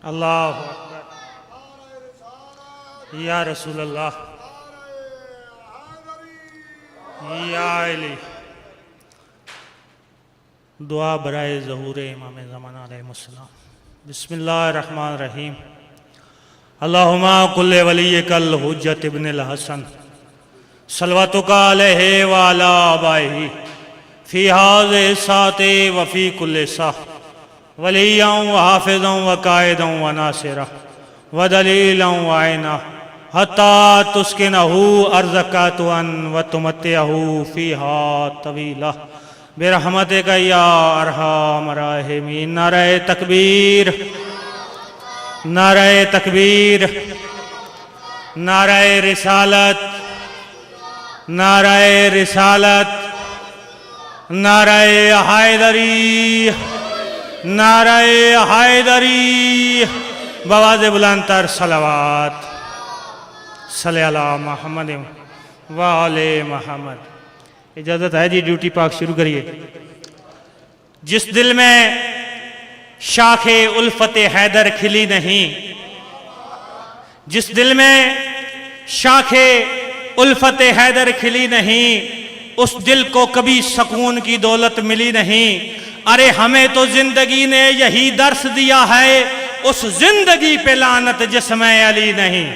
اللہ اکبر یا رسول اللہ یا علی. دعا برائے ظہور امام زمانہ علیہ السلام. بسم اللہ الرحمن الرحیم. اللہم کل ولیک الحجت ابن الحسن صلواتک علیہ وعلی آبائہ فی هذه الساعة وفی کل ساعة ولیاً وحافظاً وقائداً وناصرا ودلیلاً وعینا حتی تسکنہ ارضک طوعاً وتمتعہ فیہا طویلا برحمتک یا ارحم الراحمین. نعرہ تکبیر، نعرہ تکبیر، نعرہ رسالت، نعرہ رسالت، نعرہ حیدری، نعرہ حیدری. بآواز بلند تر صلوات. صلی اللہ محمد وآل محمد. اجازت ہے جی ڈیوٹی پاک شروع کریے. جس دل میں شاخ الفت حیدر کھلی نہیں، جس دل میں شاخ الفت حیدر کھلی نہیں، اس دل کو کبھی سکون کی دولت ملی نہیں. ارے ہمیں تو زندگی نے یہی درس دیا ہے، اس زندگی پہ لعنت جس میں علی نہیں.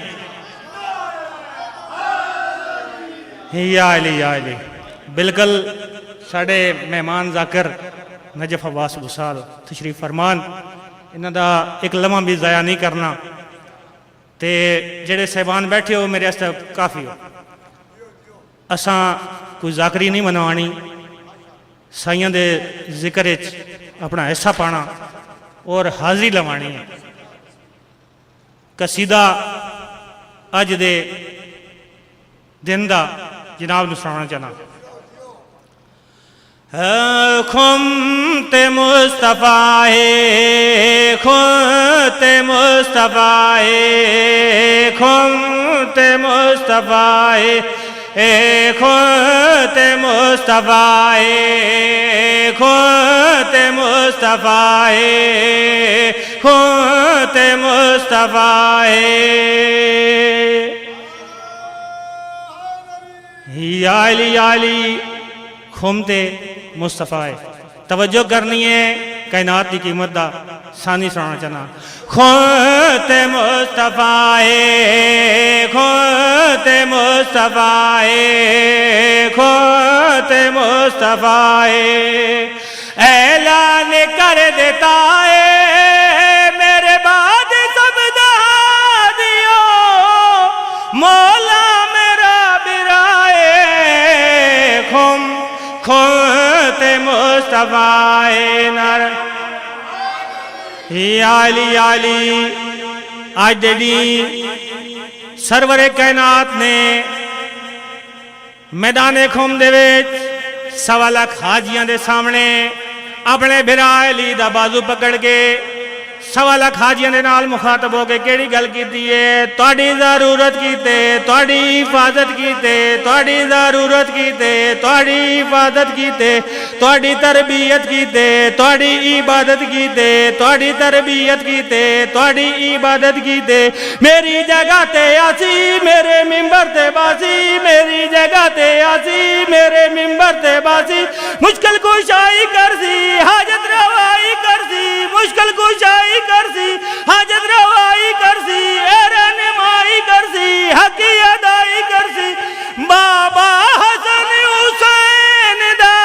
یا علی یا علی. بالکل ساڑھے مہمان ذاکر نجف عباس بسال تشریف فرمان. انہاں دا ایک لمحہ بھی ضائع نہیں کرنا. تے جڑے صاحبان بیٹھے ہو میرے استے کافی ہو. اساں کوئی ذاکری نہیں منوانی، سائیاں دے ذکر اپنا حصہ پانا اور حاضری لوانی ہے. قصیدہ اج دے دن دا جناب نو سنانا چاہنا. خمت مصطفیٰ ہے، خمت مصطفیٰ ہے، خمت مصطفیٰ ہے، خمت مصطفیٰ ہے، خمت مصطفیٰ ہے، خمت مصطفیٰ ہے. یا علی یا علی. خمت مصطفیٰ ہے. توجہ کرنی ہے، کائنات کی قیمت دا ثانی سنانا چاہنا. خمت مصطفیٰ ہے، خمت مصطفیٰ ہے، خمت مصطفیٰ ہے. اعلان کر دیتا ہے میرے بعد سب دہادیوں، مولا میرا برائے خمت مصطفیٰ ہے. نعرہ یا علی یا علی. آج دیڈی سرور کائنات نے میدان خم دے وچ 1.25 لاکھ حاجیاں دے سامنے اپنے بھرا علی دا بازو پکڑ کے 1.25 لاکھ حاجیاں دے نال مخاطب ہو کے کیڑی گل کیتی ہے؟ تہاڈی ضرورت کیتے، تہاڈی حفاظت کیتے، تہاڈی ضرورت کیتے، تہاڈی حفاظت کیتے، تہاڈی تربیت کیتے، تہاڈی عبادت کیتے، تہاڈی تربیت کیتے، تہاڈی عبادت کیتے. میری جگہ تے آسی میرے ممبر تے باسی، میری جگہ تے آسی میرے ممبر تے باسی. مشکل کشائی کرسی، حاجت روائی کرسی، مشکل کشائی کرسی، حاجت روائی کرسی، رہنمائی کرسی، حق کی ادائی کرسی. بابا حسن حسین دا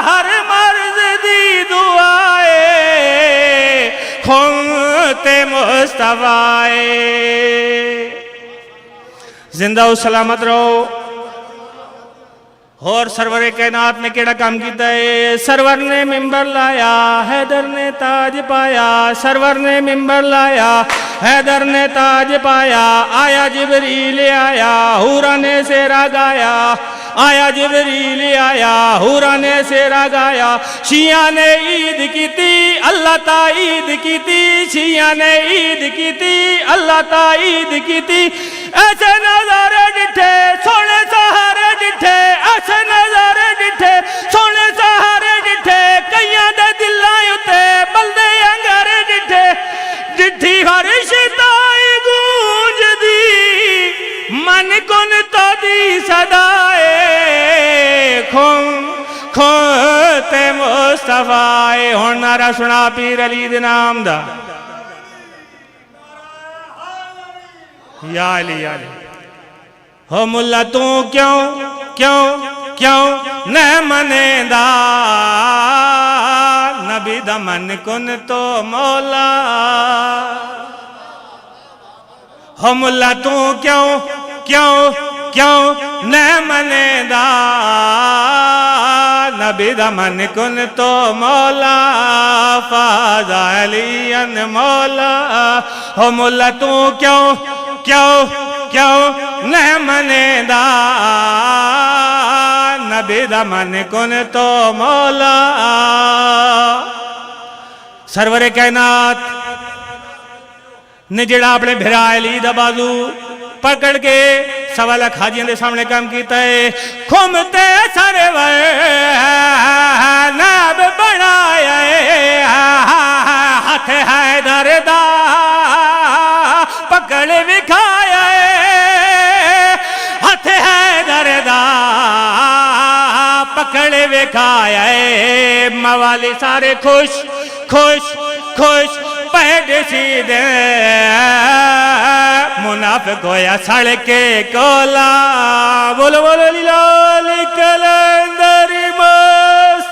ہر مرض دی دعائے خمت مصطفیٰ ہے. زندہ و سلامت رہو. اور سرور کائنات نے کیڑا کام کیتا ہے؟ سرور نے ممبر لایا، حیدر نے تاج پایا. سرور نے ممبر لایا، حیدر نے تاج پایا. آیا جبریل آیا، حورا نے سیرا گایا. آیا جبریل آیا، حورا نے سیرا گایا. شیعہ نے عید کیتی، اللہ تا عید کیتی. شیعہ نے عید کیتی، اللہ تا عید کیتی. ایسے نظارے ڈٹھے سونے سہارے ڈٹھے، ایسے نظارے ڈٹھے سونے سہارے ڈٹھے. کئیاں دے دلاں اُتے بلدے انگارے ڈٹھے. ڈٹھی مصطفیٰ ہن نعرہ سنا پیر علی دے نام دا یا علی یا علی ہو ملا تو کیوں نہ منے دا نبی دا من کن تو مولا ہو ملا تو کیوں نہ منے دا نبی دا من کن تو مولا فاز علیان مولا ہو ملا تو کیوں نہ منے دا نبی دا من کن تو مولا سرور کائنات نے جڑا اپنے بھرا علی دا بازو پکڑ کے سوا لاکھ حاجیاں دے سامنے کام کیتا ہے کھومتے سارے ناب بنایا ہاتھ حیدر دا پکڑ وکھایا ہاتھ حیدر دا پکڑ وکھایا موالی سارے خوش پیڈ سیدھے منافق ہویا سڑکے کولا بولو لیلالی کلندری مست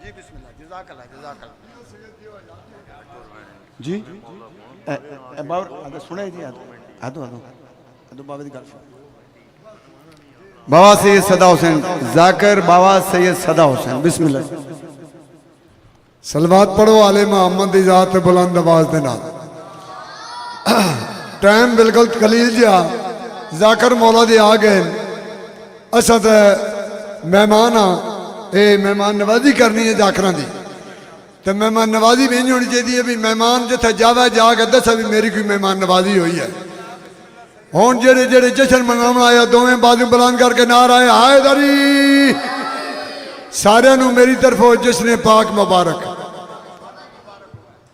جی بسم اللہ جزاک اللہ جی بابر آدھا سنے جی آدھو بابا دی گل بابا سید صدا حسین ذاکر بابا سید صدا حسین بسم اللہ سلوات پڑھو آلِ محمد دی ذات بلند آواز دینا ٹائم بالکل قلیل جا ذاکر مولا دی آگئے اسد مہمان مہمان نوازی کرنی ہے ذاکران دی تو مہمان نوازی بھی نہیں ہونی چاہیے بھی مہمان جتھے جاوہ جا کے دسا بھی میری کوئی مہمان نوازی ہوئی ہے ہون جڑے جشن مناون آیا دوویں بازو بلند کر کے نعرہ آئے حیدری سارے نو میری طرف جشن پاک مبارک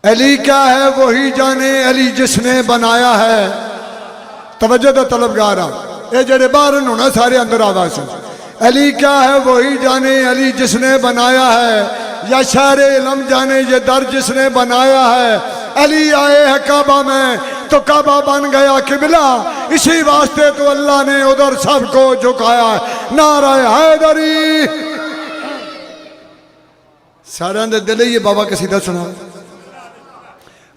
علی کیا ہے وہی جانے علی جس نے بنایا ہے توجہ دا طلبگارہ اے جڑے باہر ہونا سارے اندر آواز علی کیا ہے وہی جانے علی جس نے بنایا ہے یا شہر علم جانے یہ در جس نے بنایا ہے علی آئے ہے کعبہ میں تو کعبہ بن گیا قبلہ اسی واسطے تو اللہ نے ادھر سب کو جھکایا ہے نعرہ حیدری سارے اندر دلے یہ بابا کسی دا سنا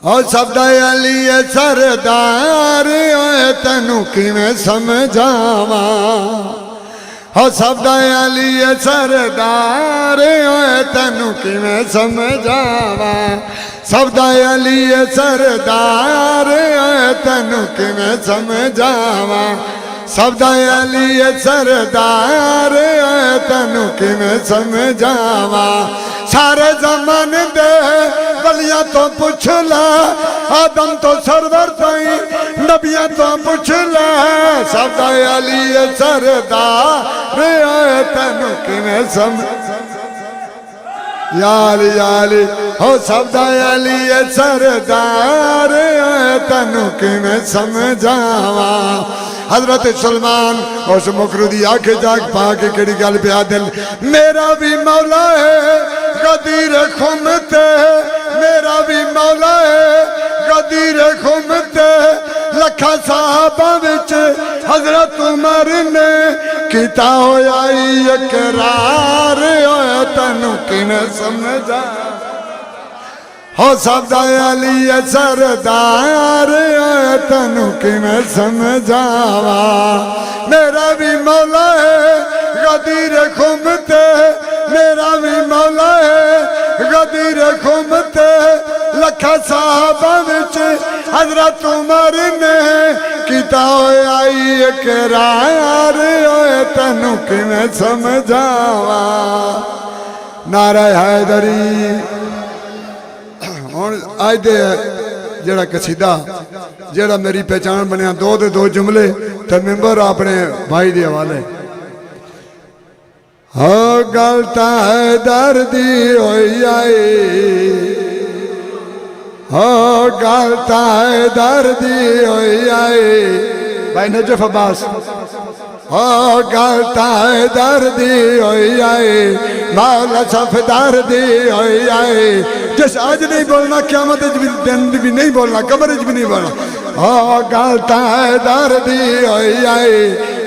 اور سب دا علی سردار تینو کی میں سمجھاواں اور سب دا علی سردار تینو کی میں سمجھاواں سب دا علی سردار تینو کی میں سمجھاواں سب دا علی سردار تینو کی میں سمجھاواں سارے زمان دے ولیاں تو پوچھ لے آدم تو سرور تائیں نبیاں تو پوچھ لے سب دا علی سردار تینو کی میں یا علی ہو سب دا علی سردار تینو کی میں سمجھاواں حضرت سلمان اس مکرو دی آنکھیں جاگ پا کے کڑی گل پیا دل میرا بھی مولا ہے غدیر خمتے میرا بھی مولا ہے غدیر خمتے لکھا صحابہ وچ حضرت عمر نے کیتا ہویا اقرار ہویا تینو کیویں سمجھا ہو سب دا علی سردار تینو کی میں سمجھاواں میرا بھی مولا ہے غدیر خمتے میرا بھی مولا ہے غدیر خمتے لکھا صحابہ وچ حضرت عمر نے کیتا ہویا اقرار تینو کی میں سمجھاواں نعرہ حیدری آج دے جڑا قصیدہ جڑا میری پہچان بنیا دو جملے تو ممبر اپنے بھائی دی حوالے ہو گلتا ہے دردی ہوئی آئی ہو گلتا ہے دردی ہوئی آئی بھائی نجف عباس گلتا ہے دردی ہوئی آئے مولا صف دردی ہوئی آئے جس آج نہیں بولنا قیامت دن بھی نہیں بولنا قبر بھی نہیں بولنا گلتا ہے دردی ہوئی آئے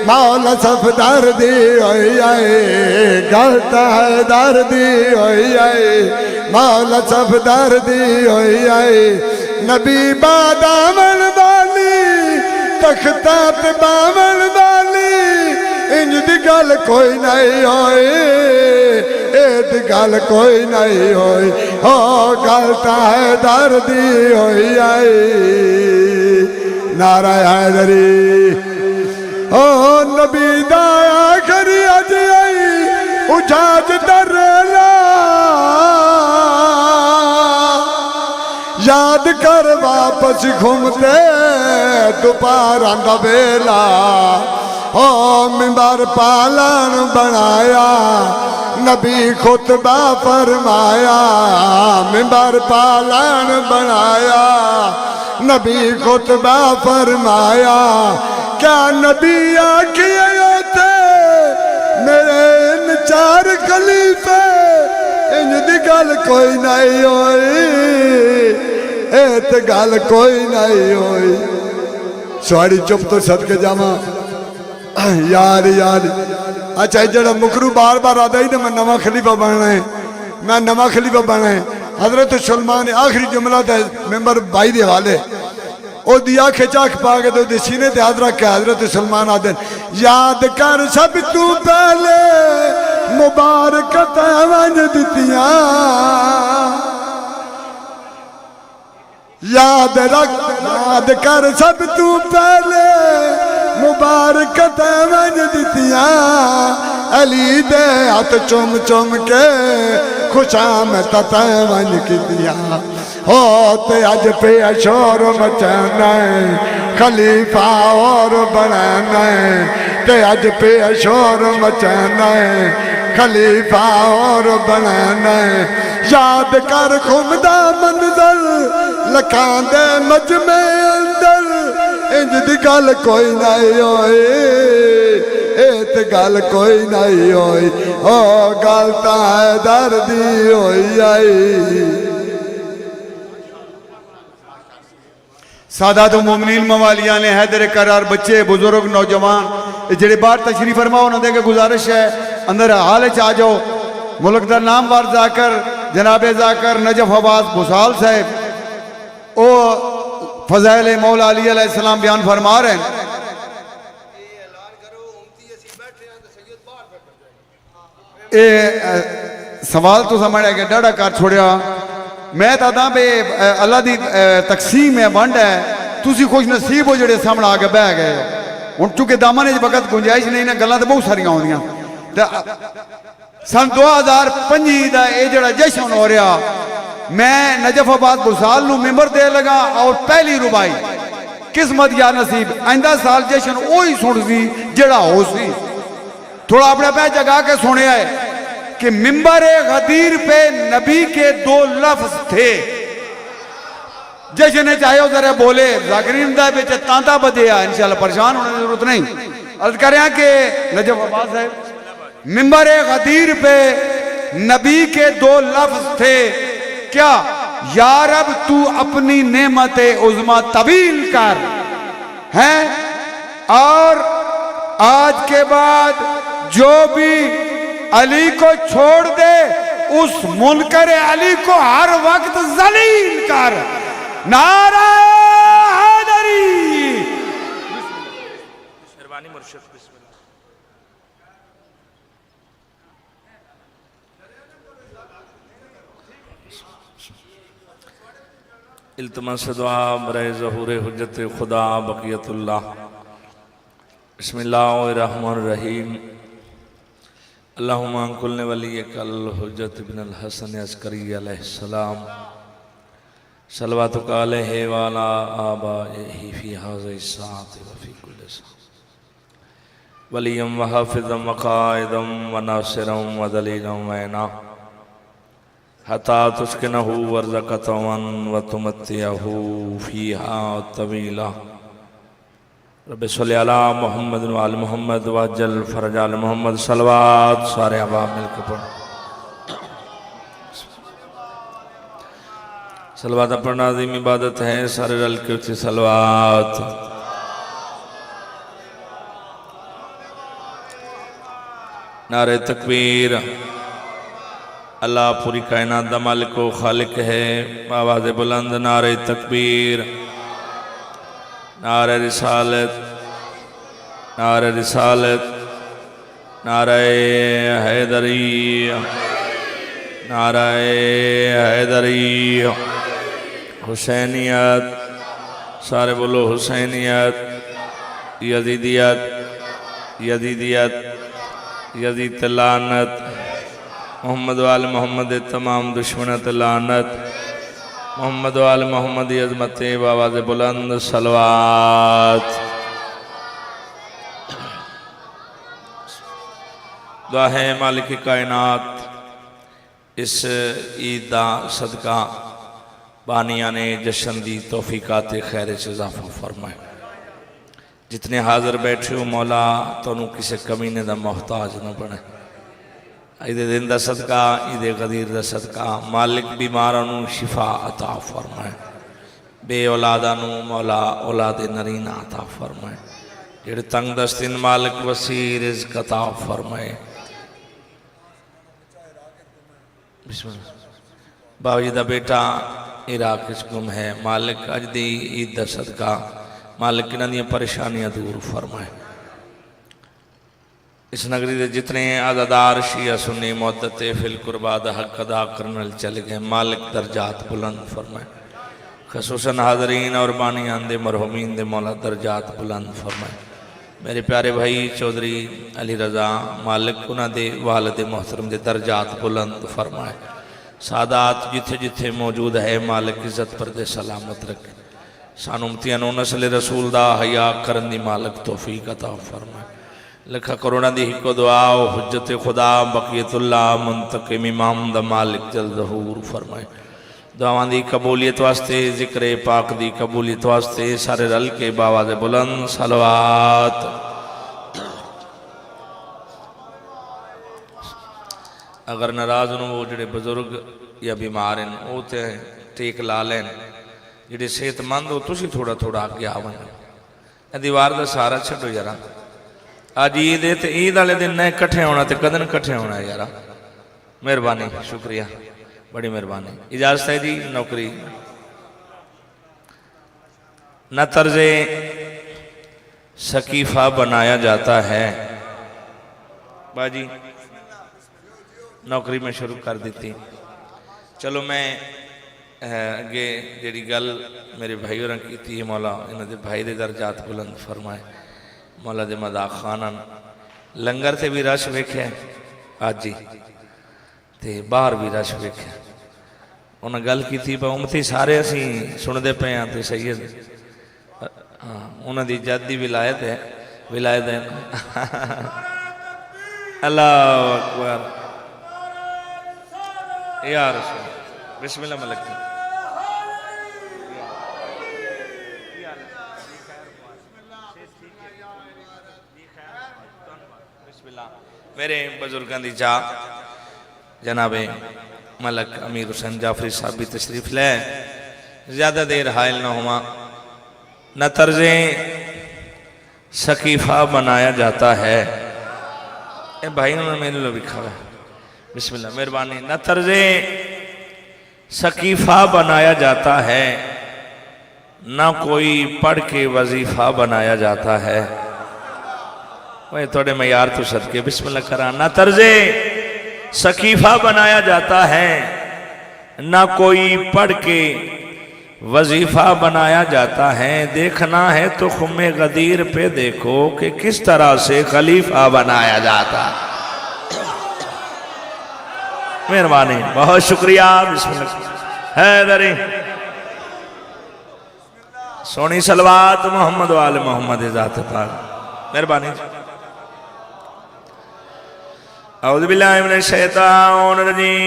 مولا صف دردی ہوئی آئے گلتا ہے دردی ہوئی آئے مولا صف دردی ہوئی آئے نبی بادامن والی تختات باون والی انج دی گل کوئی نہیں ہوئی اے دی گل کوئی نہیں ہوئی گلتا ہے دردی ہوئی آئی نعرہ حیدری نبی دا آخری اج آئی اجاج درلا یاد کر واپس گھومتے دوپہر دا ویلا منبر پالن بنایا نبی خطبہ فرمایا منبر پالن بنایا نبی خطبہ فرمایا کیا نبی آکھے ہوتے میرے ان چار خلیفے انج دی گل کوئی نہیں ہوئی گل کوئی نہیں ہوئی سواری چپ تو صدقے جاواں یار اچھا جڑا مکرو بار بار آتا ہی میں نواں خلیفہ بننا ہے میں نواں خلیفہ بننا ہے حضرت سلمان آخری جملہ تھا ممبر بھائی دے حوالے او دیا کھچاک پا کے تو سینے تے ہاتھ رکھ کے حضرت سلمان آتے یاد کر سب تو پہلے مبارکت ونج دتیاں یاد کر سب تو پہلے مبارکت ونج دتیاں علی دے ہاتھ چوم چوم کے خوشامد ونج کیتیاں تے اج پہ شور مچانا ہے خلیفہ اور بنانا ہے تے اج پہ شور مچانا ہے خلیفہ اور بنانا ہے یاد کر خمدہ منظر لکھان دے مجمع اندر انج دی گل کوئی نہیں ہوئی ایت گل کوئی نہیں ہوئی گل تا ہے دردی ہوئی آئی سادات مومنین موالیان حیدر کرار بچے بزرگ نوجوان جڑے بار تشریف فرما انہوں نے کہ گزارش ہے اندر حال چاہ جاؤ ملک در نام بار ذاکر جناب ذاکر نجف عباس بھوسال صاحب او فضائل مولا علی علیہ السلام بیان فرما رہے ہیں اے سوال تو سمجھے کہ ڈاڑا کار چھوڑیا میں تادا بے اللہ دی تقسیم ہے بند ہے تُسی خوش نصیب ہو جڑے سامنے آگے بہ گئے ان چونکہ دامنے وقت گنجائش نہیں نا گلاں تے بہت ساریاں ہوندیاں سن 2005 دا اے جڑا جشن ہو رہا میں نجف آباد بھوسال نو ممبر دے لگا اور پہلی ربائی قسمت یا نصیب آئندہ سال جشن وہی سن سی جڑا ہو سی تھوڑا اپنے پہ جگہ کے سنے آئے کہ ممبر غدیر پہ نبی کے 2 لفظ تھے جشن چاہے ہو ذرا بولے ذاکرین دا بیچے تانتا بدیا انشاءاللہ پریشان ہونے کی ضرورت نہیں عرض کر رہے ہیں کہ نجف عباس ہے ممبر غدیر پہ نبی کے 2 لفظ تھے کیا یا رب تو اپنی نعمت عظمہ طویل کر ہیں اور آج کے بعد جو بھی علی کو چھوڑ دے اس منکر علی کو ہر وقت ذلیل کر نعرہ حیدری شیروانی مرشد بسم اللہ التماس دعا برائے ظہور حجت خدا بقیت اللہ بسم اللہ الرحمن الرحیم اللہم انکل ولیک الحجت بن الحسن عسکری علیہ السلام صلواتک علیہ وعلا آبائہی فی حاضر الساعت وفی کل ساعت ولیم وحافظم وقائدم وناصرم ودلیلم وینا حتی تسکنہو ورزقتون وتمتیہو فیہا طویلہ رب صلی علی محمد و آل محمد وعجل فرج آل محمد صلوات سارے عوام مل کے پڑھ صلوات پڑھنا عظیم عبادت ہے سارے رل کے اچھی صلوات نعرہ تکبیر اللہ پوری کائنات دا مالک و خالق ہے آواز بلند نعرہ تکبیر نعرہ رسالت نعرہ رسالت نعرہ حیدری نعرہ حیدری حسینیت سارے بولو حسینیت یزیدیت یزیدیت یزید لعنت محمد وآل محمد تمام دشمنت لعنت محمد وآل محمد عظمت بآواز بلند صلوات دعا ہے مالک کائنات اس عید دا صدقہ بانیاں نے جشن دی توفیقات خیر سے اضافہ فرمائے جتنے حاضر بیٹھے ہو مولا تو انہوں کسی کمینے دا محتاج نہ بنے عید دن دا صدقہ عید غدیر دا صدقہ مالک بیمارانوں شفا عطا فرمائے بے اولادانوں مولا اولاد نرین عطا فرمائے جڑے تنگ دستین مالک وسیع رزق عطا فرمائے بسم اللہ باوجی دا بیٹا عراق اس گم ہے مالک اج دی عید دا صدقہ مالک انہاں دیاں پریشانیاں دور فرمائے اس نگری دے جتنے عزادار شیعہ سنی معدت فی القربہ دا حق ادا کرنل چلے گئے مالک درجات بلند فرمائے خصوصاً حاضرین اور بانیان دے مرحومین دے مولا درجات بلند فرمائے میرے پیارے بھائی چودھری علی رضا مالک انہاں دے والد محترم دے درجات بلند فرمائے سادات جتھے جتھے موجود ہے مالک عزت پر دے سلامت رکھے سان امتیانو نسل رسول دا حیاء کرن دی مالک توفیق عطا فرمائے لکھا کرونا دی ہکو دعا و حجت خدا بقیت اللہ منتقم امام دا مالک جلد ظہور فرمائے دعوان دی قبولیت واسطے ذکر پاک دی قبولیت واسطے سارے رل کے باواز بلند صلوات اگر ناراض انہوں وہ جڑے بزرگ یا بیمار ہیں وہ تے ٹیک لا لین جڑے صحت مند ہو تو سی تھوڑا تھوڑا آگے آوان دیوار دا سارا چھٹو یارا آج عید ہے تو عید والے دن نئے کٹھے ہونا تے کدن کٹھے ہونا ہے یارا مہربانی شکریہ بڑی مہربانی اجازت ہے جی نوکری نہ طرز سقیفہ بنایا جاتا ہے باجی نوکری میں شروع کر دیتی چلو میں اگے جیڑی گل میرے بھائیوں رنگ کی تھی مولا انہوں دے بھائی دے درجات بلند فرمائے مولا دے مداق خانان لنگر تے بھی رش ویکھے آج جی تے باہر بھی رش ویکھے انہوں گل کی تھی امتی سارے اسی سن دے پہ ہیں تے سید انہوں دی جد دی ولایت ہے اللہ اکبر یا رسول بسم اللہ ملک میرے بزرگان دی جا جناب ملک امیر حسین جعفری صاحب بھی تشریف لے زیادہ دیر حائل نہ ہوا نہ طرز سقیفہ بنایا جاتا ہے اے بھائی انہوں نے میرے لئے لکھا ہے بسم اللہ مہربانی نہ طرز سقیفہ بنایا جاتا ہے نہ کوئی پڑھ کے وظیفہ بنایا جاتا ہے وہ توڑے معیار تو صدقے بسم اللہ کران نہ طرز سقیفہ بنایا جاتا ہے نہ کوئی پڑھ کے وظیفہ بنایا جاتا ہے دیکھنا ہے تو خم غدیر پہ دیکھو کہ کس طرح سے خلیفہ بنایا جاتا مہربانی بہت شکریہ بسم اللہ حیدری سونی صلوات محمد وآل محمد ذات پاک مہربانی اعوذ باللہ من الشیطان الرجیم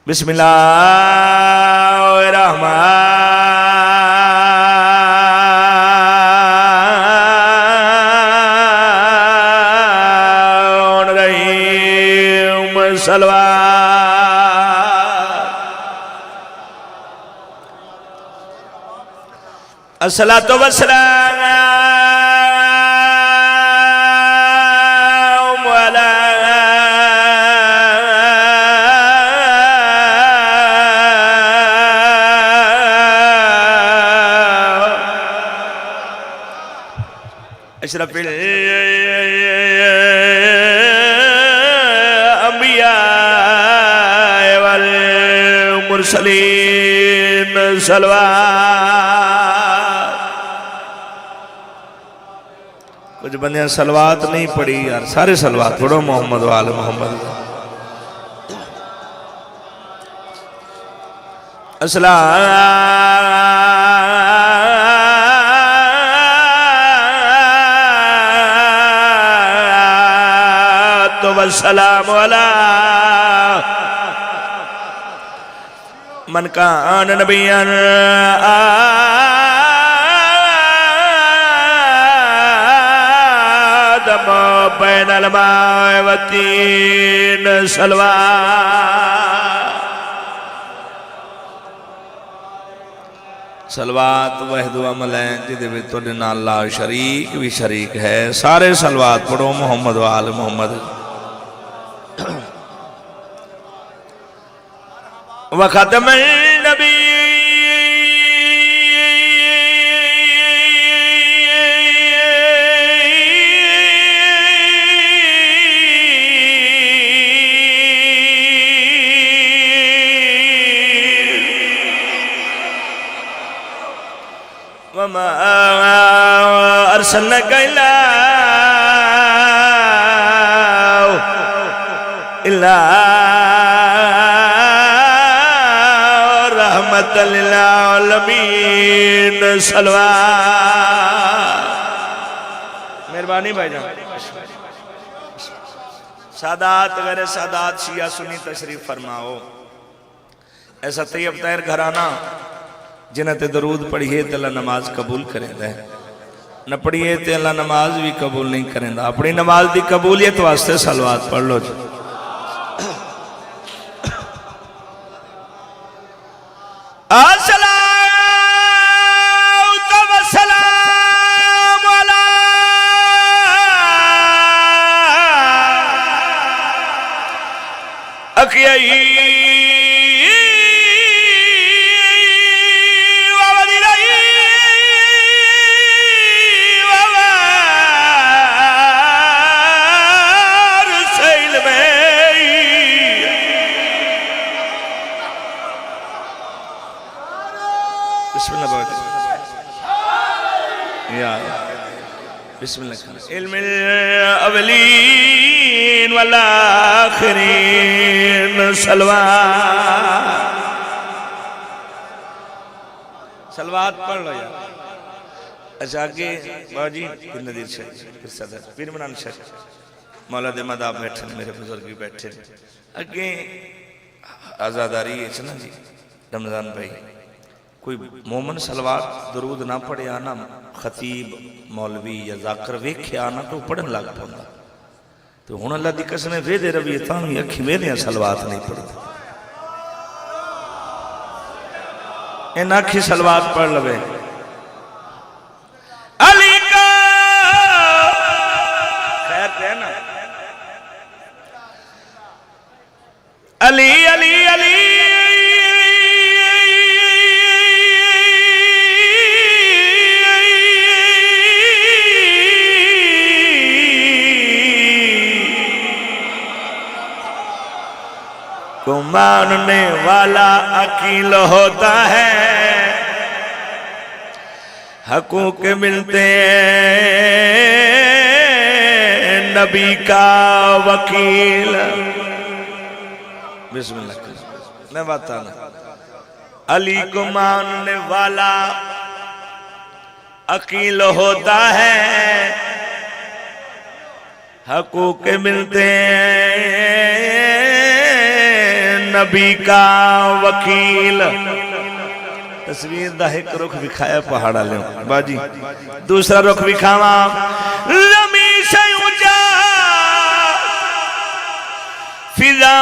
بسم اللہ الرحمن الرحیم صلوات الصلاۃ والسلام علی اشرف الانبیاء والمرسلین صلوات کچھ بندیاں صلوات نہیں پڑھی یار سارے صلوات پڑھو محمد و آل محمد والسلام علی من کان نبیا آدم بین الماء والتین صلوات وحد و عمل ہیں جدے بھی تُوڑے نال اللہ شریک بھی شریک ہے سارے صلوات پڑھو محمد و آل محمد وختم النبی وما ارسلناک الا رحمت للعالمین صلوات مہربانی بھائی جان سادات غیر سادات شیعہ سنی تشریف فرماؤ ایسا طیب طاہر گھرانہ جنہ تے درود پڑھئے تے اللہ نماز قبول کریں دے نہ پڑھئے تے اللہ نماز بھی قبول نہیں کریں دا اپنی نماز دی قبولیت واسطے صلوات پڑھ لو جو الصلاۃ والسلام علی اقیئی بسم اللہ بابا بسم اللہ علم الاولین والآخرین صلوات پڑھ لو یار اچھا آگے بابا جی پھر نظیر شاہ پھر صدر پھر منان شاہ مولا دے مداب بیٹھے میرے بزرگی بیٹھے آگے آزاداری ہے چنا جی رمضان بھائی کوئی مومن صلوات درود نہ پڑھے آنا خطیب مولوی یا ذاکر ویکھے آنا تو پڑھن لگ پڑھنا تو ہون اللہ دی قسم ہے ویدے ربی اتانی اکھی ویدے صلوات نہیں پڑھتے ان اکھی صلوات پڑھ لوے علی کا خیر کہنا علی علی علی کو ماننے والا عقیل ہوتا ہے حقوق ملتے ہیں نبی کا وکیل بسم اللہ میں بتانا علی کو ماننے والا عقیل ہوتا ہے حقوق ملتے ہیں نبی کا وکیل. تصویر دا ایک رخ دکھایا پہاڑا لے باجی, دوسرا رخ دکھاوا لمی سے اونچا فضا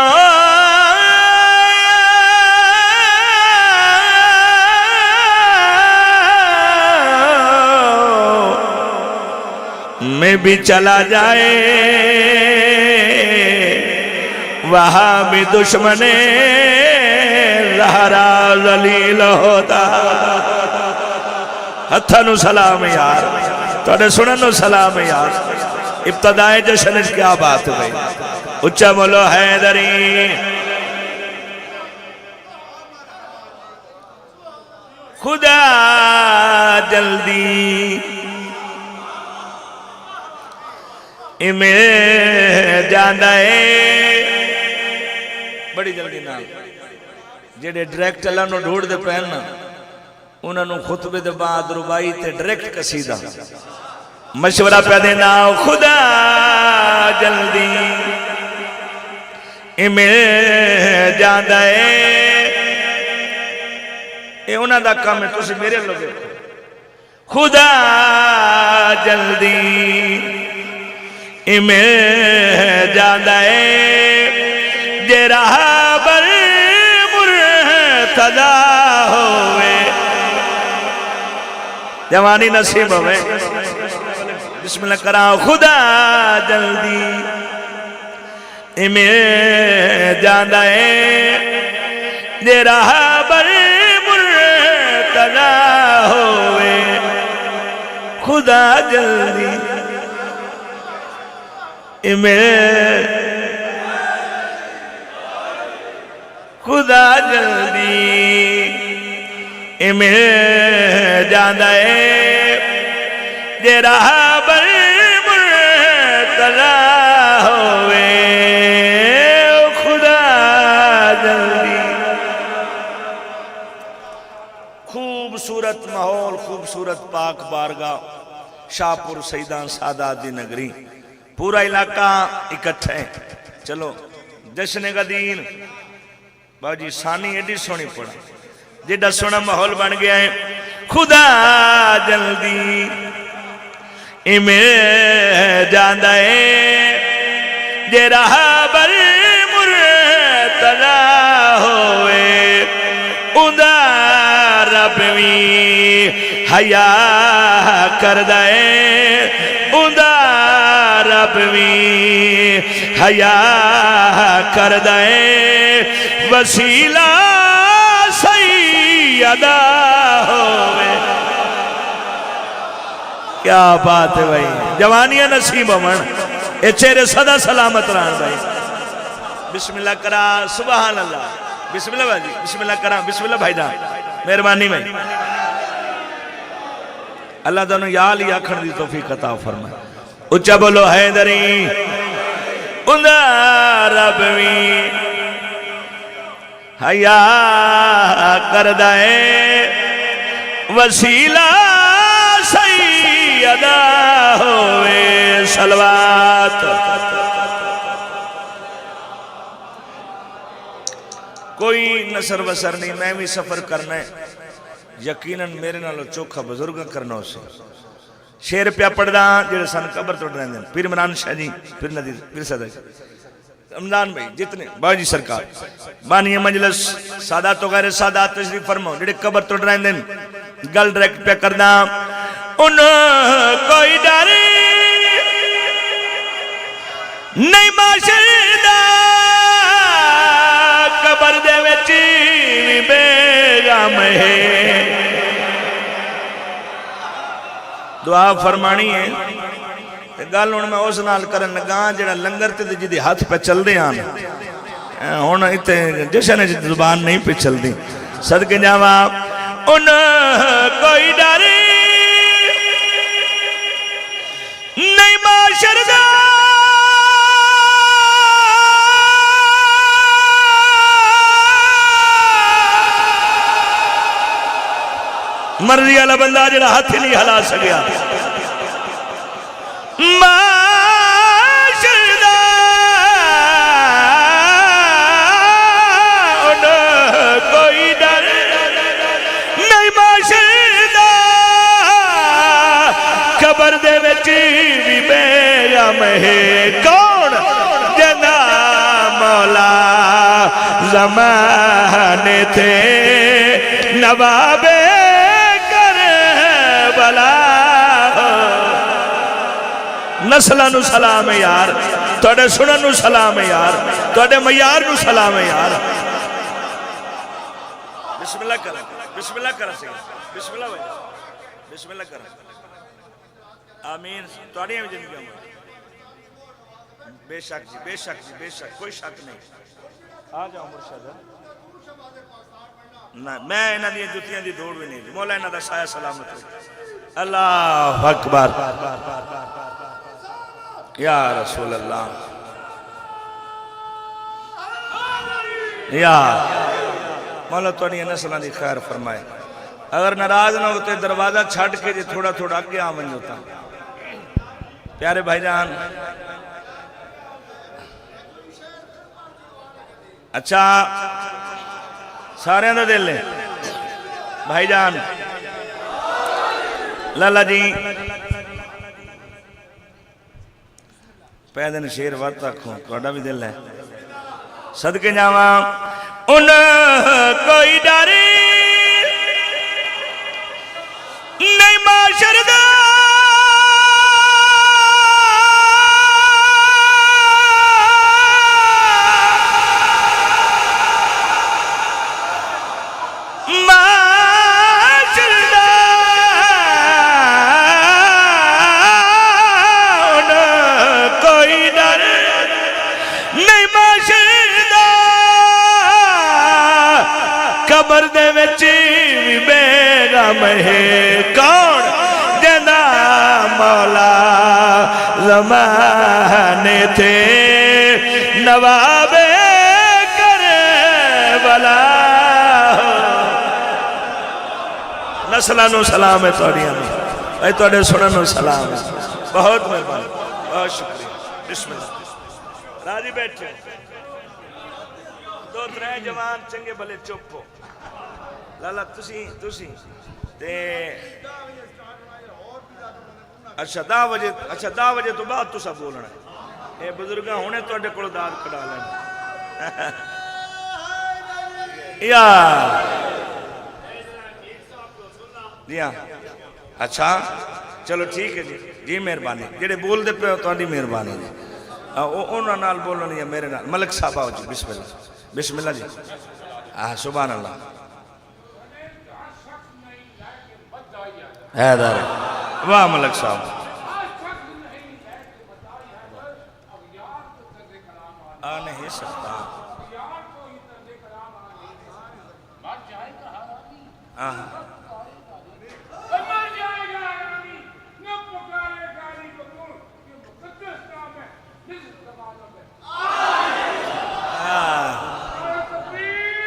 میں بھی چلا جائے وہاں بھی دشمن زہرا ذلیل ہوتا. ہتھانو سلام یار, توڑے سننو سلام یار. ابتدائے جشن کیا بات ہوئی, اچھا بولو حیدری. خدا جلدی میں جاندہ ہے, بڑی جلدی نام جیڑے ڈریکٹ اللہ نو ڈھوڑ دے پہننا انہوں نے خطبے دے بعد ربائی تے ڈریکٹ قصیدہ مشورہ پہ دینا. خدا جلدی میں جاندہ ہے, اے انہوں دا کام ہے تسی میرے لوگے. خدا جلدی میں جاندہ ہے جے راہ بر مرتضی ہوئے. جوانی نصیب ہوئے. بسم اللہ کراؤ. خدا جلدی میں جاندہ ہے جے راہ بر مرتضی ہوئے. خدا جلدی میں خدا جلدی میں جاندہ ہے جے راہ بر مرتضی ہوئے. خدا جلدی. خوبصورت ماحول, خوبصورت پاک بارگاہ, شاہپور سیدان سادات دی نگری, پورا علاقہ اکٹھا ہے. چلو جشن کا دین باجی سانی ایڈی سونی پڑا, جیڈا سونا ماحول بن گیا ہے. خدا جلدی میں جاندہ ہے جے راہ بر مرتضی ہوئے. اندھا رب وی حیا کردہ ہے, اندھا رب وی حیا کردہ ہے. وسیلہ سیدہ ہوئے. کیا بات ہے بھائی, جوانیاں نصیب امن, اے چہرے صدا سلامت رہن بھائی. بسم اللہ کرا. سبحان اللہ. بسم اللہ بھائی, بسم اللہ کرا. بسم اللہ بھائی جان, مہربانی بھائی. اللہ دنو یا علی آکھن دی توفیق عطا فرمائے. اچھا بولو حیدری. اندھا رب وی حیا کردہ ہے, وسیلہ سیدہ ہوئے. صلوات. کوئی نصر وسر نہیں, میں بھی سفر کرنا ہے, یقیناً میرے نالو چوکھا بزرگاں کرنا اسے. شیر پیا پڑھ دا جیڑے سن قبر توڑ رہے ہیں. پیر عمران شاہ جی, پیر ندیر, پیر صدق رمضان بھائی, جتنے باجی سرکار, بانی مجلس, سادات و غیر سادات تشریف فرماؤ جیڑے قبر توڑ رہے ہیں. گل ڈریکٹ پیا کر دا. ان کوئی ڈاری نہیں معاشردہ, قبر دے وچی بے غم ہے. دعا فرمانی ہے. گل ہوں میں اس نال کرن لگا جڑا لنگر تے جدی ہاتھ پہ چل دے آن, ہوں اتنے جشن زبان نہیں پہ چل دی. صدقے جاوا. ان کوئی ڈاری نہیں معاشردہ, مرضی والا بندہ جڑا ہاتھ ہی نہیں ہلا سکیا. معاشردہ غم ہے کون جنا مولا زمانے تھے نواب کربلا نسلہ نو سلام ہے یار توڑے سنن نو سلام ہے یار توڑے معیار نو سلام ہے یار بسم اللہ کرا بسم اللہ کرا سکتا بسم اللہ بھائی بسم اللہ کرا آمین توڑی ہیں جن کی بے شک جی بے شک جی بے شک کوئی شک نہیں آ جاؤ مرشد میں انہاں دی جتیاں دی دوڑ بھی نہیں دی مولا انہاں دا سایہ سلامت ہو اللہ اکبر یا رسول اللہ یا مولا توڑی نسلہ دی خیر فرمائے اگر ناراض نہ ہوتے دروازہ چھڑ کے جی تھوڑا تھوڑا آگے آمن ہوتا پیارے بھائی جان اچھا سارے اندر دل لیں بھائی جان لالا جی پیدن شیر وقت رکھوں توڑا بھی دل ہے صدقے جاواں ان کوئی ڈاری نہیں معاشر دا معاشر دا ان کوئی ڈر نہیں معاشر دا قبر دے وچی بے غم ہے کون جنا مولا زمانے تھے نواب کربلا نسلہ نو سلام ہے توڑیاں میں اے توڑے سنن نو سلام ہے بہت مہربان بہت شکریہ بسم اللہ راضی بیٹھے دو ترے جوان چنگے بھلے چپ ہو لالا تسی تے اچھا 10 بجے تو بعد تو سب بولنا ہے اے بزرگاں ہونے تو اڈے کڑو داد کڑا لینا یا جی ہاں اچھا چلو ٹھیک ہے جی جی مہربانی جڑے بول دے پہ تو اڈی مہربانی جی انہوں نال بولنا یا میرے نال ملک صاحب آؤ جی بسم اللہ جی سبحان اللہ حیدر واہ ملک صاحب آ نہیں سکتا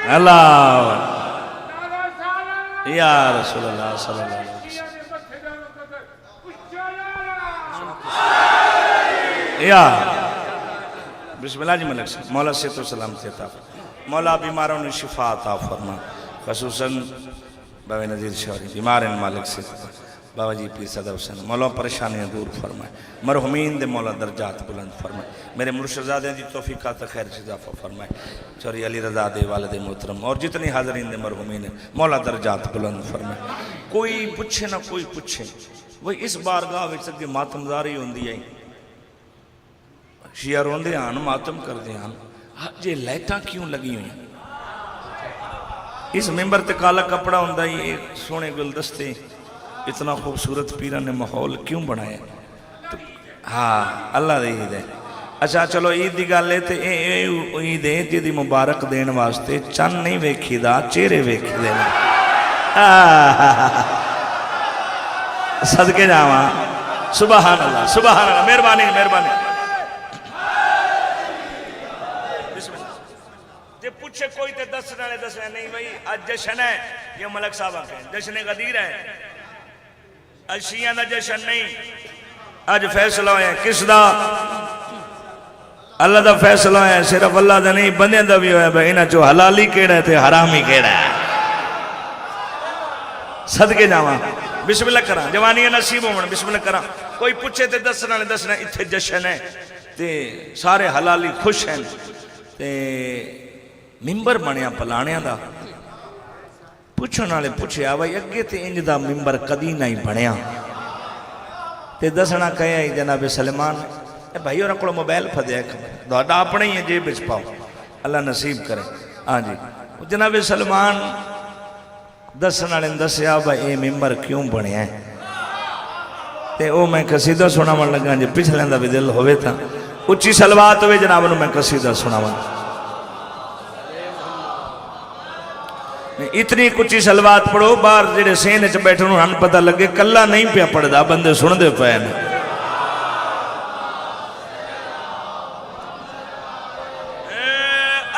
اللہ یا رسول اللہ صلی اللہ علیہ وسلم یا بسم اللہ جی ملک صاحب مولا صحت و سلامتی عطا مولا بیماروں نے شفا عطا فرما خصوصاً بابا نذیر شوری بیمار ان مالک سے بابا جی پیر صدر حسین مولا پریشانیاں دور فرمائے مرحومین دے مولا درجات بلند فرمائے میرے مرشدزادیں دی توفیقات خیر سے اضافہ فرمائے چوری علی رضا دے والد محترم اور جتنی حاضرین دے مرحومین مولا درجات بلند فرمائے کوئی پوچھے نہ کوئی پوچھے وہی اس بارگاہ وچ سکتے ماتمداری ہوندی ہے شیعہ روندے آن ماتم کر دے آن جے لائٹاں کیوں لگی ہوئی اس ممبر تے کالا کپڑا ہوندہ یہ سونے گلدستے اتنا خوبصورت پیران نے ماحول کیوں بنائے ہاں اللہ دے عید ہے اچھا چلو عید دی گل ہے تے عید ہے جی دی مبارک دین واسطے چند نہیں ویکھی دا چہرے ویکھی دینا صدقے جاواں سبحان اللہ مہربانی مہربانی جے پوچھے کوئی تے دسنا نہیں بھائی آج جشن ہے یہ ملک صاحب آکھیں جشن غدیر ہے آج شیعہ دا جشن نہیں آج فیصلہ ہے کس دا اللہ دا فیصلہ ہے صرف اللہ دا نہیں بندے دا بھی ہویا بھائی انہاں جو حلالی کیڑا ہے تے حرامی کیڑا ہے صدقے جاواں بسم اللہ کرا جوانیاں نصیب ہون بسم اللہ کرا کوئی پوچھے تے دسنا نے دسنا اتھے جشن ہے تے سارے حلالی خوش ہیں تے ممبر بنیا پلانیاں دا پوچھن والے پوچھیا بھائی اگے تے انج دا ممبر کدی نہیں بنیا تے دسنا کہیا جناب سلیمان اے بھائی اور کو موبائل پھدیا تہاڈا اپنا ہی جیب وچ پاؤ اللہ نصیب کرے ہاں جی جناب سلیمان دسن والے دسیا بھائی اے ممبر کیوں بنیا ہے تے او میں قصیدہ سناون لگا جے پچھلے دا بھی دل ہوئے تھا اچھی سلوات ہوئے جناب نو میں قصیدہ سناون اتنی کچھی سلوات پڑھو باہر جڑے سین وچ بیٹھے نوں ہن پتہ لگے کلا نہیں پیا پڑھدا بندے سن دے پے نے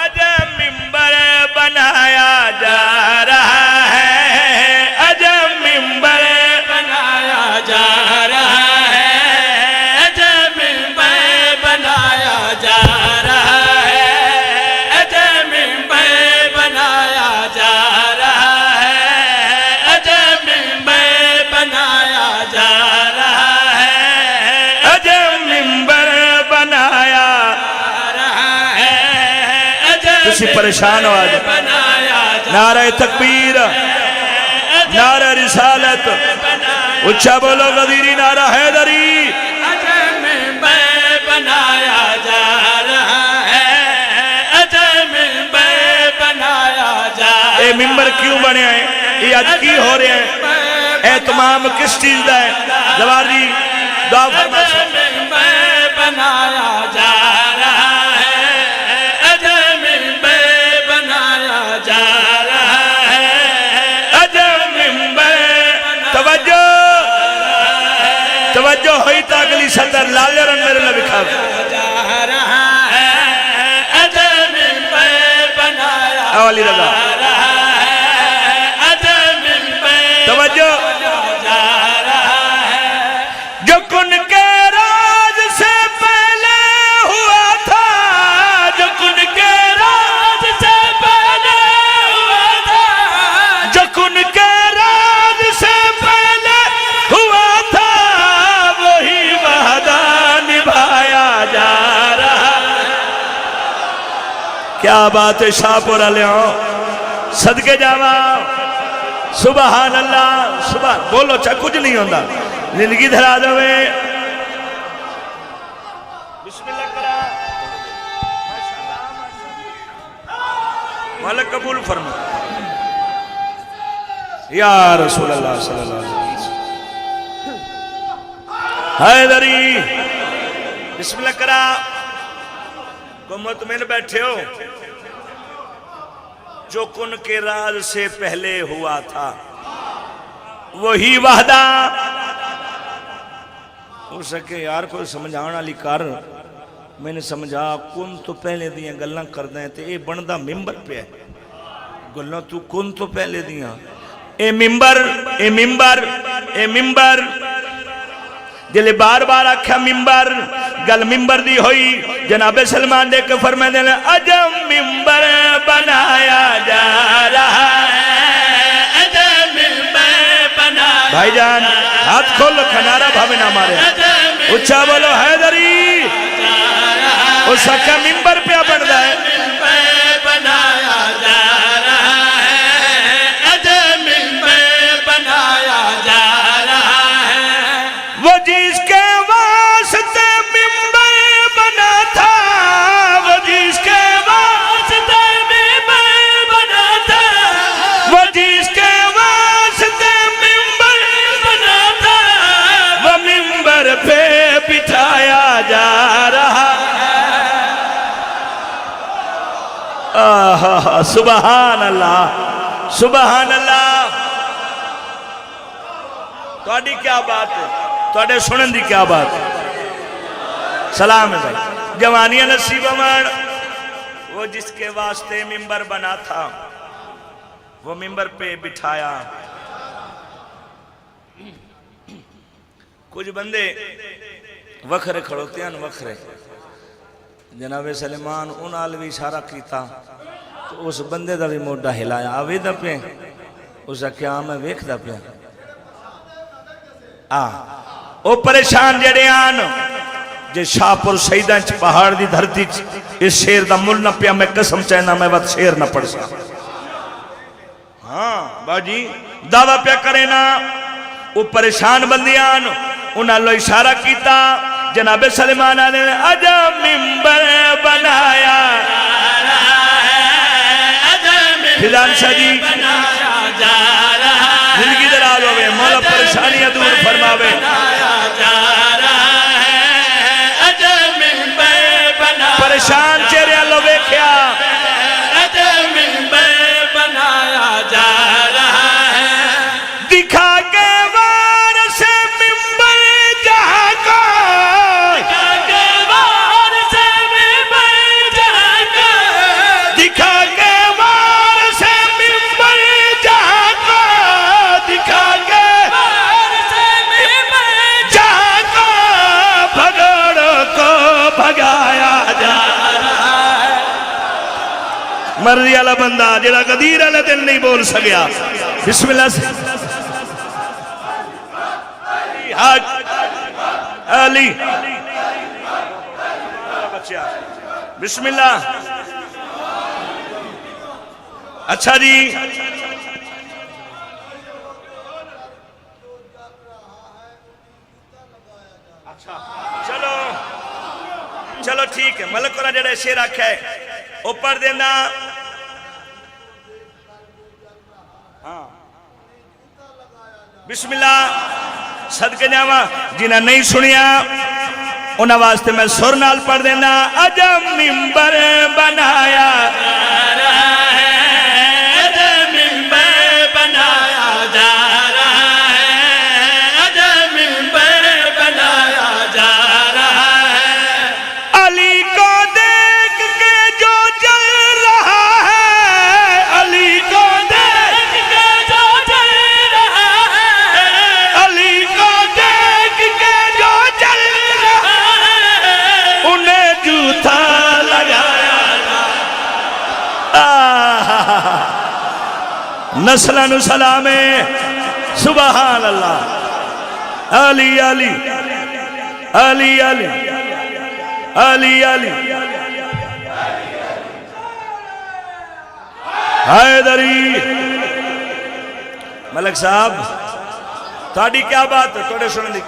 عجب ممبر بنایا جا رہا ہے عجب ممبر بنایا جا رہا ہے عجب ممبر بنایا جا رہا ہے عجب ممبر بنایا جا رہا ہے عجب ممبر بنایا جا رہا ہے عجب ممبر بنایا رہا ہے تسی پریشان ہو آج نعرہ تکبیر نعرہ رسالت اچھا بولو غدیری نعرہ حیدری عجب ممبر بنایا جا رہا ہے عجب ممبر بنایا جا رہا ہے اے ممبر کیوں بنے ہیں یہ آج کی ہو رہے ہیں اہتمام کس چیز دا ہے زواری دعا فرما عجب ممبر بنایا جا رہا ہے عجب ممبر بنایا جا رہا ہے عجب ممبر توجہ ہوئی تا اگلی صدر لالے رن میرے لئے بکھا جا رہا ہے عجب ممبر بنایا اولی رضا عجب ممبر توجہ جا رہا ہے جو کن کے راج سے پہلے ہوا تھا جو کن کے راج سے پہلے ہوا تھا جو کن کے راج سے پہلے ہوا تھا وہی وعدہ نبھایا جا رہا ہے کیا بات ہے شاہ پورا لے آؤ صدقے جاوا سبحان اللہ سبحان بولو چاہ کچھ نہیں ہوندہ زندگی دھرا دوے بسم اللہ کرا مالک قبول فرما یا رسول اللہ صلی اللہ علیہ وسلم حیدری بسم اللہ کرا کو مطمئن بیٹھے ہو جو کن کے راز سے پہلے ہوا تھا وہی وعدہ ہو سکے یار کوئی سمجھانا علی کر میں نے سمجھا کن تو پہلے دیاں گلنا کر دیں تے اے بندہ ممبر پہ ہے گلنا تو کن تو پہلے دیاں اے ممبر اے ممبر اے ممبر جلے بار بار آکھا ممبر گل ممبر دی ہوئی جناب سلمان دے کے فرمائے دینے عجب ممبر بنایا جا رہا ہے عجب ممبر بنایا بھائی جان ہاتھ کھول لو کھنارا بھاوے نہ مارے اچھا بولو حیدری اس کا ممبر پہ بڑھ ہے بنایا جا رہا ہے عجب ممبر بنایا جا رہا ہے وہ جس کے واسطے ممبر بنا تھا وہ جس کے واسطے ممبر بنا تھا وہ جس کے واسطے ممبر بنا تھا وہ ممبر پہ بٹھایا جا رہا سبحان اللہ سبحان اللہ تواڈی کیا بات ہے تواڈے سنن دی کیا بات ہے سلام ہے بھائی جوانیاں نصیب امر وہ جس کے واسطے ممبر بنا تھا وہ ممبر پہ بٹھایا کچھ بندے وکھرے کھڑوتے ہیں وکھرے جناب سلیمان ان آلوی اشارہ کیتا تو اس بندے دا بھی موڈا ہلایا آوے دا پہ اس کا کیا میں ویکھ دا پہ وہ پریشان جڑے آن جے شاہپور شہیداں چ پہاڑ دی دھرتی چ اس شیر دا مل نہ پیا میں قسم چاہنا میں وقت شیر نہ پڑھ سا ہاں باجی دعویٰ پیا کرے نا وہ پریشان بندیان انہاں لو اشارہ کیتا جناب سلیمان نے اجا ممبر بنایا فیضان شاہ جی زندگی دراز ہوئے مولا پریشانیاں دور فرماوے پریشان چہرے اللہ ویکھیا بنایا جا رہا ہے دکھا کے وارث ممبر جہاں کا دکھا کے وارث ممبر جہاں کا دکھا کے وارث ممبر جہاں کا دکھا کے وارث ممبر جہاں کا بھگڑ کو بھگایا جا مرضی والا بندہ جڑا قدیر والے دن نہیں بول سکیا بسم اللہ سے علی بسم اللہ اچھا جی چلو چلو ٹھیک ہے ملک والا جڑا شیر آکھا ہے اوپر دینا بسم اللہ صدقے جاواں جنہاں نہیں سنیا انہاں واسطے میں سر نال پڑھ دینا عجب ممبر بنایا عجب ممبر بنایا جا رہا ہے عجب ممبر بنایا جا رہا ہے علی کو دیکھ کے جو جل رہا ہے علی کو دیکھ کے جو جل رہا ہے علی کو دیکھ کے جو جل رہا ہے انہیں جوتا لگایا نسلن سلام سبحان اللہ علی علی علی علی علی علی حیدری ملک صاحب تھاڑی کیا بات ہے تھوڑے سننے دی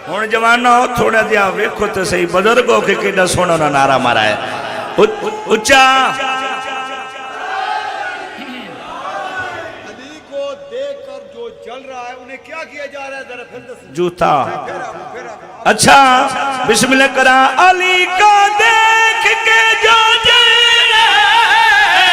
ہون جوانہ ہو تھوڑے دیا ویکھو تے صحیح بزرگ ہو کہ کیڑا سونا نہ نعرہ مارا ہے اچھا علی کو دیکھ کر جو جل رہا ہے انہیں کیا کیا جا رہا ہے ذرا پھر دس جوتا اچھا بسم اللہ کرا علی کو دیکھ کے جو جل رہا ہے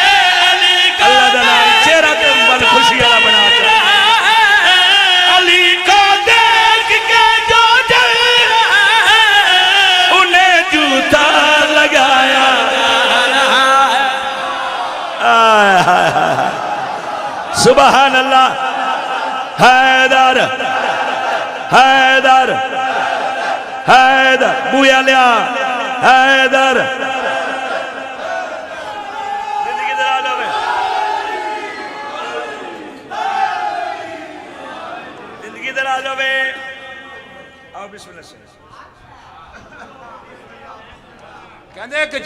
اللہ دلال چہرہ کے بل خوشی اللہ بنا چاہتا علی کو دیکھ کے جو جل رہا ہے انہیں جوتا لگایا سبحان اللہ حیدر حیدر حیدر بویا لیا حیدر زندگی دراز ہوئے زندگی دراز ہوئے آؤ بسم اللہ سے کہنے کہ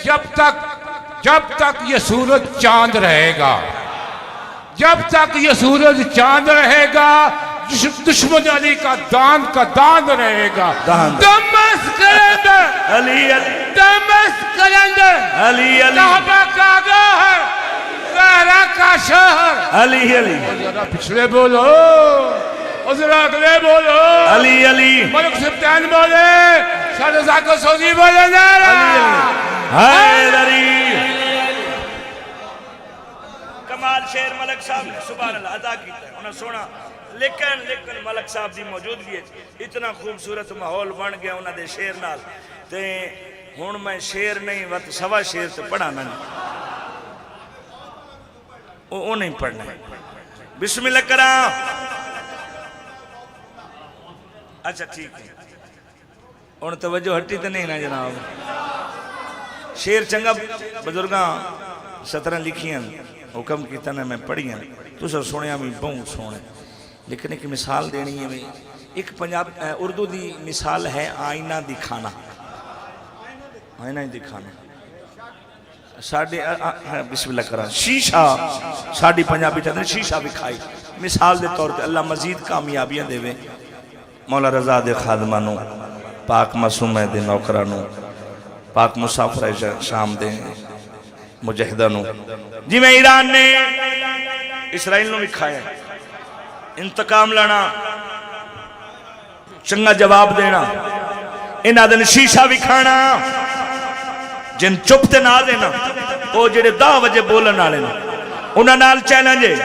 جب تک یہ سورج چاند رہے گا جب تک یہ سورج چاند رہے گا دشمن علی کا دان رہے گا دمس کلندر علی علی دمس کلندر علی علی کعبہ کا گوہر زہرا کا شہر علی علی ذرا پچھلے بولو اور ذرا اگلے بولو علی علی ملک سبتان بولے سارے زاکو سوزی بولے نارا حیدری کمال شیر ملک صاحب نے سبحان اللہ ادا کیتا ہے انہیں سونا لیکن ملک صاحب دی موجودگی ہے اتنا خوبصورت ماحول بن گیا انہوں دے شیر نال تے ہون میں شیر نہیں وقت سوا شیر تے پڑھانا نہیں وہ نہیں پڑھنا بسم اللہ کرا اچھا ٹھیک ہے ان توجہ ہٹی تے نہیں نا جناب شیر چنگا بزرگاں سترہ لکھیاں حکم کیتا نے میں پڑھیاں تو سر سونے میں بہت سونے لیکن ایک مثال دینی ہے ایک اردو دی مثال ہے آئینہ دکھانا، آئینہ دکھانا ساڑھے بسم اللہ کرا شیشہ ساڑھی پنجابی چاہتے ہیں شیشہ بکھائی مثال دے طور پہ اللہ مزید کامیابیاں دے وے مولا رضا دے خادمانوں پاک معصومہ دے نوکرانوں پاک مسافر شام دے مجاہدانوں جی میں ایران نے اسرائیل نے بکھایا انتقام لانا چنگا جواب دینا انہاں دن شیشہ بکھانا جن چپتے نہ دینا وہ جڑے 10 بجے بولن والے نا انہاں نال چیلنج ہے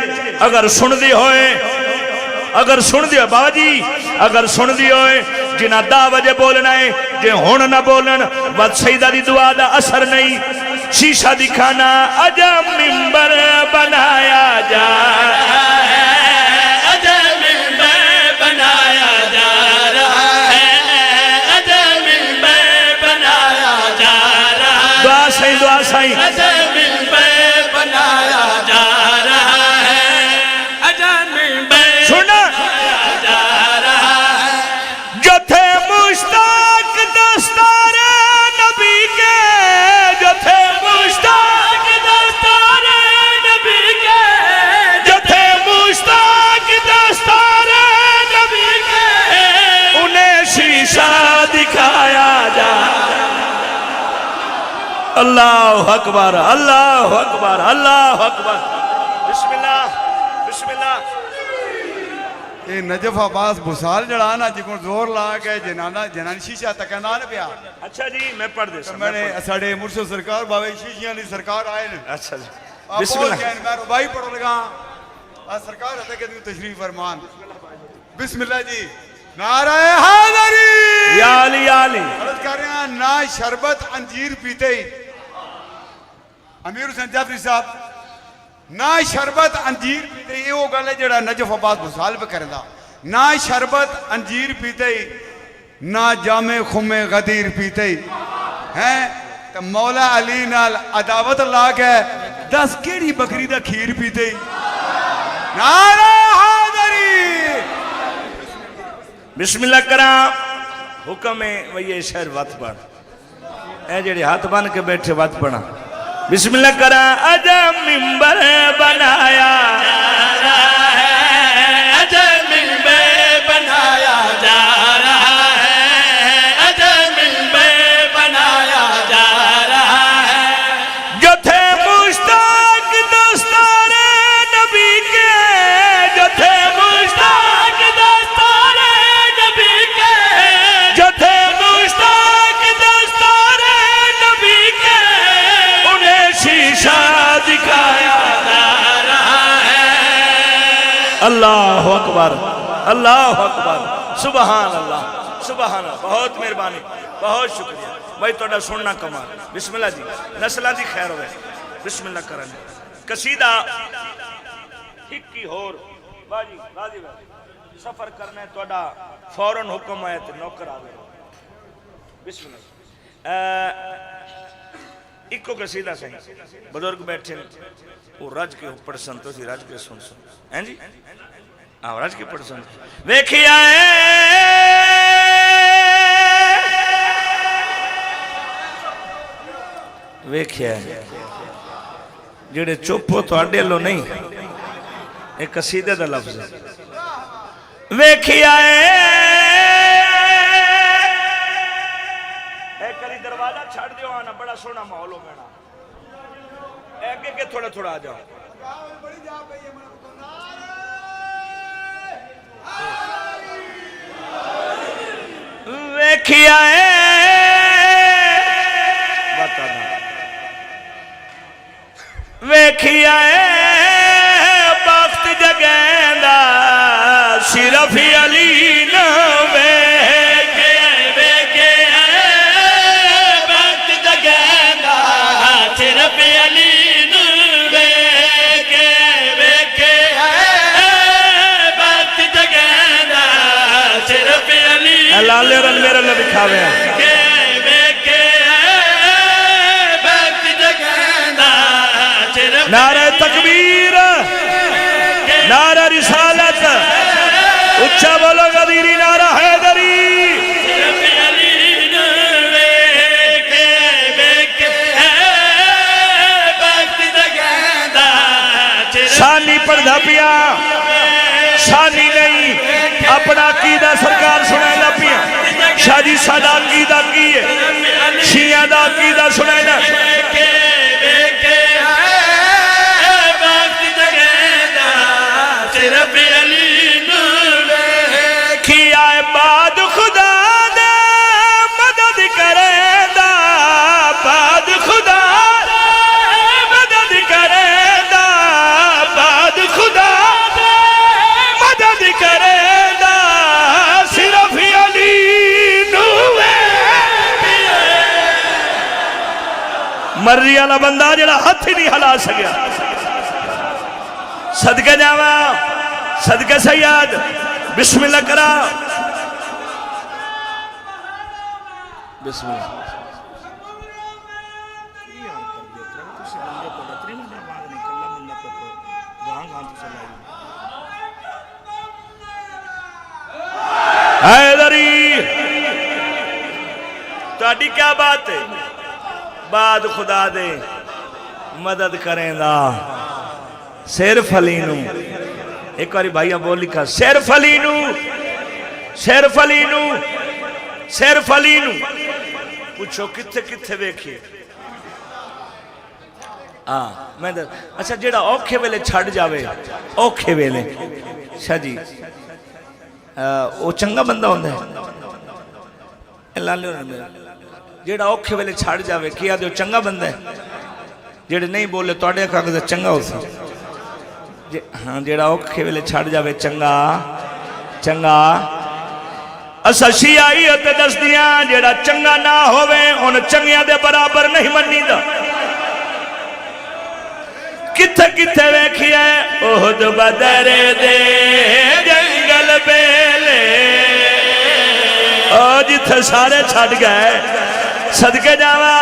اگر سن دی ہوئے بابا جی اگر سن دی ہوئے جنہاں 10 بجے بولنا ہے جے ہون نہ بولن بد سیدہ دی دعا دا اثر نہیں شیشہ دکھانا عجب منبر بنایا جا رہا ہے عجب منبر بنایا جا رہا ہے عجب منبر بنایا جا رہا ہے دعا سائیں عجب منبر بنایا جا رہا ہے عجب منبر سنا بنایا جا رہا ہے جو تھے مشتاق دستار نبی کے جو تھے مشتاق دستار نبی کے جو تھے مشتاق دستار نبی کے انہیں شیشہ دکھایا جا اللہ اکبر اللہ اکبر اللہ اکبر بسم اللہ یہ نجف عباس بسال جڑانا جکن زور لا کے جنان شیشہ تکندان پیا اچھا جی میں پڑھ دے میں نے ساڑھے مرشد سرکار باوے شیشیاں لی سرکار آئے نے اچھا جی بسم اللہ میں ربائی پڑھو لگا سرکار ہوتا کہ تشریف فرمان بسم اللہ جی نعرہ حیدری یا علی یا علی عرض کر رہے ہیں نہ شربت انجیر پیتے ہی امیر حسین جعفری صاحب نہ شربت انجیر پیتے ہی وہ گل ہے جڑا نجف عباس بسال پہ کردا نہ شربت انجیر پیتے ہی نہ جامع خم غدیر پیتے ہی ہیں تو مولا علی نال عداوت اللہ کے 10 کیڑی بکری دا کھیر پیتے ہی نعرہ حیدری بسم اللہ کرام حکم ہے وہی شہر وقت پڑھ اے جڑے ہاتھ بن کے بیٹھے وقت پڑھا بسم اللہ کرام عجب منبر بنایا جا رہا ہے عجب منبر بنایا جا رہا ہے عجب منبر بنایا جا رہا ہے جو تھے مشتاق دستار نبی کے جو تھے مشتاق دستار نبی کے جو تھے مشتاق دستار نبی کے انہیں شیشہ دکھایا جا رہا ہے اللہ اکبر اللہ اکبر سبحان اللہ بہت مہربانی بہت شکریہ بھائی توڑا سننا کمال بسم اللہ جی نسلہ دی خیر ہوئے بسم اللہ کرنے قصیدہ ہکی ہور باجی راضی بھائی سفر کرنے توڑا فوراً حکم آئے تھے نوکر آگئے بسم اللہ ایک کو قصیدہ صحیح بزرگ بیٹھے وہ رج کے اوپر سنتو تھی رج کے سن ہیں جی آہ رج کے اوپر سنتو ویکھی آئے ویکھی آئے جڑے چوپو تو اڈے لو نہیں ایک قصیدہ دا لفظ ہے ویکھی آئے اے کری دروازہ چھڑ دیو آنا بڑا سونا ماحول ہو گیا اے کہ تھوڑا تھوڑا آ جاؤ ویکھی آئے بتا دا ویکھی آئے بخت جگیندا صرف علی نہ صرف علی نوے کے ویکھے بخت جگیندا صرف علی لال رن میرے لئے دکھاوے ہیں کے ویکھے بخت جگیندا صرف نعرہ تکبیر نعرہ رسالت اچھا بولو غدیر پڑھدا پیا شانی نہیں اپنا عقیدہ سرکار سنائنا پیا شاہ جی ساڈا عقیدہ کی ہے شیعہ دا عقیدہ سنائنا صرف علی نور کیا بعد خدا دے مدد کرے دا بعد خدا دے مدد کرے دا بعد خدا دے مدد کرے دا صرف علی نور مرضی والا بندہ جڑا ہاتھ ہی نہیں ہلا سکیا صدقہ جاوا صدقہ سید بسم اللہ کرا بسم اللہ حیدری تاڑی کیا بات ہے بعد خدا دے مدد کریں دا صرف علی نو ایک باری بھائیہ بول لکھا صرف علی نو صرف علی نو صرف علی نو پوچھو کتھے کتھے ویکھئے میں در اچھا جیڑا اوکھے ویلے چھڑ جاوے اوکھے ویلے شاہ جی وہ چنگا بندہ ہوندہ ہے اللہ لے رہا جیڑا اوکھے ویلے چھڑ جاوے کیا دے وہ چنگا بندہ ہے جیڑے نہیں بولے تو اڑے کہا کہ چنگا ہو سا ہاں جیڑا اوکھے ویلے چھڑ جاوے چنگا چنگا اسا شیعائی ہوتے دس دیاں جیڑا چنگا نہ ہوئے ان چنگیاں دے برابر نہیں منی دا کتھے کتھے ویکھئے احد بدر دے جنگل بیلے جتھے سارے چھڑ گئے صدقے جاوا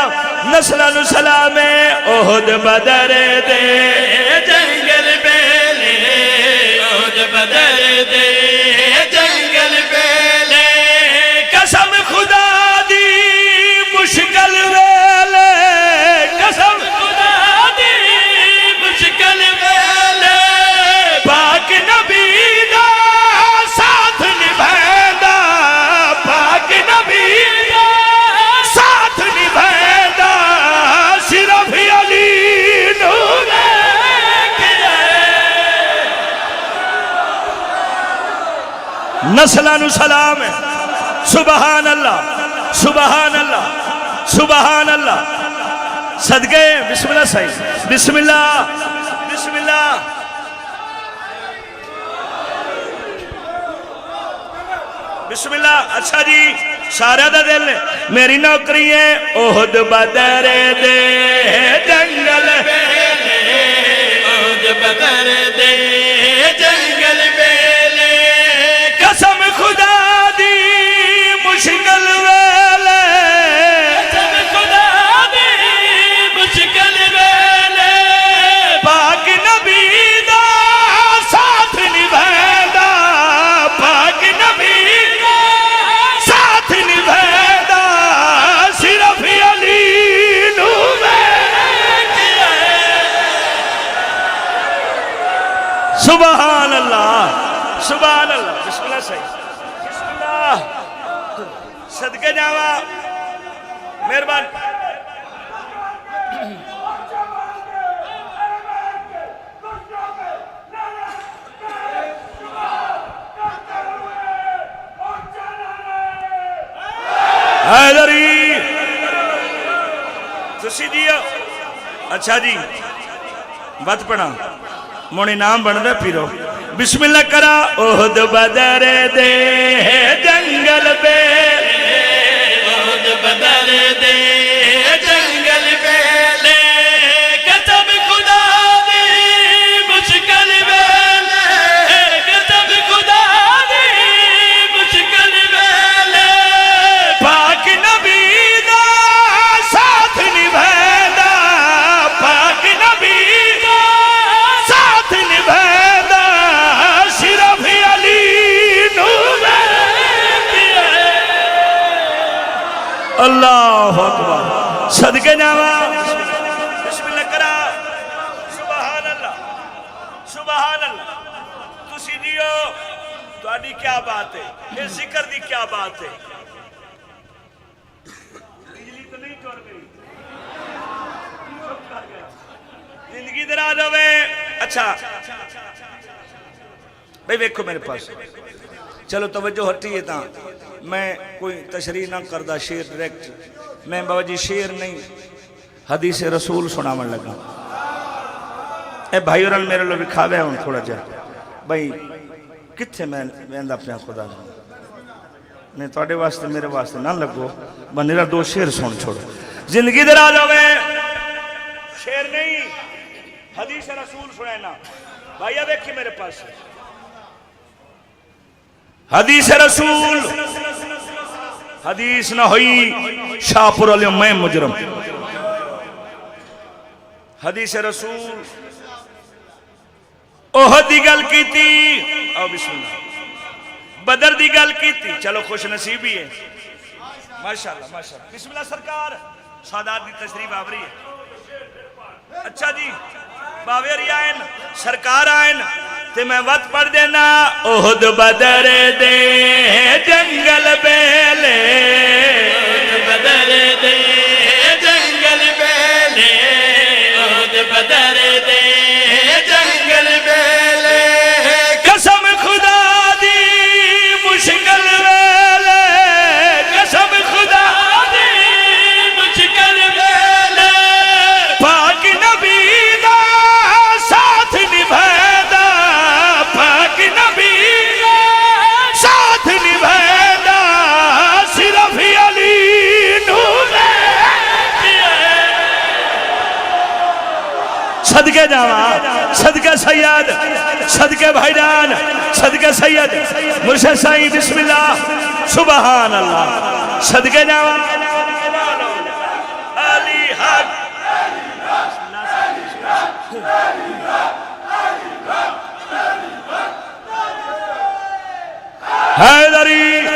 نسلہ نسلامے احد بدر دے جنگل بیلے احد بدر دے جنگل بیلے قسم خدا دی مشکل ویلے قسم خدا دی مشکل ویلے پاک نبی دا ساتھ نبھیدا پاک نبی دا ساتھ نبھیدا صرف علی نور نسلانو سلام ہے سبحان اللہ سبحان اللہ سبحان اللہ صدقے بسم اللہ صحیح بسم اللہ بسم اللہ بسم اللہ اچھا جی سارے دا دل میری نوکری ہے احد بدر دے جنگل بیلے احد بدر دے جنگل بیلے قسم خدا دی مشکل ویلے قسم خدا دی مشکل ویلے پاک نبی دا ساتھ نبھیدا پاک نبی دا ساتھ نبھیدا صرف علی نور سبحان اللہ سبحان اللہ بسم اللہ صحیح بسم اللہ صدقے جاوا مہربان حیدری تسی دیا اچھا جی بات پڑھا مونی نام بن دے پیرو بسم اللہ کرا احد بدر دے جنگل بیلے احد بدر دے جنگل بیلے قسم خدا دی مشکل ویلے قسم خدا دی مشکل ویلے پاک نبی دا ساتھ نبھیدا پاک نبی دا ساتھ نبھیدا صرف علی نور اللہ اکبر صدقے جاوا بسم اللہ کرا سبحان اللہ سبحان بھائیو تہاڈی کیا بات ہے؟ یہ ذکر دی کیا بات ہے؟ بجلی تو نہیں ٹر گئی، زندگی دراز ہوئے. اچھا بھائی ویکھو میرے پاس، چلو توجہ ہٹی ہے تا میں کوئی تشریح نہ کردہ شیر ڈائریکٹ، میں بابا جی شیر نہیں حدیث رسول سناون لگا. اے بھائی اور میرے لوگ کھاوے ہوں تھوڑا جا بھائی کتھے میں اندہ اپنے خدا نہیں توڑے واسطے میرے واسطے نہ لگو بنیرہ دو شیر سن چھوڑو. زندگی دراز ہوئے شیر نہیں حدیث رسول سنینا. بھائی اب ایک ہی میرے پاس حدیث رسول، حدیث نہ ہوئی شاپور علیہ میں مجرم. حدیث رسول احد دی گل کی تھی، او بسم اللہ بدر دی گل کی تھی. چلو خوش نصیبی ہے ماشاءاللہ ماشاءاللہ. بسم اللہ سرکار سادات دی تشریف آوری ہے. اچھا جی باویری آئین سرکار آئین تے میں وقت پڑھ دینا. احد بدر دے جنگل بیلے، احد بدر دے جنگل بیلے، احد بدر دے جنگل بیلے، قسم خدا دی مشکل ویلے، قسم خدا دی مشکل بیلے، پاک نبی دا ساتھ نبھیدا، پاک نبی دا ساتھ نبھیدا، صرف علی نور صدقے جاواں، صدقے سید، صدقے بھائی جان، صدقے سید مرشد سائیں بسم اللہ سبحان اللہ. صدقے جاواں علی حق حیدری.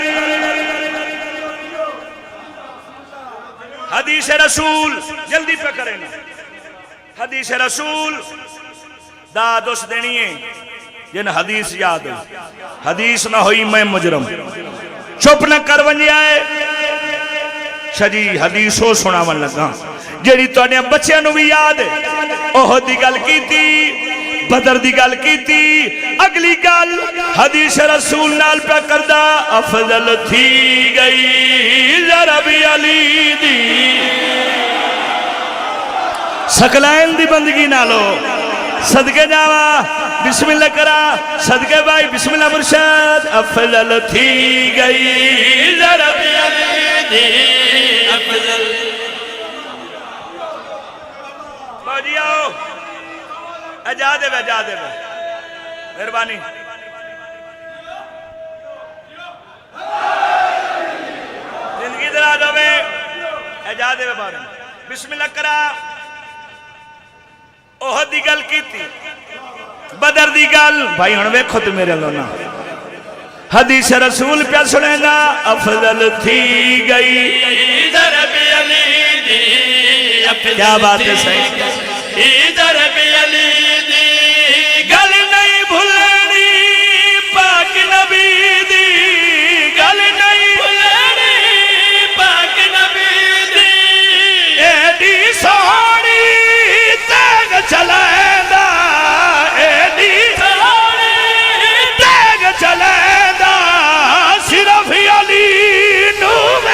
حدیث رسول جلدی پہ کریں نا. حدیث رسول داد اس دینی ہے جن حدیث یاد ہے. حدیث نہ ہوئی میں مجرم. چپ نہ کر ونجے آئے شجی حدیثوں سناون لگا جیڑی تو نے بچے نو بھی یاد ہے. احد دی گل کی تھی، بدر دی گل کی تھی. اگلی گل حدیث رسول نال پہ کردہ افضل تھی گئی ذرا بھی علی دی. سکلائن دی بندگی نالو صدقے جاوا بسم اللہ کرا. صدقے بھائی بسم اللہ مرشد. افضل تھی گئی ذرا بھی علی دی افضل. باجی آؤ اجا دے بے اجا دے بے مہربانی. زندگی دراز ہوئے اجا دے بے بارے بسم اللہ کرا. احد دی گل کی تھی، بدر دی گل بھائی ہن ویکھو تے میرے لونا. حدیث رسول پہ سنے گا افضل تھی گئی ذرا بھی علی دی افضل. کیا بات ہے صحیح. ذرا بھی علی دی گل نہیں بھولنی پاک نبی دی، گل نہیں بھولنی پاک نبی دی. ایڈی سونی تیگ چلائندہ، ایڈی سونی تیگ چلائندہ، صرف علی نور.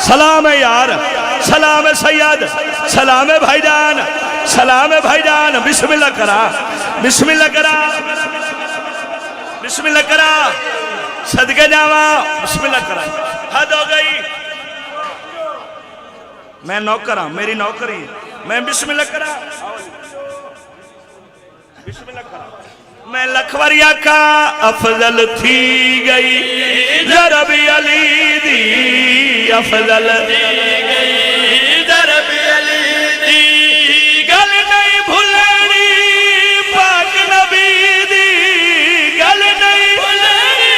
سلام ہے یار، سلام ہے سید، سلام ہے بھائی جان، سلام ہے بھائی جان. بسم اللہ کرا، بسم اللہ کرا، بسم اللہ کرا. صدقے جاواں بسم اللہ کرا. حد ہو گئی. میں نوکر ہوں، میری نوکری میں بسم اللہ کرا. بسم اللہ کرا. میں لکھوریا کا افضل تھی گئی ذرا بھی علی دی افضل گئی ذرا بھی علی دی. گل نہیں بھولنی پاک نبی دی، گل نہیں بھولنی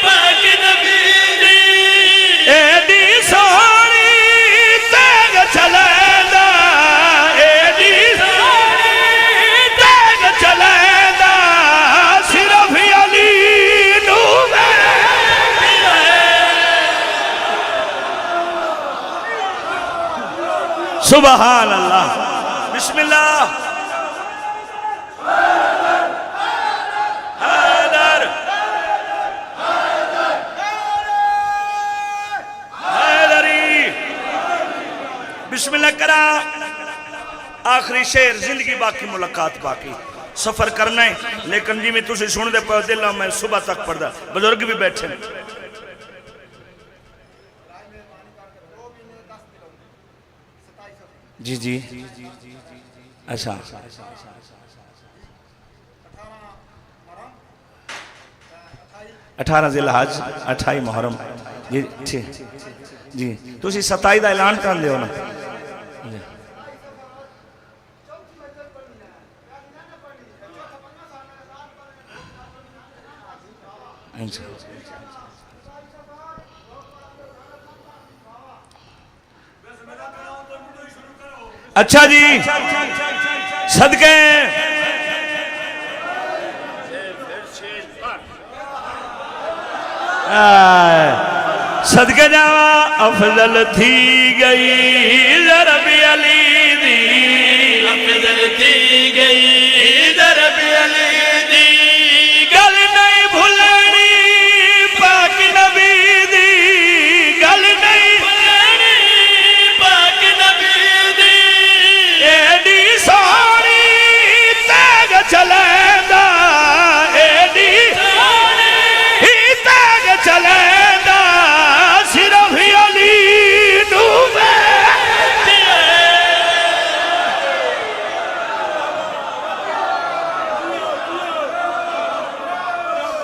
پاک نبی دی. ایڈی سونی تیگ چلائندہ، ایڈی سونی سبحان اللہ. بسم اللہ. حیدر حیدری. بسم اللہ کرا. آخری شعر. زندگی باقی ملاقات باقی. سفر کرنا ہے لیکن جی میں تُسے سن دے پہ دل میں صبح تک پڑھ دا. بزرگ بھی بیٹھے ہیں. جی جی اچھا 18 ذی الحج 28 محرم. جی ٹھیک جی. تُسی 27 دا اعلان کر دیو نا. اچھا جی صدقے صدقے جاوا افضل تھی گئی ضرب علی دی. افضل تھی گئی ضرب علی دی. گل نہیں بھولنی پاک نبی دی. گل نہیں بھولنی پاک نبی دی. ایڈی سونی تیگ چلیندا. ایڈی ہی تیگ چلیندا. صرف علی نو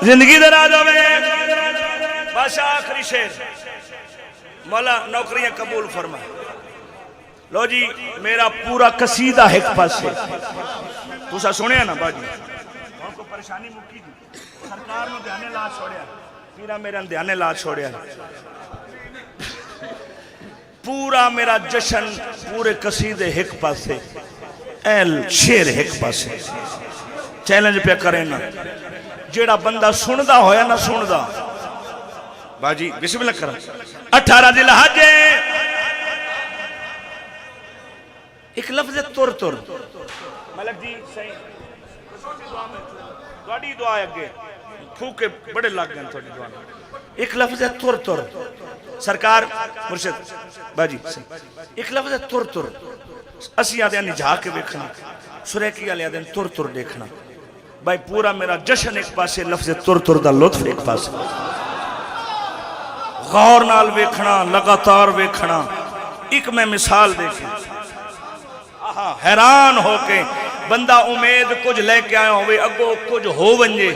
زندگی دراز ہوئے. بادشاہ آخری شعر. مولا نوکریاں قبول فرما. لو جی میرا پورا قصیدہ ایک پاس ہے. تُسا سنیا نا باجی ہم کو پریشانی مکی دی. سرکار نے دھیانے لا چھوڑیا. پیرا میرا دھیانے لا چھوڑیا. پورا میرا جشن پورے قصیدے ایک پاس ہے. ایل شیر ایک پاس ہے. چیلنج پہ کریں نا جیڑا بندہ سندہ ہویا نہ سندہ. باجی بسم اللہ کرم. 18 ذی الحج. ایک لفظ ہے تر تر. ملک جی صحیح گاڑی دعا ہے اگے پھوکے بڑے لگ گئے تھوڑی دعا. ایک لفظ ہے تر تر. سرکار مرشد باجی ایک لفظ ہے تر تر. اسی آدھے نجھا کے بیکھنا. سریکی آلے آدھے تر تر دیکھنا. بھائی پورا میرا جشن ایک پاسے لفظ تر تر دا لطف ایک پاسے. غور نال ویکھنا لگاتار ویکھنا. ایک میں مثال دیکھیں حیران ہو کے بندہ امید کچھ لے کے آیا ہوئے اگو کچھ ہو ونجے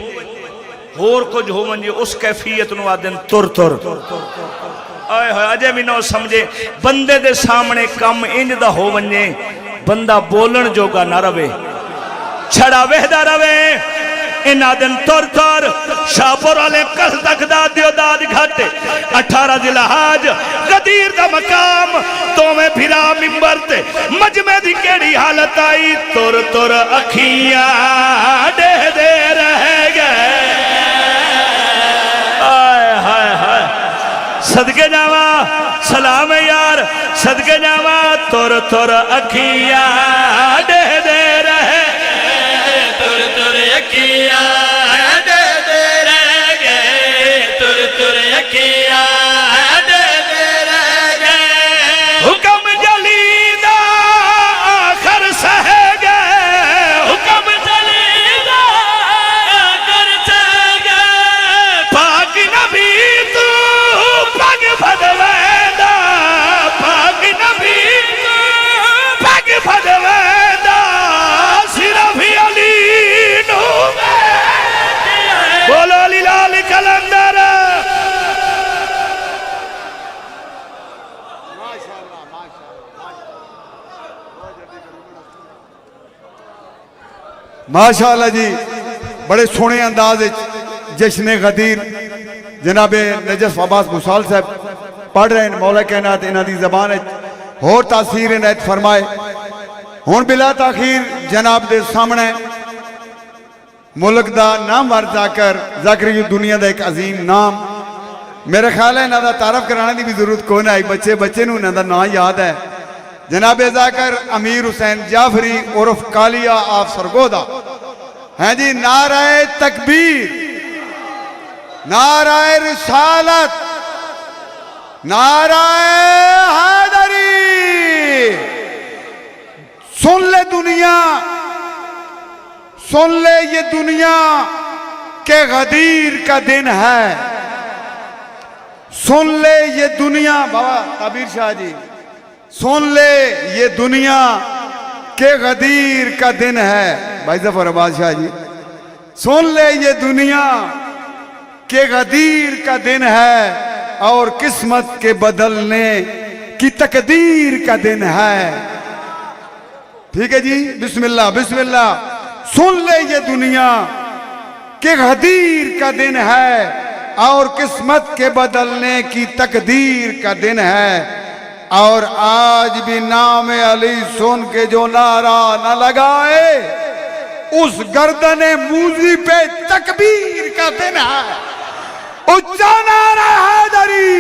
اور کچھ ہو ونجے اس کیفیت نو آدن تر تر. آئے ہوئے اجے بھی نو سمجھے بندے دے سامنے کم انج دا ہو ونجے بندہ بولن جوگا نہ روے چھڑا وحدہ روے. ان آدن تر تر. شاپور والے کس تک دا دیو داد گھاٹے. 18 ذی الحج غدیر دا مقام تو میں پھرا ممبر تے مجمع دی کیڑی حالت آئی. تر تر اکھیاں دے دے رہ گئے. آئے ہائے ہائے صدقے جاوا سلام یار. صدقے جاوا تر تر اکھیاں دے دے رہ گئے. تر تر اکھیاں دے دے رہ گئے. تر تر اکھیاں دے دے رہ گئے. حکم جلی دا آخر سہ گئے. حکم جلی دا آخر سہ گئے. پاک نبی تو پگ پھدویندا. پاک نبی تو پگ پھدویندا. صرف علی نو بولو علی لال کلندر. ماشاءاللہ جی بڑے سونے انداز جشن غدیر جناب نجف عباس بسال صاحب پڑھ رہے ہیں. مولا کائنات انہاں دی زبان اور تاثیر عنایت فرمائے. ہن بلا تاخیر جناب دے سامنے ملک دا نام ور ذاکر دنیا دا ایک عظیم نام. میرے خیال ہے انہاں دا تعارف کرانے دی بھی ضرورت کوئی نہ. بچے نو انہاں دا نام یاد ہے جناب ذاکر امیر حسین جعفری عرف کالیا آف سرگودا ہیں جی نعرہ تکبیر، نعرہ رسالت، نعرہ حیدری۔ سن لے دنیا، سن لے یہ دنیا کہ غدیر کا دن ہے، سن لے یہ دنیا، بابا تعبیر شاہ جی، سن لے یہ دنیا کہ غدیر کا دن ہے، بھائی ظفر عباس شاہ جی، سن لے یہ دنیا کہ غدیر کا دن ہے اور قسمت کے بدلنے کی تقدیر کا دن ہے۔ ٹھیک ہے جی، بسم اللہ بسم اللہ۔ سن لے یہ دنیا کہ غدیر کا دن ہے اور قسمت کے بدلنے کی تقدیر کا دن ہے، اور آج بھی نام علی سن کے جو نعرہ نہ لگائے اس گردن موذی پہ تکبیر کا دن ہے۔ اچھا نعرہ حیدری۔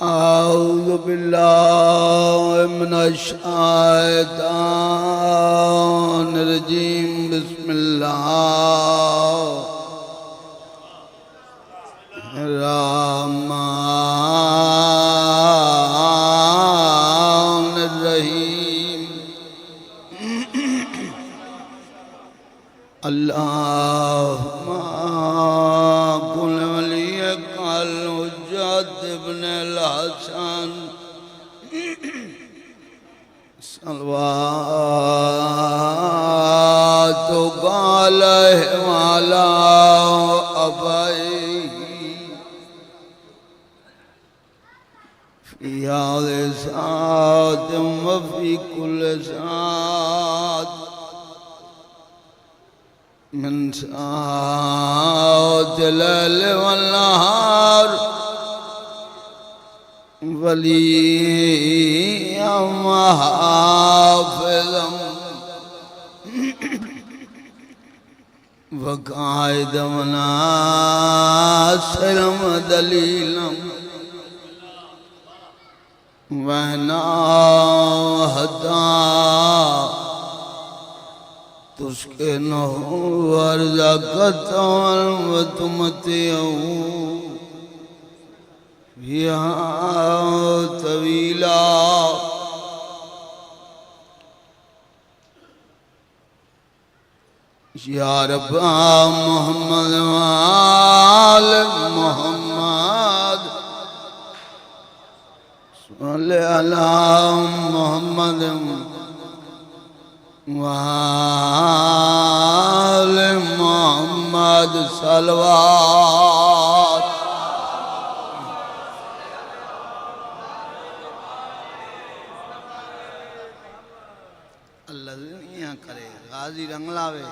اعوذ باللہ من الشیطان الرجیم، بسم اللہ الرحمن الرحیم۔ اللہم کن ولیک الحجت ابن الحسن صلواتک علیہ وعلی آبائہ فی هذه الساعة وفی کل ساعة من ساعات الليل والنهار وليا وحافظا وقائدا وناصرا ودليلا وهنا وهدى تسكنه ورزقته وتمتعه فيها طويلا يا رب محمد وآل محمد صل على محمد وآل محمد صلوات۔ اللہ دنیا کرے غازی رنگ لاوے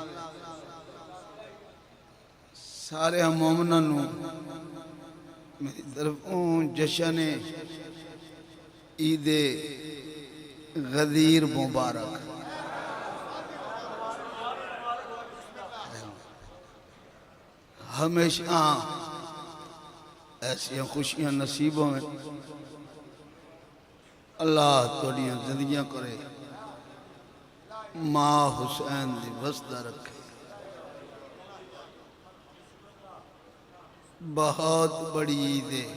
سارے مومنوں میری طرفوں جشن عید غدیر مبارک۔ ہمیشہ ایسی خوشیاں نصیبوں میں اللہ توڑیاں زندگیاں کرے، ماں حسین دی وسدہ رکھے۔ بہت بڑی عید ہے،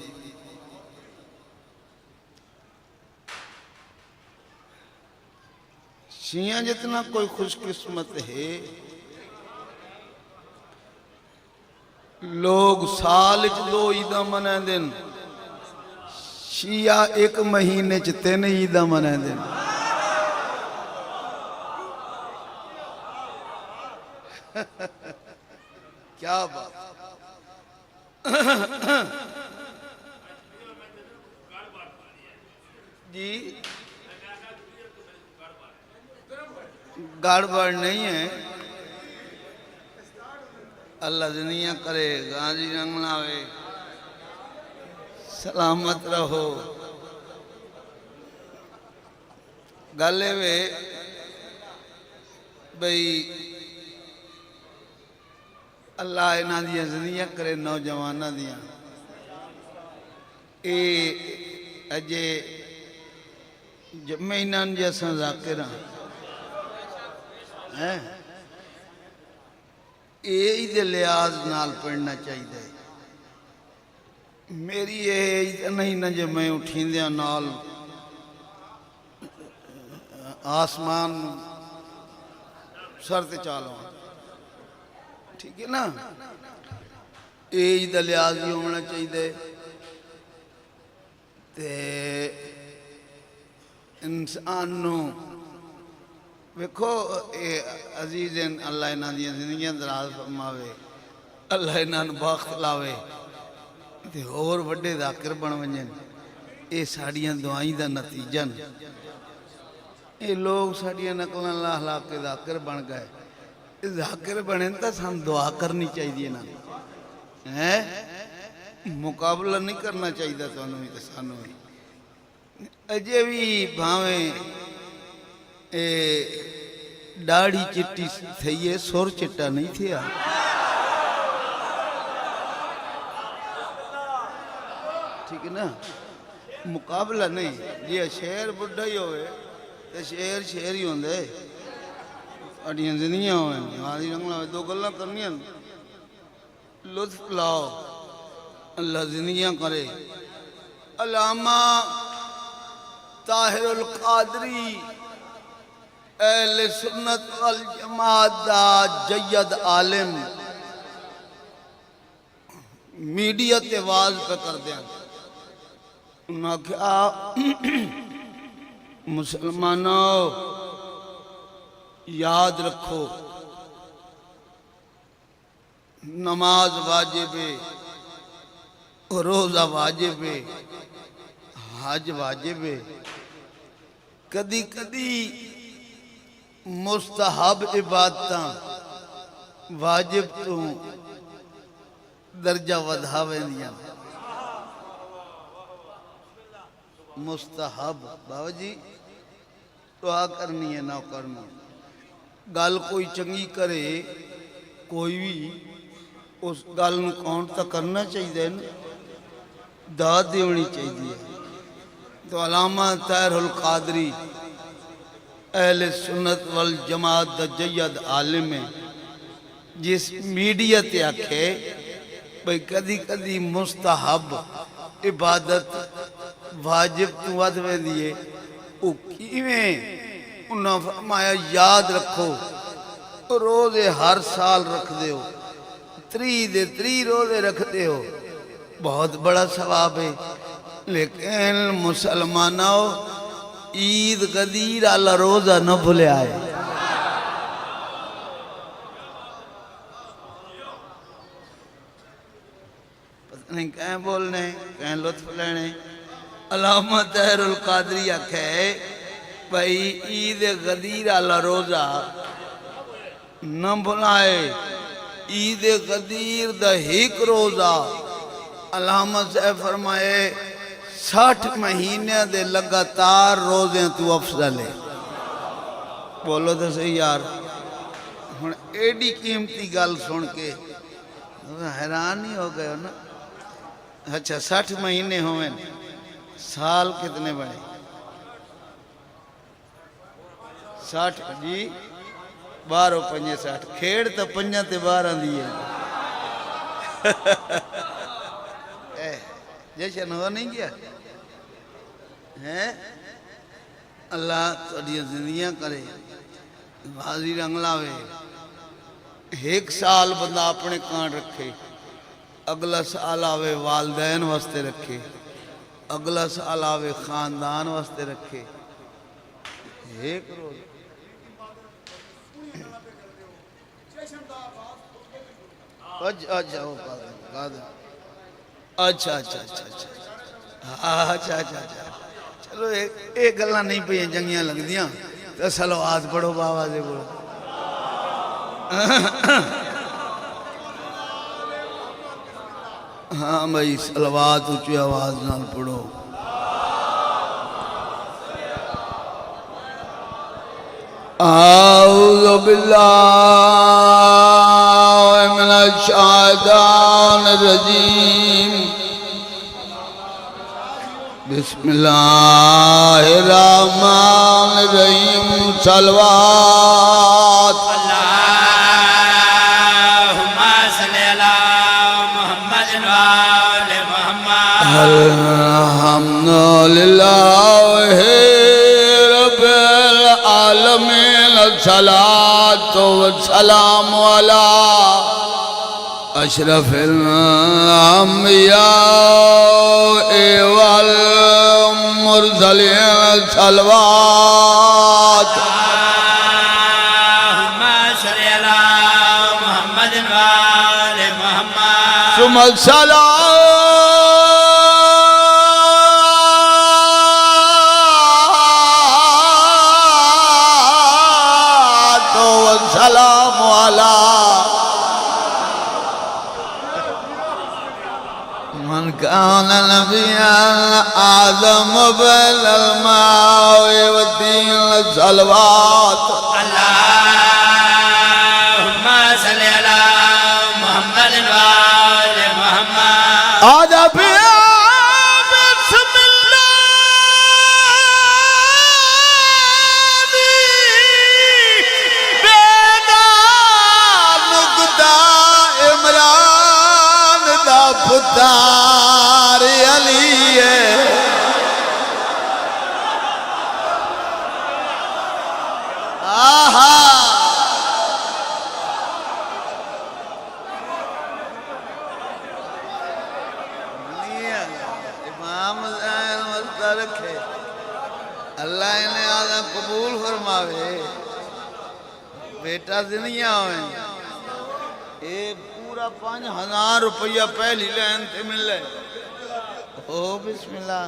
شیعہ جتنا کوئی خوش قسمت ہے، لوگ سال چ 2 عیداں منائیں دن، شیعہ 1 مہینے چ 3 عیداں منائیں دن۔ کیا بات جی، گڑبڑ نہیں ہے، اللہ دنیا کرے غازی رنگ لاوے سلامت رہو گلے وے بھئی اللہ انہاں دیاں زندگیاں کرے نوجواناں دیاں اے اجے جمعہ انہاں جیسا ذاکراں عید لحاظ نال پڑھنا چاہیے میری یہ نہیں نہ جو میں اٹھیندیاں نال آسمان سر تے چالوں ٹھیک ہے نا عید لحاظ بھی ہونا چاہیے تے انسان نو ویکھو اے عزیزین اللہ انہاں دیاں زندگیاں دراز فرماوے اللہ انہاں نوں بخت لاوے تے اور وڈے ذاکر بن ونجن اے ساڈیاں دعائیں دا نتیجہ نے اے لوگ ساڈیاں نقلاں لا لا کے ذاکر بن گئے ذاکر بنن تے سان دعا کرنی چاہیے نا مقابلہ نہیں کرنا چاہیے تانوں تے سانوں اجے بھی بھاویں اے ڈاڑی چٹی تھئیے سور چٹا نہیں تھیا ٹھیک ہے نا مقابلہ نہیں جی شہر بڑھا ہی ہوئے تو شہر شہر ہی ہوندے اڈیاں زندگیاں ہوئے ہماری رنگلا ہوئے دو گلاں کرنیاں لطف لاؤ اللہ زندگیاں کرے علامہ طاہر القادری اہل سنت والجماعت دا جید عالم میڈیا تے واز پہ کر دیا انہاں کہا مسلمانوں یاد رکھو نماز واجب ہے روزہ واجب ہے حج واجب ہے کدی کدی مستحب عبادتاں واجب تو درجہ ودھاویں دیاں مستحب بابا جی دعا کرنی ہے نہ کرنا گل کوئی چنگی کرے کوئی بھی اس گل نو کاؤنٹ تا کرنا چاہیے نا داد ہونی چاہیے تو علامہ طاہر القادری اہل سنت والجماعت دا جید عالم ہے جس میڈیا تے آکھے بھئی کدی کدی مستحب عبادت واجب تو ود ویندی ہے او کیویں انہاں فرمایا یاد رکھو روزے ہر سال رکھ دے ہو 3 روزے رکھ دے ہو بہت بڑا ثواب ہے لیکن مسلمانوں عید غدیر اللہ روزہ نہ بھولے آئے پتہ نہیں کہیں بولنے کہیں لطف لینے علامہ طاہر القادری آکھے بھئی عید غدیر اللہ روزہ نہ بھلائے عید غدیر دا ایک روزہ علامہ صاحب فرمائے 60 مہینے دے لگاتار روزیں تو افضل ہے بولو تو صحیح یار ہن ایڈی قیمتی گل سن کے حیران نہیں ہو گئے ہو نا اچھا 60 مہینے ہوئے سال کتنے بڑے 60 جی 12 5 60 کھیڑ تو 5 تے 12 دیئے جیشن ہو نہیں کیا اللہ تھوڑی زندگیاں کرے بازی رنگ لاوے 1 سال بندہ اپنے کان رکھے اگلا سال آوے والدین واسطے رکھے اگلا سال آوے خاندان واسطے رکھے 1 روز اچھا چلو ایک گلہ نہیں پہ جنگیاں لگ دیاں تو سلوات پڑھو بابا دے بولو ہاں بھائی صلوات اونچی آواز نال پڑھو اعوذ باللہ من الشیطان الرجیم بسم اللہ الرحمن الرحیم صلوات اللہم صلی علی محمد وآل محمد الحمدللہ رب العالمین الصلاة والسلام علی اشرف الانبیاء والمرسلین صلوات اللہم صلی علی محمد وآل محمد ثم الصلاة والسلام علی من كان نبيا آدم بين الماء والدين الصلوات اللہم صلی علی محمد وآل محمد آدم بسم الله بیدا نکتا عمران دا پتار علی ہے آہا امام حسین واسطہ رکھے اللہ انہیں آدھا قبول فرماوے بیٹا زنیاں ہوئے اے پورا 5,000 روپیہ پہلی لین تھے ملے او بسم اللہ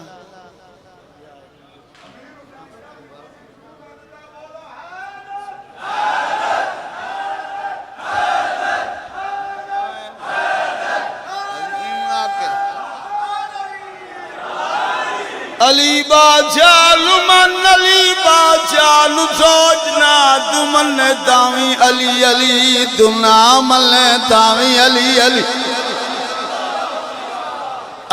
علی بادشاہ لمن علی بادشاہ نو سوچنا دمن تاوی علی علی دنامل تاوی علی علی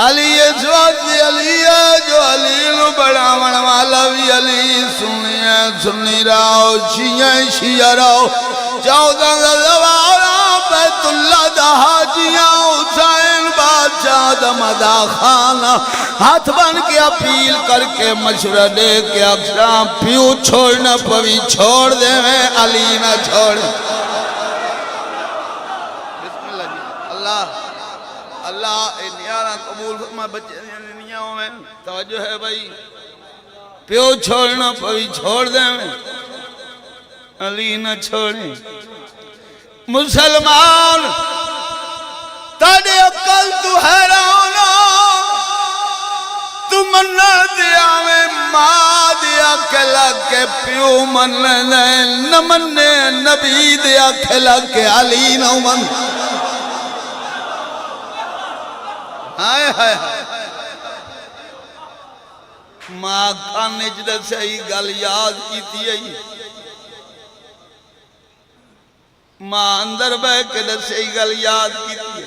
علی اس وقت علی ہے جو علی نو بڑا من والا بھی علی سنی راو شیعہ راو 14 زوارا بیت اللہ دا حاجیاں حسین بادشاہ دا مدا خانہ ہاتھ بن کے اپیل کر کے مشورہ دے کے اکشام پیو چھوڑنا پوی چھوڑ دے میں علی نہ چھوڑ بسم اللہ جی اللہ اللہ اے نیارہ قبول فرما بچے نیاں ہوئے توجہ ہے بھائی پیو چھوڑنا پوی چھوڑ دے میں علی نہ چھوڑیں مسلمان تاڑے عقل تو حیرانا تو منہ دیا میں ماں دیا کھلا کے پیو من لے نمن نبی دیا کھلا کے علی نو من ہائے ہائے ماں کھانے جدہ صحیح گل یاد کی تھی ماں اندر بے کے دسے گل یاد کی تھی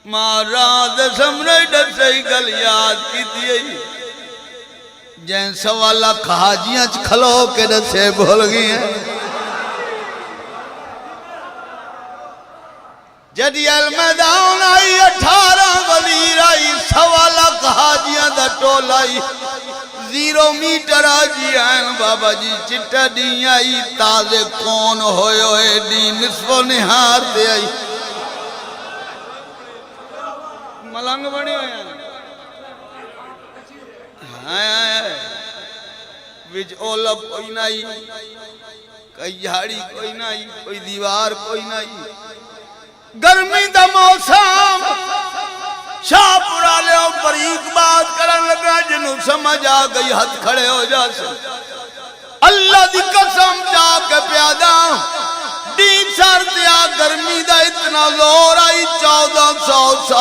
ماں رات سمرے دسے گل یاد کی تھی جن سوالا کھاجیاں کھلو کے دسے بھول گئی ہیں جدی المیدان آئی 18 وزیر آئی سوالا کھاجیاں دا ٹول آئی 0 میٹر آجی آئین بابا جی چٹا دی آئی تازے کون ہوئے ہوئے دی نصف و نہار دے آئی ملنگ بڑی ہوئے ہیں ہائے وچ اولب کوئی نہیں کئی جھاڑی کوئی نہیں کوئی دیوار کوئی نہیں گرمی دا موسم شاہ پورا لے ہو پریق بات کرن لگا جنہوں سمجھ آ گئی حد کھڑے ہو جا سے اللہ دی قسم جا کے پیادا دین سر دیا گرمی دا اتنا زور آئی 1400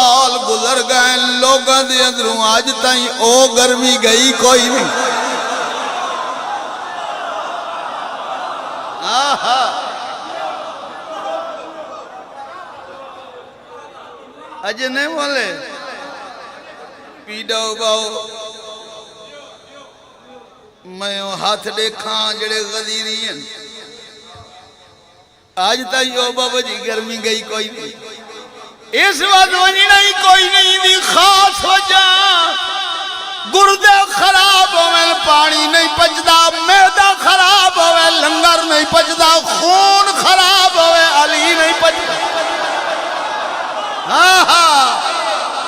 انہاں دے اندروں آج تائیں او گرمی گئی کوئی نہیں آہا اجنے والے پیڈاؤ باؤ میں ہاتھ دیکھاں جڑے غزیری ہیں آج تائیں او بابا جی گرمی گئی کوئی نہیں اس وقت ونجنا ہی کوئی نہیں دی خاص وجہ گردے خراب ہوئے پانی نہیں پچدا معدہ خراب ہوئے لنگر نہیں پچدا خون خراب ہوئے علی نہیں پچدا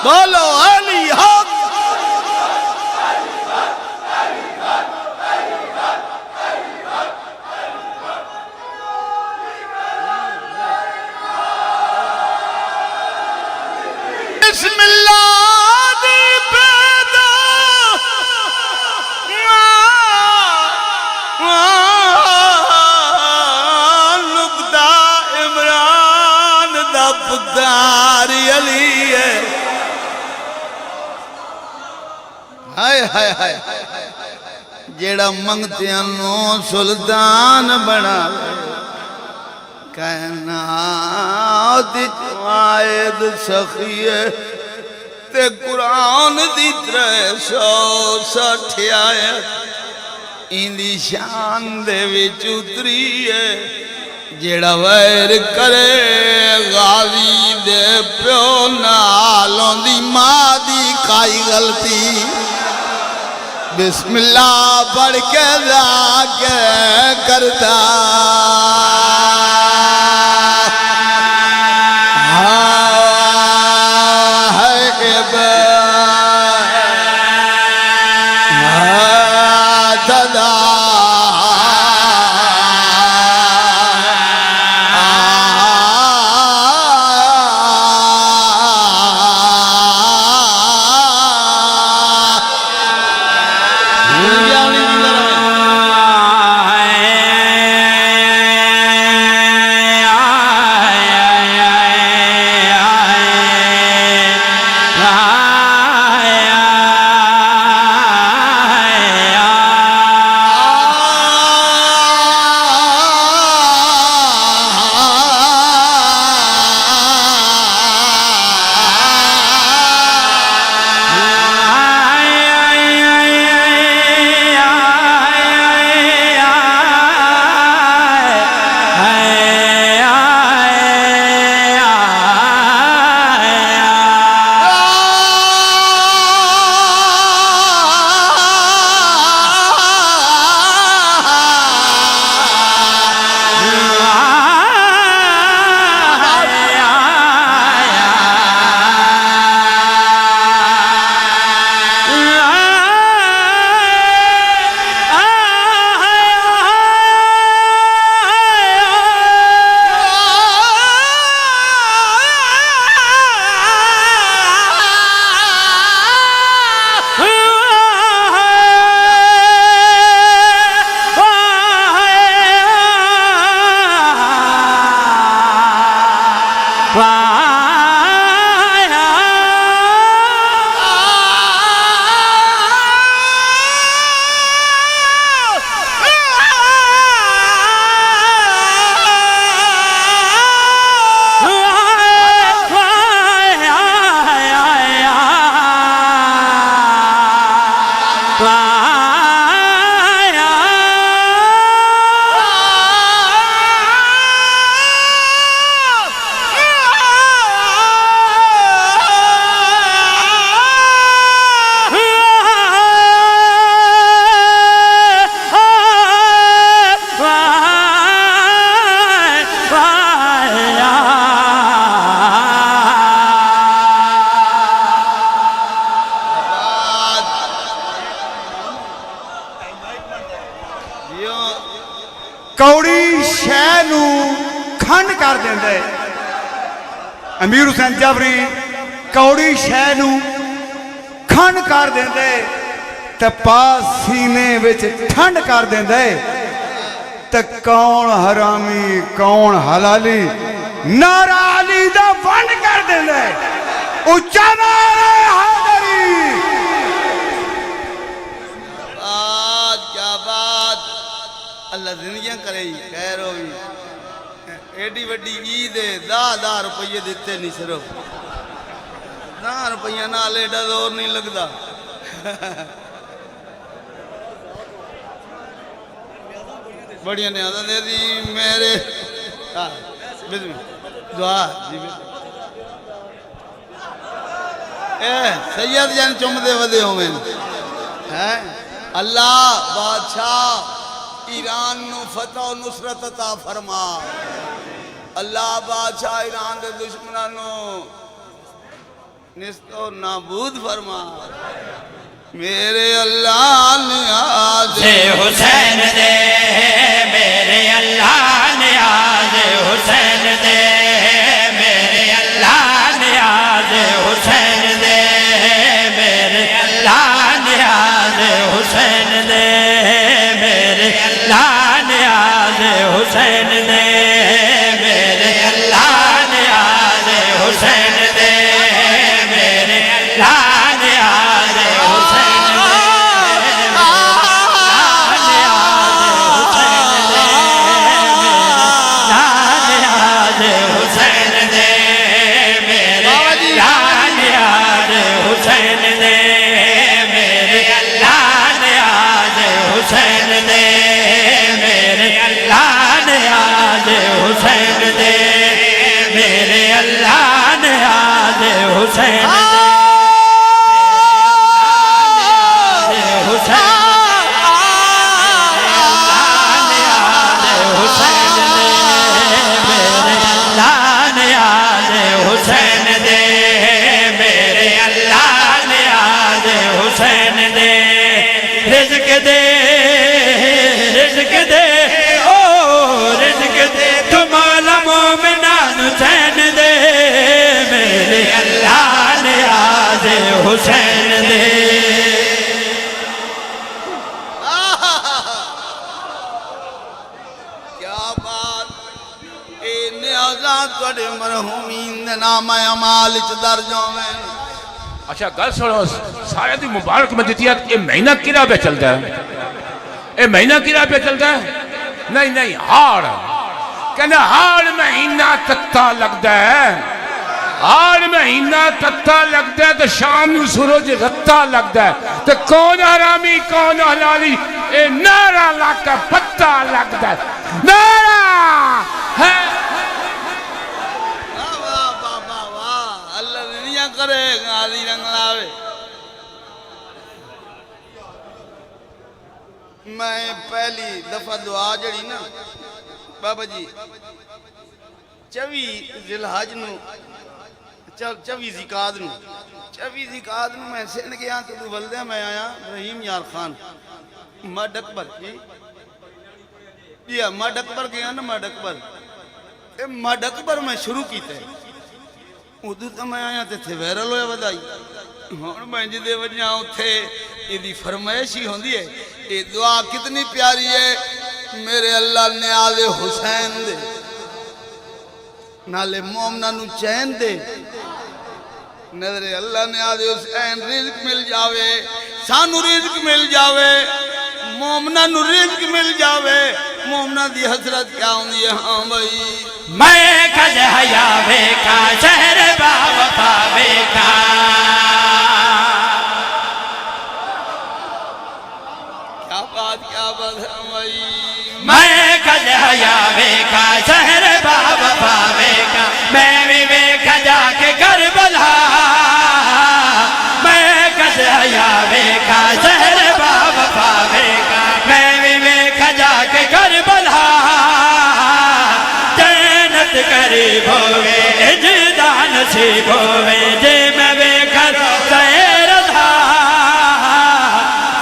بولو علی حق بسم اللہ دی پیدا لکدہ عمران دا پتاری علی ہے ہائے ہائے ہائے جیڑا منگتیاں نو سلطان بنا کائنات عائد سخیے تے قرآن دی 360 آیت اندی شان دے وچ اتری ہے جیڑا ویر کرے غازی دے پیو نالوں دی ماں دی کائی غلطی بسم اللہ پڑھ کے جا کے کرتا کوڑی شے نو کھنڈ کر دیندے امیر حسین جعفری کوڑی شے نو کھنڈ کر دیندے تے پاس سینے وچ ٹھنڈ کر دیندے تے کون حرامی کون حلالی نعرہ علی دا ونڈ کر دیندے اچھا نعرہ حیدری وڈی عید ہے 10,000 روپیے دیتے نہیں صرف 10 روپیہ نال ایڈا زور نہیں لگتا بڑی نیازہ دے دی میرے دعا جی سید جان چمدے ودے ہوئے اللہ بادشاہ ایران نو فتح و نصرت عطا فرما اللہ بادشاہ ایران دے دشمنانو نست و نابود فرما میرے اللہ نیاز حسین دے میرے اللہ نیاز حسین دے میرے اللہ نیاز حسین دے میرے اللہ نیاز حسین دے میرے اللہ نیاز حسین دے میرے اللہ نیاز حسین دے میرے اللہ نیاز حسین دے میرے اللہ حسین دے میرے اللہ نیاز حسین دے میرے اللہ نیاز حسین دے میرے اللہ نیاز حسین دے حسین دے میرے اللہ نیاز حسین دے رزق دے رزق دے او رزق دے تمہارا مومنان حسین دے میرے اللہ نیاز حسین دے کیا بات اے نیازاں توڑے مرحومین دے نام اعمال اچ درجوں میں اچھا گل سنو سارے دی مبارک میں دیتی ہے یہ مہینہ کرا پہ چلتا ہے یہ مہینہ کرا پہ چلتا ہے نہیں ہار کہنا ہار مہینہ تتا لگتا ہے ہار مہینہ تتا لگتا ہے تو شام نو سورج رتا لگتا ہے تو کون حرامی کون حلالی اے نارا لگتا پتا لگتا ہے نارا ہے اللہ دنیا کرے غازی رنگ لاوے میں پہلی دفعہ دعا جڑی نا بابا جی 24 ذی الحج نو 24 ذیقعد نو میں سن گیا تو ولدے میں آیا رحیم یار خان مڈ اکبر جی مڈ اکبر گیا نا مڈ اکبر میں شروع کیتے ادھر تو میں آیا تھے ویرل ہویا بدائی ہون میں جدے وجہ اتھے یہ دی فرمائش ہی ہوندی ہے یہ دعا کتنی پیاری ہے میرے اللہ نیاز حسین دے نالے مومنہ نو چین دے نظر اللہ نیاز حسین رزق مل جاوے سانو رزق مل جاوے مومنہ نو رزق مل جاوے مومنہ دی حسرت کیا ہوندی ہے ہاں بھائی میں کج حیا بیکا شہر باوفا بیکا کیا بات ہے بھائی میں کج حیا بیکا شہر باوفا بیکا میں بھی بیکا جا کے کربلا میں کج حیا بیکا شہر باوفا بیکا میں بھی بیکا جا کے کربلا قریب ہوئے اجدہ نصیب ہوئے جے میں بے کر سیر تھا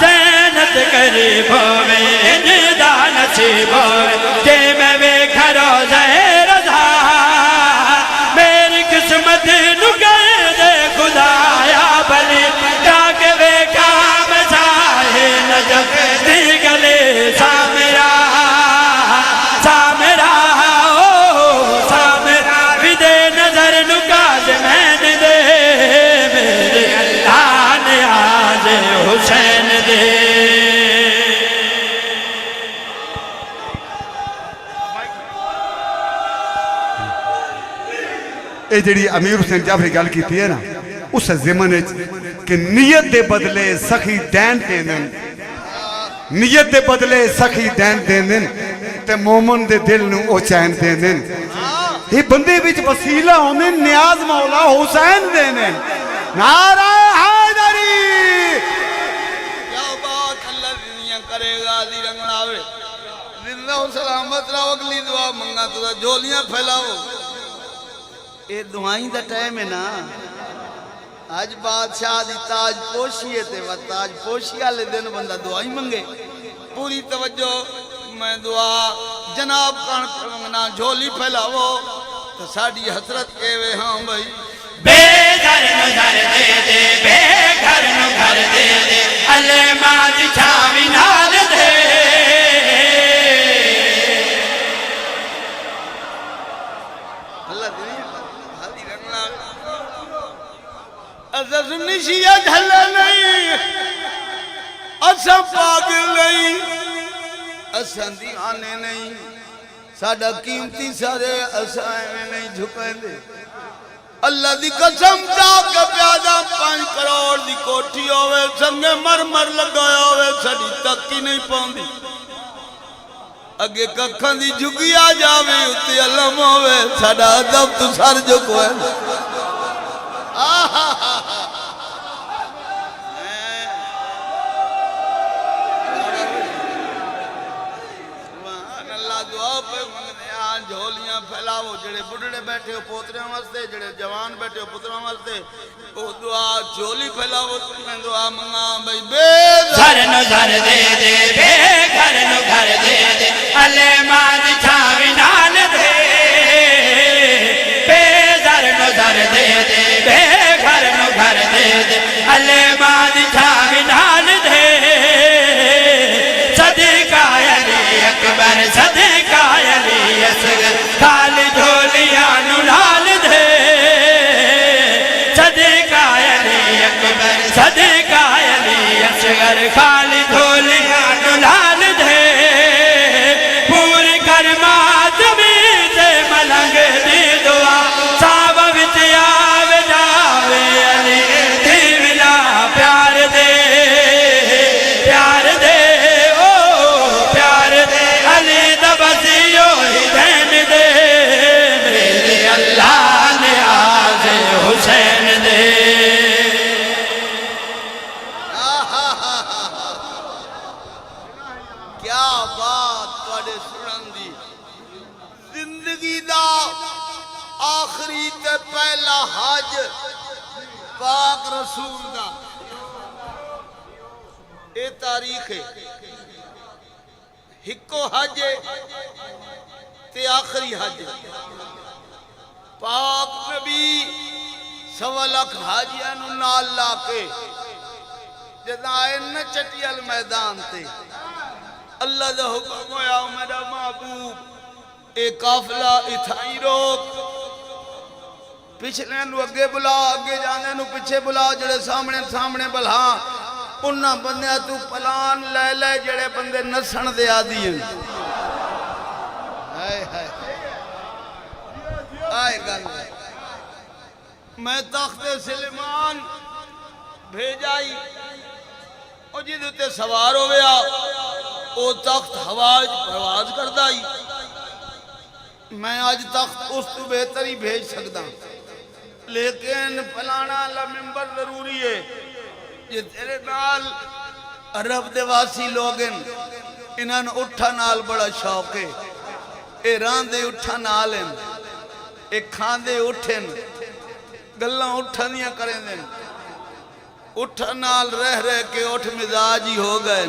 جنت قریب ہوئے اجدہ نصیب ہوئے جے میں بے کر سیر تھا میری قسمت نگر دے خدایا بلی جاکے بے کام چاہے نجف دی گلے سامرا حسین دے یہ جڑی امیر حسین جعفری گل کیتی ہے نا اس زمن کہ نیت دے بدلے سخی دین دین دین نیت دے بدلے سخی دین دین دین تے مومن دے دل نو او چین دین دین یہ بندے بچ وسیلہ ہونے نیاز مولا حسین دین دین نعرہ حیدری کیا بات اللہ دنیا کرے گا علی رنگناوے زندہ و سلامت رہو اگلی دعا منگا تو جولیاں پھیلاؤ اے دعائیں دا ٹائم ہے نا آج بادشاہ دی تاج پوشی ہے تے وہ تاج پوشی آلے دن بندہ دعائیں منگے پوری توجہ میں دعا جناب کان منگنا جھولی پھیلاؤ تو ساڑی حسرت کے وے ہاں بھائی بے گھر نو گھر دے دے بے گھر نو گھر دے دے علماء دی چھاوی نال دے اللہ دنیا حالی رنگنا اسا سنی شیعہ جھلے نہیں اسا پاگل نہیں اسا دیوانے نہیں ساڑا قیمتی سارے اسا ایویں نہیں جھکیں دے اللہ دی قسم جا کے پیادا 5 کروڑ دی کوٹھی ہوئے سنگے مرمر لگایا ہوئے سڑی تک ہی نہیں پاؤندی اگے ککھاں دی جھگی آ جاوے اتے علم ہوئے ساڑا عدب تو سر جھکو ہے اللہ دعا پہ منگنے آن جھولیاں پھیلاو جڑے بڑھڑے بیٹھے ہو پوتریاں واسطے جڑے جوان بیٹھے ہو پتراں واسطے وہ دعا جھولی پھیلاو میں دعا منگا بھائی بے گھر نو گھر دے دے بے گھر نو گھر دے دے علماء دی چھاوی نال دے بے گھر نو گھر دے دے بے گھر نو گھر دے دے علماء دی چھاوی نال دے صدقہ علی اکبر صدقہ علی اصغر خالی جھولیاں نو لال دے صدقہ علی اکبر صدقہ علی اصغر خالی جھولیاں نو لال دے پوری کرمات بھی سے ملنگ دی دعا صاحب وچ آوے جاوے علی دی ولا پیار دے او پیار دے علی دا بسیو ہی دین دے میرے اللہ نیاز حسین دے کیا بات توڑے سنن دی زندگی دا آخری تے پہلا حج پاک رسول دا اے تاریخ ہے ہکو حج تے آخری حج پاک نبی 1.25 لاکھ حاجیاں نو نال لا کے جداں آئے نہ چٹیال میدان تے اللہ دا حکم ہویا میرا محبوب اے قافلہ اتھائی روک پچھلے نو اگے بلا اگے جانے نو پچھے بلا جڑے سامنے بلا انہاں بندے تو پلان لے لے جڑے بندے نسن دے آدھی ہیں آئے گل میں تخت سلیمان بھیجائی اور جی دیتے سوار ہو گیا وہ تخت ہواج پرواز کردائی میں آج تخت اس تو بہتر ہی بھیج سکتا لیکن پلانا ممبر ضروری ہے یہ تیرے نال عرب دیواسی لوگن انہاں اٹھا نال بڑا شوق ہے اے راندے اٹھا نال ہیں اے کھاندے اٹھن گلاں اٹھا دیا کریں دیں اٹھا نال رہ کے اٹھ مزاج ہی ہو گئے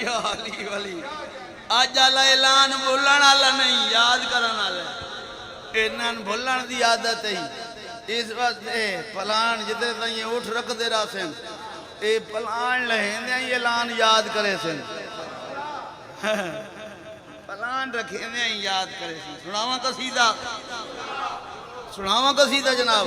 یا علی ولی آج آلہ اعلان بھولن آلہ نہیں یاد کرن آلہ انہاں بھولن دی عادت ہے اس وقت پلان جتے تائیں اٹھ رکھ دے رہا سن اے پلان لہیں دیں یہ اعلان یاد کرے سن پلان رکھیں دیں یاد کرے سن سناواں قصیدہ جناب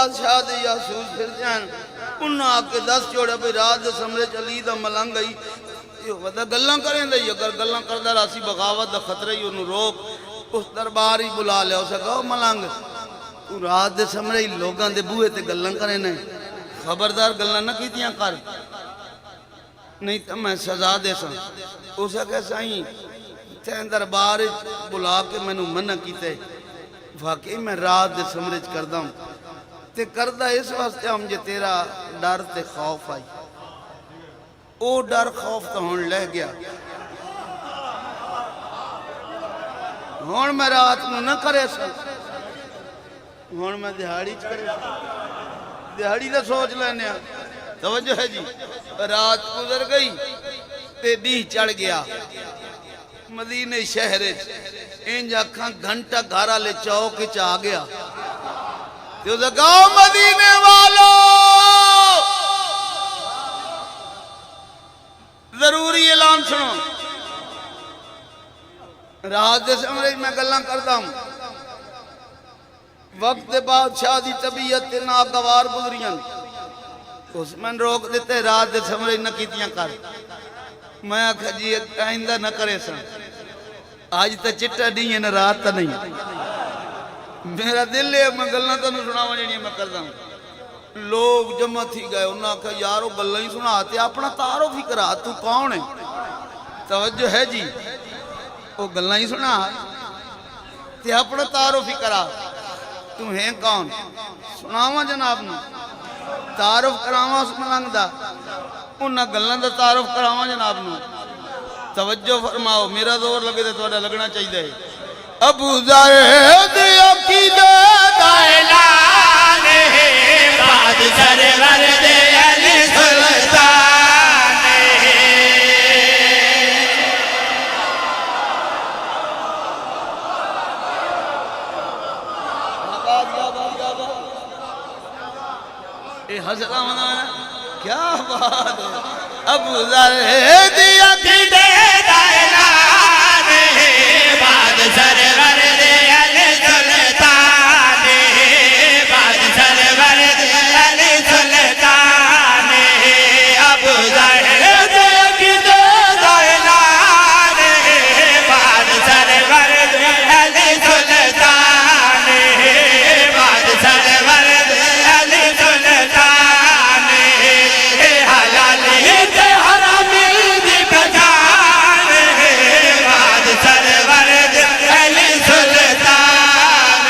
بادشاہ دے جاسوس پھر جان انہاں آ کے دس چھوڑا بھی رات دے سمرے چلی دا ملنگ گئی یہ ودا گلاں کریں دے اگر گلاں کردا راسی بغاوت دا خطرہ ہی انہوں روک اس دربار ہی بلا لیا اسے کہو ملنگ تو رات دے سمرے ہی لوگاں دے بوئے تے گلاں کریں نے خبردار گلاں نہ کیتیاں کر نہیں تو میں سزا دے سا اسے کہا سائیں تین دربار بلا کے میں نے منع کیتے واقعی میں رات دے سمرج کردہ ہوں تے کردہ اس واسطے ہم جے تیرا ڈر تے خوف آئی او ڈر خوف تو ہون لے گیا ہون میں رات میں نہ کرے سا ہون میں دہاڑی کرے سا دہاڑی دا سوچ لینے توجہ ہے جی رات گزر گئی تے دی چڑھ گیا مدینہ شہر انج اکھاں گھنٹہ گھارا لے چوک چا گیا تو کہو مدینے والو ضروری اعلان سنو رات دے سمرے میں گلاں کرتا ہوں وقت بادشاہ دی طبیعت ناگوار گزریاں اس میں روک دیتے رات دے سمرے نہ کیتیاں کر میں آکھا جی آئندہ نہ کرے سا آج تا چٹا نہیں ہے نہ رات تا نہیں میرا دل ہے میں گلنا تا نہ سناوا جنی میں کرتا ہوں لوگ جمع تھی گئے انہاں کہا یارو گلنا ہی سناتے اپنا تعارف ہی کرا تو کون ہے توجہ ہے جی وہ گلنا ہی سنا تے اپنا تعارف ہی کرا تو ہیں کون سناوا جناب نے تعارف کراوا اس ملنگ دا انہاں گلنا دا تعارف کراوا جناب نے توجہ فرماؤ میرا دور لگے تو توڑا لگنا چاہیے ابو زید عقیدہ دا اعلان ہے بعد سرور دے علی سلطان اے حضرت آمدہ کیا بات ہے ابو زید عقیدہ دا اعلان ہے بعد سرور دے علی سلطان بعد سرور دے علی سلطان ابو زید عقیدہ دا اعلان ہے بعد سرور دے علی سلطان بعد سرور دے علی سلطان حلال تے حرامی دی پہچان بعد سرور دے علی سلطان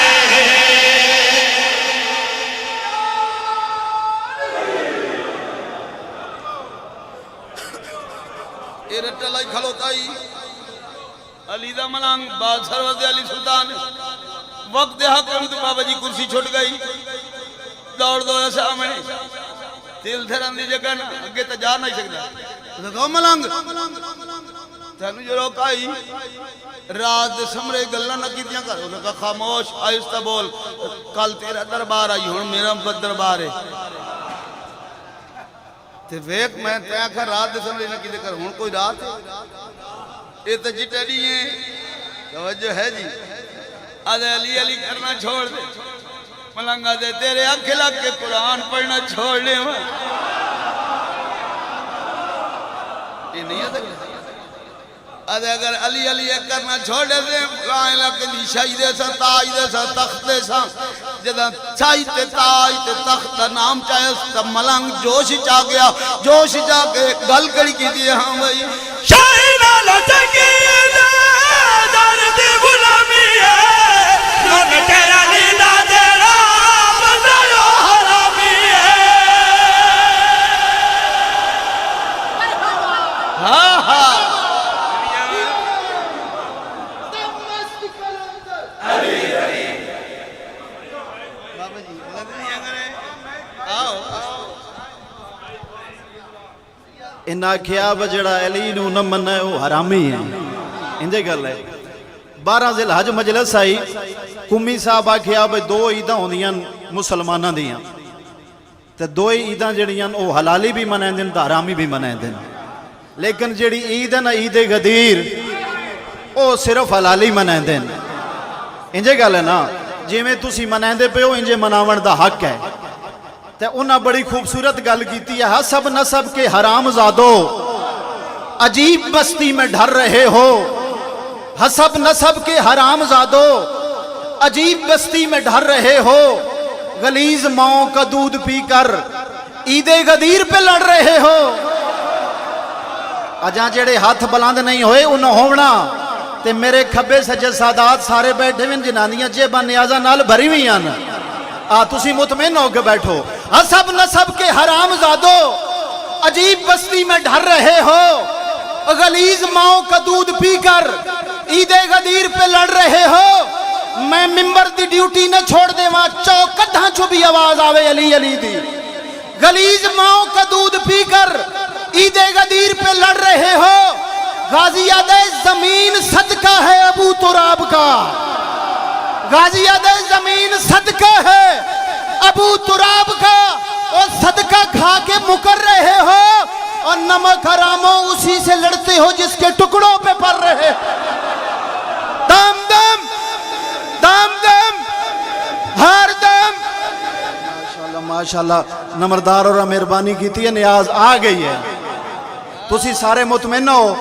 اے رٹا لائی کھلوتا ہی علی دا ملانگ بعد سرور دے علی سلطان وقت حکم تو بابا جی کرسی چھوٹ گئی دوڑ دو ایسا میں تیل تھران دی جگہ نا اگے تا جا نہیں سکتا تو کہو ملانگ تینو جو روک آئی رات دے سمرے گلنا نہ کیتیاں کر انہوں نے کہا خاموش آہستہ بول کل تیرا دربار آئی ہوں میرا دربار ہے تے ویک میں تے آکھا رات دے سمرے نہ کیتے کر ہوں کوئی رات ہے یہ تو جٹے نہیں ہے توجہ ہے جی آدھے علی علی کرنا چھوڑ دے ملنگا دے تیرے آنکھ لگ کے قرآن پڑھنا چھوڑ لے یہ نہیں آتا آدھے اگر علی علی کرنا چھوڑ دے فلائیں لکھ دی شاہی دے سا تاج دے سا تخت دے سا جدہ چاہی تے تاج تے تخت دا نام چاہے سب ملنگ جوش چاہ گیا جوش چاہ کے گل کری کی دی ہاں بھائی شاہینہ لچکی دے درد غلامی ہے نون تیرا لیدہ تیرا بندیو حرامی ہے ہاں ہاں بابا جی لگ نہیں اگر آؤ انہاں کیا بجڑا علی نو نہ مننا ہے وہ حرامی ہے انجے گل ہے 12 ذی الحج مجلس آئی کمی صاحب آکھیا بھئی دو عیداں ہوندیاں مسلماناں دیاں تے دو عیداں جڑیاں او حلالی بھی منائیں دن تے حرامی بھی منائیں دن لیکن جڑی عید ہے نا عید غدیر او صرف حلالی منائیں دن انجے گل ہے نا جی میں تسی منائیں دے پہ ہو انجے مناون دا حق ہے تے انہاں بڑی خوبصورت گل کیتی ہے حسب نسب کے حرام زادو عجیب بستی میں ڈر رہے ہو حسب نسب کے حرام زادو عجیب بستی میں ڈر رہے ہو غلیظ ماؤں کا دودھ پی کر عید غدیر پہ لڑ رہے ہو اجاں جڑے ہاتھ بلند نہیں ہوئے انہوں ہونا تے میرے کھبے سجے سادات سارے بیٹھے ہیں جنانیاں جیباں نیازاں نال بھری ہوئی ہیں تسی مطمئن ہو کے بیٹھو حسب نسب کے حرام زادو عجیب بستی میں ڈر رہے ہو غلیظ ماؤں کا دودھ پی کر عید غدیر پہ لڑ رہے ہو میں ممبر دی ڈیوٹی نہ چھوڑ دے وہاں چوکٹھاں چھو بھی آواز آوے علی علی دی غلیظ ماؤں کا دودھ پی کر عید غدیر پہ لڑ رہے ہو غازی عدے زمین صدقہ ہے ابو تراب کا غازی عدے زمین صدقہ ہے ابو تراب کا اور صدقہ کھا کے مکر رہے ہو اور نمک حراموں اسی سے لڑتے ہو جس کے ٹکڑوں پہ پڑ رہے دم دم دم دم ہر دم ماشاءاللہ نمردار اور مہربانی کی تھی نیاز آ گئی ہے تسی سارے مطمئن ہو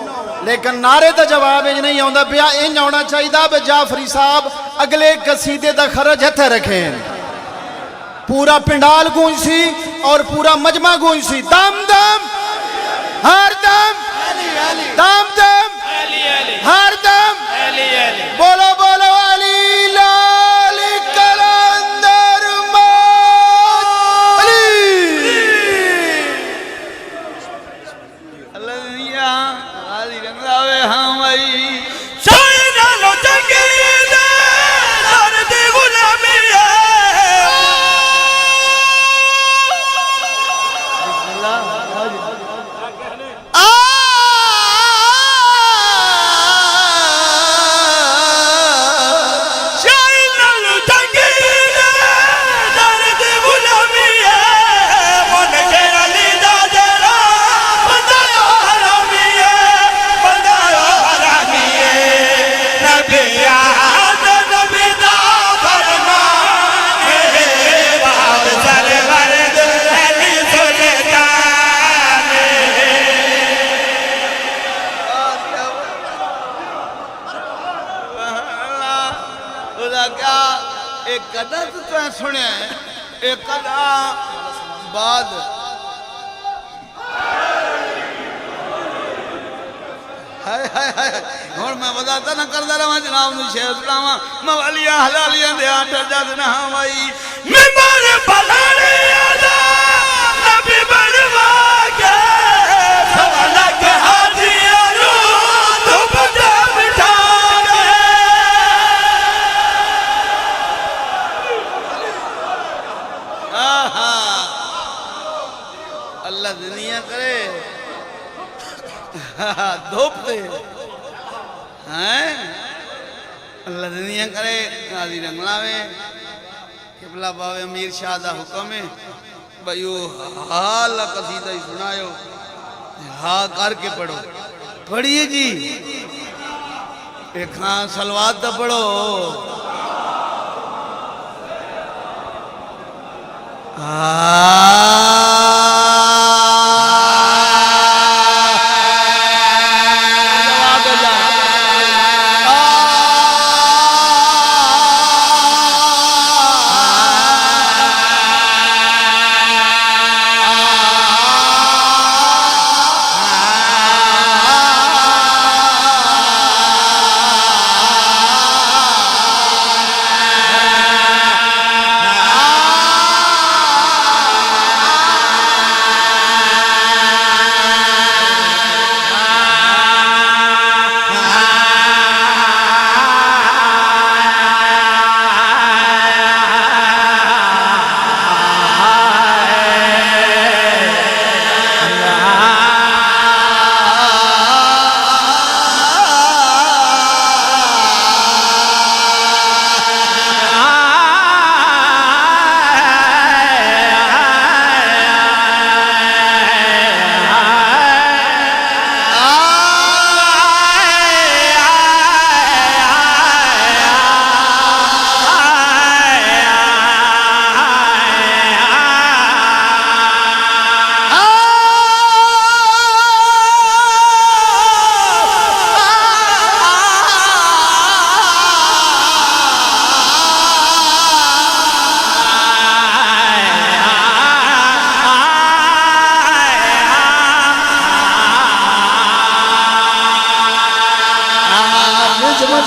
لیکن نعرے دا جواب نہیں آندا پیا انج ہونا چاہیے بے جعفری صاحب اگلے قصیدے دا خرج ہتھے رکھیں پورا پنڈال گونج سی اور پورا مجمع گونج سی دم دم ہر دم دم دم ہر دم بولو بولو علی لال کلندر موت علی اللہ دنیا غازی رنگلاوے ہاں بھائی شاید لو تنگید درد غلامی ہے ایک قدر تو تمہیں سنے ہیں ایک قدر بعد اور میں وضاحت نہ کر رہا ہوں جناب نو شیخ اسلام موالیاں حلالیاں دے آٹھر جات نہ ہاں بھائی ممبر پلانے آدھا نبی بنوا کے سوالک حاجی آلو تو بجا بٹھا کے اللہ دنیا کرے دھوپ دے اللہ دنیا کرے غازی رنگلاوے قبلہ باوے امیر شاہ دا حکم ہے بھائیو حال قصیدہ ہی سنایو ہاں کر کے پڑھو پڑھیے جی ایک ہاں سلوات دا پڑھو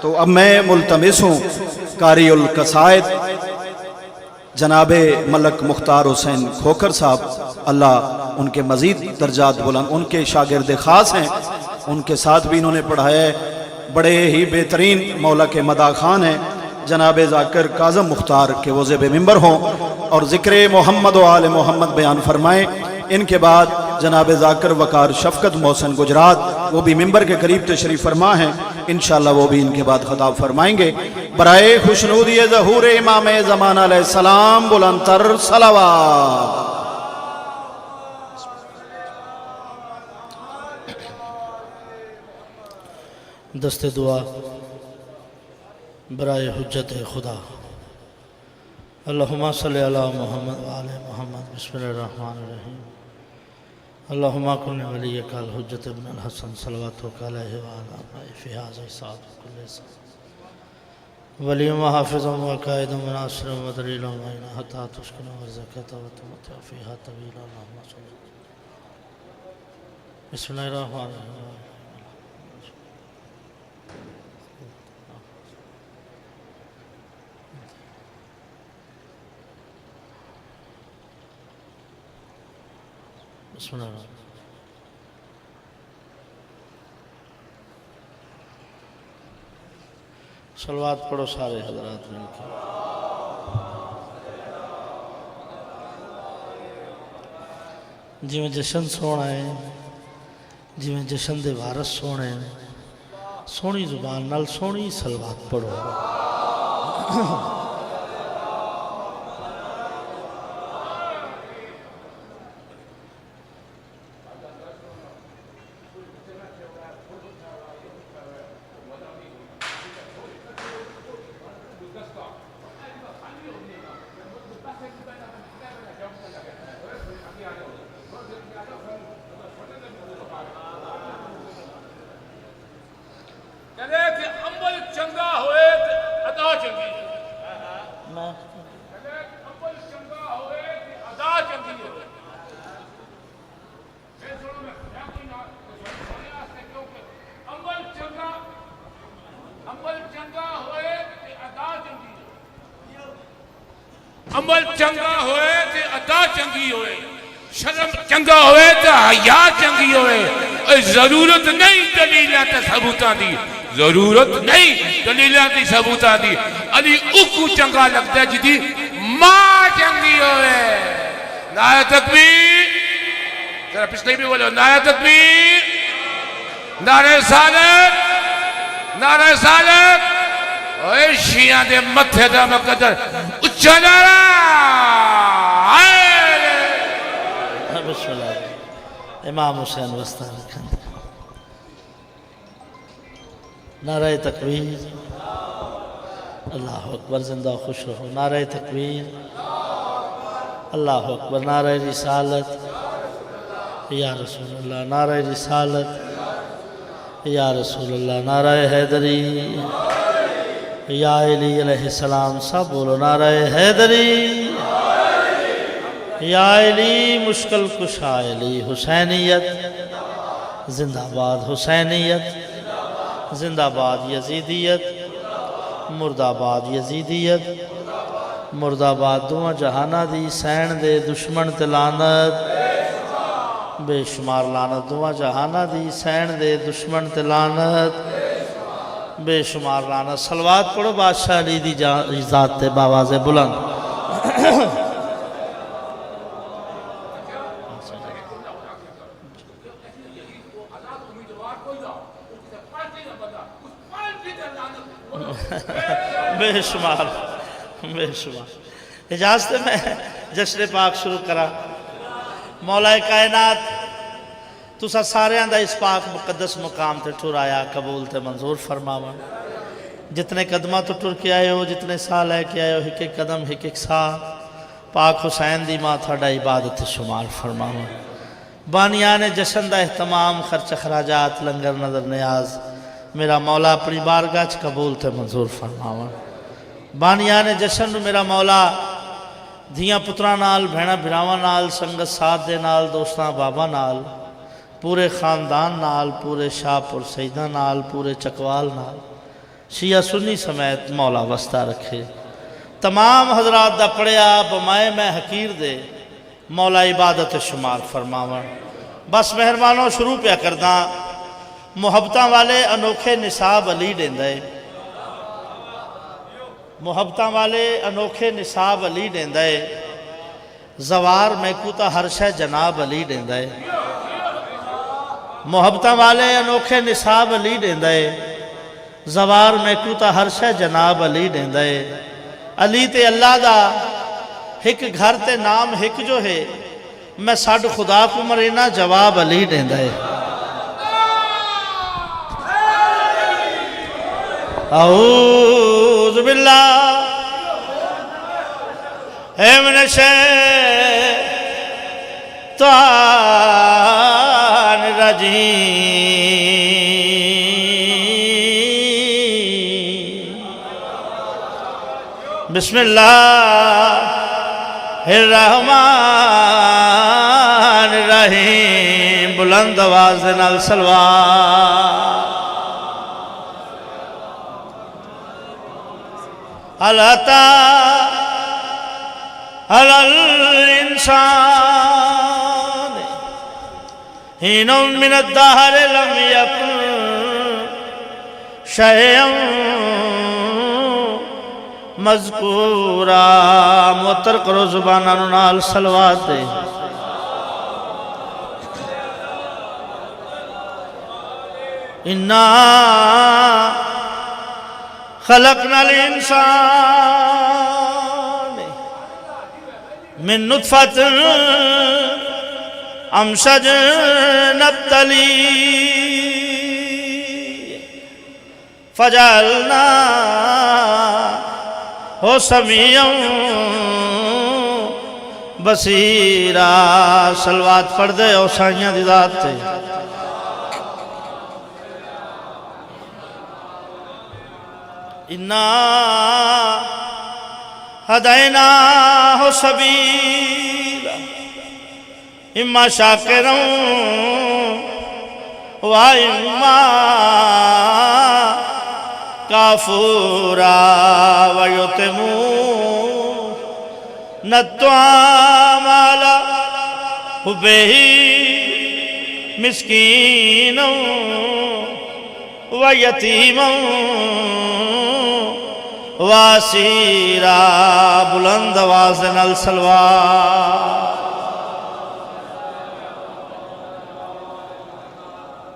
تو اب میں ملتمس ہوں قاری القصائد جناب ملک مختار حسین کھوکھر صاحب، اللہ ان کے مزید درجات بلند، ان کے شاگرد خاص ہیں، ان کے ساتھ بھی انہوں نے پڑھایا ہے، بڑے ہی بہترین مولا کے مداح خان ہیں، جناب ذاکر کاظم مختار کے وہ زیب ممبر ہوں اور ذکر محمد و آل محمد بیان فرمائیں۔ ان کے بعد جناب ذاکر وقار شفقت محسن گجرات وہ بھی ممبر کے قریب تشریف فرما ہیں، انشاءاللہ وہ بھی ان کے بعد خطاب فرمائیں گے۔ برائے خوشنودی ظہور امام زمان علیہ السلام بلند تر صلوات۔ دست دعا برائے حجت خدا۔ اللہم صلی علی محمد و آل محمد۔ بسم اللہ الرحمن الرحیم۔ اللہم کن ولیک الحجت ابن الحسن صلواتک علیہ وعلا فی ھذا الساعۃ کل ساعۃ ولی و حافظ و قائد و ناصر و دلیل و معین حتی تسکن و زکاة و تمتع فیہا طویلا۔ اللہم صلی بسم اللہ الرحمن الرحیم۔ بسم اللہ الرحمن الرحیم۔ صلوات پڑھو سارے حضرات مل کے۔ جی میں جشن سونا ہے، جی میں جشن دے وارث سونے ہیں، سونی زبان نال سونی صلوات پڑھو۔ کہنے کہ عمل چنگا ہوئے تو ادا چنگی ہے۔ کہنے عمل چنگا ہوئے تو ادا چنگی ہے۔ میں سنوں میں کوئی نہ سننے آستے کیونکہ عمل چنگا ہوئے تو ادا چنگی ہے۔ عمل چنگا ہوئے تو ادا چنگی ہوئے، شرم چنگا ہوئے تو حیا چنگی ہوئے۔ ضرورت نہیں دلیلہ تے ثبوتاں دی، ضرورت نہیں دلیلہ تے ثبوتاں دی۔ علی اکو چنگا لگتا ہے جدی ماں چنگی ہوئے۔ نعرہ تکبیر، ذرا پچھلے بھی بولو، نعرہ تکبیر، نعرہ رسالت، نعرہ رسالت۔ اے شیعہ دے متھے دا مقدر اچھا نعرہ۔ بسم اللہ۔ امام حسین وسطہ لکھن نعرہ تکبیر، اللہ اکبر، زندہ خوش رہو، نعرہ تکبیر، اللہ اکبر، نعرہ رسالت، یا رسول اللہ، نعرہ رسالت، یا رسول اللہ، نعرہ حیدری، یا علی علیہ السلام، سب بولو نعرہ حیدری، یا علی مشکل کشا علی، حسینیت زندہ باد، حسینیت زندہ باد، یزیدیت مرد آباد، یزیدیت مرد آباد، دعا جہانہ دی سین دے دشمن تے لعنت، بے شمار لعنت، دعا جہانہ دی سین دے دشمن تے لعنت، بے شمار لعنت۔ صلوات پڑھو بادشاہ علی دی ذات تے باواز بلند۔ بے شمار، بے شمار۔ اجازت میں جشن پاک شروع کرا۔ مولا کائنات تسا سارے دا اس پاک مقدس مقام تے ٹھرایا، قبول تے منظور فرماوا۔ جتنے قدمہ تو ٹر کے آئے ہو، جتنے سا لے کے آئے ہو، ایک ایک قدم ایک ایک سا پاک حسین دی ماں تھوڑا عبادت شمار فرماوا۔ بانیان جشن دا اہتمام، خرچ خراجات، لنگر نظر نیاز میرا مولا اپنی بارگاہ چ قبول تے منظور فرماوا۔ بانیان جشن میرا مولا دھیاں پتراں نال، بھیڑاں بھراواں نال، سنگت ساتھ دے نال، دوستاں بابا نال، پورے خاندان نال، پورے شاہ پور سیدہ نال، پورے چکوال نال شیعہ سنی سمیت مولا وسطہ رکھے تمام حضرات دا پڑھیا بمائے میں حقیر دے مولا عبادت شمار فرماون بس مہربانوں شروع پہ کردہ محبتاں والے انوکھے نصاب علی دیندے محبتاں والے انوکھے نصاب علی دیندے زوار میں کوتا ہر شے جناب علی دیندے محبتاں والے انوکھے نصاب علی دیندے زوار میں کوتا ہر شے جناب علی دیندے علی تے اللہ دا ایک گھر تے نام ایک جو ہے میں ساڑھ خدا کو مرینا جواب علی دیندے اعوذ باللہ من الشیطان الرجیم بسم اللہ الرحمن الرحیم بلند آواز نال صلوات علاتا علی الانسان حین من الدہر لم یکن شیئا مذکورا موتر کرو زبانانو نال صلوات دے اِنَّا خلقنا الانسان من نطفة امشج نبتلی فجعلنا ہو سمیعا بصیرا صلوات پڑھ دے او سائیاں دی ذات تے اِنَّا ہدیناہ سبیلا اما شاکرا و اما کافورا ویتمون الطعام علی حبہ مسکینا ویتیما واسیرا بلند آواز نال صلوات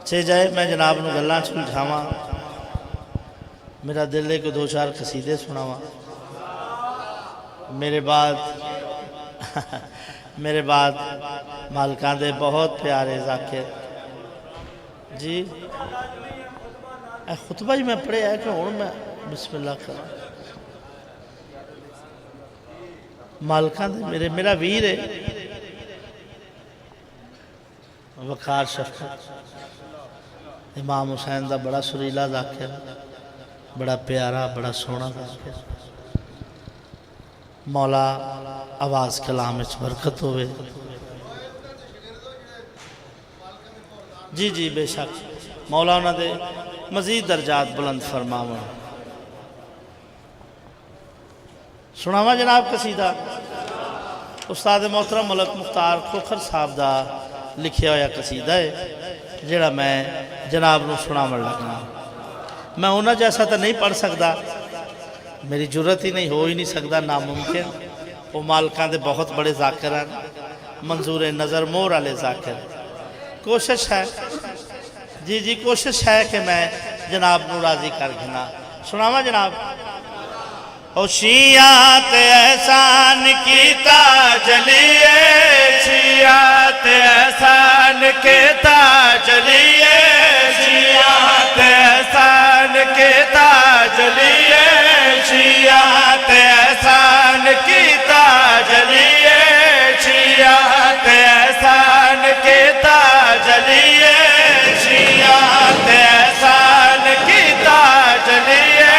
چھے جائے میں جناب نو گلاں سلجھاواں میرا دل ہے کہ دو چار قصیدے سناواں میرے بعد مالکان دے بہت پیارے ذاکر جی اے خطبہ ہی میں پڑھے ہے کہ ہوں میں بسم اللہ کروں مالکان دے میرا ویر ہے وقار شفقت امام حسین دا بڑا سریلا ذاکر بڑا پیارا بڑا سونا ذاکر مولا آواز کلام اچ برکت ہوئے جی جی بے شک مولا انہوں دے مزید درجات بلند فرماوا سناوا جناب قصیدہ استاد محترم ملک مختار کھوکھر صاحب دا لکھیا ہویا قصیدہ ہے جڑا میں جناب نو سناون لگنا میں انہاں جیسا تو نہیں پڑھ سکتا میری جرت ہی نہیں ہو ہی نہیں سکتا ناممکن وہ مالکان دے بہت بڑے ذاکر ہیں منظور نظر مور والے ذاکر کوشش ہے جی جی کوشش ہے کہ میں جناب نو راضی کر گھنا سناوا جناب او شیعات احسان کیتا جلیے شیعات احسان کیتا جلیے شیعات احسان کیتا جلیے شیعات احسان کیتا جلیے شیعات احسان کیتا جلیے شیعات احسان کیتا جلیے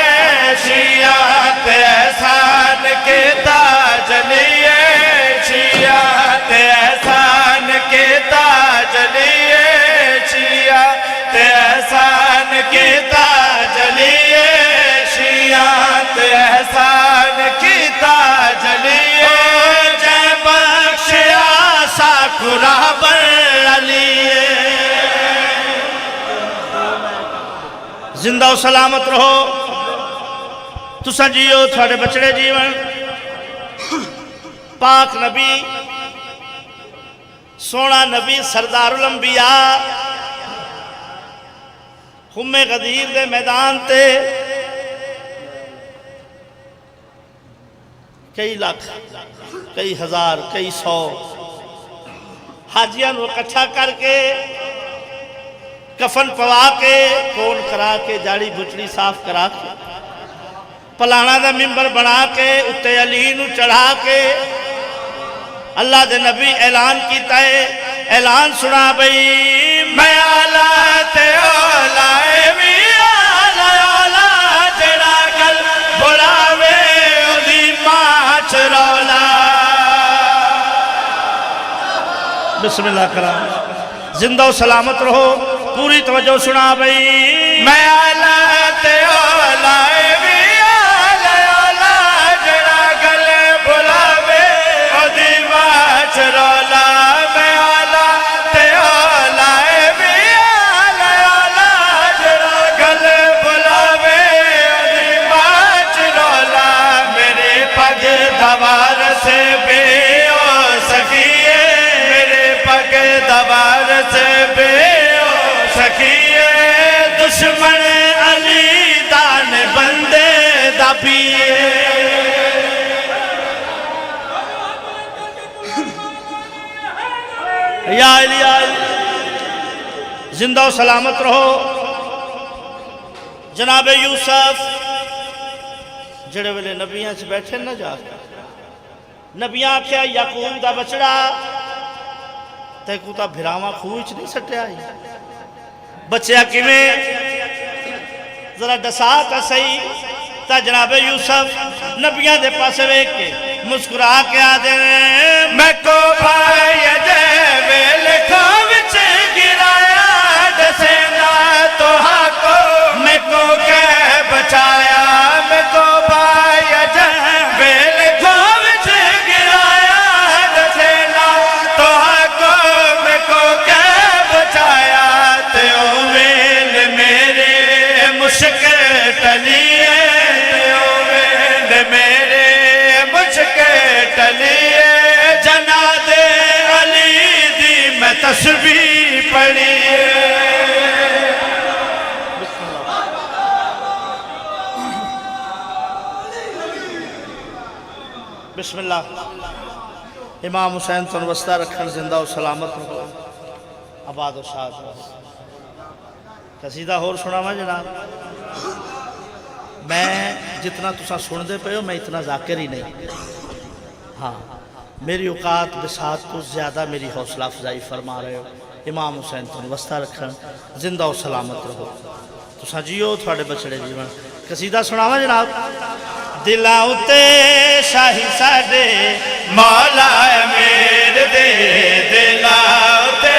شیعات احسان کیتا جلیے شیعات احسان کیتا جلیے شیعات زندہ و سلامت رہو تساں جیو تھوڑے بچڑے جیون پاک نبی سونا نبی سردار الانبیاء خم غدیر دے میدان تے کئی لاکھ کئی ہزار کئی سو حاجیاں نو اکٹھا کر کے کفن پوا کے کون کرا کے جاڑی بچڑی صاف کرا کے پلانا دا ممبر بنا کے اتے علی نو چڑھا کے اللہ دے نبی اعلان کیتا ہے اعلان سنا بھئی میں آلہ تے اولائے بھی آلہ اولا جڑا گل بلاوے اُدھی ماچ رولا بسم اللہ کرام زندہ و سلامت رہو پوری توجہ سنا بھئی میں آلہ تے اولائے بھی آلہ اولا جڑا گل بلاوے اُدھی ماچ رولا میں آلہ تے اولائے بھی آلہ اولا جڑا گل بلاوے اُدھی ماچ رولا میرے پگ دوار سے بے او سخیے میرے پگ دوار سے بے او سخیے دشمن علی دان بندے دبیے یا علی زندہ و سلامت رہو جناب یوسف جڑے ویلے نبیاں سے بیٹھے نہ جا نبیاں کیا یعقوب دا بچڑا تے کو تا بھراواں خوچ نہیں سٹے آئی بچیا کیویں ذرا ڈسا تا صحیح تا جناب یوسف نبیاں دے پاسے ویکھ کے مسکرا کے آدھے میں کو بھائی جے ویل کھا وچ گرایا دسینا تو ہاں کو میں کو کہہ بچایا میں کو بھائی جے ویل کھا وچ گرایا دسینا تو ہاں کو میں کو کہہ بچایا تے او ویل میرے مشک ٹلیے تے او ویل میرے مشک ٹلیے جناد علی دی میں تسبیح پڑھیے بسم اللہ امام حسین تن وسطہ رکھن زندہ و سلامت رہو آباد و شاد رہو قصیدہ اور سنا میں جناب میں جتنا تسا سن دے پہ ہو میں اتنا ذاکر ہی نہیں ہاں میری اوقات بسات کو زیادہ میری حوصلہ افزائی فرما رہے ہو امام حسین تن وسطہ رکھن زندہ و سلامت رہو تسا جیو تھوڑے بچڑے جیون قصیدہ سنا میں جناب دلاں تے شاہی ساڈے مولا امیر دے دلاں تے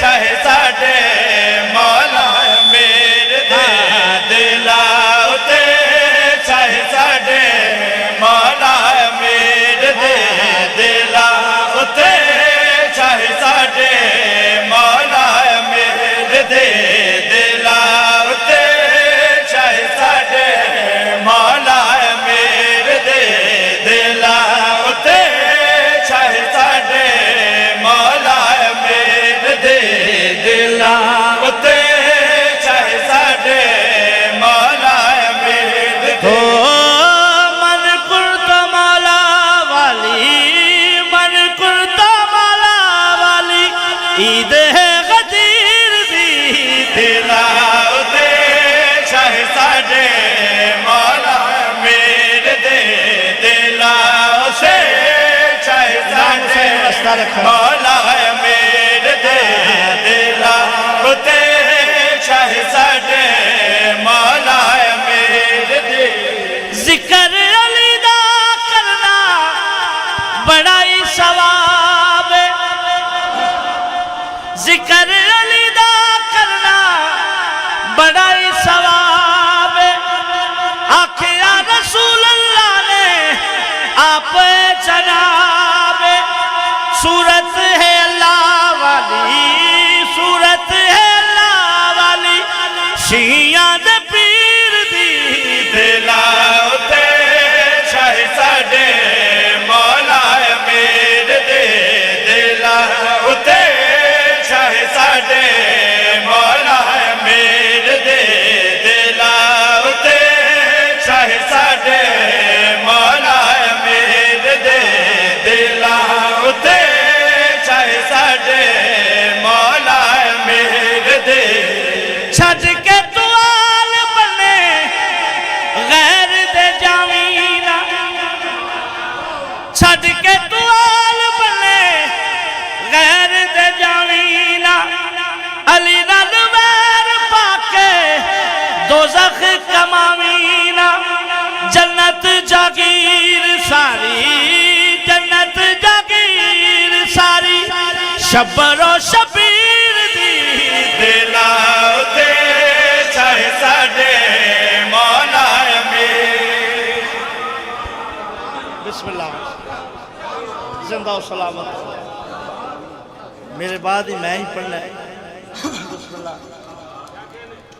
شاہی ساڈے مولا امیر دے دلاں تے شاہی ساڈے مولا امیر دے دلاں تے شاہی ساڈے مولا امیر دے دلاں تے شاہی ساڈے مولا عید غدیر دی دلاں تے شاہ ساڈے مولا امیر دے دلاں سے شاہ ساڈے مولا امیر دے دلاں تے شاہ ساڈے مولا امیر دے ذکر علی دا کرنا بڑا ہی ثواب ہے ذکر علی دا کرنا بڑا ہی ثواب ہے آخیا رسول اللہ نے آپ جناب صورت ہے اللہ والی صورت ہے اللہ والی شیعہ دے چھڈ کے تو آل بنے غیر دے جاوینا چھڈ کے تو آل بنے غیر دے جاوینا علی نال ویر پا کے دوزخ کماوینا جنت جاگیر ساری جنت جاگیر ساری شبر و شبیر دی دلاؤ دے چاہے ساڑے مولا امیر بسم اللہ زندہ و سلامت میرے بعد ہی میں ہی پڑھنا ہے بسم اللہ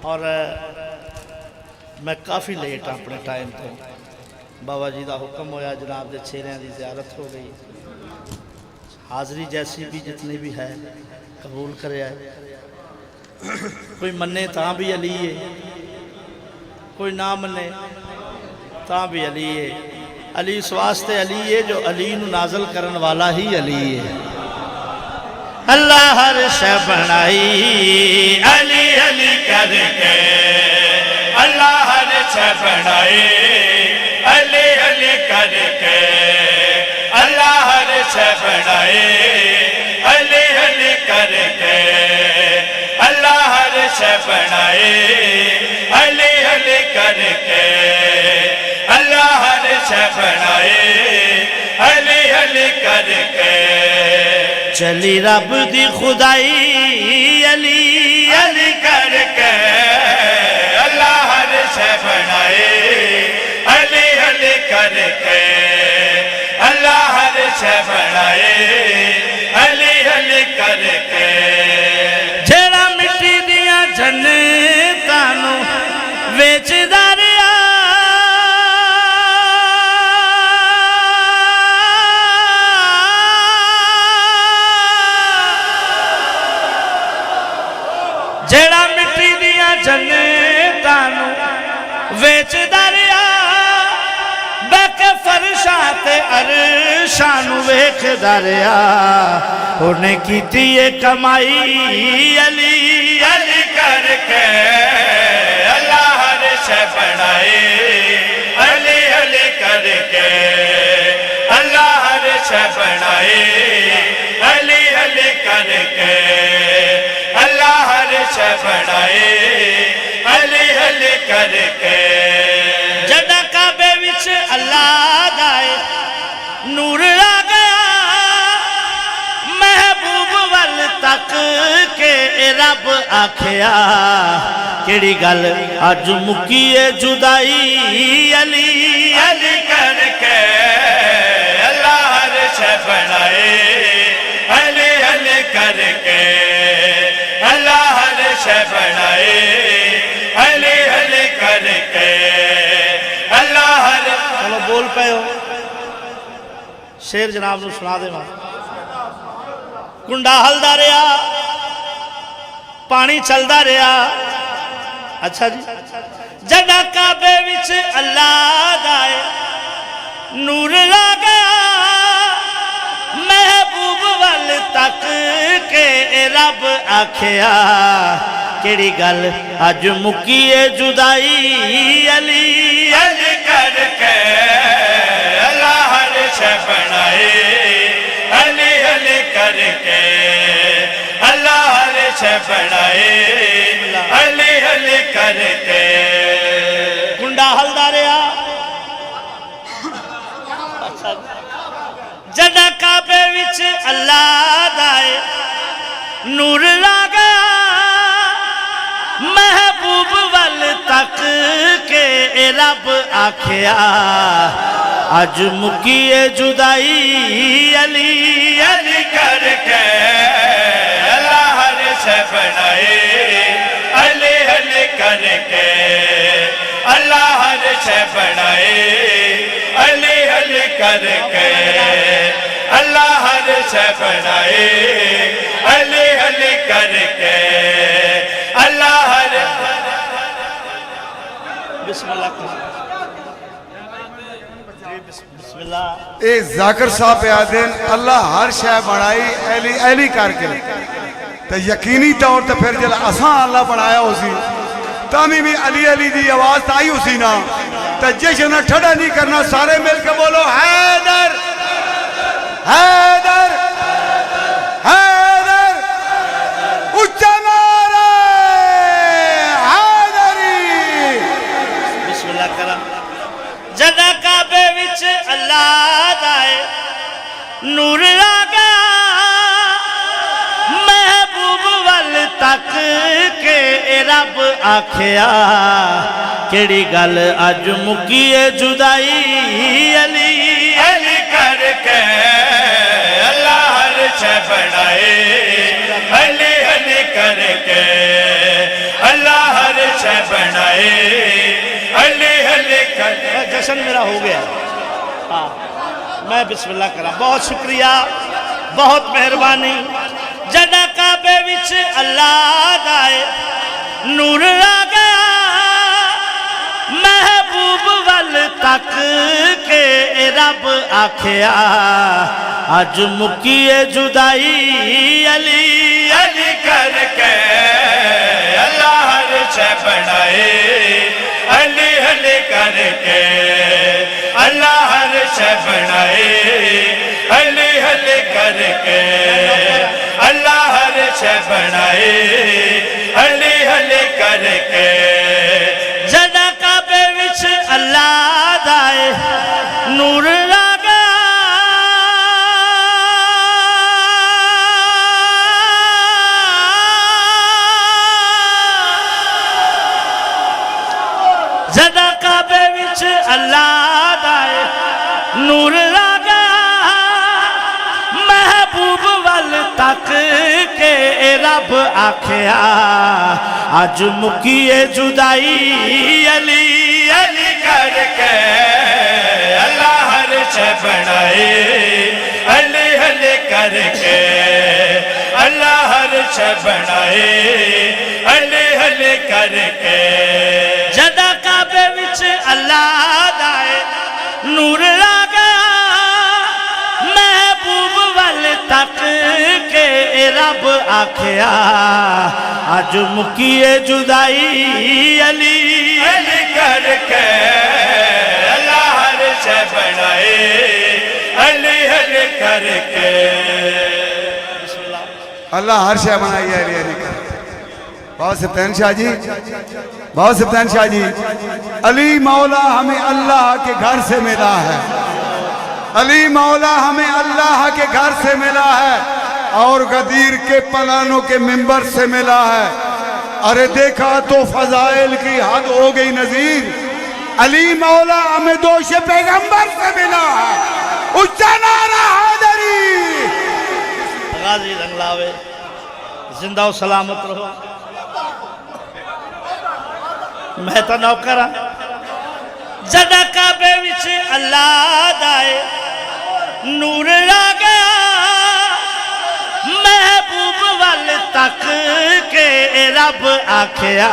اور میں کافی لیٹ ہوں اپنے ٹائم تو بابا جی دا حکم ہویا جناب دے چھیریاں دی زیارت ہو گئی حاضری جیسی بھی جتنی بھی ہے قبول کرے ہے کوئی منے تاں بھی علی ہے کوئی نہ منے تاں بھی علی ہے علی اس واسطے علی ہے جو علی نو نازل کرن والا ہی علی ہے اللہ ہر شے بنائی علی علی کر کے اللہ ہر شے بنائی علی علی کر کے اللہ ہر شے بنائی علی علی کر کے اللہ ہر شے بنائی علی علی کر کے اللہ ہر شے بنائی علی علی کر کے چلی رب دی خدائی علی علی کر کے اللہ ہر شے بنائے علی علی کر کے اللہ ہر شے بنائے علی علی کر کے جیڑا مٹی دیاں جنتاں نو ویچدا رہیا جیڑا مٹی دیاں جنتاں نو ویچدا رہیا بہ کے فرشاں تے عرشاں نو ویکھدا رہیا اونے کیتی اے کمائی علی علی کر کے اللہ ہر شے بنائے علی علی کر کے اللہ ہر شے بنائے علی علی کر کے اللہ ہر شے بنائے علی علی کر کے جڑا کعبے وچ اللہ دائے نور آ گیا محبوب ول تک کے رب آکھیا کیڑی گل اج مکیے جدائی علی علی کر کے اللہ ہر شے بنائے علی علی کر کے اللہ ہر شے بنائے علی علی کر کے اللہ ہر چلو بول پے ہو شیر جناب نو سنا دے ماں کنڈا ہلدا رہیا پانی چلدا رہیا اچھا جی جڑا کعبے وچ اللہ دائے نور آ گیا محبوب ول تک کے رب آکھیا کیڑی گل اج مکیے جدائی علی علی کر کے اللہ ہر شے بنائے علی علی کر کے اللہ ہر شے بنائے علی علی کر کے کنڈا ہلدا رہیا جڑا کعبے وچ اللہ دائے نور لا گیا محبوب ول تک کے رب آکھیا اج مکیے جدائی علی علی کر کے اللہ ہر شے بنائے علی علی کر کے اللہ ہر شے بنائے علی علی کر کے اللہ ہر شے بنائے علی علی کر کے اللہ ہر بسم اللہ بسم اللہ اے ذاکر صاحب یادین اللہ ہر شے بنائی علی علی کر کے تو یقینی طور تے پھر جل اساں اللہ بنایا ہو سی تامی بھی علی علی دی آواز تائی ہو سی نا تو جشن ٹھڑا نہیں کرنا سارے مل کے بولو حیدر حیدر حیدر اچھا نعرہ حیدری بسم اللہ کرم جدہ کعبے وچ اللہ دائے نور آگا محبوب وال تک کے اے رب آکھیا کیڑی گل اج مکیے جدائی علی علی کر کے اللہ ہر شے بنائے علی علی کر کے اللہ ہر شے بنائے علی علی کر کے جشن میرا ہو گیا ہاں میں بسم اللہ کرا بہت شکریہ بہت مہربانی جدہ کعبے وچ اللہ دائے نور آ گیا محبوب وال تک کے اے رب آکھیا اج مکیے جدائی علی علی کر کے اللہ ہر شے بنائے علی علی کر کے اللہ ہر شے بنائے علی علی کر کے اللہ ہر شے بنائے علی علی کر کے جدہ کعبے وچ اللہ دائے نور لگا جدہ کعبے وچ اللہ دائے نور لگا محبوب وال تک کے اے رب آکھیا اج مکیے جدائی علی علی کر کے اللہ ہر شے بنائے علی علی کر کے اللہ ہر شے بنائے علی علی کر کے جدہ کعبے وچ اللہ دائے نور لگا محبوب وال تک کے اے رب آکھیا اج مکیے جدائی علی علی کر کے اللہ ہر شے بنائے علی علی کر کے اللہ ہر شے بنائی ہے علی علی کر بہت سبتین شاہ جی بہت سبتین شاہ جی علی مولا ہمیں اللہ کے گھر سے ملا ہے علی مولا ہمیں اللہ کے گھر سے ملا ہے اور غدیر کے پلانوں کے منبر سے ملا ہے ارے دیکھا تو فضائل کی حد ہو گئی نظیر علی مولا ہمیں دوش پیغمبر سے ملا ہے اچھا نعرہ حیدری غازی رنگلاوے زندہ و سلامت رہو میں تو نوکر ہاں جدہ کعبے وچ اللہ دائے نور لگا محبوب وال تک کے اے رب آکھیا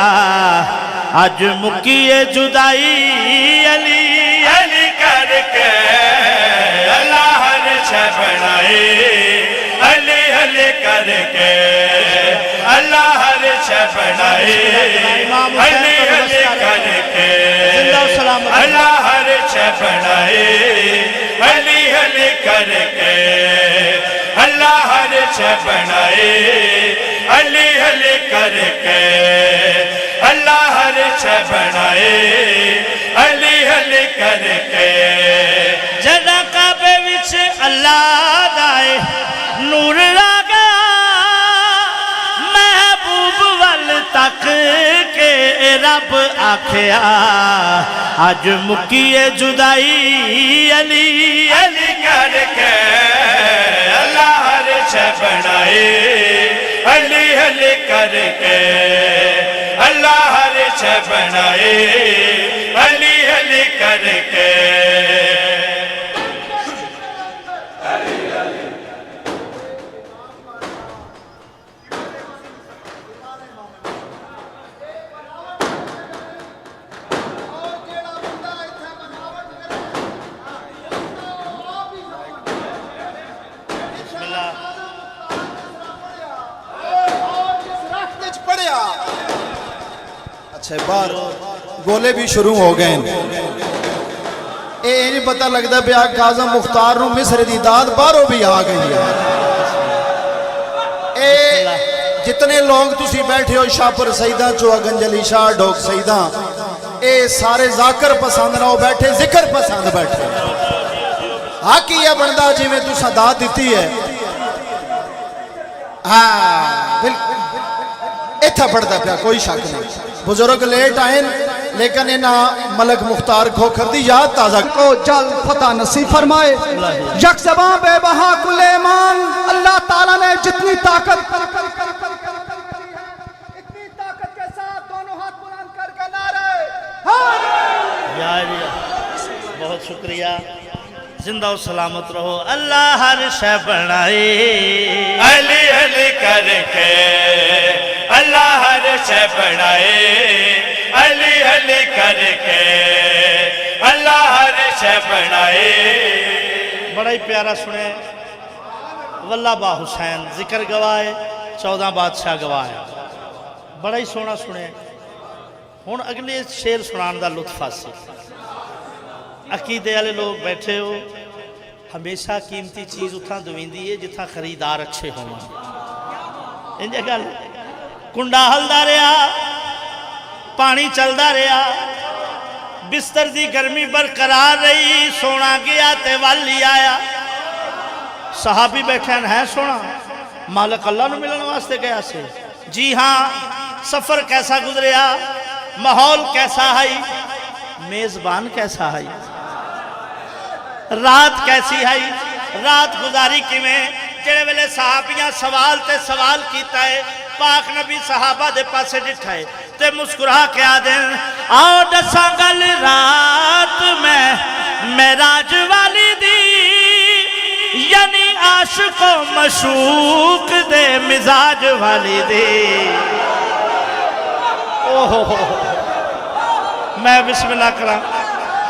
اج مکیے جدائی علی علی کر کے اللہ ہر شے بنائے علی علی کر کے اللہ ہر شے بنائے علی علی کر کے اللہ ہر شے بنائے علی علی کر کے اللہ ہر شے بنائے علی علی کر کے اللہ ہر شے بنائے علی علی کر کے جدہ کعبے وچ اللہ دائے نور لگا محبوب وال تک کے اے رب آکھیا اج مکیے جدائی علی علی کر کے اللہ ہر شے بنائے علی علی کر کے اللہ ہر شے بنائے علی علی کر کے اچھا باہر گولے بھی شروع ہو گئے ہیں نہیں پتہ لگتا پیا کاظم مختار نو مصر دی داد باہروں بھی آ گئی ہے جتنے لوگ تسی بیٹھے ہو شاپر سیدہ چوہ گنجلی شاہ ڈوک سیدہ اے سارے ذاکر پسند نہ ہو بیٹھے ذکر پسند بیٹھے حق یہ بندہ جی میں تسا داد دیتی ہے ہاں بالکل اتھا پڑھتا پیا کوئی شک نہیں بزرگ لیٹ آئیں لیکن انہا ملک مختار کھوکھر دی یاد تازہ کو جل فتح نصیب فرمائے یک زبان بے بہا کل ایمان اللہ تعالیٰ نے جتنی طاقت اتنی طاقت کے ساتھ دونوں ہاتھ بلند کر کے نعرے یا علی بہت شکریہ زندہ و سلامت رہو اللہ ہر شے بنائے علی علی کر کے اللہ ہر شے بنائے علی علی کر کے اللہ ہر شے بنائے بڑا ہی پیارا سنے واللہ با حسین ذکر گوائے 14 بادشاہ گوائے بڑا ہی سونا سنے ہون اگلے شیر سنان دا لطف آسی عقیدے والے لوگ بیٹھے ہو ہمیشہ قیمتی چیز اتھا دویندی ہے جتھا خریدار اچھے ہوں ان جگہ کنڈا ہلدا رہا پانی چلدا رہا بستر دی گرمی برقرار رہی سونا گیا تے والی آیا صحابی بیٹھے ہیں سونا مالک اللہ نو ملن واسطے گیا سے جی ہاں سفر کیسا گزریا ماحول کیسا ہے میزبان کیسا ہے رات کیسی ہے رات گزاری کی میں جڑے ویلے صحابیاں سوال تے سوال کیتا ہے پاک نبی صحابہ دے پاسے ڈٹھا ہے تے مسکرا کے آدھیں آؤ دساں گل رات میں معراج والی دی یعنی عاشق و مشوق دے مزاج والی دی میں بسم اللہ کرا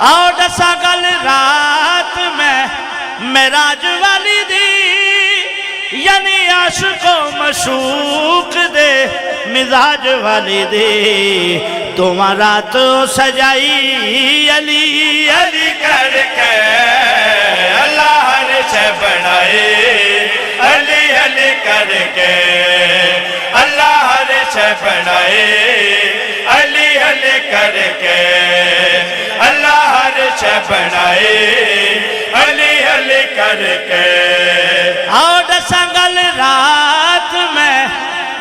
آؤ دساں گل رات میں معراج والی دی یعنی عاشق و مشوق دے مزاج والی دی تمہارا تو سجائی علی علی کر کے اللہ ہر شے بنائے علی علی کر کے اللہ ہر شے بنائے علی علی کر کے اللہ ہر شے بنائے علی علی کر کے آؤ دساں گل رات میں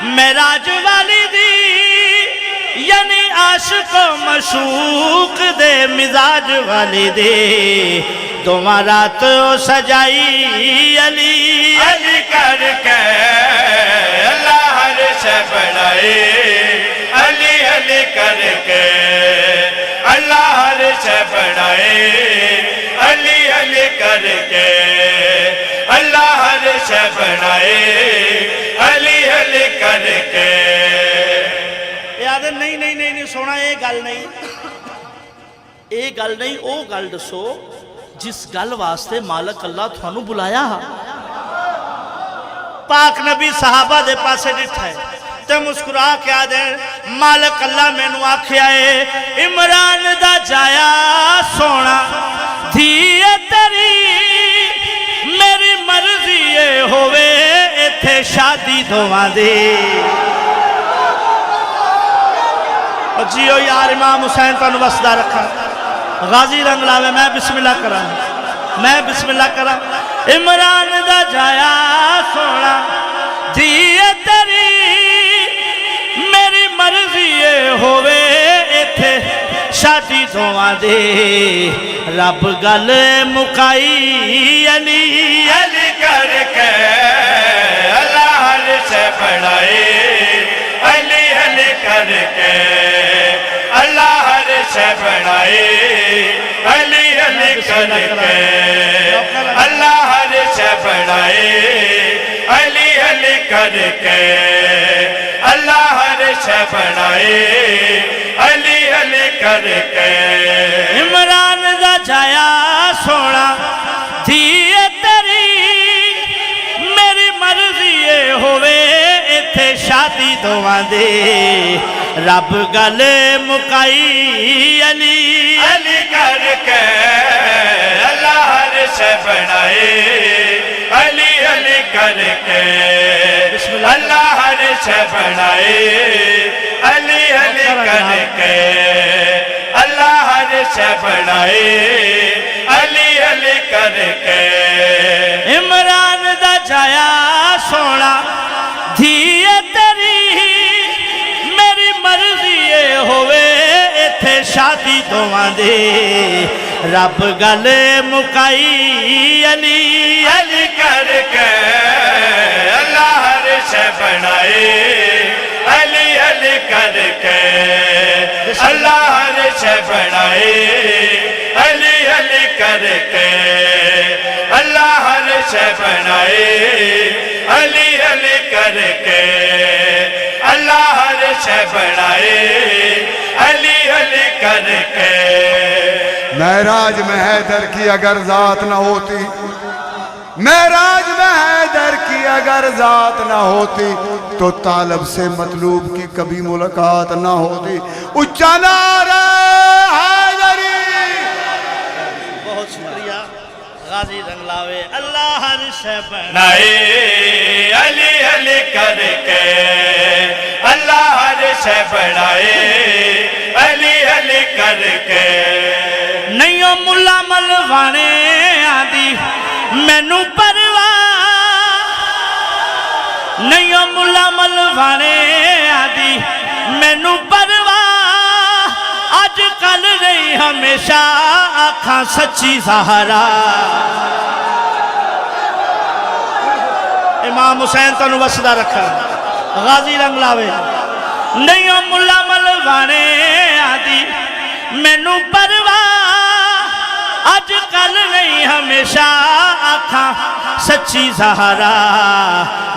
معراج والی دی یعنی عاشق و مشوق دے مزاج والی دی تمہارا تو سجائی علی علی کر کے اللہ ہر شے بنائے علی علی کر کے اللہ ہر شے بنائے علی علی کر کے اللہ ہر شے بنائے علی علی کر کے یاد نہیں نہیں نہیں نہیں سونا یہ گل نہیں یہ گل نہیں او گل دسو جس گل واسطے مالک اللہ تھانو بلایا پاک نبی صحابہ دے پاسے ڈٹھا ہے تے مسکرا کے آدھیں مالک اللہ میں نو آکھیا ہے عمران دا جایا سونا دھیے تیری میری مرضی یہ ہوئے ایتھے شادی دھواں دے جیو یار امام حسین تانو وسدہ رکھا غازی رنگ لاوے میں بسم اللہ کرا میں بسم اللہ کرا عمران دا جایا سونا دھیے تیری میری مرضی یہ ہوئے ایتھے شادی دھواں دے رب گل مکائی علی علی کر کے اللہ ہر شے بنائے علی علی کر کے اللہ ہر شے بنائے علی علی کر کے اللہ ہر شے بنائے علی علی کر کے اللہ ہر شے بنائے علی علی کر کے عمران دا جایا سونا دھیے تیری میری مرضی یہ ہوئے ایتھے شادی دھواں دے رب گل مکائی علی علی کر کے اللہ عرش بنائے علی علی کر کے اللہ عرش بنائے علی علی کر کے اللہ عرش بنائے علی علی کر کے عمران دا جایا سونا دھیے تیری میری مرضی ہوئے ایتھے شادی دوواں دے رب گل مکائی علی علی کر کے اللہ عرش بنائے علی علی کر کے اللہ عرش بنائے علی علی کر کے اللہ عرش بنائے علی علی کر کے اللہ عرش بنائے علی علی کر کے معراج میں حیدر کی اگر ذات نہ ہوتی معراج میں حیدر کی اگر ذات نہ ہوتی تو طالب سے مطلوب کی کبھی ملاقات نہ ہوتی اچھا نعرہ حیدری بہت شکریہ غازی رنگلاوے اللہ عرش بنائے بنائے علی علی کر کے اللہ عرش بنائے علی علی کر کے نہیں ملا ملوانے آدھی مینو پرواہ نہیں ملا ملوانے آدھی مینو پرواہ اج کل نہیں ہمیشہ آنکھاں سچی زہرا امام حسین تنو وسدہ رکھا غازی رنگلاوے نہیں ملا ملوانے آدھی مینو پرواہ اج کل نہیں ہمیشہ آنکھاں سچی زہرا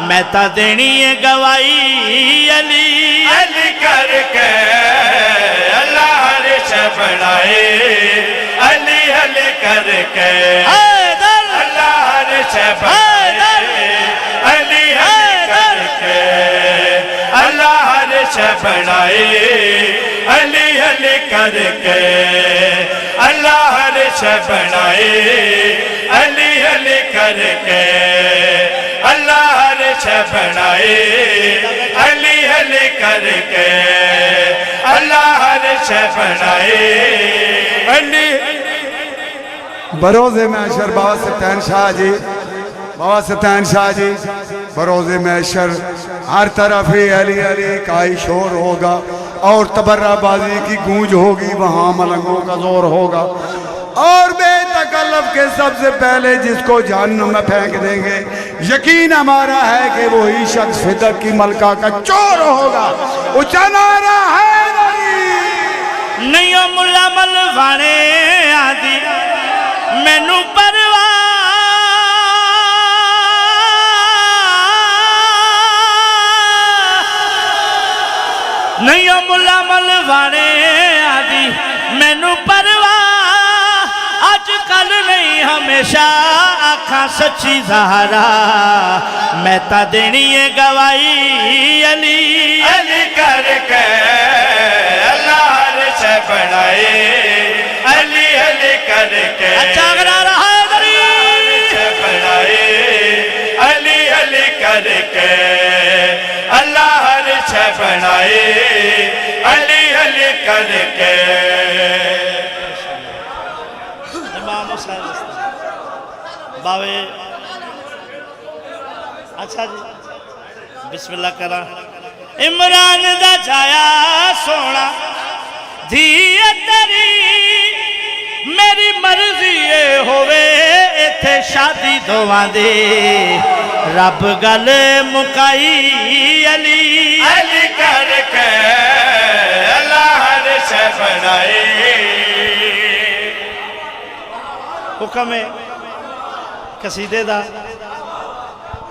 میں تا دینی ہے گواہی علی علی کر کے اللہ عرش بنائے علی علی کر کے حیدر اللہ عرش بنائے علی علی کر کے اللہ عرش بنائے علی علی کر کے اللہ عرش بنائے علی علی کر کے اللہ عرش بنائے علی علی کر کے اللہ عرش بنائے علی بروز محشر بابا ستین شاہ جی بابا ستین شاہ جی بروز محشر ہر طرف ہی علی علی کا ہی شور ہوگا اور تبرہ بازی کی گونج ہوگی وہاں ملنگوں کا زور ہوگا اور بے تکلف کے سب سے پہلے جس کو جہنم میں پھینک دیں گے یقین ہمارا ہے کہ وہی شخص فدق کی ملکہ کا چور ہوگا اونچا نعرہ حیدری نہیں ملا ملوانے آدھی مینو پرواہ نہیں ملا ملوانے آدھی مینو پرواہ اج کل نہیں ہمیشہ آنکھاں سچی زہرا میں تا دینی ہے گواہی علی علی کر کے اللہ عرش بنائے علی علی کر کے اچھا اگر آ رہا ہے دری عرش بنائے علی علی کر کے اللہ عرش بنائے علی علی کر کے امام حسین باوے اچھا جی بسم اللہ کرا عمران دا جایا سونا دھیے تیری میری مرضی ہوئے ایتھے شادی دوواں دے رب گل مکائی علی علی کر کے اللہ عرش بنائے حکم ہے قصیدے دا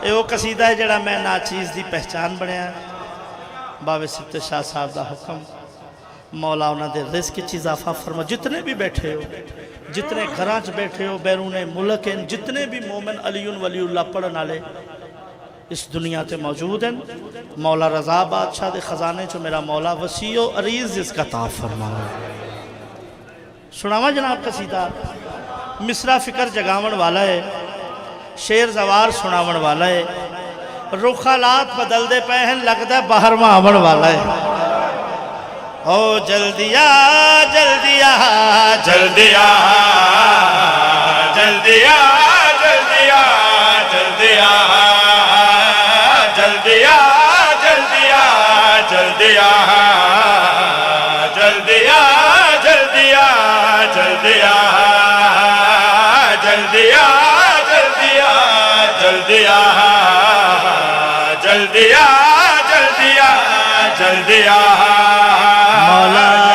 اے وہ قصیدہ ہے جڑا میں ناچیز دی پہچان بنیا بابے سبت شاہ صاحب دا حکم مولا انہاں دے رزق چیز اضافہ فرما جتنے بھی بیٹھے ہو جتنے گھراں چ بیٹھے ہو بیرون ملک ہیں جتنے بھی مومن علی ولی اللہ پڑھن والے اس دنیا تے موجود ہیں مولا رضا بادشاہ دے خزانے چو میرا مولا وسیع و عریض اس کا طاف فرماؤ سناوا جناب قصیدہ مصرع فکر جگاون والا ہے شیر زوار سناون والا ہے رخالات بدل دے پہن لگتا ہے باہر ماون والا ہے او جلدیا جلدیا جلدیا جلدیا جلدیا جلدیا جلدیا جلدیا جلدیا جلدیا جلدیا جلدیا جلدیا جلدیا جلدیا جلدیا جلدیا جلدیا مولا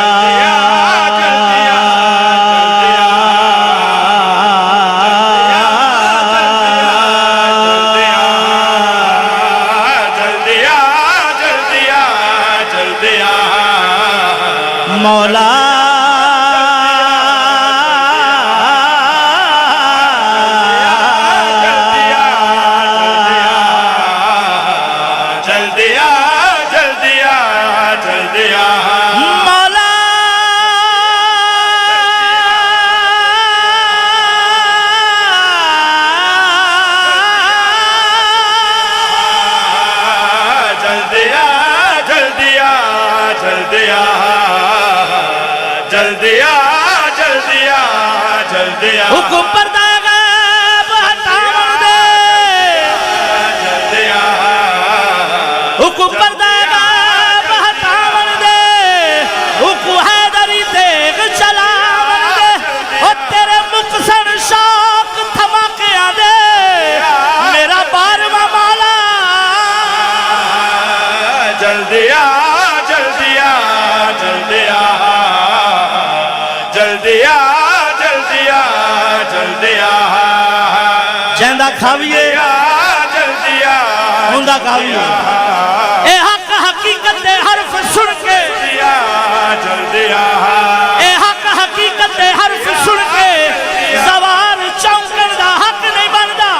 مولا جلدیا جلدیا جلدیا مولا جلدیا جلدیا جلدیا جلدیا جلدیا جلدیا حکم پردہ غیب ہٹاون دے جلدیا حکم پردہ غیب ہٹاون دے حکم حیدری تیغ چلاون دے اور تیرے مقصد شوق تھما کے آدے میرا بارواں مولا جلدیا جلدیا جلدیا جلدیا جلدیا جلدیا جیندہ کھاویے جلدیا ہوندہ کھاویے اے حق حقیقت دے حرف سن کے جلدیا اے حق حقیقت دے حرف سن کے زوار چونکن دا حق نہیں بندا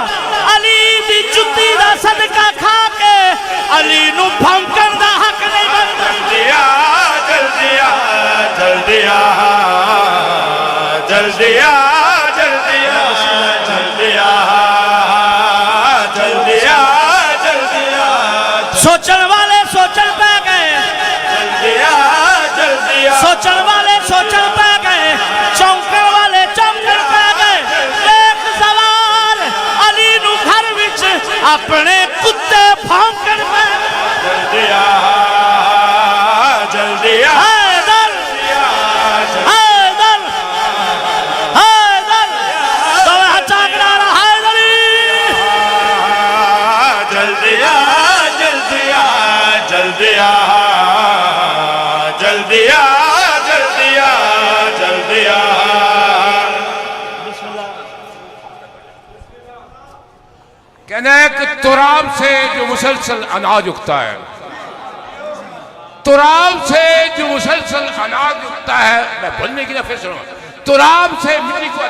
علی دی جتی دا صدقہ کھا کے علی نو پھونکن دا حق نہیں بندا جلدیا جلدیا جلدیا جلدیا جلدیا جلدیا جلدیا سوچن والے سوچن پہ گئے جلدیا جلدیا سوچن والے سوچن پہ گئے چونکن والے چونکن پہ گئے ایک زوار علی نو گھر وچ اپنے کتے پھونکن پہ جلدیا جلدیا حیدر حیدر حیدر دوہا چاکرارا حیدری جلدیا جلدیا جلدیا جلدیا جلدیا جلدیا کہنا ہے کہ تراب سے جو مسلسل اناج اگتا ہے تراب سے جو مسلسل اناج اگتا ہے میں بھولنے کی نہ پھر سنوں تراب سے مٹی کو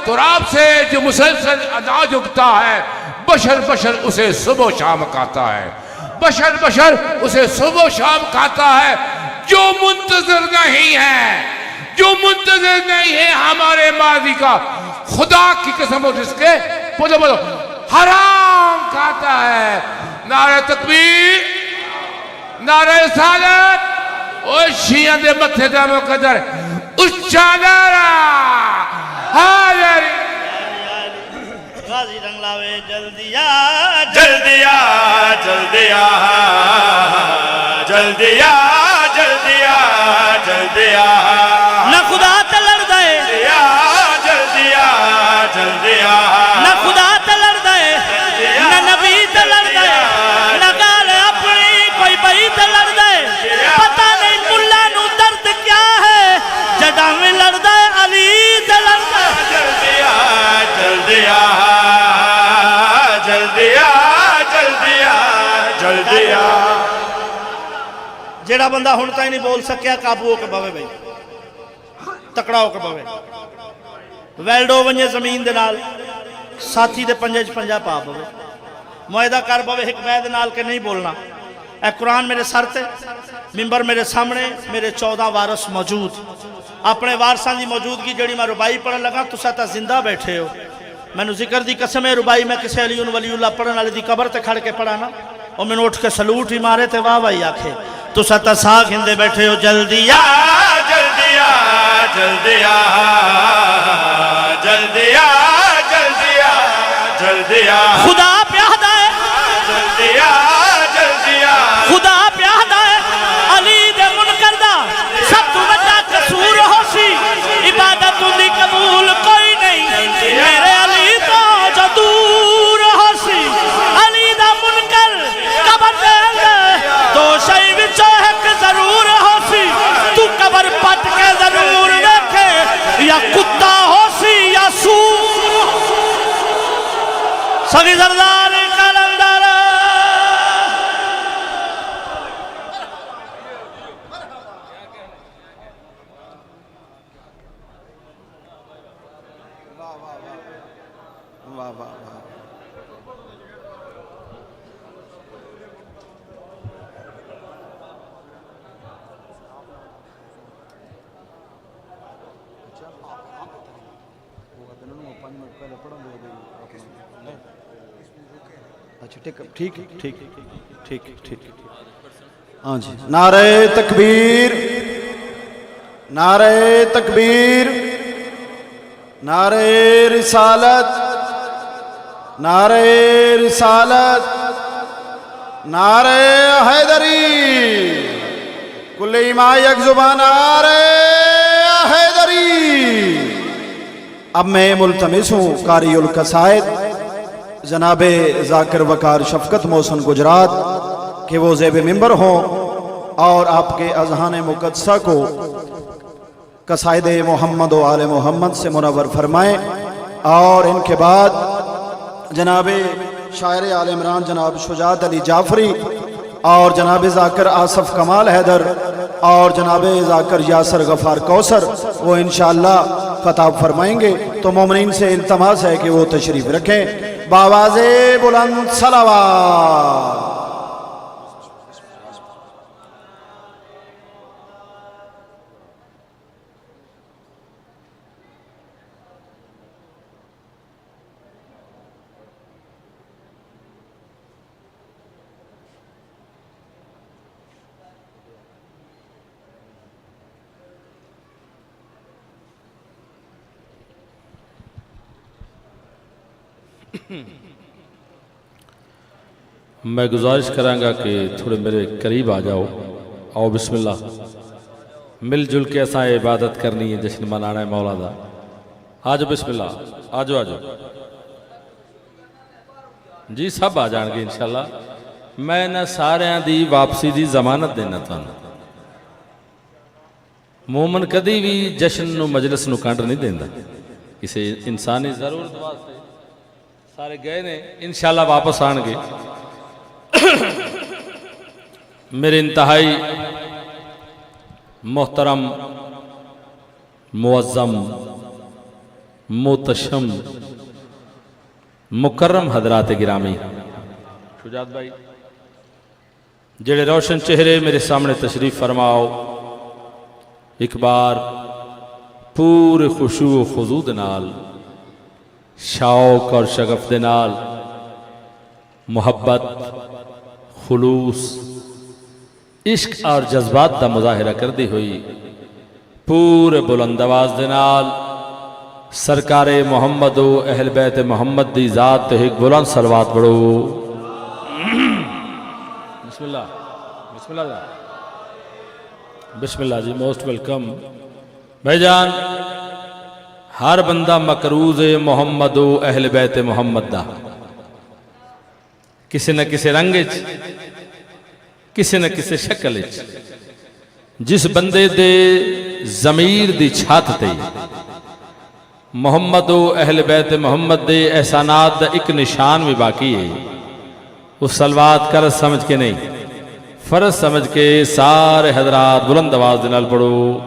تراب سے جو مسلسل اناج اگتا ہے بشر بشر اسے صبح و شام کھاتا ہے بشر بشر اسے صبح و شام کھاتا ہے جو منتظر نہیں ہے جو منتظر نہیں ہے ہمارے ماضی کا خدا کی قسم اور جس کے بولو بولو حرام کھاتا ہے نعرہ تکبیر نعرہ رسالت او شیعہ دے متھے دا مقدر اچھا نعرہ حاضر غازی رنگ لاوے جلدیا جلدیا جلدیا جلدیا جلدیا جلدیا نہ خدا تے لڑ دے جلدیا جلدیا نہ خدا تے لڑ دے نہ نبی تے لڑ دے نہ گال اپنی کوئی بئی تے لڑ دے پتہ نہیں ملا نو درد کیا ہے جڑا میں لڑ دے علی تے لڑ دے جلدیا جلدیا جلدیا جلدیا جلدیا جیڑا بندہ ہن تائیں نہیں بول سکیا قابو ہو کے بوے بھائی تکڑا ہو کے بوے ویلڈو ونجے زمین دے نال ساتھی دے پنجے پنجا پا بوے معاہدہ کر پوے ایک بیعت نال کے نہیں بولنا. اے قرآن میرے سر تے، ممبر میرے سامنے، میرے 14 وارث موجود. اپنے وارثاں دی موجودگی جڑی میں ربائی پڑھن لگا تساں تا زندہ بیٹھے ہو. میں نے ذکر دی قسم ہے ربائی میں کسے علی ولی اللہ پڑھن والے دی قبر تے کھڑ کے پڑھا نا، او میں اٹھ کے سلوٹ ہی مارے تے واہ واہ آکھے. تساں تا ساکھ ہندے بیٹھے ہو جلدی آ جلدی آ جلدی آ جلدی آ جلدی آ جلدی آ خدا پیادہ ہے، جلدی آ جلدی آ خدا پیادہ ہے. علی دے منکر دا سب تو بڑا قصور ہو سی عبادت دی قبول کوئی نہیں. میرے علی تو جو دور ہو سی علی دا منکر قبر دے اندر دو شئی وچوں ایک ضرور ہو سی. تو قبر پٹ کے ضرور دیکھے یا کتا ہو سی یا سور. سگی سردار کلندر ٹھیک ٹھیک ٹھیک ٹھیک. ہاں جی، نعرہ تکبیر، نعرہ تکبیر، نعرہ رسالت، نعرہ رسالت، نعرہ حیدری. کل ایمان یک زبان نعرہ حیدری. اب میں ملتمس ہوں قاری القصائد جناب ذاکر وقار شفقت محسن گجرات کہ وہ زیب ممبر ہوں اور آپ کے اذہان مقدسہ کو قصائد محمد و آل محمد سے منور فرمائیں. اور ان کے بعد جناب شاعر آل عمران جناب شجاعت علی جعفری اور جناب ذاکر آصف کمال حیدر اور جناب ذاکر یاسر غفار کوثر وہ انشاءاللہ خطاب فرمائیں گے. تو مومنین سے التماس ہے کہ وہ تشریف رکھیں بآواز بلند صلوات. میں گزارش کروں گا کہ تھوڑے میرے قریب آ جاؤ. آؤ بسم اللہ مل جل کے اساں عبادت کرنی ہے، جشن منانا ہے مولا دا. آ جاؤ بسم اللہ، آ جاؤ آ جاؤ جی، سب آ جان گے انشاءاللہ. میں نہ سارے دی واپسی دی ضمانت دینا تھانوں. مومن کدی بھی جشن نو مجلس نو کنڈ نہیں دینا. کسی انسانی ضرورت واسطے سارے گئے نے، انشاءاللہ واپس آن گے. میرے انتہائی محترم معظم محتشم مکرم حضرات گرامی، شجاعت بھائی جڑے روشن چہرے میرے سامنے تشریف فرماؤ. ایک بار پورے خشوع و خضوع دے نال، شوق اور شغف دے نال، محبت، خلوص، عشق اور جذبات دا مظاہرہ کردی ہوئی پورے بلند آواز دے نال سرکار محمد و اہل بیت محمد دی ذات تے ایک بلند صلوات پڑھو. بسم اللہ بسم اللہ بسم اللہ جی، موسٹ ویلکم. بھائی جان ہر بندہ مقروض محمد و اہل بیت محمد دا، کسی نہ کسی رنگ کسی نہ کسی شکل. جس بندے دے ضمیر دی چھات تے محمد و اہل بیت محمد دے احسانات دا ایک نشان بھی باقی ہے، وہ صلوات کرز سمجھ کے نہیں، فرض سمجھ کے سارے حضرات بلند آواز دے نال پڑھو.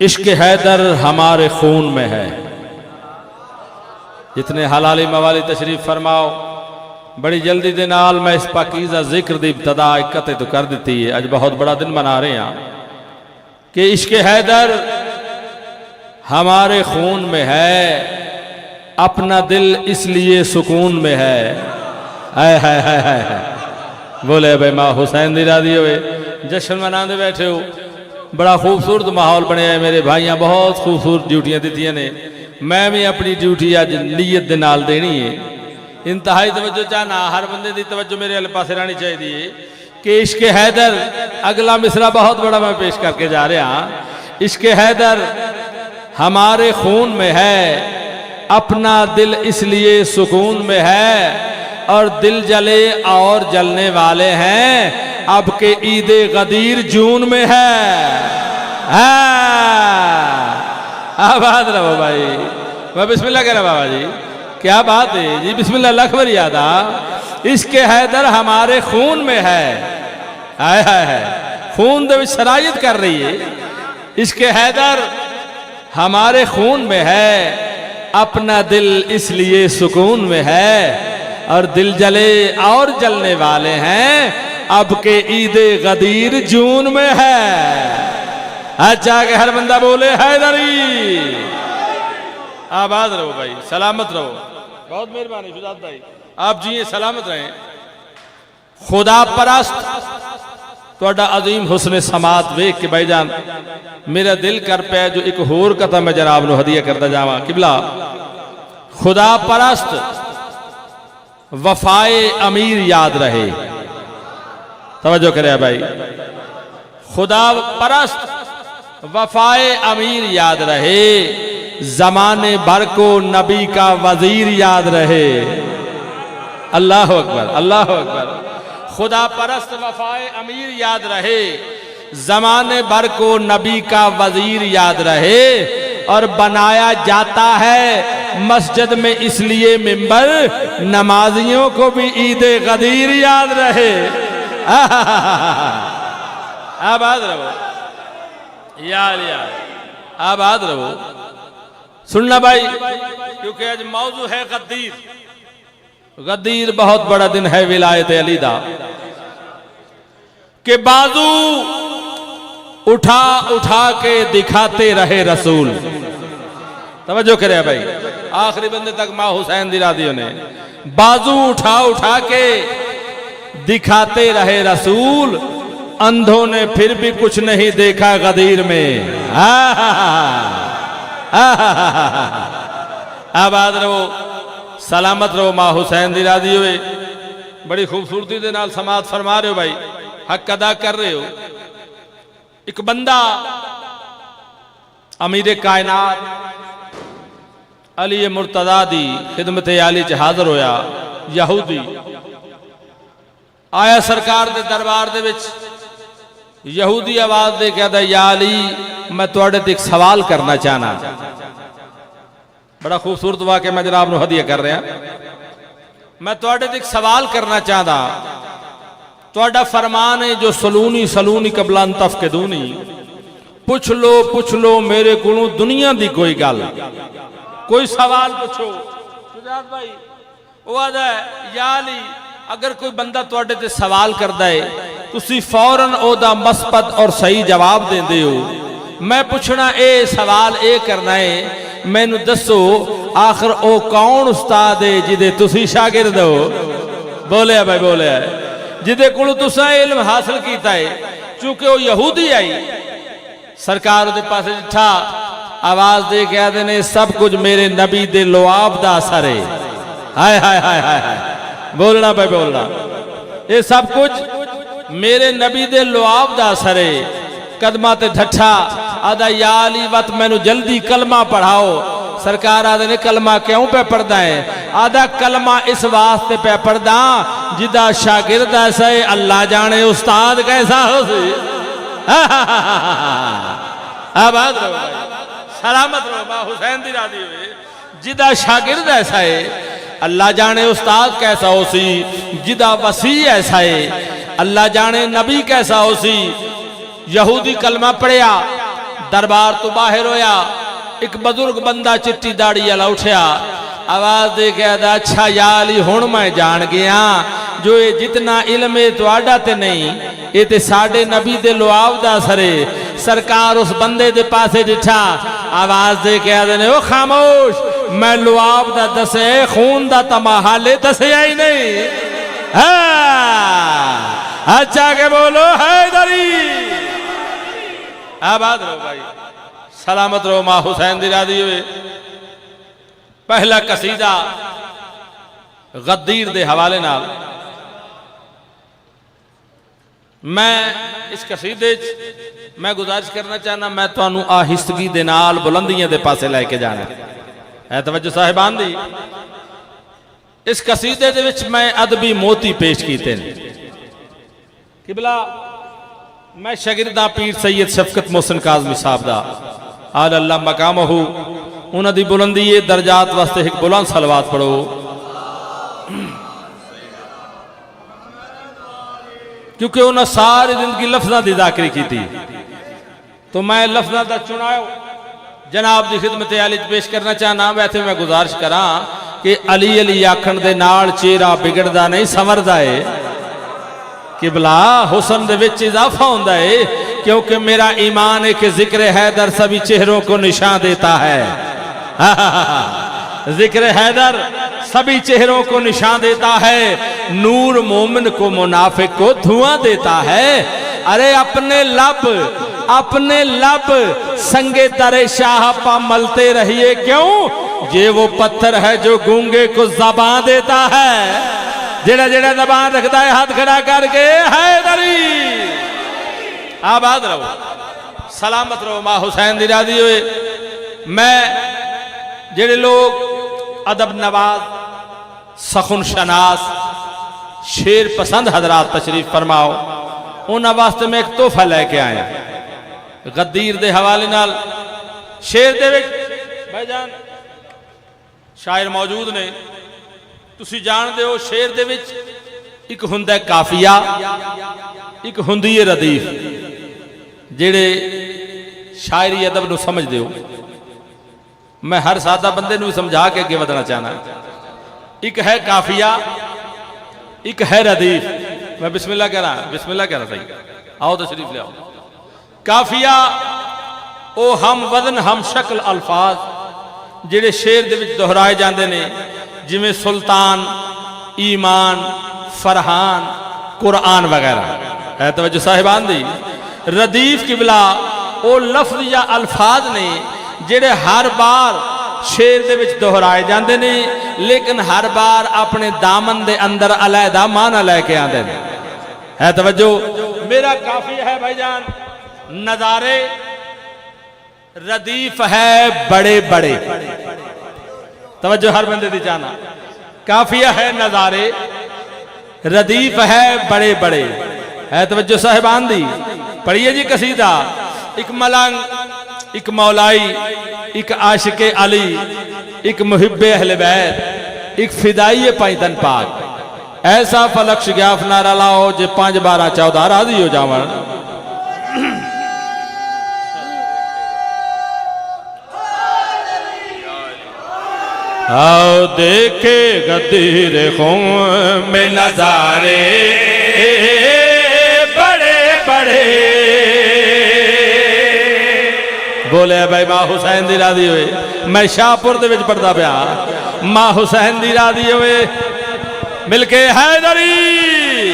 عشق حیدر ہمارے خون میں ہے. جتنے حلالی موالی تشریف فرماؤ. بڑی جلدی دے نال میں اس پاکیزہ ذکر دی ابتدا اکتے تو کر دیتی ہے. آج بہت بڑا دن منا رہے ہیں کہ عشق حیدر ہمارے خون میں ہے, اپنا دل اس لیے سکون میں ہے. ہائے ہائے ہائے ہائے, بولے بھائی ماں حسین دی راضی ہوئے, جشن منانے بیٹھے ہو. بڑا خوبصورت ماحول بنے ہیں میرے بھائیاں, بہت خوبصورت ڈیوٹیاں دیتی نے. میں بھی اپنی ڈیوٹی آج نیت دے نال دینی ہے. انتہائی توجہ چاہنا, ہر بندے دی توجہ میرے والے پاسے رہنی چاہیے کہ عشق حیدر, اگلا مصرع بہت بڑا میں پیش کر کے جا رہا ہاں. عشق حیدر ہمارے خون میں ہے, اپنا دل اس لیے سکون میں ہے, اور دل جلے اور جلنے والے ہیں, اب کے عید غدیر جون میں ہے. آباد رہو بھائی, میں بسم اللہ کہہ رہا بابا جی, کیا بات ہے جی, بسم اللہ اللہ اکبر یاد آ. عشق حیدر ہمارے خون میں ہے. ہائے ہائے ہائے, خون دے وچ شرائط کر رہی ہے. عشق حیدر ہمارے خون میں ہے, اپنا دل اس لیے سکون میں ہے, اور دل جلے اور جلنے والے ہیں, اب کے عید غدیر جون میں ہے. اچھا کہ ہر بندہ بولے حیدری. آباد رہو بھائی, سلامت رہو. بہت مہربانی شجاعت بھائی, آپ جی سلامت رہیں. خدا پرست توڑا عظیم حسن سماعت ویکھ کے بھائی جان میرا دل کر پہ جو ایک ہور کتا میں جناب نو ہدیہ کرتا جاواں. قبلہ خدا پرست وفائے امیر یاد رہے. توجہ کرے بھائی, خدا پرست وفائے امیر یاد رہے, زمانے بھر کو نبی کا وزیر یاد رہے. اللہ اکبر اللہ اکبر. خدا پرست وفائے امیر یاد رہے, زمانے بھر کو نبی کا وزیر یاد رہے, اور بنایا جاتا ہے مسجد میں اس لیے ممبر, نمازیوں کو بھی عید غدیر یاد رہے. آباد رہو یار, آباد رہو. سننا بھائی, کیونکہ آج موضوع ہے غدیر. غدیر بہت بڑا دن ہے ولایت علی دا, کہ بازو اٹھا اٹھا کے دکھاتے رہے رسول. توجہ کرے بھائی, آخری بندے تک ماں حسین دی راضی ہونے. بازو اٹھا اٹھا کے دکھاتے رہے رسول, اندھوں نے پھر بھی کچھ نہیں دیکھا غدیر میں. آباد رہو, سلامت رہو. ماں حسین دی راضی ہوئے, بڑی خوبصورتی دے نال سماعت فرما رہے ہو بھائی, حق ادا کر رہے ہو. ایک بندہ امیر کائنات علی مرتضیٰ دی خدمت عالی چ حاضر ہویا. یہودی آیا سرکار دے دربار دے وچ, یہودی آواز دے کہتا یا علی میں توڑے ایک سوال کرنا چاہنا. بڑا خوبصورت واقعہ میں جناب نو ہدیہ کر رہے ہیں. میں توڑے ایک سوال کرنا چاہتا, توڑا فرمان ہے جو سلونی سلونی قبلان تفقدونی, پوچھ لو میرے گنوں دنیا دی کوئی گل, کوئی سوال پوچھو. شجاعت بھائی وہ آدھا ہے یا علی اگر کوئی بندہ توڑے تے سوال کردا ہے تسی فوراً او دا مثبت اور صحیح جواب دیں دے ہو. میں پوچھنا اے سوال اے کرنا ہے, میں نو دسو آخر او کون استاد ہے جدے تسی شاگرد ہو. بولے بھائی بولے, جدے کلو تسا علم حاصل کیتا ہے. چونکہ وہ یہودی آئی سرکار دے پاسے جٹھا, آواز دے کے آدھے نے سب کچھ میرے نبی دے لعاب دا اثر ہے. ہائے ہائے ہائے ہائے, بولنا بھائی بولنا, یہ سب کچھ میرے نبی دے لعاب دا اثر ہے. قدمہ تے ڈھٹھا, آدھا یا علی وقت میں نو جلدی کلمہ پڑھاؤ. سرکار آدھے نے کلمہ کیوں پہ پڑھدا ہے؟ آدھا کلمہ اس واسطے پہ پڑھدا جدہ شاگرد ایسا ہے, اللہ جانے استاد کیسا ہو سی. آباد رہو بھائی, سلامت رہو. ماں حسین دی راضی ہوئے, جدہ شاگرد ایسا ہے اللہ جانے استاد کیسا ہو سی. جدہ وسیع ایسا ہے اللہ جانے نبی کیسا ہو سی. یہودی کلمہ پڑھیا, دربار تو باہر ہویا، ایک بزرگ بندہ چٹی داڑی والا اٹھیا، آواز دے کے آدھا اچھا یا علی ہن میں جان گیا جو یہ جتنا علم ہے تو آڈا تے نہیں، یہ تے ساڑھے نبی دے لعاب دا سرے۔ سرکار اس بندے دے پاسے جٹھا، آواز دے کے آدھے نے او خاموش، میں لعاب دا دسے خون دا تمہالے دسے آئی نہیں۔ اچھا کہ بولو حیدری، آباد رہو بھائی، سلامت رہو ماں حسین دی رادی ہوئے۔ پہلا قصیدہ غدیر دے حوالے نال، میں اس قصیدے میں گزارش کرنا چاہنا، میں تو انہوں آہستگی دے نال بلندیاں دے پاسے لے کے جانا ہے توجہ صاحبان دی۔ اس قصیدے دے وچ میں ادبی موتی پیش کیتے ہیں۔ قبلہ میں شاگرداں پیر سید شفقت محسن کاظمی صاحب دا آل اللہ مقامہ ہو، انہاں دی بلندی درجات واسطے ایک بلند صلوات پڑھو۔ کیونکہ انہاں ساری زندگی لفظاں دی ذاکری کی تھی، تو میں لفظاں دا چناؤ جناب دی خدمت علی پیش کرنا چاہنا۔ ویسے میں گزارش کراں کہ علی علی آکھن دے نال چہرہ بگڑدا نہیں سمردا ہے، قبلہ حسن دے وچ اضافہ ہوندا ہے، کیونکہ میرا ایمان ہے کہ ذکر حیدر سبھی چہروں کو نشان دیتا ہے۔ ذکر حیدر سبھی چہروں کو نشان دیتا ہے، نور مومن کو منافق کو دھواں دیتا ہے۔ ارے اپنے لب سنگے تر شاہ پا ملتے رہیے، کیوں؟ یہ وہ پتھر ہے جو گونگے کو زبان دیتا ہے۔ جڑا جڑا زبان رکھتا ہے ہاتھ کھڑا کر کے حیدری، آباد رہو، سلامت رہو ماں حسین دی رادی ہوئے۔ میں جڑے لوگ ادب نواز، سخن شناس، شیر پسند حضرات تشریف فرماؤ، انہاں واسطے میں ایک تحفہ لے کے آیا غدیر دے حوالے نال۔ شیر دے وچ بھائی جان شاعر موجود نے، تسی جان دے ہو شیر دے وچ ایک ہندہ کافیہ، ایک ہندی ردیف، جڑے شاعری ادب نو سمجھ دے ہو۔ میں ہر سادہ بندے نو سمجھا کے اگے ودنا چاہنا۔ ایک ہے کافیہ، ایک ہے ردیف۔ میں بسم اللہ کہہ رہا صحیح، آؤ تشریف لے آؤ۔ کافیہ او ہم وزن ہم شکل الفاظ جڑے شیر دے وچ دہرائے جاندے نے، جویں سلطان، ایمان، فرحان، قرآن وغیرہ ہے توجہ صاحبان دی۔ ردیف قبلہ او لفظ یا الفاظ نے جڑے ہر بار شیر دے وچ دہرائے جاندے نے، لیکن ہر بار اپنے دامن دے اندر علیحدہ معنی لے کے آندے نے، ہے توجہ۔ میرا کافی ہے بھائی جان نظارے، ردیف ہے بڑے بڑے، توجہ ہر بندے دی جانا۔ کافیہ ہے نظارے، ردیف ہے بڑے بڑے، ہے توجہ صاحبان دی۔ پڑھئے جی قصیدہ، ایک ملنگ، ایک مولائی، ایک عاشق علی، ایک محب اہل بیت، ایک فدائی پائتن پاک، ایسا فلک شگاف نعرہ لاؤ جے 5 12 14 راضی ہو جاون۔ آؤ دیکھے غدیر خون میں نظارے بڑے بڑے، بولے بھائی ماں حسین دی رادی ہوئے۔ میں شاہپور دے وچ پڑھدا پیا، ماں حسین دی رادی ہوئے، مل کے حیدری،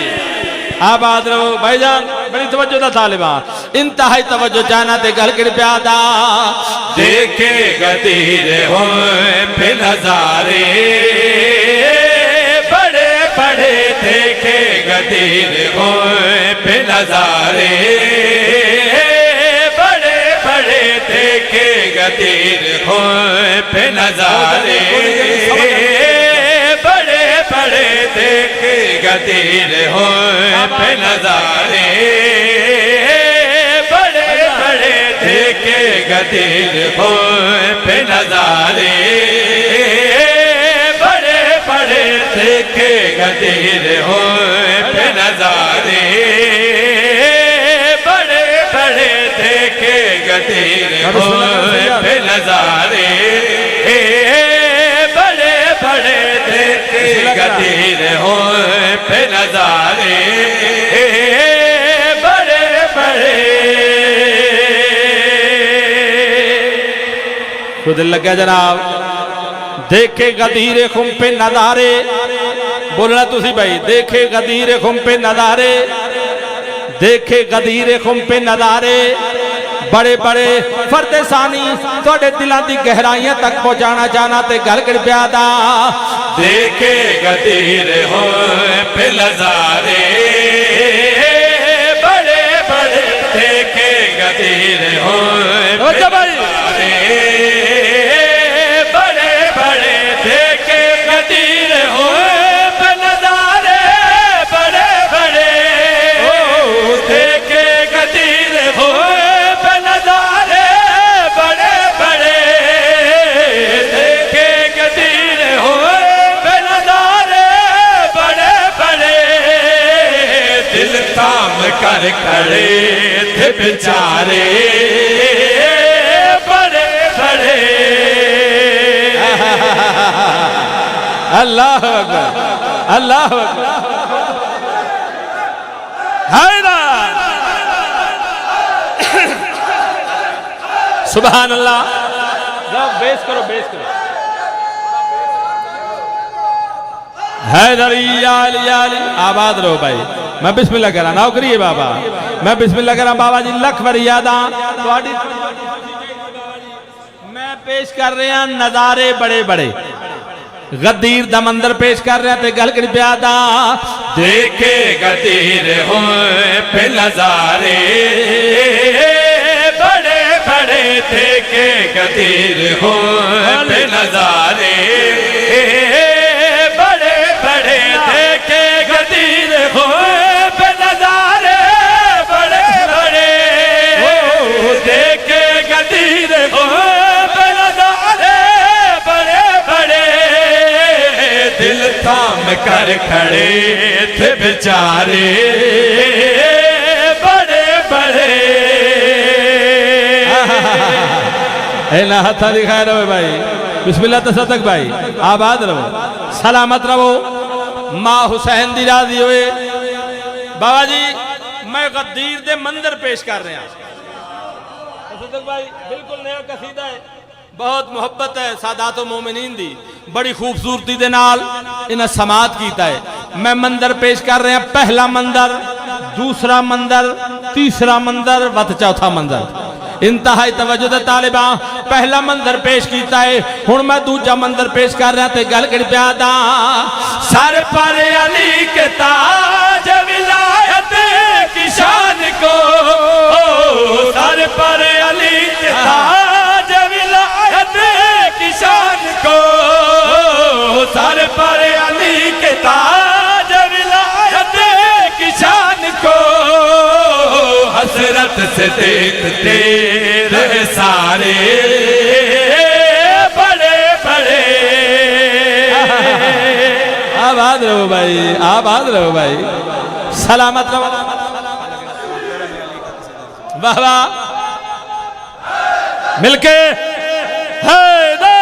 آباد رہو بھائی جان۔ بڑی توجہ دا طالبہ، انتہائی توجہ جانا تے گل کر پیادا۔ دیکھے غدیر ہوئے پہ نظارے بڑے بڑے، دیکھے غدیر ہوئے پہ نظارے بڑے بڑے، دیکھے غدیر ہوئے پہ نظارے بڑے بڑے، دیکھے غدیر ہوئے پہ نظارے بڑے بڑے، دیکھے غدیر ہوئے پہ نظارے بڑے بڑے، دیکھے غدیر ہوئے پہ نظارے بڑے بڑے، دیکھے غدیر ہوئے پہ نظارے بڑے بڑے دیکھے غدیر ہوئے پہ نظارے بڑے بڑے خود لگا جناب دیکھے غدیر خم پہ نظارے بولنا تسی بھائی دیکھے غدیر خم پہ نظارے دیکھے غدیر خم پہ نظارے بڑے بڑے فرد ثانی توڑے دلان دی گہرائیاں تک پہنچانا چاہنا تے گل کر پیادا دیکھے غدیر ہوئے پہ نظارے بڑے بڑے دیکھے غدیر ہوئے پہ نظارے بڑے بڑے دیکھے غدیر ہوئے پہ نظارے بڑے بڑے دیکھے غدیر ہوئے پہ نظارے بڑے بڑے دیکھے غدیر ہوئے پہ نظارے بڑے بڑے دل تھام کر کھڑے تھے بیچارے بڑے بڑے اللہ اکبر اللہ اکبر حیدر سبحان اللہ بیس کرو حیدر یا علی آباد رہو بھائی میں بسم اللہ کر رہا نوکری ہے بابا میں بسم اللہ کر رہا بابا جی لکھ فریاداں میں پیش کر رہے ہیں نظارے بڑے بڑے غدیر دا مندر پیش کر رہے ہیں تے گل کر پیادا دیکھے غدیر ہوئے پہ نظارے بڑے بڑے دیکھے غدیر ہوئے پہ نظارے بڑے بڑے دیکھے غدیر ہوئے پہ نظارے بڑے بڑے دیکھے غدیر ہوئے پہ نظارے بڑے بڑے دل تھام کر کھڑے تھے بیچارے بڑے بڑے اے ہاتھا دکھائے رہو بھائی بسم اللہ تصدق بھائی آباد رہو سلامت رہو ماں حسین دی راضی ہوئے بابا جی میں غدیر دے مندر پیش کر رہے ہیں تصدق بھائی بالکل نیا قصیدہ ہے بہت محبت ہے سادات و مومنین دی بڑی خوبصورتی دے نال انہیں سماعت کیتا ہے میں مندر پیش کر رہے ہیں پہلا مندر دوسرا مندر تیسرا مندر وت چوتھا مندر انتہائی توجہ طالباں پہلا مندر پیش کیتا ہے ہن میں دوجا مندر پیش کر رہا تے گل کر پیادا سر پر علی کے تاج ولایت کی شان کو سر پر علی کے تاج ولایت کی شان کو سر پر علی کے تاج ولایت کی شان کو حسرت سے دیکھتے رہے سارے بڑے بڑے آباد رہو بھائی سلامت رہو واہ واہ مل کے حیدر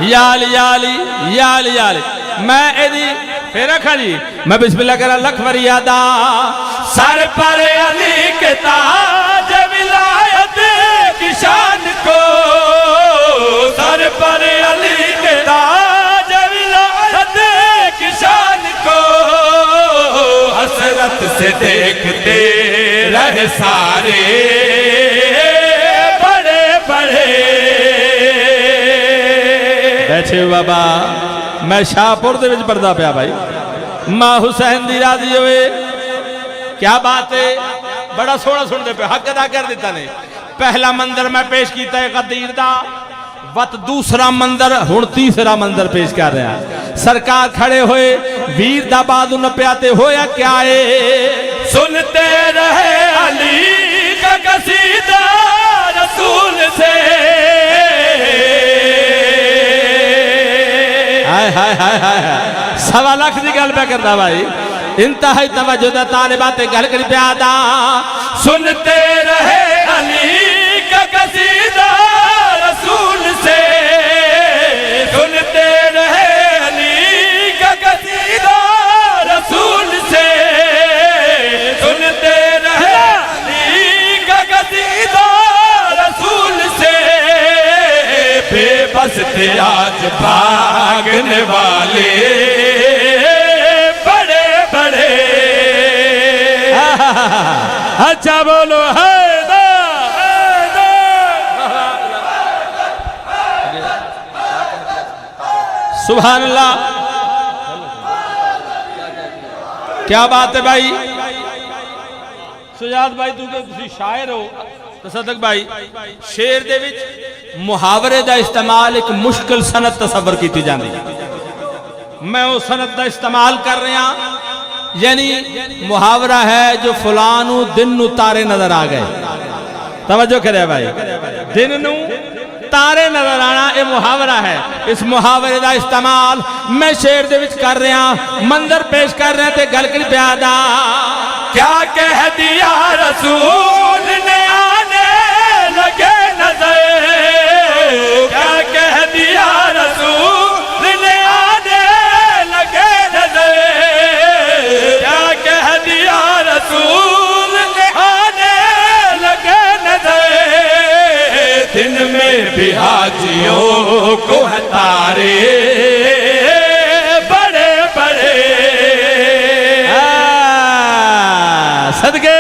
یا علی میں ایدی پھر رکھا جی میں بسم اللہ کرا لکھ فریادہ سر پر علی کے تاج ولایت کی شان کو سر پر علی کے تاج ولایت کی شان کو حسرت سے دیکھتے رہے سارے بڑے بڑے بیٹھے بابا میں شاہپور دے وچ پڑھدا پیا بھائی ماں حسین دی راضی ہوئے کیا بات ہے بڑا سونا سن دے پہ حق ادا کر دیتا نے پہلا مندر میں پیش کیتا ہے غدیر دا وقت دوسرا مندر ہن تیسرا مندر پیش کر رہے ہیں سرکار کھڑے ہوئے ویر دا بازو نہ پیاتے ہویا کیا ہے سنتے رہے علی کا قصیدہ رسول سے ہائے ہائے ہائے ہائے سوا لاکھ دی گل پہ کرتا بھائی انتہائی توجہ دا طالبات گل کر پیادا سنتے رہے علی کا قصیدہ رسول سے سنتے رہے علی کا قصیدہ رسول سے سنتے رہے علی کا قصیدہ رسول سے بے بس تھے آج بھاگنے والے بڑے بڑے اچھا بولو سبحان اللہ کیا بات ہے بھائی سجاد بھائی تو کہ تسی شاعر ہو تصدق بھائی شعر دے وچ محاورے دا استعمال ایک مشکل سنت تصور کیتی جاندی میں وہ سنت دا استعمال کر رہا یعنی محاورہ ہے جو فلانو دن نو تارے نظر آ گئے توجہ کرے بھائی دن نو تارے نظر آنا اے محاورہ ہے اس محاورے دا استعمال میں شعر دے وچ کر رہا منظر پیش کر رہے تے گل کر پیادا کیا کہہ دیا رسول نے آنے لگے نظر کیا کہہ دیا رسول نے آنے لگے نظر کیا کہہ دیا رسول نے آنے لگے نظر دن میں بھی حاجیوں کو ہے تارے بڑے بڑے صدقے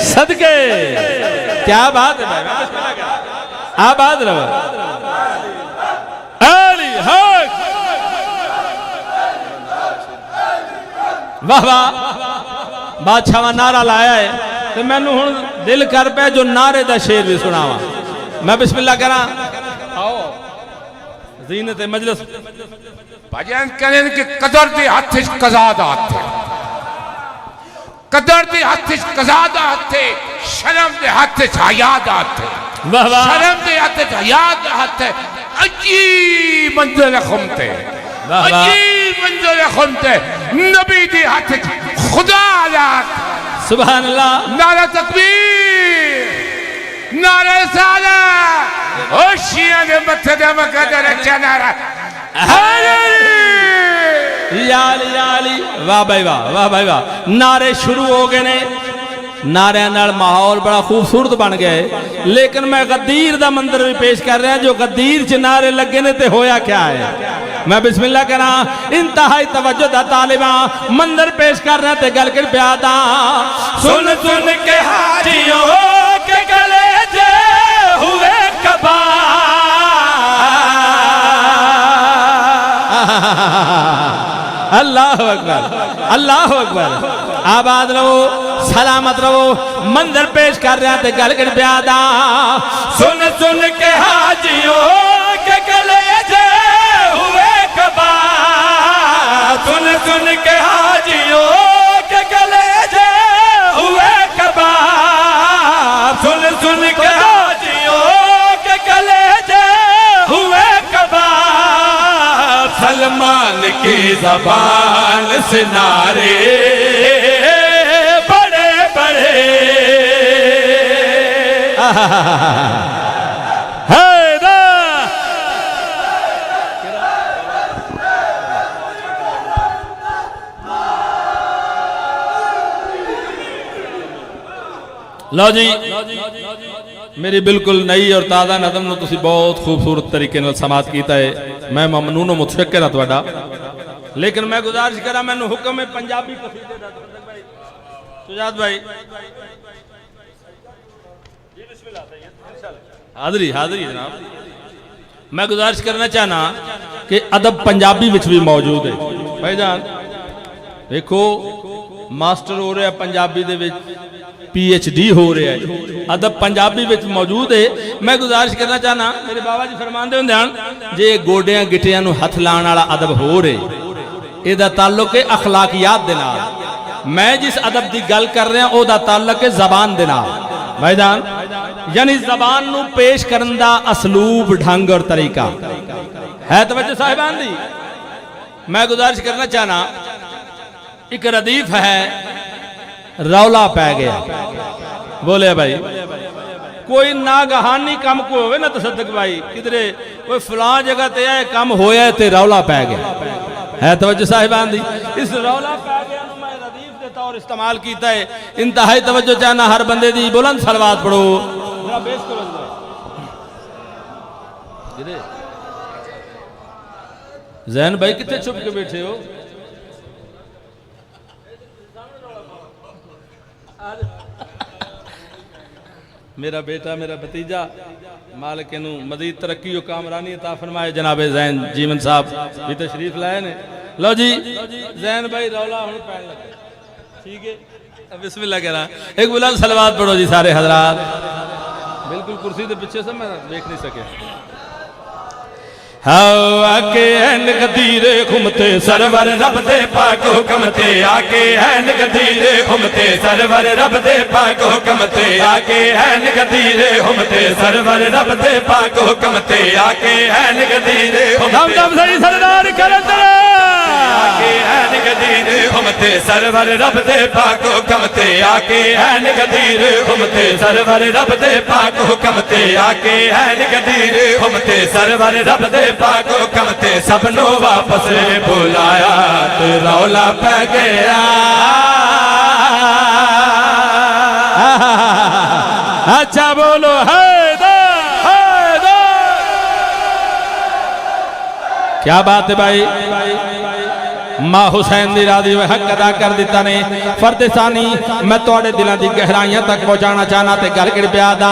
صدقے کیا بات ہے بھائی آباد رہو علی حق واہ واہ بادشاہ نعرہ لایا ہے تو میں نے ہن دل کر پہ جو نعرے دا شعر بھی سنا ہوا میں بسم اللہ کرا آؤ زینت مجلس بھجن کریں کہ قدر دی ہاتھ قضا دا ہاتھ قدر دی ہاتھ قضا دا ہاتھ شرم دے ہاتھ حیا دا ہاتھ شرم دے ہاتھ حیا دا ہاتھ عجیب منظر خمتے عجیب منظر خمتے نبی دی ہاتھ خدا دا سبحان اللہ نعرہ تکبیر نعرہ رسالت ہوشیاں دے متھے دے مقدر اچھا نعرہ یا علی واہ بھائی واہ بھائی واہ نعرے شروع ہو گئے نے نعرے نال ماحول بڑا خوبصورت بن گئے لیکن میں غدیر دا منظر بھی پیش کر رہا جو غدیر چ نعرے لگے نے تے ہویا کیا ہے میں بسم اللہ کرا انتہائی توجہ دا طالباں منظر پیش کر رہا تے گل کر پیادا سن سن کے حاجیوں کے گلے جے ہوئے کبا اللہ اکبر آباد رہو سلامت رہو منظر پیش کر رہا تے گل کر پیادا سن سن کے حاجیوں کے گلے جے ہوئے کبا سن سن کے حاجیوں کے گلے جے ہوئے کبا سن سن کے حاجیوں کے گلے جے ہوئے کبا سلمان کی زبان سے نعرے بڑے بڑے لو جی میری بالکل نئی اور تازہ نظم نو تسی بہت خوبصورت طریقے نال سماعت کیتا ہے میں ممنون و متشکر ہاں تہاڈا لیکن میں گزارش کرا مینوں حکم ہے پنجابی قصیدے دا سجاد بھائی جی بسم اللہ حاضری جناب میں گزارش کرنا چاہنا کہ ادب پنجابی وچ بھی موجود ہے بھائی جان دیکھو ماسٹر ہو رہا ہے پنجابی دے وچ پی ایچ ڈی ہو رہا ہے ادب پنجابی وچ موجود ہے میں گزارش کرنا چاہنا میرے بابا جی فرماندے ہوندے ہیں جے گوڈیاں گٹیاں نو ہتھ لان والا ادب ہو رہے اے دا تعلق ہے اخلاقیات دے نال میں جس ادب دی گل کر رہا او دا تعلق ہے زبان دے نال بھائی جان یعنی زبان نو پیش کرن دا اسلوب ڈھنگ اور طریقہ ہے توجہ صاحبان دی میں گزارش کرنا چاہنا ایک ردیف ہے رولا پہ گیا بولے بھائی کوئی ناگہانی کام کو ہوئے نا تصدق بھائی کدھرے کوئی فلاں جگہ تے ہے کام ہویا ہے تے رولا پہ گیا ہے توجہ صاحبان دی اس رولا پہ گیا نو میں ردیف دیتا اور استعمال کیتا ہے انتہائی توجہ چاہنا ہر بندے دی بلند صلوات پڑھو ذرا بیس کو بندہ زین بھائی کتے چھپ کے بیٹھے ہو میرا بیٹا میرا بھتیجا مالک انہوں مزید ترقی و کامرانی عطا فرمائے جناب زین جیمن صاحب بھی تشریف لائے نے لو جی زین بھائی رولا ہوں پہن لگے ٹھیک ہے بسم اللہ کہہ رہا ایک بلند صلوات پڑھو جی سارے حضرات بالکل کرسی دے پیچھے سے میں دیکھ نہیں سکے آکے این غدیر گھومتے سرور رب دے پاک حکم تے آکے این غدیر گھومتے سرور رب دے پاک حکم تے آکے این غدیر گھومتے سرور رب دے پاک حکم تے آکے این غدیر گھومتے دم صحیح سردار کرتے آکے این غدیر گھومتے سرور رب دے پاک حکم تے آکے این غدیر گھومتے سرور رب دے پاک حکم تے آکے این غدیر گھومتے سرور رب دے پاک حکم تے سب نو واپس بلایا تے رولا پہ گیا اچھا بولو حیدر حیدر کیا بات ہے بھائی ماں حسین دی راضی میں حق ادا کر دیتا نے فرد ثانی میں توڑے دلوں دی گہرائیاں تک پہنچانا چاہنا تے گل کر پیادا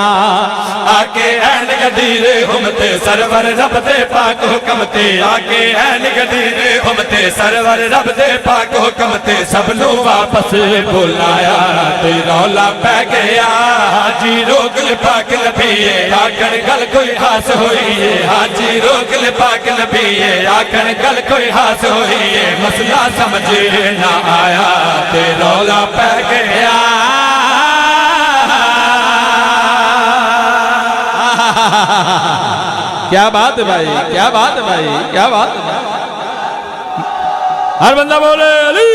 آکے این غدیر گھومتے سرور رب دے پاک حکم تے آکے این غدیر گھومتے سرور رب دے پاک حکم تے سب نو واپس بلایا تے رولا پہ گیا حاجی روگل پاک نبیے آکن گل کوئی خاص ہوئی ہے حاجی روگل پاک نبیے آکن گل کوئی خاص ہوئی ہے مسئلہ سمجھ نہ آیا تے رولا پہ گیا کیا بات ہے بھائی کیا بات ہے بھائی کیا بات ہے بھائی ہر بندہ بولے علی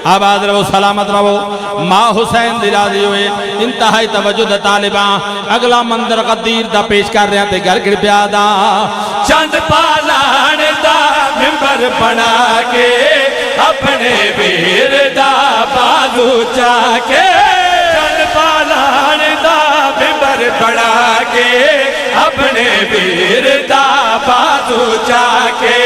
آباد رہو سلامت رہو ماں حسین دی راضی ہوئے انتہائی توجہ دا طالباں اگلا مندر غدیر دا پیش کر رہے ہیں تے گھر گھر پیادا چند پالان دا ممبر بنا کے اپنے ویر دا بازو چاکے چند پالان دا ممبر بنا کے اپنے ویر دا بازو چاکے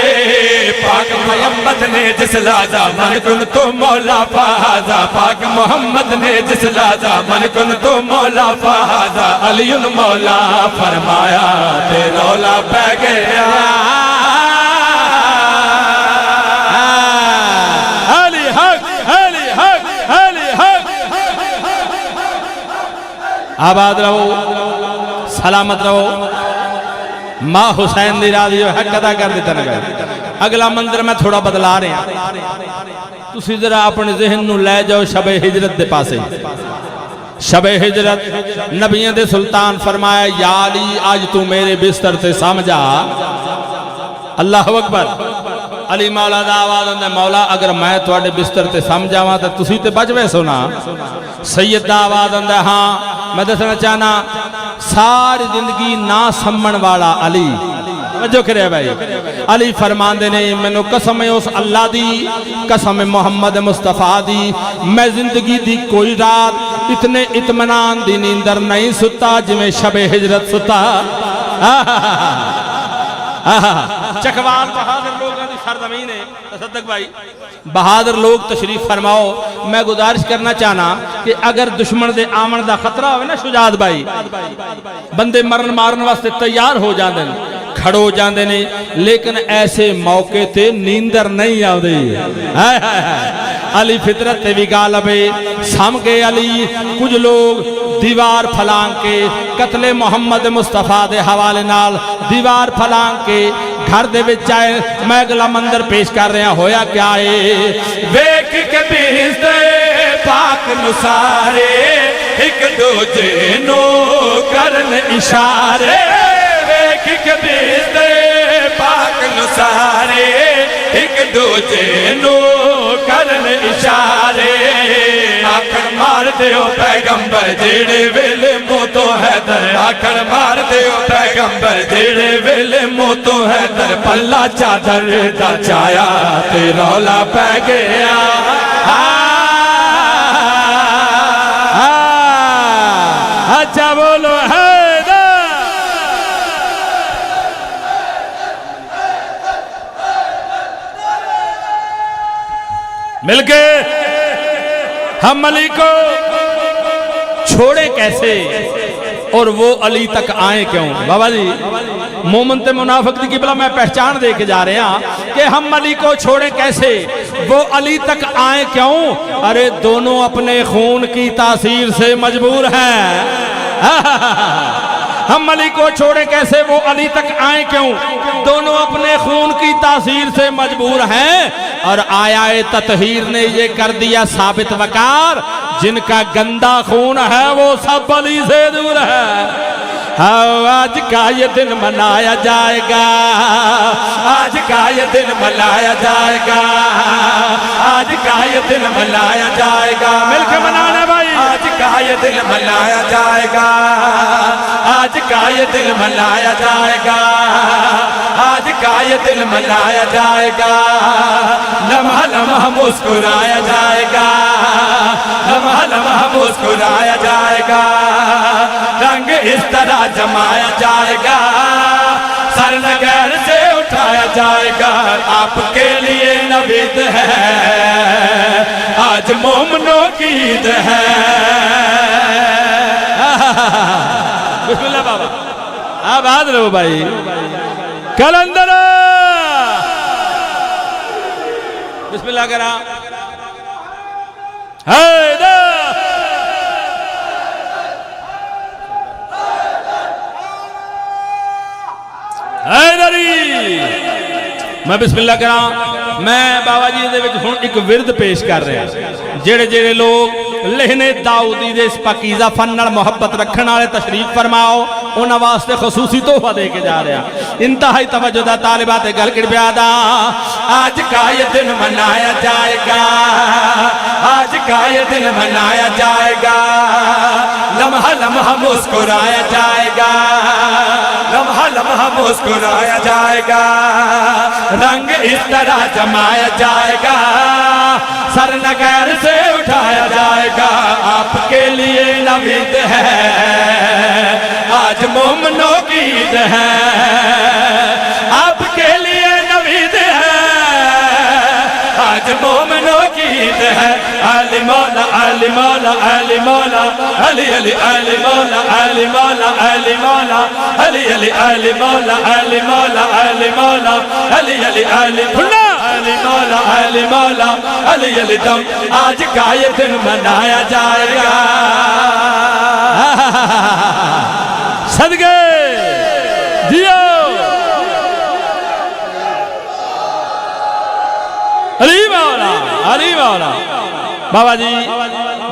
پاک محمد نے جس لازا من کن تو مولا فہذا پاک محمد نے جس لازا من کن تو مولا فہذا علی مولا فرمایا تے رولا پہ گیا علی حق علی حق علی حق آباد رہو سلامت رہو ماں حسین دی راضی ہوئے حق ادا کر دیتا نگا اگلا مندر میں تھوڑا بدلا رہے ہیں تسی ذرا اپنے ذہن نو لے جاؤ شب ہجرت دے پاسے شب ہجرت نبیوں دے سلطان فرمایا یا علی آج تو میرے بستر تے سمجھا اللہ اکبر علی مولا دا آواز اندے مولا اگر میں تواڈے بستر تے سمجھا ہاں تے تسی تے بچ وے سونا سید دا آواز اندے ہاں میں دسنا چاہنا ساری زندگی نہ سمن والا علی جو کرے بھائی علی فرماندے نے میں قسم ہے اس اللہ دی قسم محمد مصطفیٰ دی میں زندگی دی کوئی رات اتنے اطمینان دی نیندر نہیں ستا جویں شب ہجرت ستا چکوال بہادر لوگوں دی سرزمین ہے تصدق بھائی بہادر لوگ تشریف فرماؤ میں گزارش کرنا چاہنا کہ اگر دشمن دے آمن دا خطرہ ہوئے نا شجاعت بھائی بندے مرن مارن واسطے تیار ہو جاندے کھڑو جاندے نے لیکن ایسے موقع تے نیندر نہیں آو دے علی فطرت تے بھی غالب ہے سام کے علی کچھ لوگ دیوار پھلان کے قتل محمد مصطفیٰ دے حوالے نال دیوار پھلان کے گھر دے وچ آئے میں اگلا مندر پیش کر رہا ہویا کیا ہے ویک کے بیستے پاک نسارے ایک دوجے نو کرن اشارے ویک کے بیستے پاک نسارے ایک دوجے نو دے او پیغمبر جیڑے ویلے موتو حیدر آکھن مار دے او پیغمبر جیڑے ویلے موتو حیدر پلہ چادر دا چایا تے رولا پہ گیا اچھا بولو حیدر مل کے ہم علی کو چھوڑے کیسے اور وہ علی تک آئیں کیوں؟ بابا جی مومن تے منافق دی قبلہ میں پہچان دے کے جا رہے ہیں کہ ہم علی کو چھوڑیں کیسے وہ علی تک آئیں کیوں؟ ارے دونوں اپنے خون کی تاثیر سے مجبور ہیں ہم علی کو چھوڑیں کیسے وہ علی تک آئیں کیوں؟ دونوں اپنے خون کی تاثیر سے مجبور ہیں اور آیائے تطہیر نے یہ کر دیا ثابت وقار جن کا گندا خون ہے وہ سب علی سے دور ہے آج کا یہ دن منایا جائے گا آج کا یہ دن منایا جائے گا آج کا یہ دن منایا جائے گا مل کے منانا بھائی آج کا یہ دن منایا جائے گا آج کا یہ دن منایا جائے گا آج کا یہ دن منایا جائے گا لمحہ لمحہ مسکرایا جائے گا لمحہ لمحہ مسکرایا جائے گا رنگ اس طرح جمایا جائے گا سر نگیر سے اٹھایا جائے گا آپ کے لیے نوید ہے آج مومنوں کی عید ہے بسم اللہ بابا آباد رہو بھائی کلندر بسم اللہ کرا حیدر حیدری میں بسم اللہ کرا میں بابا جی دے وچ ہن ایک ورد پیش کر رہا جڑے جڑے لوگ لہنے داؤدی دے اس پاکیزہ فن نال محبت رکھن والے تشریف فرماؤ انہاں واسطے خصوصی تحفہ دے کے جا رہا انتہائی توجہ دا طالبات گل کر پیا دا آج کا یہ دن منایا جائے گا آج کا یہ دن منایا جائے گا لمحہ لمحہ مسکرایا جائے گا لمحہ لمحہ مسکرایا جائے گا رنگ اس طرح جمایا جائے گا سر نگیر سے اٹھایا جائے گا آپ کے لیے نوید ہے آج مومنوں کی عید ہے آپ کے لیے نوید ہے آج مومنوں کی عید ہے علی مولا علی مولا علی مولا علی علی علی مولا علی مولا علی مولا علی علی علی مولا علی مولا علی مولا علی علی علی علی مولا علی مولا علی علی دم آج کا یہ دن منایا جائے گا صدقے دیو علی مولا علی مولا بابا جی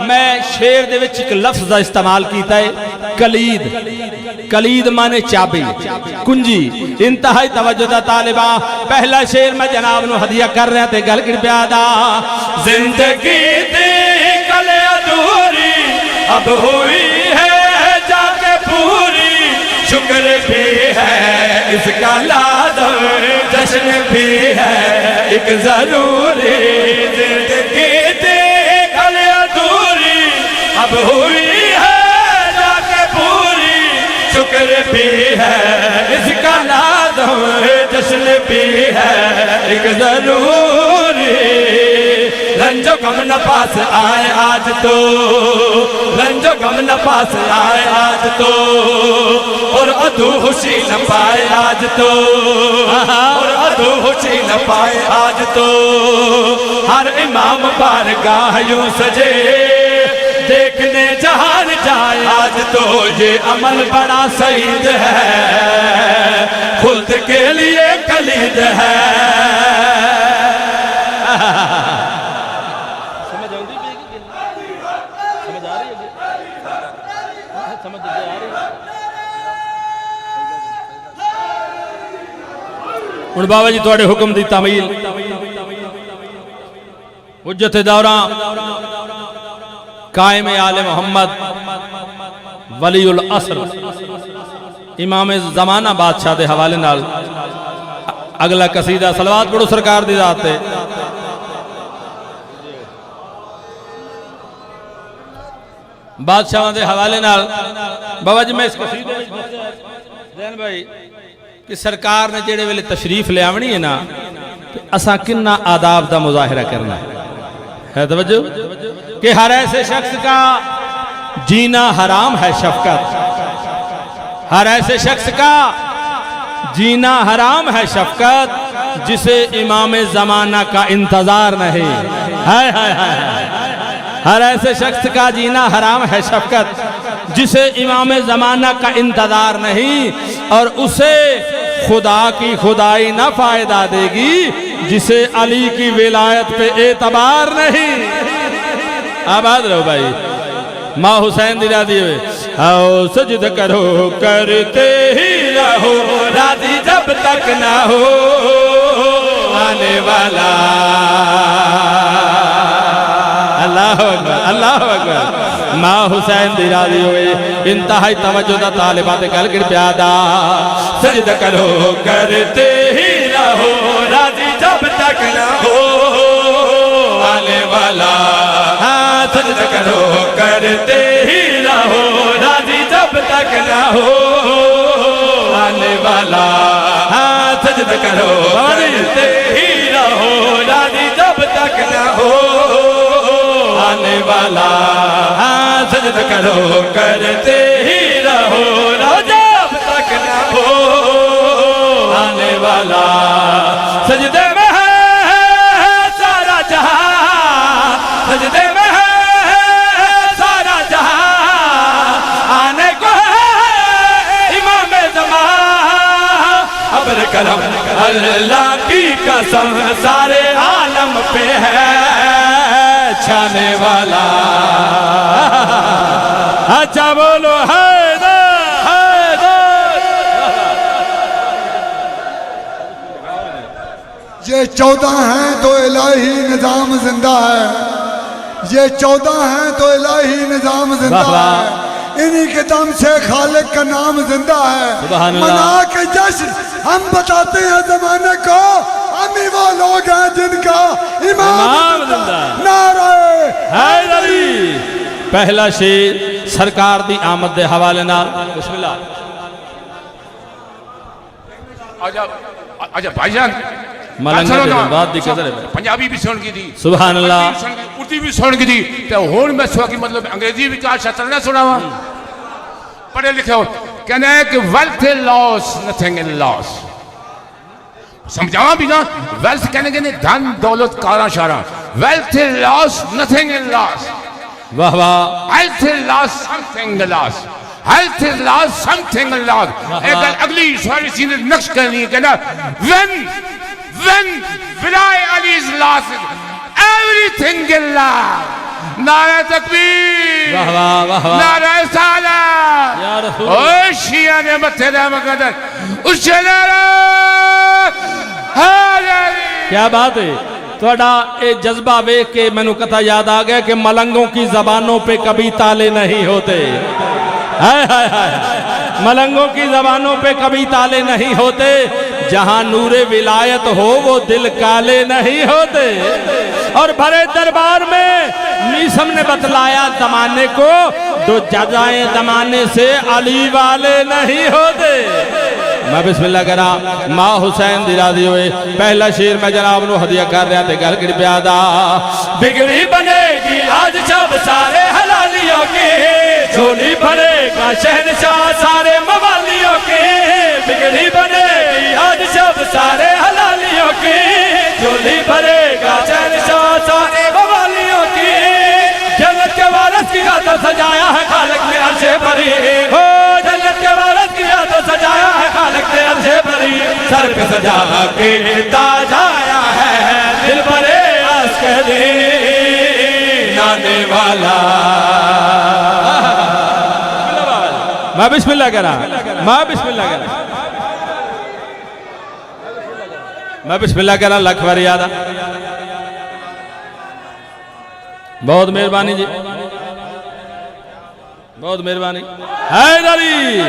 میں شعر دے وچ ایک لفظ دا استعمال کیتا ہے کلید کلید مانے چابی کنجی انتہائی توجہ دا طالبہ پہلا شعر میں جناب نو ہدیہ کر رہے تھے گل کر پیادا زندگی دی کل ادھوری اب ہوئی ہے جا کے پوری شکر بھی ہے اس کا لازم جشن بھی ہے ایک ضروری زندگی دی کل ادھوری اب ہوئی ہے جا کے پوری شکر بھی ہے اس کا لازم جشن بھی ہے ایک ضروری رنج و غم نہ پاس آئے آج تو رنج و غم نہ پاس آئے آج تو اور ادھو خوشی نہ پائے آج تو اور ادھو خوشی نہ پائے آج تو ہر امام بارگاہ یوں سجے دیکھنے جہان جائے آج تو یہ عمل بڑا سعید ہے خلد کے لیے کلید ہے ہن بابا جی تواڈے حکم دی تعمیل حجت دوراں قائم آل محمد ولی العصر امام زمانہ بادشاہ دے حوالے نال اگلا قصیدہ صلوات پڑھو سرکار دی ذات تے بادشاہ دے حوالے نال بابا جی میں اس قصیدے زین بھائی کہ سرکار نے جڑے ویلے تشریف لے آونی ہے نا اساں کننا آداب دا مظاہرہ کرنا ہے توجہ کہ ہر ایسے شخص کا جینا حرام ہے شفقت، ہر ایسے شخص کا جینا حرام ہے شفقت جسے امام زمانہ کا انتظار نہیں، ہائے ہائے ہائے، ہر ایسے شخص کا جینا حرام ہے شفقت جسے امام زمانہ کا انتظار نہیں، اور اسے خدا کی خدائی نہ فائدہ دے گی جسے علی کی ولایت پہ اعتبار نہیں۔ آباد رہو بھائی، ماں حسین دلا دیے ہوئے آؤ سجد کرو کرتے ہی رہو راضی جب تک نہ ہو آنے والا۔ اللہ اکبر اللہ اکبر۔ ماں حسین دلا دیے ہوئے انتہائی توجہ دا طالبات کل گر پیادا سجد کرو کرتے ہی رہو راضی جب تک نہ ہو آنے والا۔ سجد کرو کرتے ہی رہو راضی جب تک نہ ہو آنے والا۔ سجد کرو کرتے ہی رہو راضی جب تک نہ ہو آنے والا۔ سجد کرو کرتے ہی رہو راضی جب تک نہ ہو آنے والا۔ سجدے میں ہے سارا جہاں، سجدے میں کرم اللہ کی قسم سارے عالم پہ ہے چھانے والا۔ اچھا بولو حیدر حیدر۔ یہ 14 ہیں تو الہی نظام زندہ ہے، یہ 14 ہیں تو الہی نظام زندہ ہے، انہی کے دم سے خالق کا نام زندہ ہے۔ منا کے جشن ہم بتاتے ہیں زمانے کو، ہم ہی وہ لوگ ہیں جن کا امام زندہ۔ نعرہ حیدری۔ پہلا شیر سرکار دی آمد دے حوالے نال بسم اللہ۔ اچھا بھائی جان ملنگا دے بات دی قدر ہے، پنجابی بھی سن کی تھی، سبحان اللہ، اردو بھی سن کی تھی، تو ہون میں سوا کی مطلب انگریزی بھی کہا شطر نہ سنا ہوا پڑھے لکھے ہو۔ کہنا ہے کہ wealth is loss, nothing is loss۔ سمجھاواں بھی نا، wealth کہنے کے نہیں دھن دولت کاراں شاراں، wealth is loss, nothing is loss۔ واہ واہ۔ health is loss, something is loss۔ health is loss, something is loss۔ ایک اگلی سواری سینے نقش کرنی ہے کہنا when Bilal Ali is lost, everything is lost۔ نعرہ تکبیر، نعرہ سالہ، یا رسول اوہ شیعہ نے متھے دے مقدر اس نعرہ حیدری۔ کیا بات ہے، توڑا اے جذبہ بے کہ میں نے کتا یاد آگیا کہ ملنگوں کی زبانوں پہ کبھی تالے نہیں ہوتے۔ ملنگوں کی زبانوں پہ کبھی تالے نہیں ہوتے، جہاں نور ولایت ہو وہ دل کالے نہیں ہوتے۔ اور بھرے دربار میں میسم نے بتلایا زمانے کو، جو جزائیں زمانے سے علی والے نہیں ہوتے۔ میں بسم اللہ کرا ماں حسین دلا دی ہوئے پہلا شیر میں جناب نو ہدیہ کر رہا تھے گھر گر پیادا۔ بگڑی بنے گی آج شب سارے حلالیوں کی، جھولی بھرے گا شہنشاہ سارے موالیوں کی۔ بگڑی بنے گی آج شب سارے حلالیوں کی، جھولی بھرے گا شہنشاہ سارے موالیوں کی۔ جنت کے وارث کی خاطر سجایا ہے خالق نے عرش بری، ہو جنت کے وارث کی خاطر سجایا ہے خالق نے عرش بری۔ سر پہ سجا کے تاج آیا ہے دل بھرے عسکری آنے والا۔ میں بسم اللہ کرا، میں بسم اللہ کرا، میں بسم اللہ کرا، لکھ فریادہ، بہت مہربانی جی۔ بہت مہربانی حیدری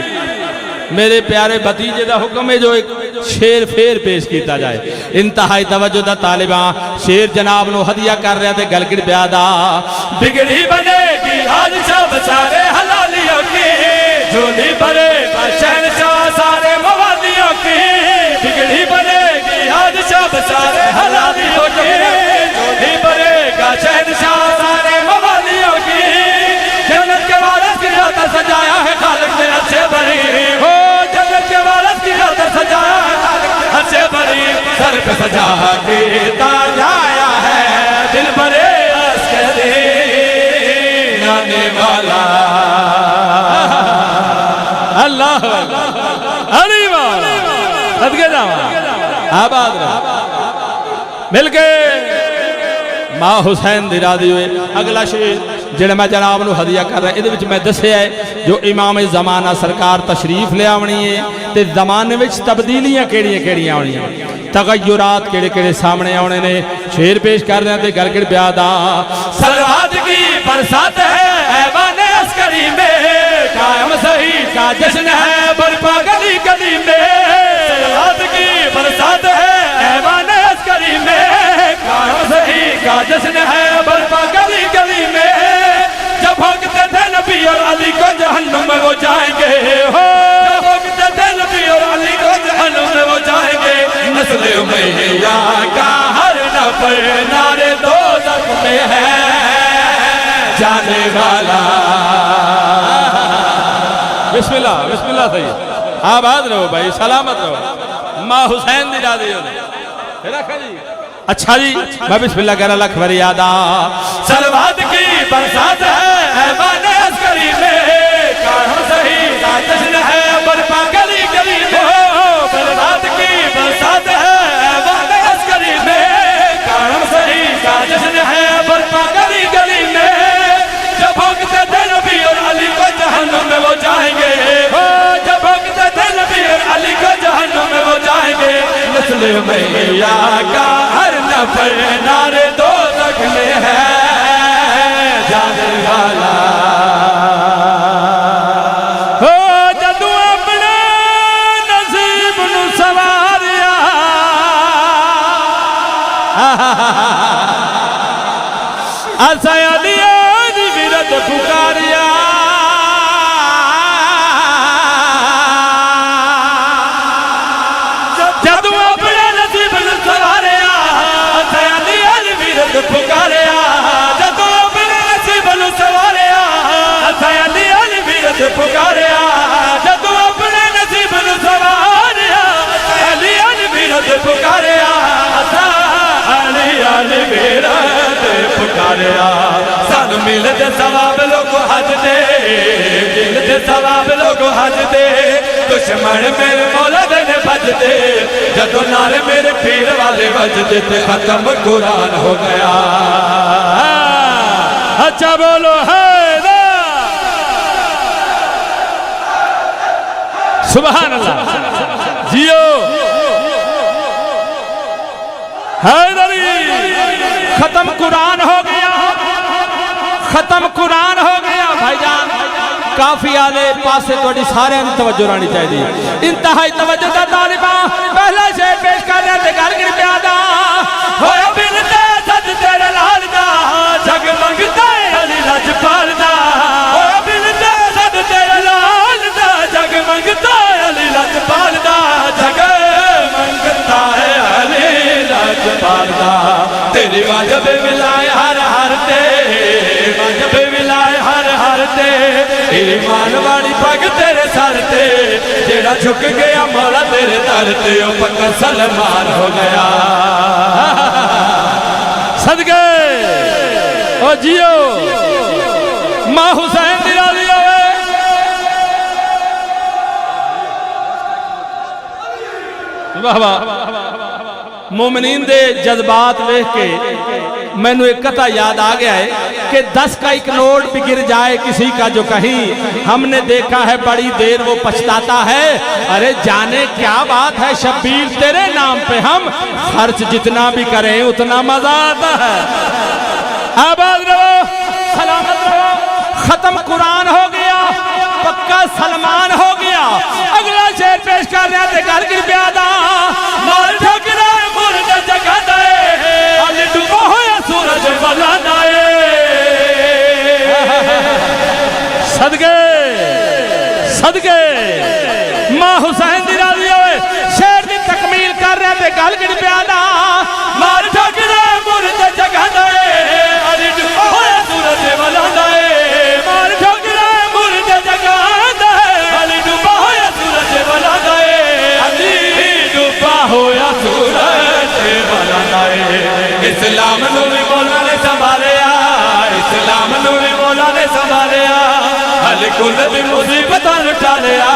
میرے پیارے بھتیجے دا حکم ہے جو ایک شیر پھر پیش کیتا جائے انتہائی توجہ دا طالباں شیر جناب نو ہدیہ کر رہے تھے گلگڑ بیادا بگڑی بنے گی حال شب سارے حلالیوں کی جھولی بنے گا شہنشاہ سارے موالیوں کی بگڑی بنے گی حال شب سارے حلالیوں کی جھولی بنے گا شہنشاہ سارے موالیوں کی جنت کے وارث کی خاطر سجایا ہے خالق نے اچھے بری ہو جنت کے وارث کی خاطر سجایا ہے خالق نے اچھے بری سر پہ سجا کے تاج آیا ہے دل بھرے عسکری آنے والا اللہ علی والا صدقے جاواں آباد رہا مل کے ماں حسین دی راضی ہوئے اگلا شیر جڑا میں جناب نو ہدیہ کر رہا ہے ادھے وچ میں دسیا ہے جو امام زمانہ سرکار تشریف لے آونی ہے تے زمانے وچ تبدیلیاں کیڑیاں آونی ہیں تغیرات کیڑے سامنے آنے نے شیر پیش کر رہے ہیں تے گلگڑ بیادا سلوات کی برسات ہے ایوان عسکری میں قائم صحیح کا جشن ہے برپا گلی گلی میں سلوات کی برسات ہے ایوان عسکری میں قائم صحیح کا جشن ہے برپا گلی گلی میں جب بھوگتے تھے نبی اور علی کو جہنم میں وہ جائیں گے ہو جب بھوگتے تھے نبی اور علی کو جہنم میں وہ جائیں گے نسل امیہ کا ہر نفر نعرے دوزخ میں ہے جانے والا بسم اللہ سید آباد رہو بھائی سلامت رہو ماں حسین دی راضی ہو اچھا جی میں بسم اللہ کہہ رہا لکھ فریادا سلوات کی برسات ہے ایوان عسکری میں قائم صحیح کا جشن ہے برپا گلی گلی میں سلوات کی برسات ہے ایوان عسکری میں قائم صحیح کا جشن ہے برپا گلی گلی میں جب بھوگتے تھے نبی اور علی کو جہنم میں وہ جائیں گے جب بھوگتے تھے نبی اور علی کو جہنم میں وہ جائیں گے نسل امیہ کا ہر نفر نعرے دوزخ میں ہے جانے والا ہو جدو اپنے نصیب نو سواریا اسا علی دی ویرت پکاریا جدو اپنے نصیب نو سواریا اسا علی دی ویرت پکاریا جدو اپنے نصیب نو سواریا اسا علی دی ویرت پکاریا جدو اپنے نصیب نو سواریا علی دی ویرت پکاریا اسا علی دی ویرت پکاریا سان ملتے ثواب لوگو حج دے ملتے ثواب لوگو حج دے دشمن میرے مولا دے بج دے جدو نعرے میرے پیر والے بج دے تے ختم قرآن ہو گیا اچھا بولو حیدر سبحان اللہ جیو حیدری ختم قرآن ہو گیا ختم قرآن ہو گیا بھائی جان کافی آلے پاسے توڑی سارے ہم توجہ رانی چاہیے انتہائی توجہ دا طالباں پہلا شیر پیش کر رہے تھے گلگڑ بیادا ہویا بلدے سد تیرے لال دا جگ منگتا ہے علی لاجپال دا ہویا بلدے سد تیرے لال دا جگ منگتا ہے علی لاجپال دا جگ منگتا ہے علی لاجپال دا تیری واجب ملائے ہر ہر تے واجب ملائے ہر ہر تے ایمان والی پگ تیرے سر تے جیڑا جھک گیا مولا تیرے در تے او پکا سلمان ہو گیا صدقے او جیو ماں حسین دی راضی ہوئے واہ واہ مومنین دے جذبات دیکھ کے میں نے ایک قطعہ یاد آ گیا ہے کہ 10 کا ایک نوٹ بھی گر جائے کسی کا جو کہیں ہم نے دیکھا ہے بڑی دیر وہ پچھتاتا ہے ارے جانے کیا بات ہے شبیر تیرے نام پہ ہم خرچ جتنا بھی کریں اتنا مزہ آتا ہے آباد رہو سلامت رہو ختم قرآن ہو گیا سلمان ہو گیا اگلا شعر پیش کر رہے ہیں گل گر پیا دا مار ٹھکرا مرد جگہ دے علی ڈوبا ہویا سورج بلا دے صدقے صدقے ماں حسین دی راضی ہوئے شعر دی تکمیل کر رہے ہیں گل گر پیا دا مار ٹھکرا مرد جگہ دے علی ڈوبا ہویا سورج بلا دے مار ٹھکرا مرد جگہ دے علی ڈوبا ہویا سورج بلا دے علی ڈوبا ہویا سورج بلا دے اسلام نو بھی مولا نے سنبھالیا اسلام نو بھی مولا نے سنبھالیا علی کل بھی مصیبت لٹا لیا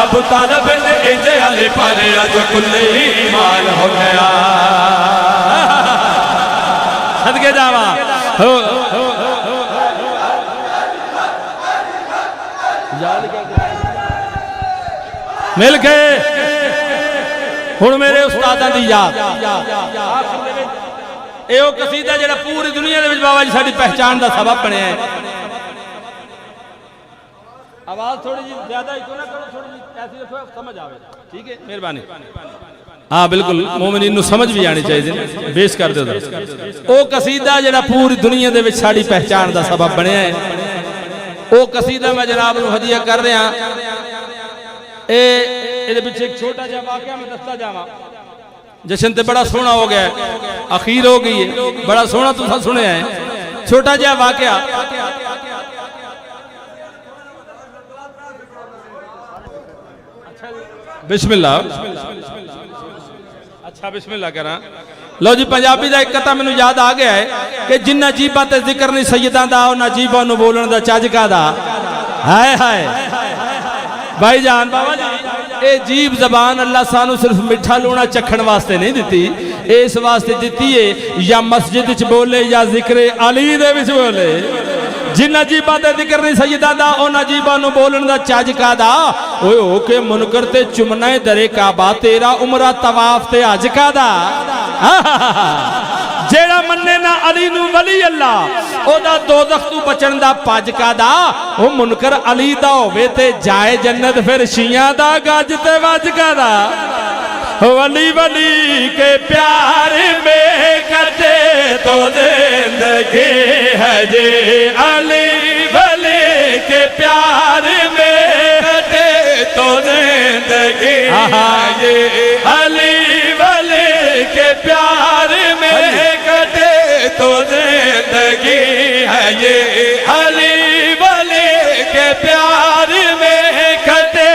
ابو طالب نے انجے علی پالیا جو کل ایمان ہو گیا صدقے جاوا مل کے ہن میرے استاداں دی یاد اے او قصیدہ جڑا پوری دنیا دے وچ بابا جی ساڈی پہچان دا سبب بنیا ہے آواز تھوڑی جی زیادہ ہی تو نہ کرو تھوڑی جی ایسی رکھو سمجھ آوے ٹھیک ہے مہربانی ہاں بالکل مومنین نو سمجھ بھی آنی چاہیے بیس کر دے او قصیدہ جڑا پوری دنیا دے وچ ساڈی پہچان دا سبب بنیا ہے او قصیدہ میں جناب نو ہدیہ کر رہا ہاں اے دے پیچھے ایک چھوٹا جا واقعہ میں دستا جاواں جشن تے بڑا سونا ہو گیا ہے اخیر ہو گئی ہے بڑا سونا تساں سنیا ہے چھوٹا جا واقعہ بسم اللہ اچھا بسم اللہ کرنا لو جی پنجابی دا ایک قطع میں یاد آ گیا ہے کہ جنہ جیباں تے ذکر نہیں سیدان دا انہاں جیباں نو بولن دا چج کا دا ہائے ہائے بھائی جان بابا جی اے جیب زبان اللہ سانو صرف مٹھا لونا چکھن واسطے نہیں دیتی اس واسطے دیتی ہے یا مسجد وچ بولے یا ذکر علی دے وچ بولے جنہ جیباں تے ذکر نہیں سیدان دا انہاں جیباں نو بولن دا چج کا دا اوے او کے منکر تے چمنا درے کعبہ تیرا عمرہ طواف تے حج کا دا جیڑا مننے نہ علی نو ولی اللہ او دا دوزخ تو بچن دا پاج کا دا او منکر علی دا ہووے تے جائے جنت پھر شیعہ دا گاج تے واج کا دا ولی ولی کے پیار میں کرتے تو زندگی ہے جی علی ولی کے پیار میں کرتے تو زندگی ہے جی علی ولی کے پیار میں کرتے تو زندگی ہے یہ علی ولی کے پیار میں کرتے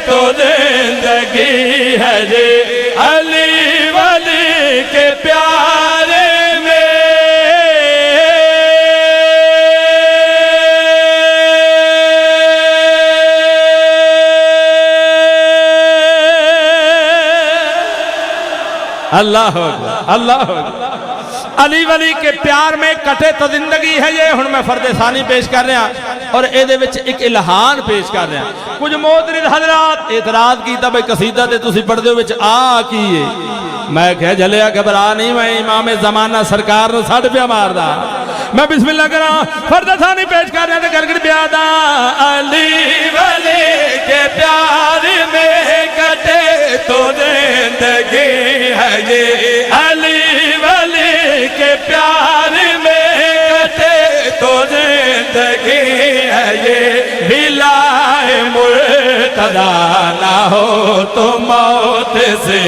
تو زندگی ہے یہ علی ولی کے پیار میں اللہ اکبر اللہ اکبر علی ولی کے پیار میں کٹے تو زندگی ہے یہ ہن میں فرد ثانی پیش کر رہا اور اے دے وچ ایک الہان پیش کر رہا کچھ محترم حضرات اعتراض کیتا بھئی قصیدہ تے تسی پڑھ دے وچ آ کیے میں کہہ جھلیا گھبرا نہیں میں امام زمانہ سرکار نو ساڈ پیا ماردا میں بسم اللہ کرا فرد ثانی پیش کر رہا تے گرگڑ پیا دا علی ولی کے پیار میں کٹے تو زندگی ہے یہ علی ولی کے پیار میں کٹے تو زندگی ہے یہ ہلائے مرتضی نہ ہو تو موت سے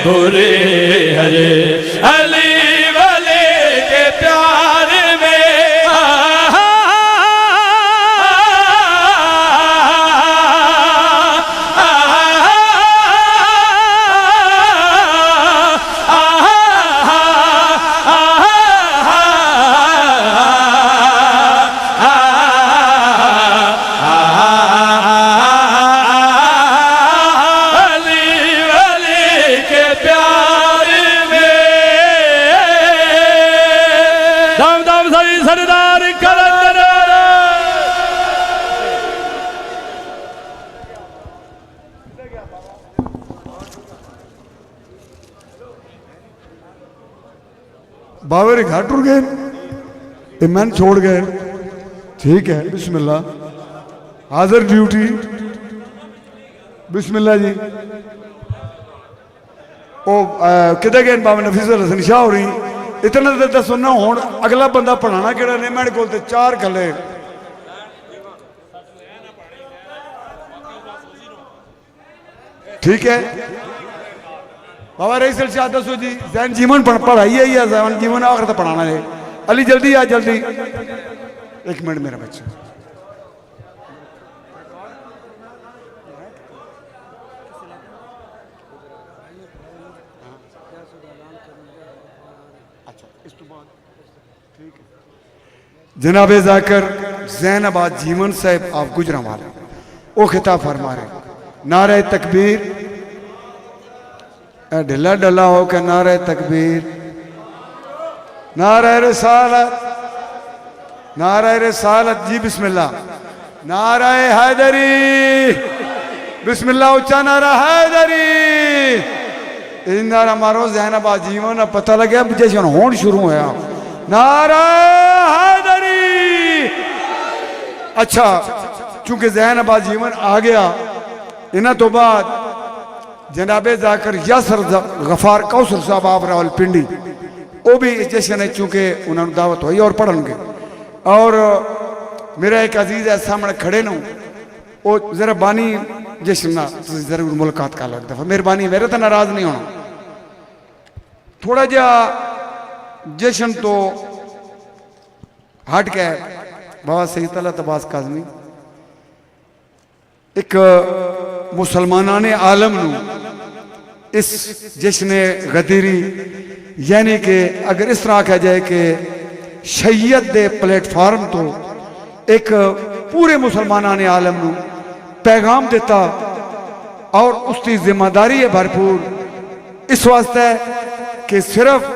بری ہے یہ علی ولی کے پیار میں باورے گھر ٹر گئے ایمان چھوڑ گئے ٹھیک ہے بسم اللہ حاضر ڈیوٹی بسم اللہ جی وہ کدھر گئے بابا نفیس الحسن شاہ ہو رہی اتنا تو سننا ہوں اگلا بندہ پڑھانا کہڑا نہیں میرے کو 4 کلے ٹھیک ہے بابا رئیس الشاہ دسو جی زین جیون پڑھائی ہے یا زین جیون آخر تک پڑھانا ہے علی جلدی آ جلدی 1 منٹ میرا بچہ جناب ذاکر زین آباد جیون صاحب آپ گجرا والا وہ خطاب فرما رہے نعرہ تکبیر ڈھلا ڈھلا ہو کہ نعرہ تکبیر نعرہ رسالت جی بسم اللہ نعرہ حیدری بسم اللہ اچھا نعرہ حیدری ان نعرہ مارو زین آباد جیون پتہ لگیا جیسے ہون شروع ہوا نعرہ حیدری اچھا چونکہ زین آباد جیون آ گیا انہاں تو بعد جناب ذاکر یاسر غفار کوثر صاحب آپ راول پنڈی وہ بھی اس جشن ہے چونکہ انہوں نے دعوت ہوئی اور پڑھن گے اور میرا ایک عزیز ہے سامنے کھڑے نوں وہ ذرا بانی جشن ضرور ملاقات کا لگ دفعہ مہربانی میرے تو ناراض نہیں ہونا تھوڑا جا جشن تو ہٹ کے بابا سید اللہ تباس کاظمی ایک مسلمانان عالم نو اس جشن غدیری یعنی کہ اگر اس طرح کہا جائے کہ شیعت دے پلیٹ فارم تو ایک پورے مسلمانان عالم نو پیغام دیتا اور اس کی ذمہ داری ہے بھرپور اس واسطے کہ صرف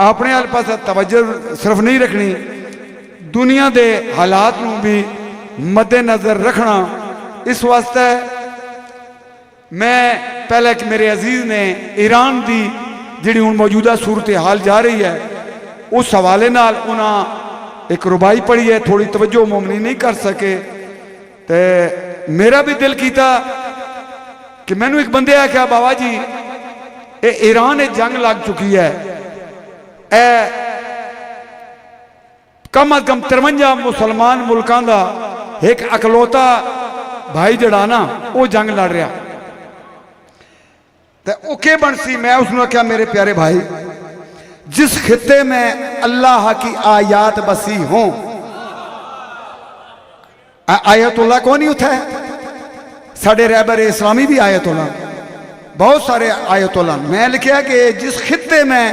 اپنے آل پاس توجہ صرف نہیں رکھنی دنیا دے حالات نو بھی مد نظر رکھنا اس واسطے میں پہلے کہ میرے عزیز نے ایران دی جڑی ان موجودہ صورتحال جا رہی ہے اس حوالے نال انہاں ایک ربائی پڑھی ہے تھوڑی توجہ مومنی نہیں کر سکے تے میرا بھی دل کیتا کہ میں نے ایک بندے ہے کیا بابا جی اے ایران جنگ لگ چکی ہے اے کم از کم 53 مسلمان ملکان دا ایک اکلوتا بھائی جڑانا وہ جنگ لڑ رہا تو اوکے بنسی میں اس نے کیا میرے پیارے بھائی جس خطے میں اللہ کی آیات بسی ہوں آیت اللہ کون ہی ہوتا ہے ساڑھے رہبر اسلامی بھی آیت اللہ بہت سارے آیت اللہ میں لکھیا کہ جس خطے میں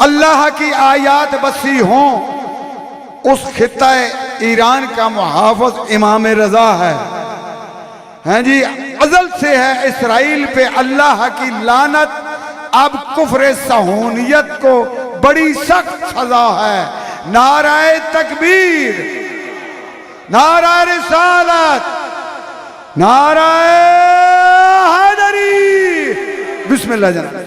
اللہ کی آیات بسی ہوں اس خطہ ایران کا محافظ امام رضا ہے ہاں جی ازل سے ہے اسرائیل پہ اللہ کی لعنت اب کفر صہیونیت کو بڑی سخت سزا ہے نعرہ تکبیر نعرہ رسالت نعرہ حیدری بسم اللہ جناب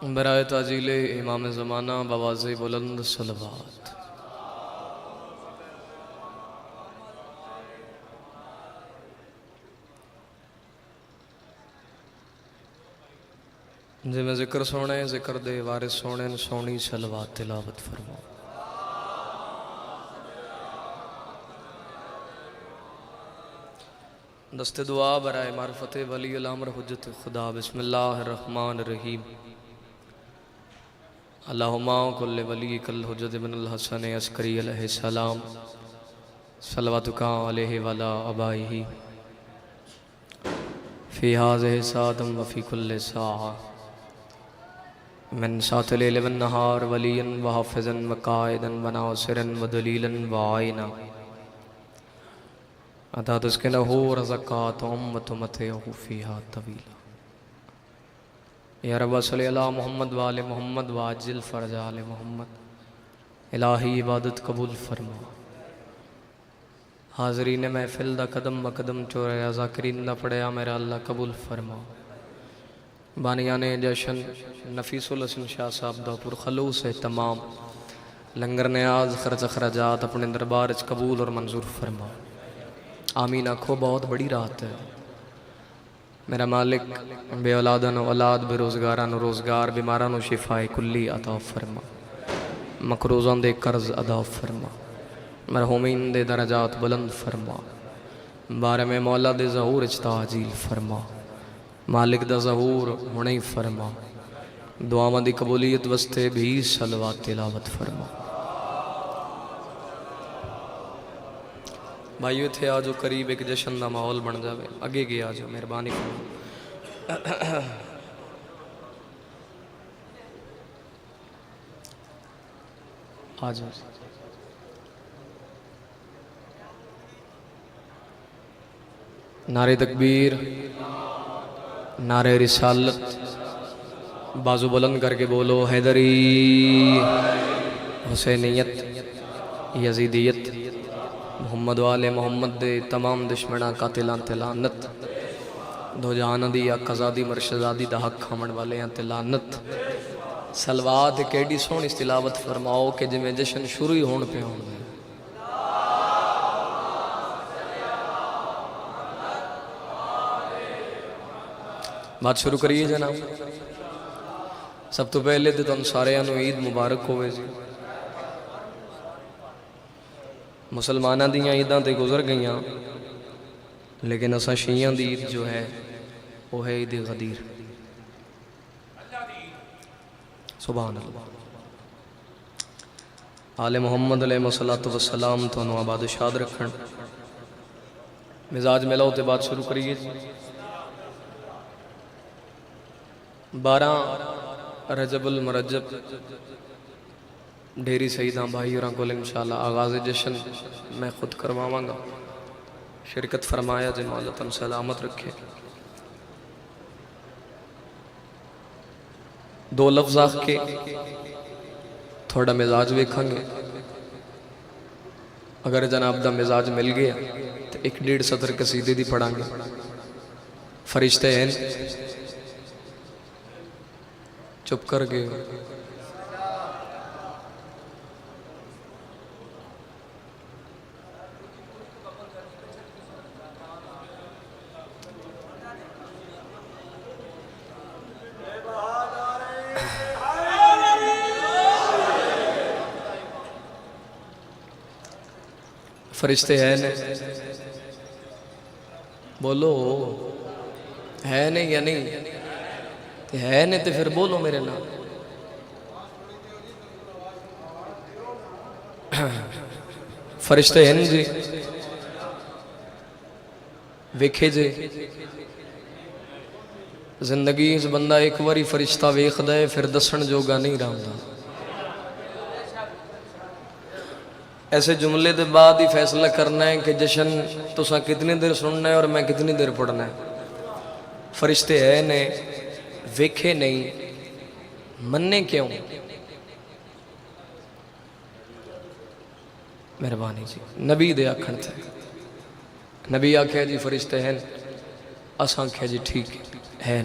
برائے تعجیل امام زمانہ بواز بلند صلوات جی میں ذکر سونے ذکر دے وارث سونے سونی صلوات تلاوت فرماؤ دست دعا برائے معرفت ولی الامر حجت خدا بسم اللہ الرحمن الرحیم اللہم کل ولی کل حجت بن الحسن عسکری علیہ السلام صلواتکا علیہ وعلا ابائیہ فی حاضر سادم وفی کل ساعہ من سات لیل والنہار ولیا وحافظا وقائدا وناصرا ودلیلا وعائنا عطا تسکنہو رزقات امت متعہو فیہا طویلا یا رب صلی اللہ محمد وآل محمد واجل فرج آل محمد الہی عبادت قبول فرما حاضرین محفل دا قدم بقدم چوریا ذاکرین دا پڑھیا میرا اللہ قبول فرما بانیان جشن نفیس الحسن شاہ صاحب دا پر خلوص تمام لنگر نیاز خرچ اخراجات اپنے دربار اچ قبول اور منظور فرما آمین آکھو بہت بڑی رات ہے میرا مالک بے اولادن اولاد بے روزگاران روزگار بیماران شفاء کلی عطا فرما مقروضان دے قرض ادا فرما مرحومین دے درجات بلند فرما بارے میں مولا دے ظہور اچ تعجیل فرما مالک دا ظہور ہونے فرما دعاواں دی قبولیت واسطے بھی صلوات تلاوت فرما بھائیو تھے آجو قریب ایک جشن دا ماحول بن جاوے اگے گیا آجو مہربانی فرما آجو نعرہ تکبیر نعرہ رسالت بازو بلند کر کے بولو حیدری حسینیت یزیدیت محمد والے محمد دے تمام دشمنہ قاتلان تلانت دو جہان دی یا قضادی مرشدادی دا حق کھامن والے ہیں تلانت سلوات کیڑی سونی تلاوت فرماؤ کہ جمیں جشن شروع ہی ہون پہ ہون گے بات شروع کریے جناب سب تو پہلے تو تم سارے انو عید مبارک ہوئے جی مسلمانہ دیاں عیداں تے گزر گئیاں لیکن اسا شیعہ دی عید جو ہے وہ ہے عید غدیر سبحان اللہ آل محمد علیہ السلام تو انو آباد شاد رکھن مزاج ملاؤ تے بات شروع کریے جی 12 رجب المرجب ڈھیری سیداں بھائی اور کو انشاءاللہ آغاز جشن میں خود کرواواں گا شرکت فرمایا جمالتاً سلامت رکھے دو لفظ آخ کے تھوڑا مزاج ویکھاں گے اگر جناب دا مزاج مل گیا تو 1.5 سطر قصیدے دی پڑھاں گے فرشتے ہیں چپ کر گئے فرشتے ہیں بولو ہے نہیں یا نہیں ہے نہیں تو پھر بولو میرے نام فرشتے ہیں جی ویکھے جی زندگی اس بندہ ایک واری فرشتہ ویکھ دے پھر دسن جوگا نہیں رہا ایسے جملے دے بعد ہی فیصلہ کرنا ہے کہ جشن تو سا کتنی دیر سننا ہے اور میں کتنی دیر پڑھنا ہے فرشتے ہیں نے ویکھے نہیں مننے کیوں مہربانی جی نبی دے آکھن تھے نبی آکھے جی فرشتے ہیں اساں کہے جی ٹھیک ہے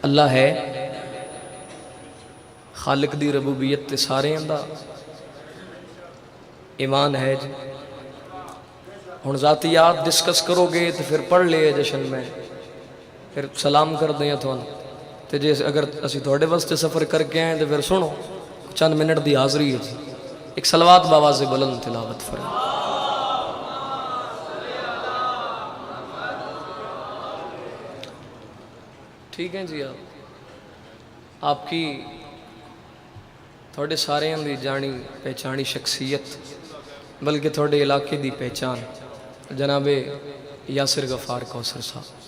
اللہ ہے خالق دی ربوبیت تے سارے اندہ ایمان ہے جی ہن ذاتیات ڈسکس کرو گے تو پھر پڑھ لئے جشن میں پھر سلام کر دیں تو تے جیسے اگر اسی تھوڑے واسطے سفر کر کے آئیں تو پھر سنو چند منٹ دی حاضری ہے جی ایک صلوات باواز بلند تلاوت فرما ٹھیک ہے جی آپ کی تھوڑے سارے اندھی جانی پہچانی شخصیت بلکہ تھوڑے علاقے دی پہچان جناب یاسر غفار کوثر صاحب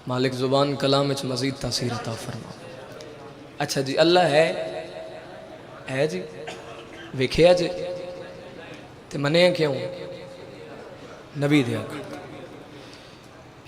مالک زبان کلام اچ مزید تاثیر عطا فرما اچھا جی اللہ ہے جی ویکھیا جی تے منیا کیوں نبی دیا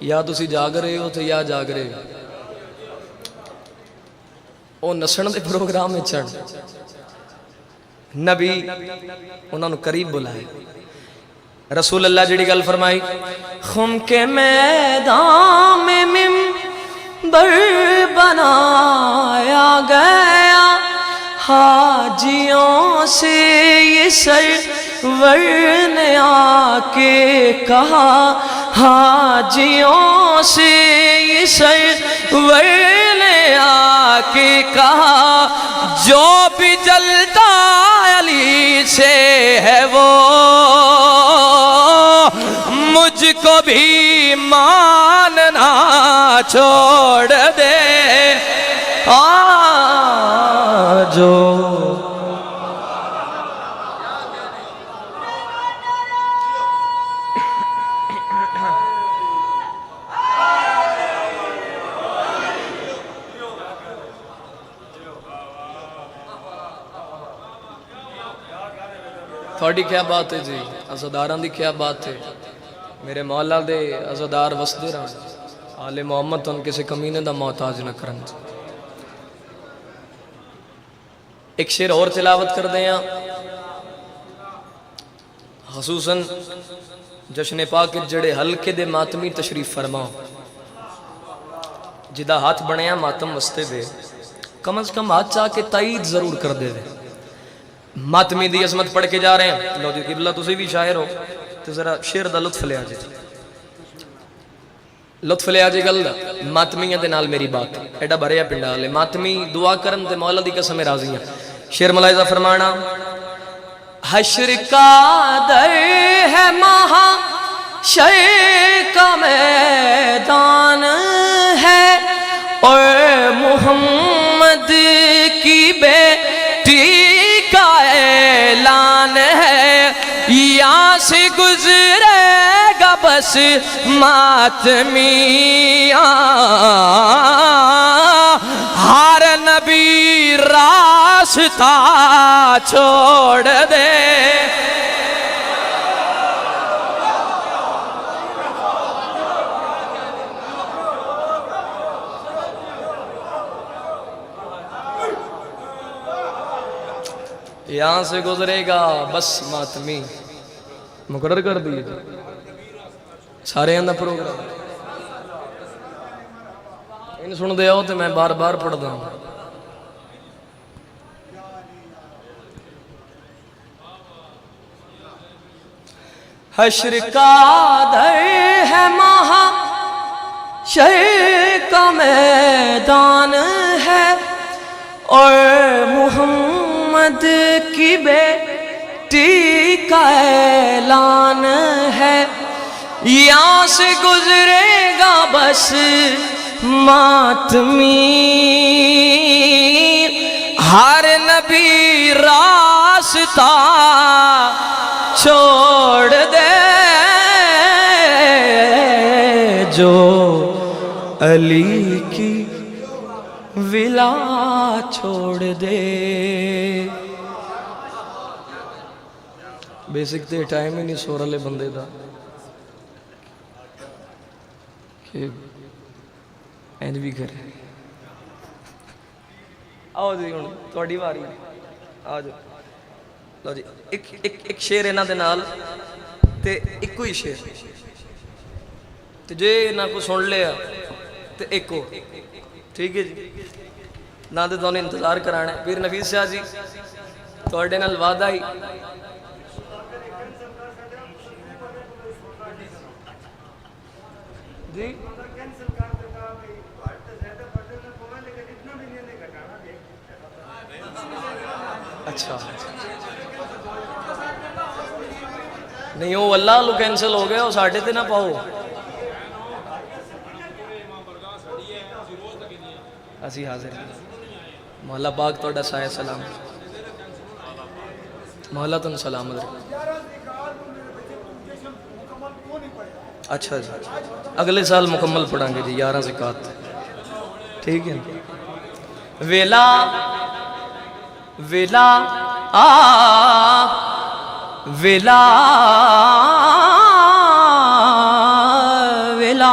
یا تسی جاگ رہے ہو تو یا جاگ رہے ہو. وہ نسن دے پروگرام میں چڑھ نبی انہوں نے قریب بلائے. رسول اللہ جڑی گل فرمائی خم کے میدان میں ممبر بنایا گیا حاجیوں سے یہ سرور نے آ کے کہا حاجیوں سے یہ سرور نے آ کے کہا جو بھی جلتا علی سے ہے وہ مجھ کو بھی ماننا چھوڑ دے جو تھوڑی کیا بات ہے جی عزاداران دی کیا بات ہے میرے مولا دے عزادار وسدے رہن آل محمد تو ان کسی کمینے دا محتاج نہ کرن. ایک شعر اور تلاوت کر دیں خصوصاً جشن پاک جڑے حلقے دے ماتمی تشریف فرماؤ جدا ہاتھ بنیا ماتم وستے دے کم از کم ہاتھ چاہ کے تائید ضرور کر دے دے. ماتمی دی عظمت پڑھ کے جا رہے ہیں. لو جی قبلہ تسی بھی شاعر ہو تو ذرا شعر دا لطف لے آجے لطف لے آجے گل دا ماتمیاں دے نال میری بات ایڈا بھریا پنڈا لے ماتمی دعا کرن تے مولا دی قسم راضی ہیں. شعر ملاحظہ فرمانا حشر کا در ہے محشر کا میدان ہے اور محمد کی بیٹی کا اعلان ہے یہاں سے گزرے گا بس ماتمیاں ہر نبی راستہ چھوڑ دے یہاں سے گزرے گا بس ماتمی مقرر کر دیئے سارے اندر پروگرام ان سن دے آؤ تو میں بار بار پڑھ دا ہوں. حشر کا در ہے محشر کا میدان ہے اور محمد کی بیٹی کا اعلان ہے یہاں سے گزرے گا بس ماتمی ہر نبی راستہ چھوڑ دے جو علی کی ولا چھوڑ دے. بیسک تے ٹائم ہی نہیں سو رہے بندے دا کہ اینج بھی کرے. آؤ جی ہوں تھوڑی واری آ جاؤ. لو جی ایک شعر انہاں دے نال تے ایک ہی شعر تے جے انہاں کو سن لیا تے ایک ہو ٹھیک ہے جی نہ تے تانوں انتظار کرانا ہے. پیر نفیس شاہ جی تواڈے نال وعدہ ہی جی اچھا نہیں وہ اللہ لو کینسل ہو گیا وہ ساڑھے تے نہ پاؤ اسی حاضر مولا پاک توڑا سایہ سلام مولا تن سلام اچھا جی اگلے سال مکمل پڑھیں گے جی 11 زکات ٹھیک ہے. ویلا ویلا ویلا ویلا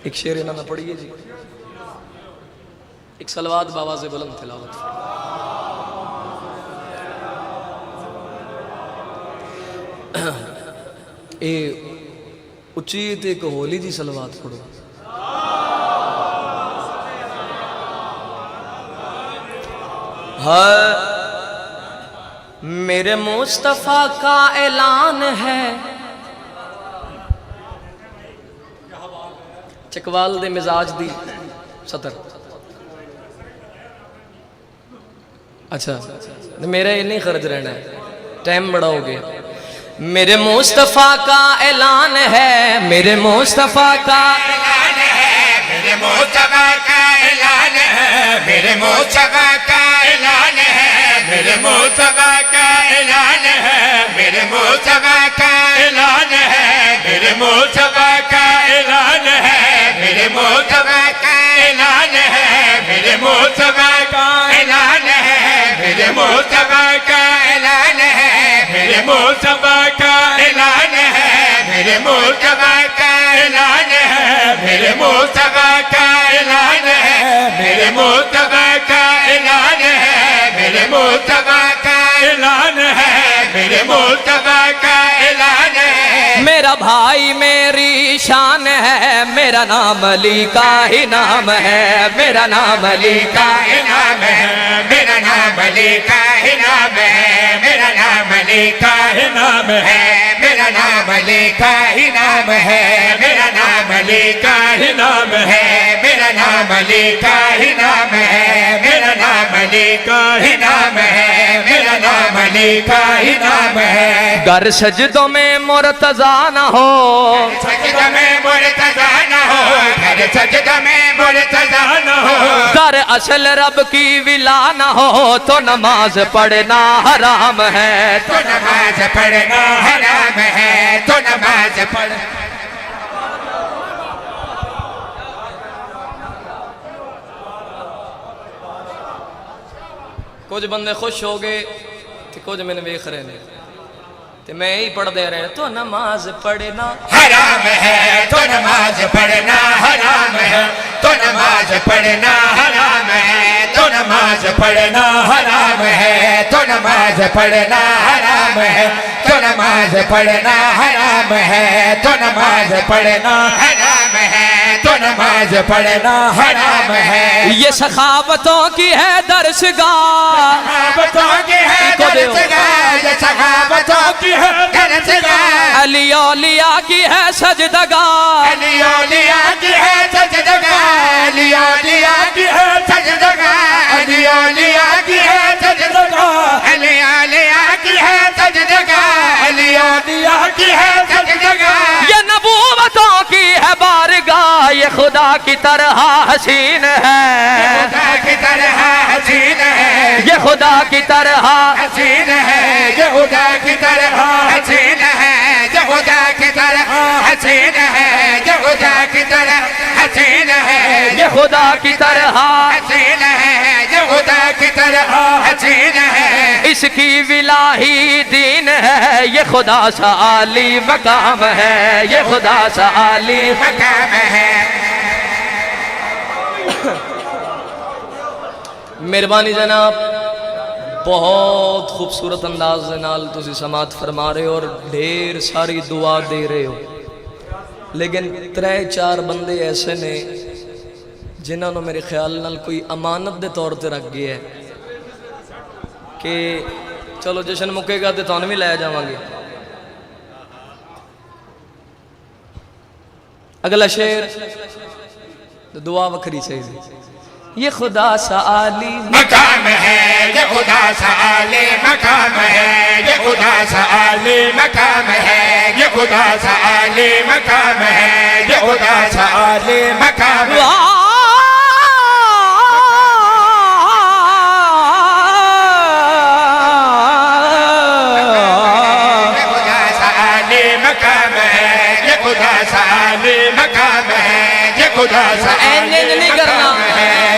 ایک شعر انہوں نے پڑھیے جی ایک سلوات باواز بلند تلاوت اے اچیت ایک ہولی جی سلوات پڑھو میرے مصطفیٰ کا اعلان ہے چکوال دے مزاج دی سطر اچھا میرا یہ نہیں خرچ رہنا ہے ٹائم بڑا ہو گیا میرے مصطفیٰ کا اعلان ہے میرے مصطفیٰ کا اعلان ہے میرے مصطفیٰ کا اعلان ہے میرے مصطفیٰ کا اعلان ہے میرے مصطفیٰ کا اعلان ہے میرے مصطفیٰ کا اعلان ہے میرے مصطفیٰ کا اعلان ہے میرے مصطفیٰ کا اعلان ہے میرے مصطفیٰ کا اعلان ہے میرے مصطفیٰ کا اعلان ہے میرے مصطفیٰ کا اعلان ہے میرے مصطفیٰ کا اعلان ہے میرے مصطفیٰ کا اعلان ہے میرے مصطفیٰ کا اعلان ہے میرے مصطفیٰ کا اعلان ہے میرے مصطفیٰ کا اعلان ہے میرا بھائی میری شان ہے میرا نام علی کا ہی نام ہے میرا نام علی کا ہی نام ہے میرا نام علی کا ہی نام ہے میرا نام علی کا ہی نام ہے میرا نام علی کا ہی نام ہے میرا نام علی کا ہی نام ہے میرا نام علی کا ہی نام ہے میرا نام علی کا ہی نام ہے میرا نام علی کا ہی نام ہے گر سجدوں میں مرتضی نہ ہو سجدہ میں مرتضی نہ ہو گر سجدہ میں مرتضی نہ ہو گر اصل رب کی ولا نہ ہو تو نماز پڑھنا حرام ہے تو نماز پڑھنا حرام ہے تو نماز پڑھنا کچھ بندے خوش ہو گئے تو کچھ میں نے ویکھ رہے ہیں تو میں ہی پڑھ دے رہے ہیں تو نماز پڑھنا حرام ہے تو نماز پڑھنا حرام ہے تو نماز پڑھنا حرام ہے تو نماز پڑھنا حرام ہے تو نماز پڑھنا حرام ہے تو نماز پڑھنا حرام ہے تو نماز پڑھنا حرام ہے تو نماز پڑھنا حرام ہے یہ سخاوتوں کی ہے درسگاہ سخاوتوں کی ہے درسگاہ یہ سخاوتوں کی ہے درسگاہ علی اولیاء کی ہے سجدگاہ علی اولیاء کی ہے سجدگاہ علی اولیاء کی ہے سجدگاہ علی اولیاء کی ہے سجدگاہ علی اولیاء کی ہے سجدگاہ علی اولیاء کی ہے سجدگاہ یہ نبوتوں کی ہے بارگاہ یہ خدا کی طرح حسین ہے خدا کی طرح حسین ہے یہ خدا کی طرح حسین ہے یہ خدا کی طرح حسین ہے یہ خدا کی طرح حسین ہے یہ خدا کی طرح حسین ہے یہ خدا کی طرح حسین ہے یہ خدا کی طرح حسین ہے اس کی الہی دین ہے یہ خدا سا عالی مقام ہے یہ خدا سا عالی مقام ہے مہربانی جناب بہت خوبصورت انداز دے نال تسی سماعت فرما رہے ہو اور ڈھیر ساری دعا دے رہے ہو لیکن 3-4 بندے ایسے نے جنہوں نے میرے خیال نال کوئی امانت دے طور تے رکھ گیا ہے کہ چلو جشن مکے گا تے تانوں بھی لے جاواں گے اگلا شعر دعا وکھری چاہیے یہ خدا سا عالی مقام ہے یہ خدا سا عالی مقام ہے یہ خدا سا عالی مقام ہے یہ خدا سا عالی مقام ہے یہ خدا سا عالی مقام ہے خدا سا عالی مقام ہے یہ خدا سا عالی مقام ہے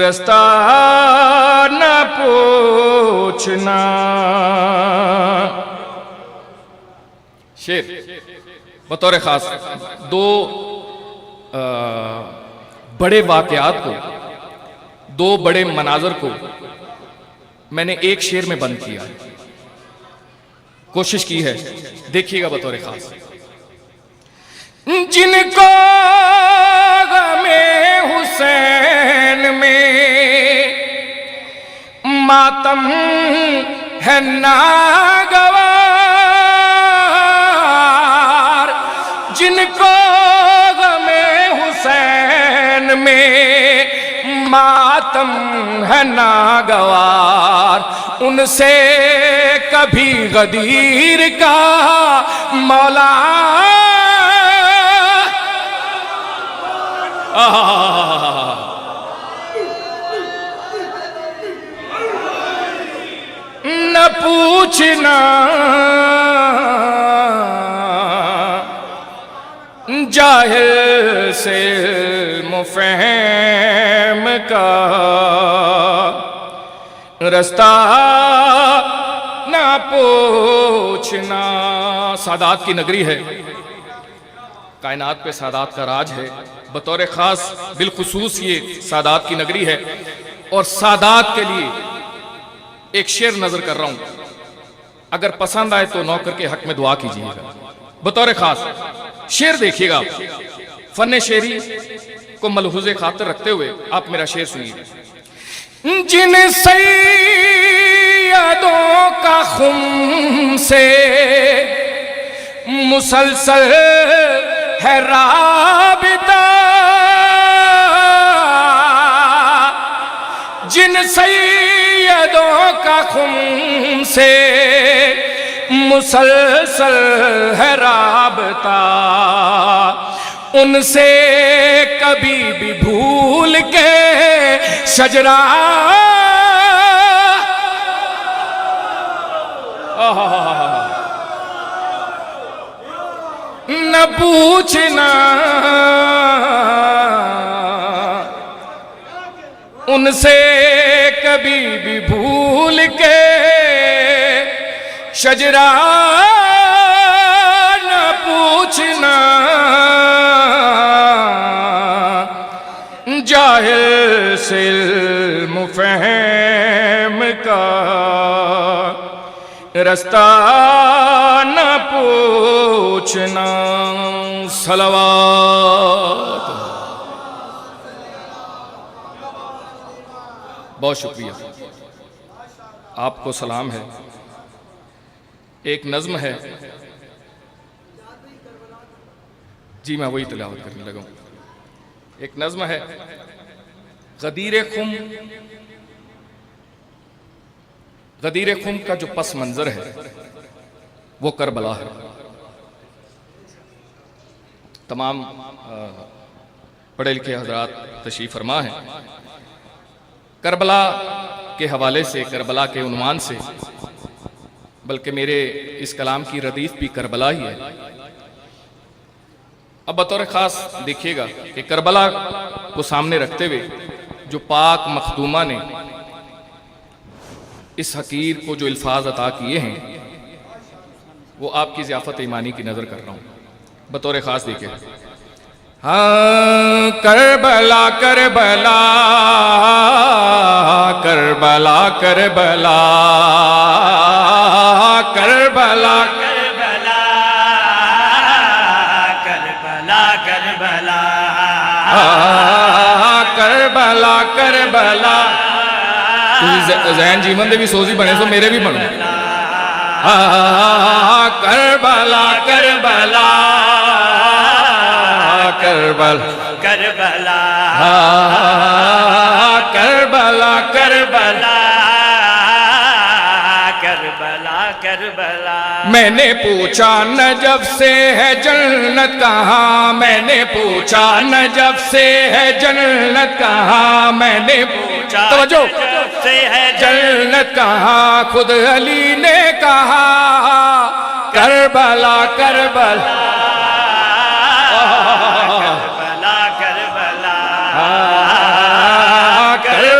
رستہ نہ پوچھنا. شیر بطور خاص دو بڑے واقعات کو، دو بڑے مناظر کو میں نے ایک شعر میں بند کیا ہے. کوشش کی ہے، دیکھیے گا بطور خاص. جن کو غم حسین میں ماتم ہے ناگوار، جن کو غم حسین میں ماتم ہے ناگوار، ان سے کبھی غدیر کا مولا نہ پوچھنا. جاہل سے مفہم کا رستہ نہ پوچھنا. سادات کی نگری ہے، کائنات پہ سادات کا راج ہے. بطور خاص بالخصوص یہ سادات کی نگری ہے، اور سادات کے لیے ایک شعر نظر کر رہا ہوں. اگر پسند آئے تو نوکر کے حق میں دعا کیجیے گا. بطور خاص شعر دیکھیے گا. فن شعری کو ملحوظ خاطر رکھتے ہوئے آپ میرا شعر سنیے. جن سیدوں کا خم سے مسلسل ہے رابطہ، جن سیدوں کا خم سے مسلسل ہے رابطہ، ان سے کبھی بھی بھول کے شجرہ نہ پوچھنا. ان سے کبھی بھی بھول کے شجرہ نہ پوچھنا. جاہل سے مفہم کا رستہ نہ پوچھنا. صلوات. بہت شکریہ، آپ کو سلام ہے. ایک نظم ہے، جی میں وہی تلاوت کرنے لگا ہوں. ایک نظم ہے، غدیر خم کا جو پس منظر ہے وہ کربلا ہے. تمام پڑھے لکھے حضرات تشریف فرما ہیں. کربلا کے حوالے سے، کربلا کے عنوان سے، بلکہ میرے اس کلام کی ردیف بھی کربلا ہی ہے. اب بطور خاص دیکھیے گا کہ کربلا کو سامنے رکھتے ہوئے جو پاک مخدومہ نے اس حقیر کو جو الفاظ عطا کیے ہیں وہ آپ کی ضیافت ایمانی کی نظر کر رہا ہوں. بطور خاص دیکھیں. ہاں کربلا کربلا کربلا کربلا کربلا کربلا کربلا کربلا کربلا. ذہن جیون دے بھی سوزی بنے سو میرے بھی بنو. کربلا کربلا کربلا کربلا کربلا کربلا کربلا کربلا. میں نے پوچھا نجف سے ہے جنت کہاں، میں نے پوچھا نجف سے ہے جنت کہاں، میں نے پوچھا توجہ سے ہے جنت کہاں. خود علی نے کہا کربلا کربلا کربلا کربلا کربلا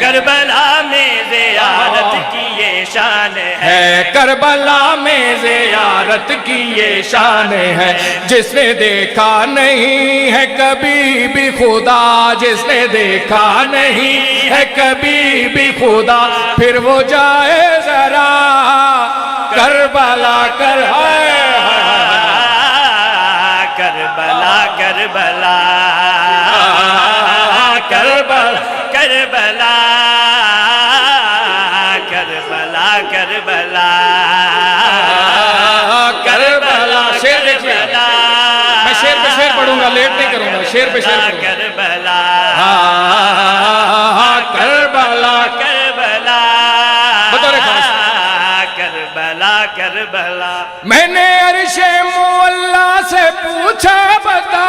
کربلا میں زیارت کی یہ شان ہے، کربلا میں زیارت کی یہ شان ہے، جس نے دیکھا نہیں ہے کبھی بھی خدا، جس نے دیکھا نہیں ہے کبھی بھی خدا، پھر وہ جائے ذرا کربلا کر کربلا کربلا کربلا کربلا کربلا کربلا کربلا۔ شیر دیکھیے، میں شیر پہ شیر پڑھوں گا، لیٹ نہیں کروں گا، شیر پہ شیر پڑھوں گا۔ کربلا کربلا کربلا بطور خاص، کربلا کربلا میں نے عرش مولا سے پوچھا بتا،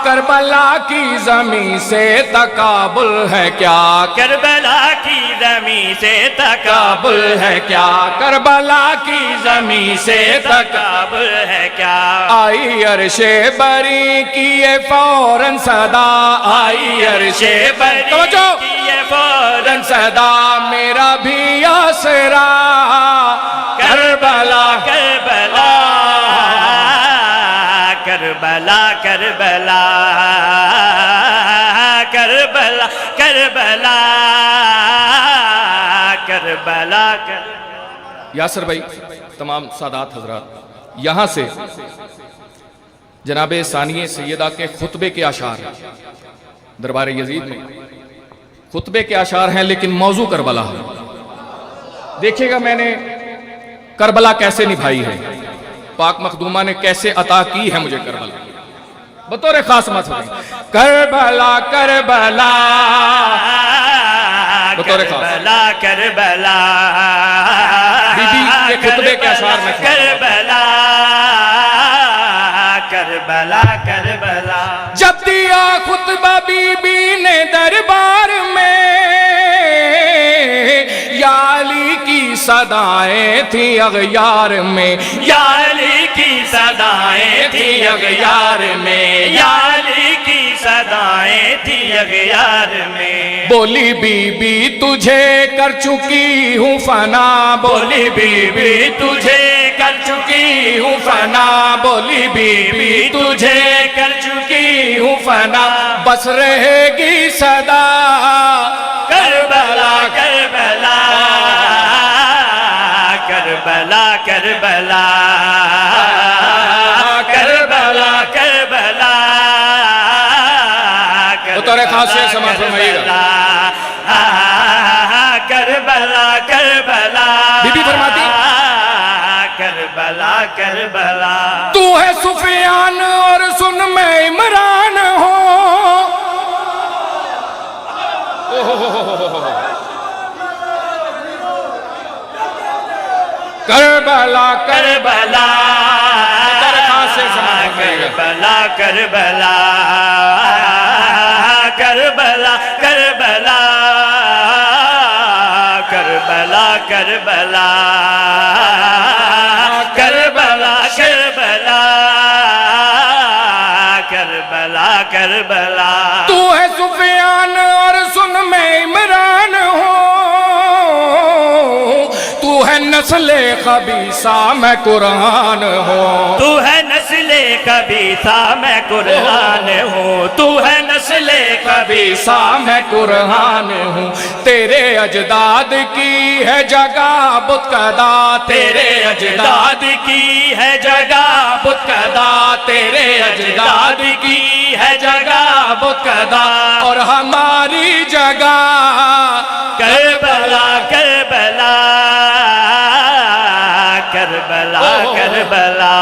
کربلا کی زمین سے تقابل ہے کیا، کربلا کی زمین سے تقابل ہے کیا، کربلا کی زمین سے تقابل ہے کیا، آئی عرش بری کی یہ فوراً صدا، آئی عرش بری توجہ کی یہ فوراً صدا، میرا بھی آسرا کربلا کربلا کربلا کربلا کربلا کربلا کربلا یاسر بھائی، تمام سادات حضرات، یہاں سے جناب ثانیہ سیدہ کے خطبے کے اشعار ہیں، دربار یزید میں خطبے کے اشعار ہیں، لیکن موضوع کربلا ہے۔ دیکھیے گا میں نے کربلا کیسے نبھائی ہے، پاک مخدومہ نے کیسے عطا کی ہے مجھے کربلا، بطور خاص مت کربلا کربلا بطور خاص کربلا کربلا بی بی کے خطبے کے اشعار میں کربلا کربلا کربلا جب دیا خطبہ بی بی نے دربار میں، یا علی کی صدائیں تھی اغیار میں، یا علی کی صدائیں تھی اغیار میں، یا علی کی صدائیں تھی اغیار میں، بولی بی بی تجھے کر چکی ہوں فنا، بولی بی بی تجھے کر چکی ہوں فنا، بولی بی بی تجھے کر چکی ہوں فنا، بس رہے گی صدا کربلا کربلا کربلا کربلا کربلا کربلا بطور خاص سے سماعت فرمائیے گا۔ کربلا کربلا بی بی فرماتی کربلا کربلا تو ہے سفیان اور سن میں عمران ہوں، کربلا کربلا کربلا کربلا کربلا کربلا کربلا کربلا کربلا کربلا کربلا کربلا تو ہے سفیان اور سن میں عمران ہوں، تو ہے نسل خبیثہ میں قرآن ہوں، تو ہے نسل خبیثہ میں قرآن ہوں، تو ہے نسل خبیثہ میں قرآن ہوں، تیرے اجداد کی ہے جگہ بت کدا، تیرے اجداد کی ہے جگہ بت کدا، تیرے اجداد کی ہے جگہ بت کدا، اور ہماری جگہ کربلا کربلا کربلا کربلا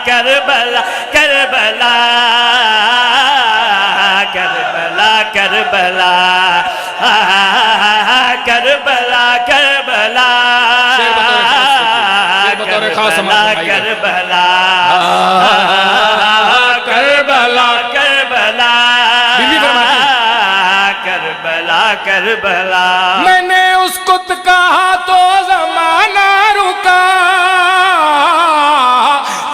کربلا کربلا کربلا کربلا کربلا کربلا خاص سماعت کربلا کربلا کربلا بیوی فرماتی کربلا کربلا میں نے اس کو کہا تو زمانہ رکا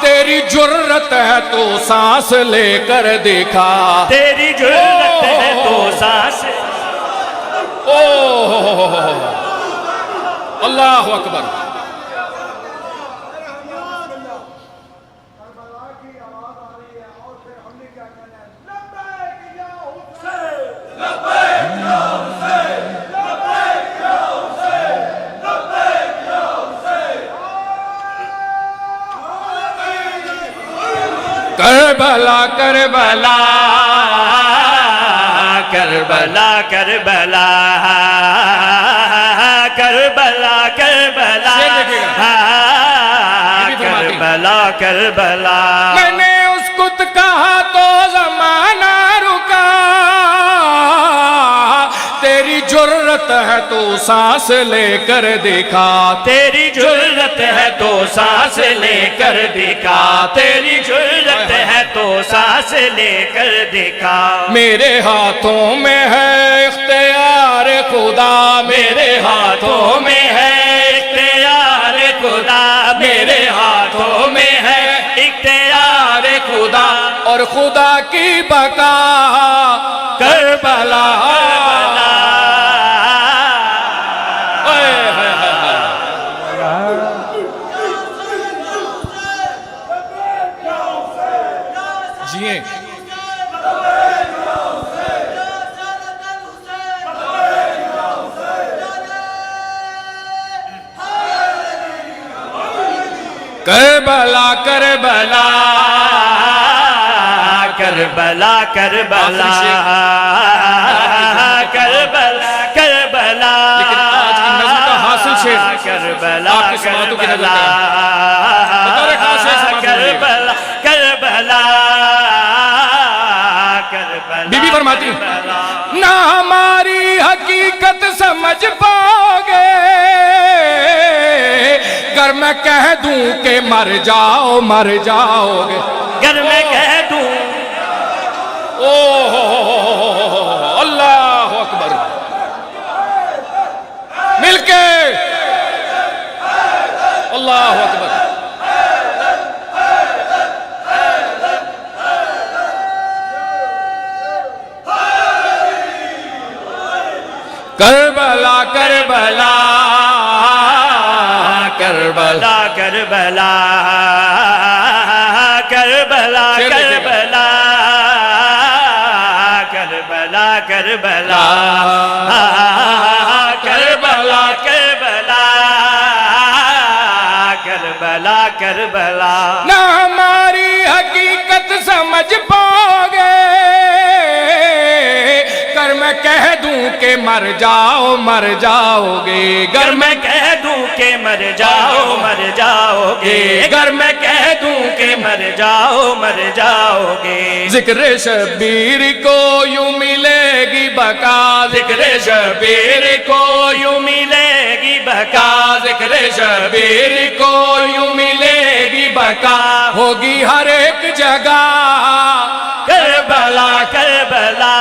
تیری جرت ہے تو سانس لے کر دیکھا تیری جرت ہے تو سانس اللہ اکبر کربلا کربلا کربلا کربلا کربلا کربلا کربلا کربلا میں نے اس کو کہا تو زمانہ رکا تیری جرت ہے تو سانس لے کر دیکھا تیری جرت ہے تو سانس لے کر دیکھا تیری جرت ہے تو سانس لے کر دیکھا میرے ہاتھوں میں ہے اختیار خدا میرے ہاتھوں میں ہے اختیار خدا میرے ہاتھوں میں ہے اختیار خدا اور خدا کی بقا کربلا جیئیں کربلا کربلا کربلا کربلا کربلا کربلا لیکن آج کی نظم کا حاصل شعر کربلا آپ کی سماعتوں کی نظر کربلا بطور خاص شعر سماعت کربلا کربلا کربلا بی بی فرماتی نہ ہماری حقیقت سمجھ پاؤ گے گر میں کہہ دوں کہ مر جاؤ گے گر میں کہہ دوں اللہ اکبر مل کے اللہ اکبر کربلا کربلا کربلا کربلا کربلا کربلا کربلا کربلا کربلا کربلا کربلا کربلا نہ ہماری حقیقت سمجھ پاؤ گے گر میں کہہ دوں کہ مر جاؤ گے گر میں کہہ دوں کہ مر جاؤ گے گر میں کہہ دوں کہ مر جاؤ گے ذکر شبیر کو یوں ملے گی بقا ذکر شبیر کو یوں ملے گی بقا ذکر شبیر کو یوں ملے گی بقا ہوگی ہر ایک جگہ کربلا کربلا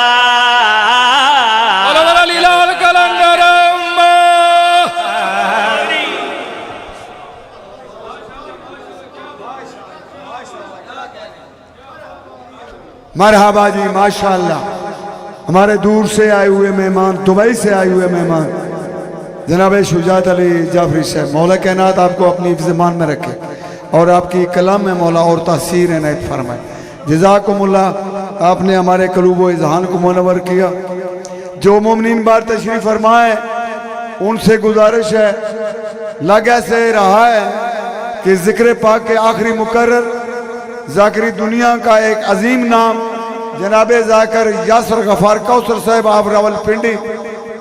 مرحبا جی ماشاءاللہ ہمارے دور سے آئے ہوئے مہمان دبئی سے آئے ہوئے مہمان جناب شجاعت علی جعفری صاحب مولا کائنات آپ کو اپنی زمان میں رکھے اور آپ کی کلام میں مولا اور تاثیر عنایت فرمائے جزاکم اللہ آپ نے ہمارے قلوب و اذہان کو منور کیا جو مومنین بار تشریف فرمائے ان سے گزارش ہے لگے سے رہا ہے کہ ذکر پاک کے آخری مقرر ذاکری دنیا کا ایک عظیم نام جناب ذاکر یاسر غفار کوثر صاحب آپ راول پنڈی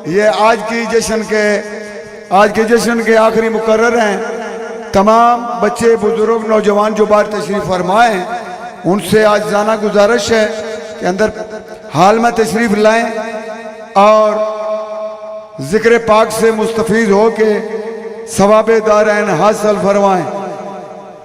یہ آج کی جشن کے آخری مقرر ہیں تمام بچے بزرگ نوجوان جو بار تشریف فرمائے ہیں ان سے آج جانا گزارش ہے کہ اندر حال میں تشریف لائیں اور ذکر پاک سے مستفید ہو کے ثواب دارین حاصل فرمائیں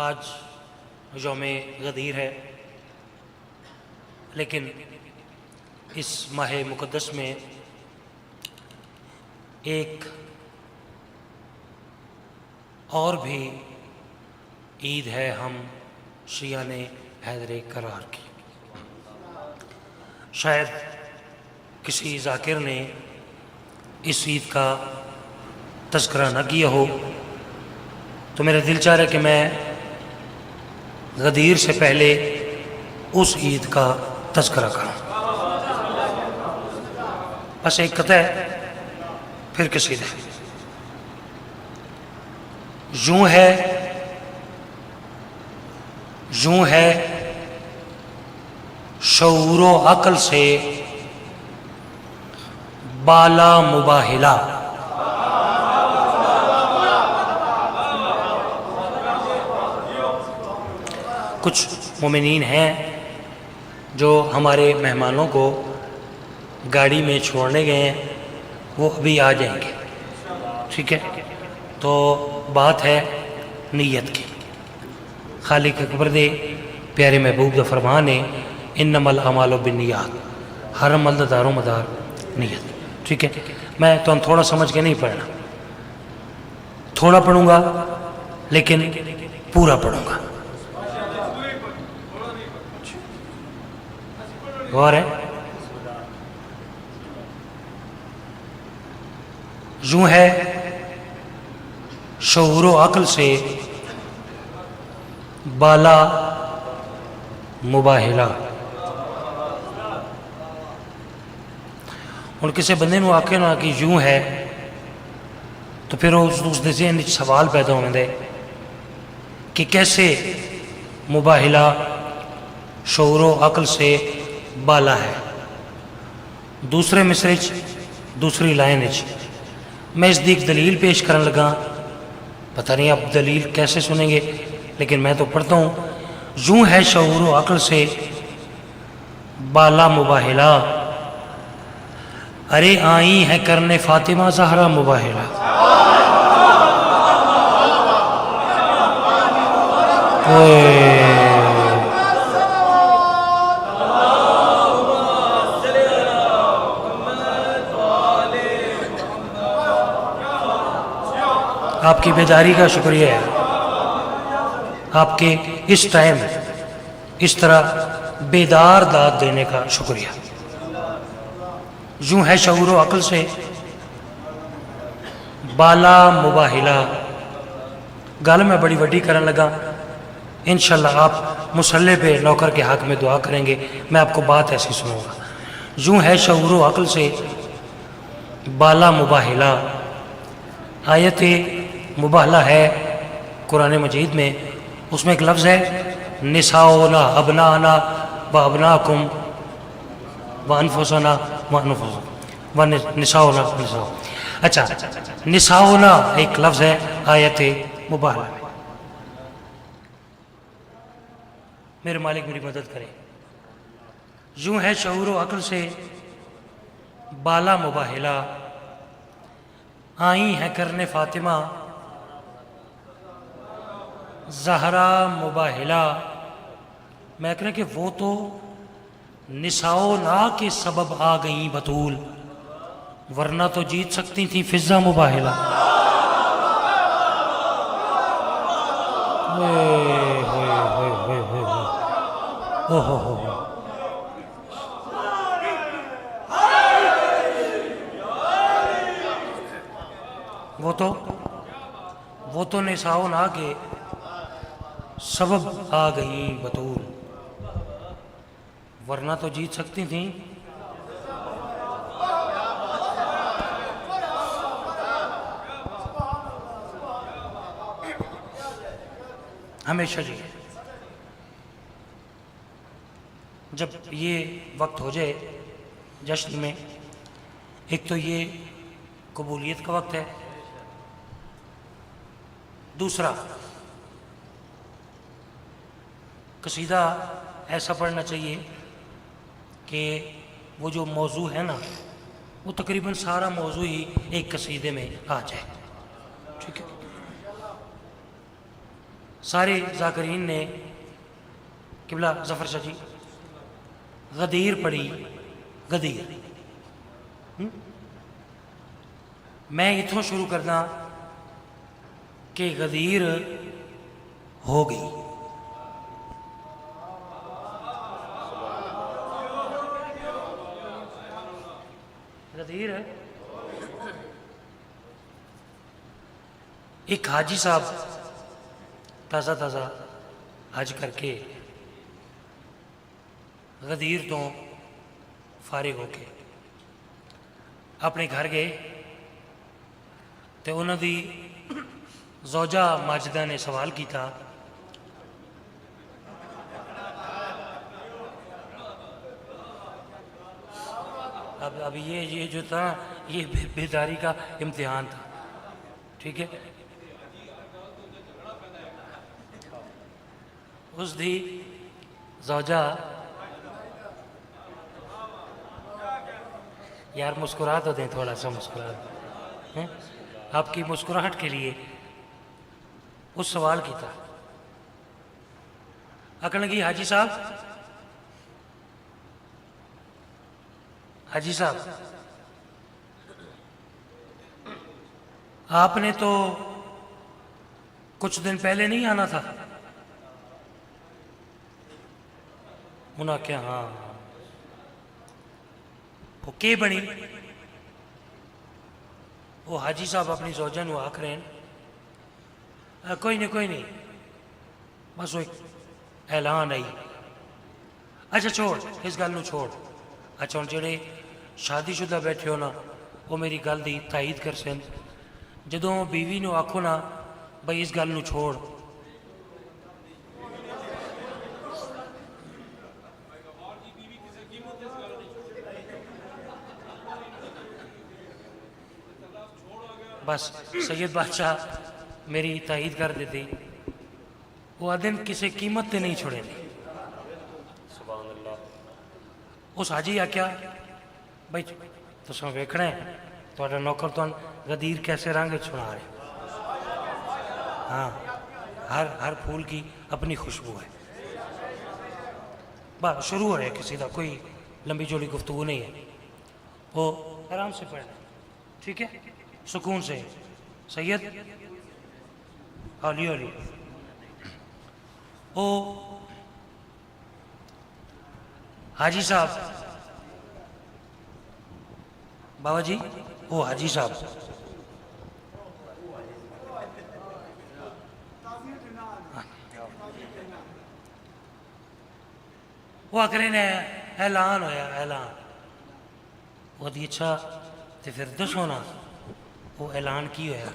آج یوم غدیر ہے، لیکن اس ماہ مقدس میں ایک اور بھی عید ہے ہم شیعہ حیدر کرار کی۔ شاید کسی ذاکر نے اس عید کا تذکرہ نہ کیا ہو، تو میرا دل چاہ رہا ہے کہ میں غدیر سے پہلے اس عید کا تذکرہ کروں۔ بس ایک قطعہ ہے پھر قصیدہ ہے۔ یوں ہے شعور و عقل سے بالا مباہلا، کچھ مومنین ہیں جو ہمارے مہمانوں کو گاڑی میں چھوڑنے گئے ہیں، وہ ابھی آ جائیں گے، ٹھیک ہے؟ تو بات ہے نیت کی۔ خالق اکبر دے پیارے محبوب دا فرمان ہے انما الاعمال بالنیات، ہر عمل دا دار و مدار نیت، ٹھیک ہے؟ میں تو تھوڑا سمجھ کے نہیں پڑھنا، تھوڑا پڑھوں گا لیکن پورا پڑھوں گا۔ غور ہے؟ یوں ہے شعور و عقل سے بالا مباہلا۔ اور کسی بندے نو آکے نا کہ یوں ہے تو پھر اس دے ذہن وچ سوال پیدا ہونے دے کہ کیسے مباہلا شعور و عقل سے بالا ہے۔ دوسرے مصرے دوسری لائن میں اس دی ایک دلیل پیش کرن لگا، پتہ نہیں آپ دلیل کیسے سنیں گے، لیکن میں تو پڑھتا ہوں۔ یوں ہے شعور و عقل سے بالا مباہلا، ارے آئی ہے کرنے فاطمہ زہرا مباہلا۔ آپ کی بیداری کا شکریہ ہے، آپ کے اس ٹائم اس طرح بیدار داد دینے کا شکریہ۔ یوں ہے شعور و عقل سے بالا مباہلا۔ گل میں بڑی وڈی کرن لگا، انشاءاللہ آپ مصلی پہ نوکر کے حق میں دعا کریں گے، میں آپ کو بات ایسی سنوں گا۔ یوں ہے شعور و عقل سے بالا مباہلا۔ آیت مباہلہ ہے قرآن مجید میں، اس میں ایک لفظ ہے نساؤنا ابنانا و ابناکم و انفسنا و انفسکم و نساؤنا نساؤ۔ اچھا، نساؤنا ایک لفظ ہے آیت مباہلہ میں۔ میرے مالک میری مدد کریں۔ یوں ہے شعور و عقل سے بالا مباہلا، آئی ہیں کرنے فاطمہ زہرا مباہلا۔ میں کہنا کہ وہ تو نساؤ نا کے سبب آ گئیں بطول، ورنہ تو جیت سکتی تھیں فضا مباہلا۔ وہ تو نساؤ نا کے سبب آ گئیں بطول، ورنہ تو جیت سکتی تھیں۔ ہمیشہ جی جب یہ وقت ہو جائے جشن میں، ایک تو یہ قبولیت کا وقت ہے، دوسرا قصیدہ ایسا پڑھنا چاہیے کہ وہ جو موضوع ہے نا وہ تقریباً سارا موضوع ہی ایک قصیدے میں آ جائے، ٹھیک ہے؟ سارے ذاکرین نے قبلہ ظفر شاہ جی غدیر پڑھی، غدیر. میں اتوں شروع کرنا کہ غدیر ہو گئی. غدیر ایک حاجی صاحب تازہ تازہ حج کر کے غدیر تو فارغ ہو کے اپنے گھر گئے تو انہوں دی زوجہ ماجدہ نے سوال کیتا اب یہ جو تھا یہ بیداری کا امتحان تھا، ٹھیک ہے. اس دی زوجہ یار مسکرا تو دیں، تھوڑا سا مسکرا دیں. آپ کی مسکراہٹ کے لیے اس سوال کی تھا. آکھن لگی حاجی صاحب، حاجی صاحب آپ نے تو کچھ دن پہلے نہیں آنا تھا. انہوں نے کہا ہاں. وہ کی بنی؟ وہ حاجی صاحب اپنی زوجہ نو آکھ رہے ہیں کوئی نہیں بس وہ ایک اعلان آئی. اچھا چھوڑ اس گل نو چھوڑ. اچھا ہوں جڑے شادی شدہ بیٹھے ہو نا وہ میری گل دی تائید کر سن. جدوں بیوی نو آکھو نا بھائی اس گل نو چھوڑ، بس سید بادشاہ میری تائید کر دیتی. وہ آدھن کسی قیمت تے نہیں چھوڑے دی. سبحان اللہ. اس حاجی آکھیا بھائی تساں ویکھنا ہے تہاڈا نوکر تہن غدیر کیسے رنگ چھڑا رہے. ہاں ہر پھول کی اپنی خوشبو ہے. بس شروع ہو رہا ہے کسی کا، کوئی لمبی جوڑی گفتگو نہیں ہے. وہ آرام سے پڑھنا، ٹھیک ہے، سکون سے. سید ہولی ہولی. او حاجی صاحب، بابا جی وہ حاجی صاحب وہ آکھ رہے ہیں اعلان ہویا اعلان. وہ دی اچھا تو پھر دسو نا وہ اعلان کی ہویا.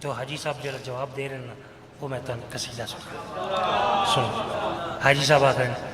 تو حاجی صاحب جڑا جواب دے رہے ہیں نا وہ میں تن قصیدہ سن. حاجی صاحب آکھ رہے ہیں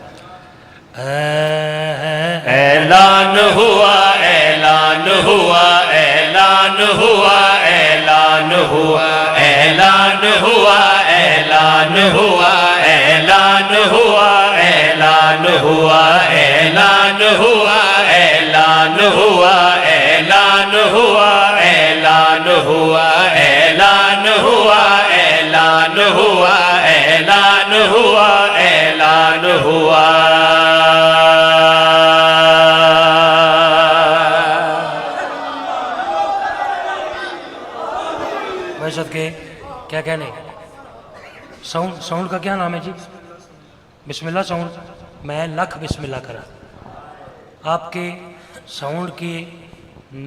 اعلان ہوا اعلان ہوا اعلان ہوا اعلان ہوا اعلان ہوا اعلان ہوا اعلان ہوا اعلان ہوا اعلان ہوا اعلان ہوا اعلان ہوا اعلان ہوا اعلان ہوا اعلان ہوا اعلان ہوا اعلان ہوا. کے کیا کہنے ساؤنڈ کا کیا نام ہے جی؟ بسم اللہ ساؤنڈ. میں لکھ بسم اللہ کرا. آپ کے ساؤنڈ کے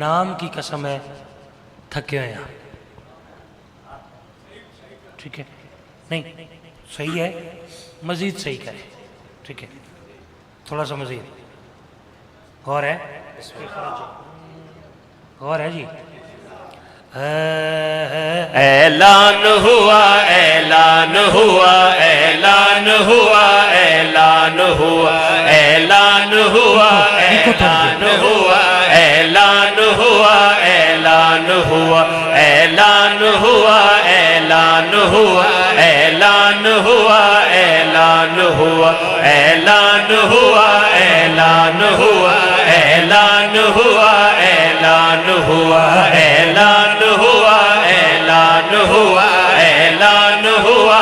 نام کی قسم ہے تھکے ہوئے ہیں. ٹھیک ہے نہیں صحیح ہے، مزید صحیح کرے. ٹھیک ہے تھوڑا سا مزید غور ہے، غور ہے جی. اعلان ہوا اعلان ہوا اعلان ہوا اعلان ہوا اعلان ہوا اعلان ہوا اعلان ہوا اعلان ہوا اعلان ہوا اعلان ہوا اعلان ہوا اعلان ہوا اعلان ہوا اعلان ہوا اعلان ہوا اعلان ہوا اعلان ہوا اعلان ہوا اعلان ہوا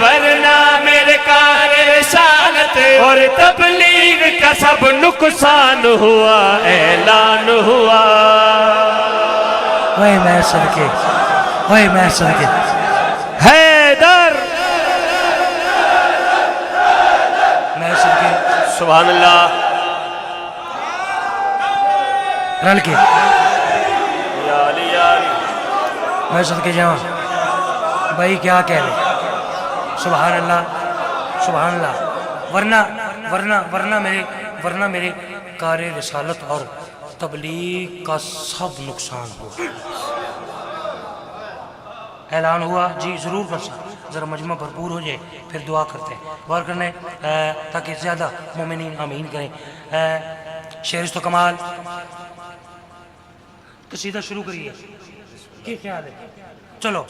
ورنہ میرے کار رسالت اور تبلیغ کا سب نقصان ہوا، اعلان ہوا۔ وہی میں صدقے، وہی میں صدقے، حیدر میں صدقے سبحان اللہ، رل کے یا علی یا علی، میں صدقے جاؤں بھائی کیا کہہ لیں، سبحان اللہ سبحان اللہ، ورنہ میرے کار رسالت اور تبلیغ کا سب نقصان ہوا، اعلان ہوا۔ جی ضرور بس ذرا مجمع بھرپور ہو جائے پھر دعا کرتے ہیں، غور کرنے تاکہ زیادہ مومنین آمین کریں۔ شعر و کمال قصیدہ شروع کریے، کیا خیال ہے؟ چلو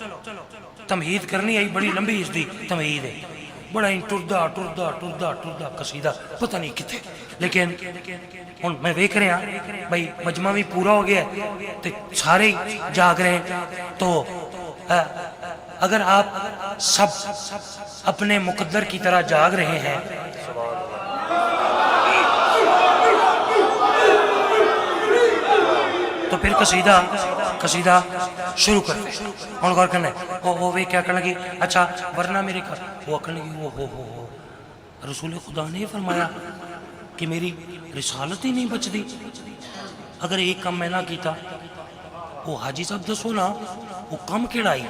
تمہید کرنی ہے، بڑی لمبی اس دی تمہید ہے، بڑا ہی ٹردا قصیدہ پتہ نہیں کتنے، لیکن ہن میں ویکھ رہا بھائی مجمع بھی پورا ہو گیا تو سارے ہی جاگ رہے ہیں، تو اگر آپ سب اپنے مقدر کی طرح جاگ رہے ہیں تو پھر قصیدہ شروع کرتے ہیں۔ ہوں غور کرنا ہے وہ کیا کرنے لگی، اچھا ورنہ میرے گھر وہ کرنے لگی، وہ ہو رسول خدا نے فرمایا کہ میری رسالت ہی نہیں بچتی، اگر ایک کم میں نہ کیتا، وہ حاجی صاحب دسو نا وہ کم کیڑائی،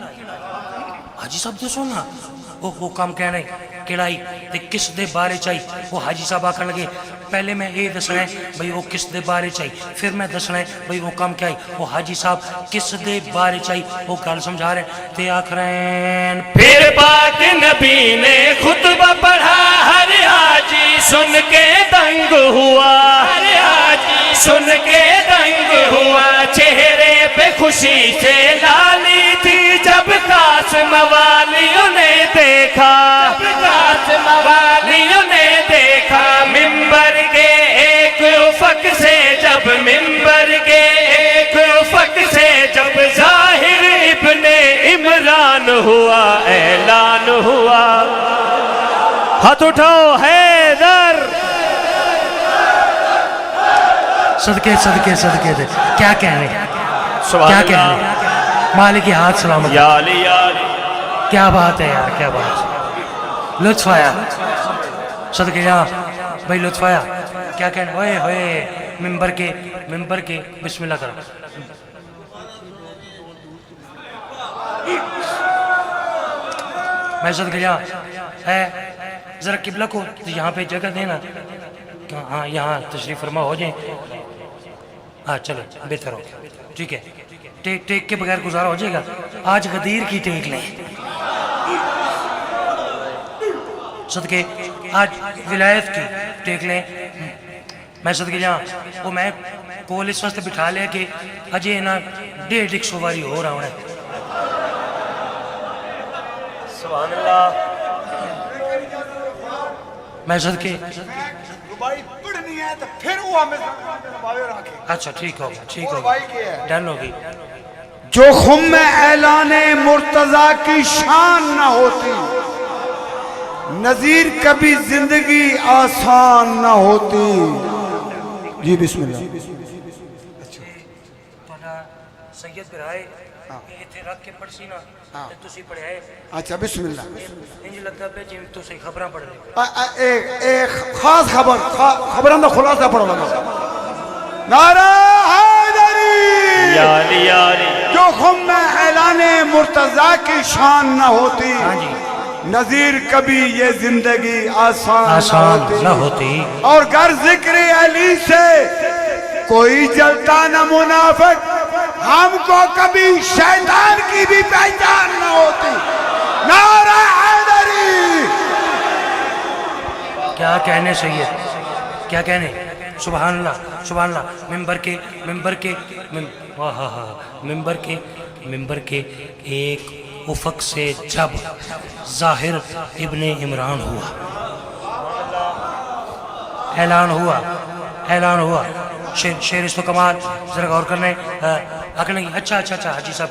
حاجی صاحب دسو نا وہ کم کہنے کیڑائی تے کس دے بارے چاہی، وہ حاجی صاحب آکھن لگے پہلے میں یہ دسنا ہے بھئی وہ کس دے بارے چاہی، پھر میں دسنا ہے بھئی وہ کم کیا ہے، وہ حاجی صاحب کس دے بارے چاہی، وہ گل سمجھا رہے ہیں تے آکھ رہے ہیں پھر پاک نبی نے خطبہ پڑھا، ہر حاجی سن کے دنگ ہوا، ہر حاجی سن کے دنگ ہوا، چہرے پہ خوشی سے لالی تھی جب قاسم والیوں نے دیکھا، جب قاسم والیوں نے دیکھا، ممبر کے ایک افق سے جب ممبر کے ایک افق سے جب ظاہر ابن عمران ہوا، اعلان ہوا۔ ہاتھ اٹھاؤ حیدر، صدقے دے کیا کہنے، کیا کہنے، مالک ہاتھ سلامت، یا علی یا علی، کیا بات ہے یار، کیا بات ہے، لطف آیا صدقے جہاں بھائی، لطف آیا، کیا کہنے، ہوئے ہوئے ممبر کے بسم اللہ کرو، میں صدقے جہاں ہے ذرا قبلہ کو یہاں پہ جگہ دینا، ہاں یہاں تشریف فرما ہو جائیں، ہاں چلو بہتر ہو، ٹھیک ہے، ٹیک کے بغیر گزارا ہو جائے گا، آج غدیر کی ٹیک لیں صدقے، آج ولایت کی ٹیک لیں، میں صدقے جہاں وہ میں کول اس واسطے بٹھا لیا کہ اجے نا 150 واری ہو رہا ہونا، سبحان اللہ، میں صدقے پڑھنی ہے تو پھر وہ ہمیں رکھے، اچھا ٹھیک ہوگا ڈن ہوگی۔ جو خم اعلان مرتضی کی شان نہ ہوتی، نظیر کبھی زندگی آسان نہ ہوتی۔ جی بسم اللہ۔ سید برائے اتنے رکھ کے پڑھ سی نا تسی پڑھائے، اچھا بسم اللہ۔ انج لگتا ہے جی تسی خبراں پڑھ رہے، ایک خاص خبراں دا خلاصہ پڑھو لگا، نعرہ حیدری، یا علی یا علی، جو خم اعلان مرتضی کی شان نہ ہوتی، نظیر کبھی یہ زندگی آسان نہ ہوتی، اور گر ذکر علی سے کوئی جلتا نہ منافق، ہم کو کبھی شیطان کی بھی پہچان نہ ہوتی۔ نعرہ حیدری، کیا کہنے سید، کیا کہنے، سبحان اللہ سبحان اللہ، ممبر کے ایک افق سے جب ظاہر ابن عمران ہوا، اعلان ہوا، شعر اس و کمال ذرا غور کرنے، اچھا حاجی صاحب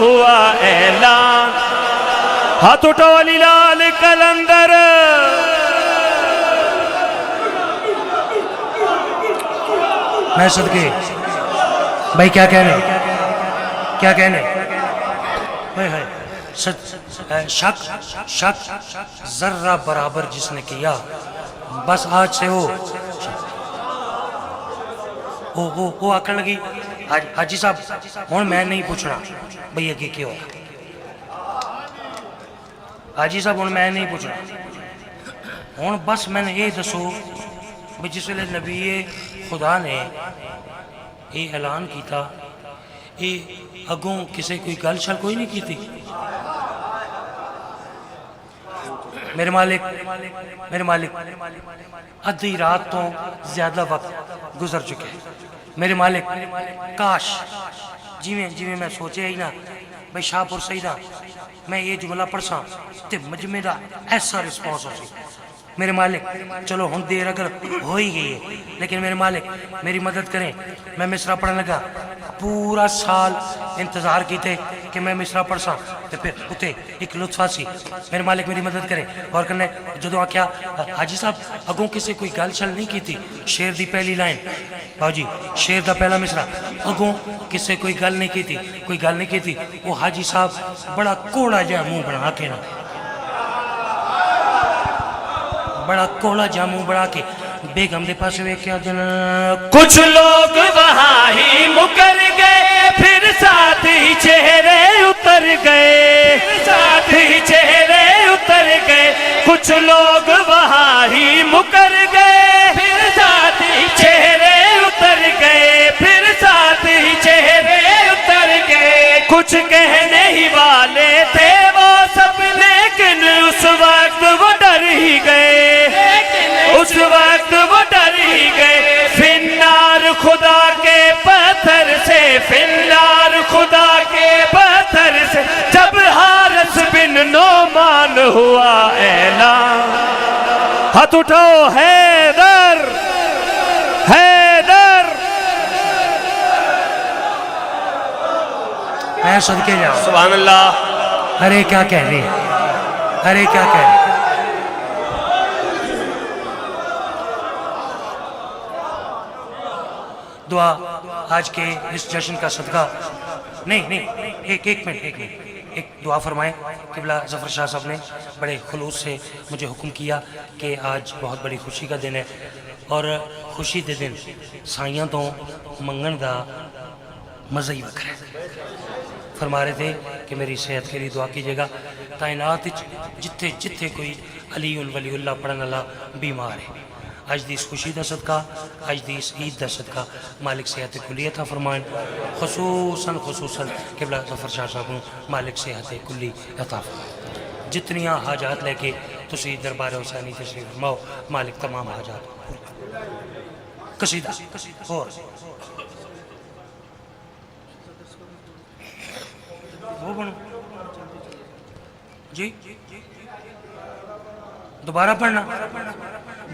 ہوا اعلان. ہاتھ اٹھو علی لال کلندر. میں صدقے بھائی کیا کہنے کیا کہنے شک ذرہ برابر جس نے کیا بس آج سے وہ آکھن لگی حاجی صاحب ہوں میں نہیں پوچھنا بھئی اگے کیا ہوا. حاجی صاحب ہوں میں نہیں پوچھنا ہوں بس میں نے یہ دسو بھی جس ویلے نبی خدا نے یہ اعلان کیتا یہ اگوں کسے کوئی گل شل کوئی نہیں کی تھی. میرے مالک ادھی رات تو زیادہ وقت گزر چکے. میرے مالک کاش جی میں سوچے ہی نا بھائی شاہ پور سیدہ میں یہ جملہ پڑھساں تے مجمع دا ایسا رسپانس ہو سی. میرے مالک چلو ہن دیر اگر ہو ہی گئی ہے لیکن میرے مالک میری مدد کریں. میں مصرع پڑھنے لگا پورا سال انتظار کیتے کہ میں مصرع پڑھساں تے پھر اتے ایک لطف سی. میرے مالک میری مدد کریں. اور کرنے جدو آکھیا حاجی صاحب اگوں کسے کوئی گل شل نہیں کی تھی شیر دی پہلی لائن باؤ جی شیر دا پہلا مصرع اگوں کسے کوئی گل نہیں کی تھی وہ حاجی صاحب بڑا کوڑا جہا منہ بنا کے نا بڑا کوڑا جامو بڑا کے بیگم دے پاس وے کیا جنا کچھ لوگ وہاں ہی مکر گئے پھر ساتھ ہی چہرے اتر گئے کچھ لوگ وہاں ہی مکر گئے پھر ساتھ ہی چہرے اتر گئے کچھ کہنے ہی والے تھے وہ سب لیکن اس وقت وہ ڈر ہی گئے فنار خدا کے پتھر سے جب حارث بن نعمان ہوا اعلان. ہاتھ اٹھاؤ حیدر. میں صدقے جاؤں. سبحان اللہ. ارے کیا کہہ رہے دعا آج کے اس جشن کا صدقہ نہیں ایک منٹ ایک دعا فرمائیں. قبلہ ظفر شاہ صاحب نے بڑے خلوص سے مجھے حکم کیا کہ آج بہت بڑی خوشی کا دن ہے اور خوشی دے دن سائیاں تو منگن دا مزہ ہی وکر ہے. فرما رہے تھے کہ میری صحت کے لیے دعا کیجیے گا. کائنات جتھے کوئی علی ولی اللہ پڑھن اللہ بیمار ہے اج دی اس خوشی دا صدقہ اج دی اس عید دا صدقہ مالک صحت کلی عطا فرمائیں. خصوصاً قبلہ ظفر شاہ صاحب کو مالک صحت کلی عطا فرمائیں. جتنیاں حاجات لے کے تسی دربار حسینی تشریف فرماؤ مالک تمام حاجات. قصیدہ اور وہ بنو جی دوبارہ پڑھنا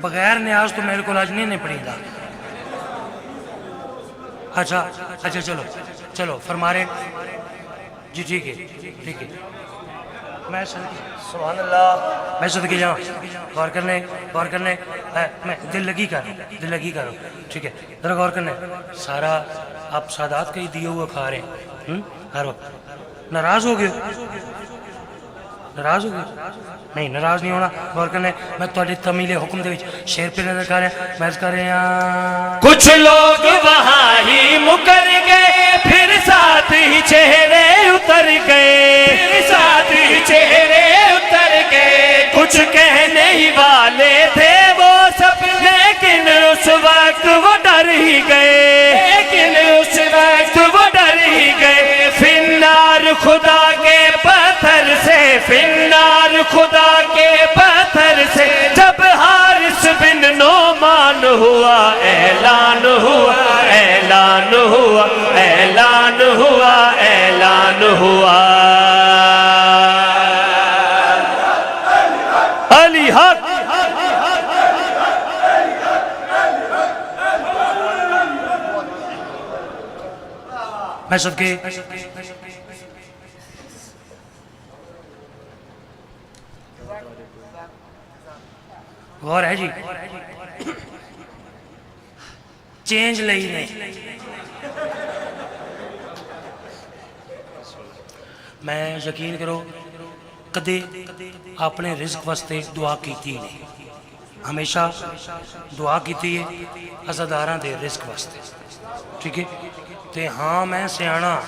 بغیر نیاز تو میرے کو آج نہیں پڑھی گا. اچھا چلو فرما رہے جی ٹھیک ہے. میں سبحان اللہ میں صدقے جاؤں. غور کرنے میں دل لگی کرو ٹھیک ہے. ذرا غور کرنے سارا آپ سادات کا ہی دیے ہوئے کھا رہے ہیں ہر وقت. ناراض ہو گئے نہیں ناراض نہیں ہونا. غور کرنے میں تھوڑی تمیل حکم دے شیر پہ نظر کر رہے ہیں. کچھ لوگ وہاں ہی مکر گئے پھر ساتھ ہی چہرے اتر گئے کچھ کہنے ہی والے تھے وہ سب لیکن اس وقت وہ ڈر ہی گئے فنار خدا کے پتھر سے جب حارث بن نعمان ہوا اعلان ہوا علی حق. میں صدقے غور ہے جی چینج لئی نہیں میں یقین کرو کدے اپنے رزق واسطے دعا کیتی نہیں ہمیشہ دعا کیتی ہے عزاداراں دے رزق واسطے ٹھیک ہے تے ہاں میں سیانا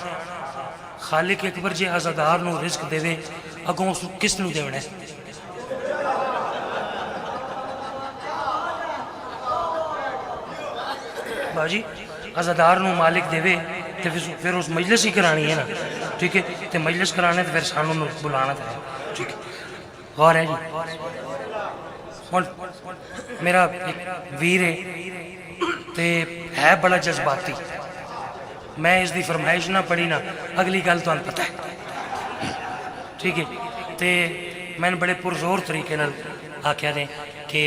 خالق اکبر جے عزادار نو رزق دے اگوں اس کس نو دیونا ہے باجی عزادار نو مالک دے تے پھر اس مجلس ہی کرانی ہے نا ٹھیک ہے تے مجلس کرانے تے پھر سانوں نو بلانا تے ٹھیک ہے غور ہے جی میرا ایک ویر ہے تے ہے بڑا جذباتی میں اس دی فرمائش نہ پڑھی نا اگلی گل تو پتہ ہے ٹھیک ہے تے میں نے بڑے پرزور طریقے نال آکھیا دیں کہ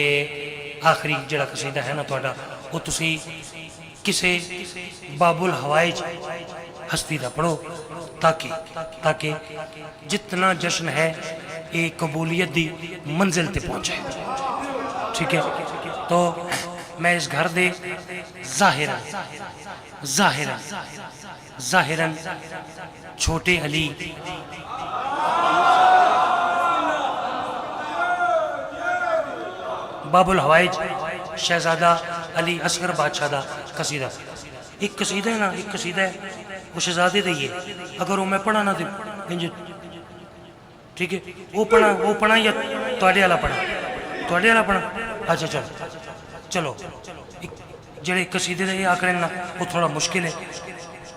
آخری جڑا قصیدہ ہے نا تہاڈا وہ تسی کسے باب الحوائج ہستی دا پڑھو تاکہ جتنا جشن ہے یہ قبولیت دی منزل تے پہنچے ٹھیک ہے تو میں اس گھر دے ظاہراً چھوٹے علی باب الحوائج شہزادہ علی اصغر بادشاہ دا قصیدہ ایک قصیدہ ہے نا ایک قصیدہ ہے وہ شہزادے دے یہ اگر وہ میں پڑھا نہ دے ٹھیک ہے وہ پڑھا یا تواڈے والا پڑھا اچھا چلو جڑے قصیدے دے آکڑے نا وہ تھوڑا مشکل ہے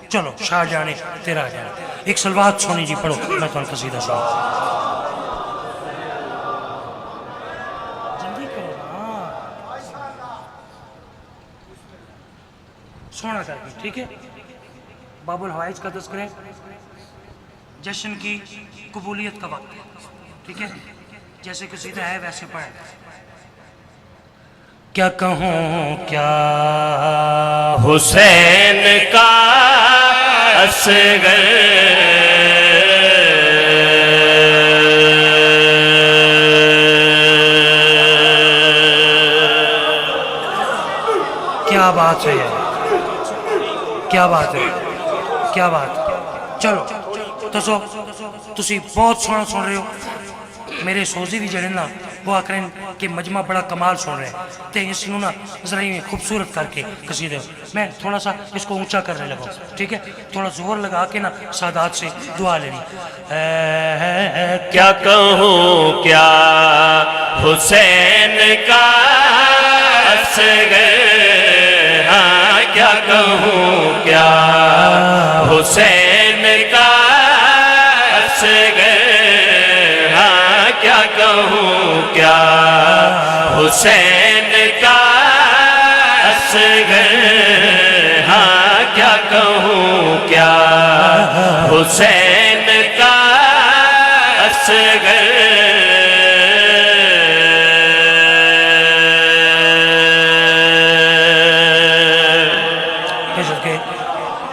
چلو شاہ جانے تیرا جانے ایک سلوات سونی جی پڑھو میں تمہیں قصیدہ سنا سونا کر کے ٹھیک ہے باب الحوائج کا تذکرہ جشن کی قبولیت کا وقت ٹھیک ہے جیسے قصیدہ ہے ویسے پڑھیں کیا کہوں کیا حسین کا اصغر کیا بات ہے کیا بات ہے کیا بات چلو تسی بہت سونا سن رہے ہو میرے سوزی بھی جڑے نا وہ آکرین کہ مجمع بڑا کمال سن رہے ہیں تے اس نو نا ذرا ہی خوبصورت کر کے قصیدے میں تھوڑا سا اس کو اونچا کرنے لگا ٹھیک ہے تھوڑا زور لگا کے نا سادات سے دعا لینی کیا کہوں کیا حسین کا اصغر ہاں کیا کہوں کیا حسین کا اصغر ہاں کیا کہوں کیا حسین کا اصغر ہاں کیا کہوں کیا حسین کا اصغر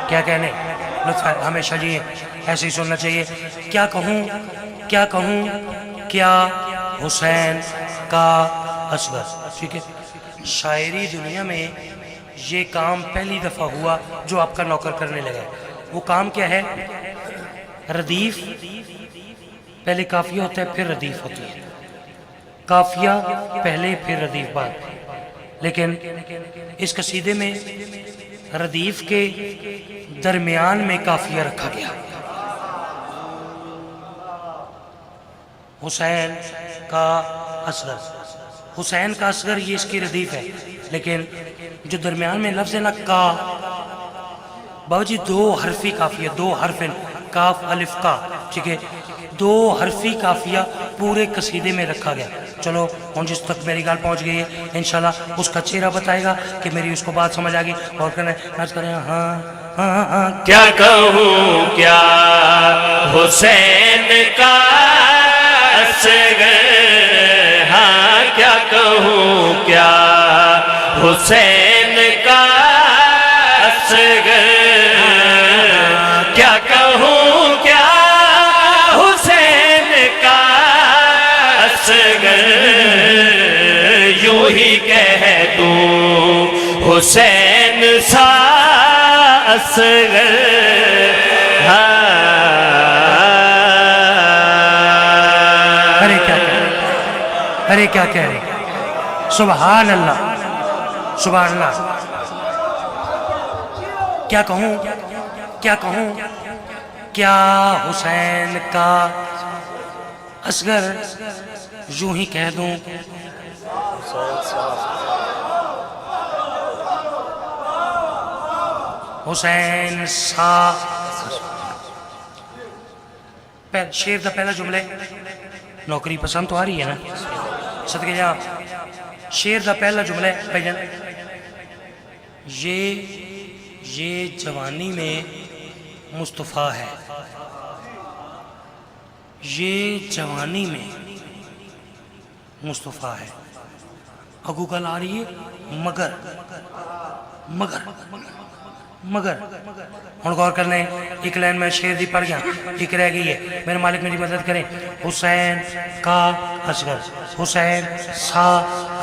کیا کہنے لطف ہمیشہ جی ایسے ہی سننا چاہیے کیا کہوں کیا حسین کا اصغر ٹھیک ہے شاعری دنیا میں یہ کام پہلی دفعہ ہوا جو آپ کا نوکر کرنے لگا وہ کام کیا ہے ردیف پہلے کافیہ ہوتا ہے پھر ردیف ہوتی ہے کافیہ پہلے پھر ردیف بعد لیکن اس قصیدے میں ردیف کے درمیان میں کافیہ رکھا گیا حسین کا اصغر حسین کا اصغر یہ اس کی ردیف ہے لیکن جو درمیان میں لفظ ہے نا کا بابا جی دو حرفی کافیہ دو حرف کاف الف کا ٹھیک ہے دو حرفی کافیہ پورے قصیدے میں رکھا گیا چلو ہوں جس تک میری گال پہنچ گئی ہے انشاءاللہ اس کا چہرہ بتائے گا کہ میری اس کو بات سمجھ آگی اور کریں ہاں کیا کہوں کیا حسین کا اصغر ہاں کیا کہوں کیا حسین کا اصغر کیا کہوں کیا حسین کا اصغر حسین سا اصغر ارے کیا کہہ رہے، ارے کیا کہہ رہے، سبحان اللہ سبحان اللہ. کیا کہوں کیا کہوں، کیا حسین کا اصغر یوں ہی کہہ دوں. حسین سا شیر دا پہلا جملے نوکری پسند تو آ رہی ہے نا صدقے جا. شیر دا پہلا جملہ بھائی جان، یہ جوانی میں مصطفیٰ ہے، یہ جوانی میں مصطفیٰ ہے. اگو گل آ رہی ہے مگر مگر مگر. ہوں غور کرنے ایک لائن میں شیر دی پڑھ گیا، ایک رہ گئی ہے. میرے مالک میری مدد کریں. حسین کا اصغر، حسین سا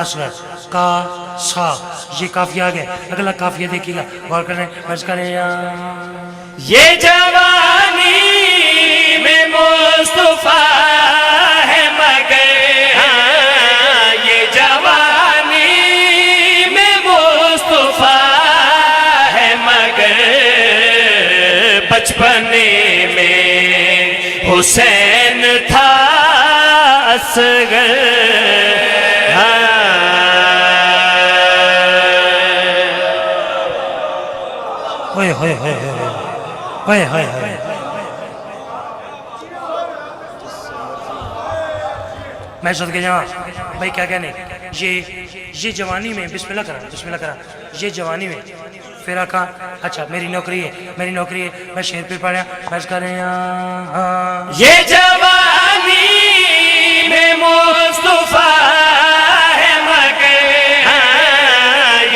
اصغر، کا سا، یہ قافیہ آ گیا. اگلا قافیہ دیکھیے گا، غور کرنے مرض کریں. یہ جوانی میں مصطفیٰ ہے مگر، یہ جوانی میں مصطفیٰ ہے مگر، بچپنے میں حسین تھا اصغر. ہوئے ہوئے ہوئے ہوئے ہوئے ہوئے. میں صدقے جاؤں بھائی کیا کہنے، یہ جوانی میں بسم اللہ کرا، یہ جوانی میں پھر آقا اچھا میری نوکری ہے، میری نوکری ہے. میں شیر پہ پڑھا میں کر رہے ہیں. یہ جوانی میں مصطفیٰ ہے مگر،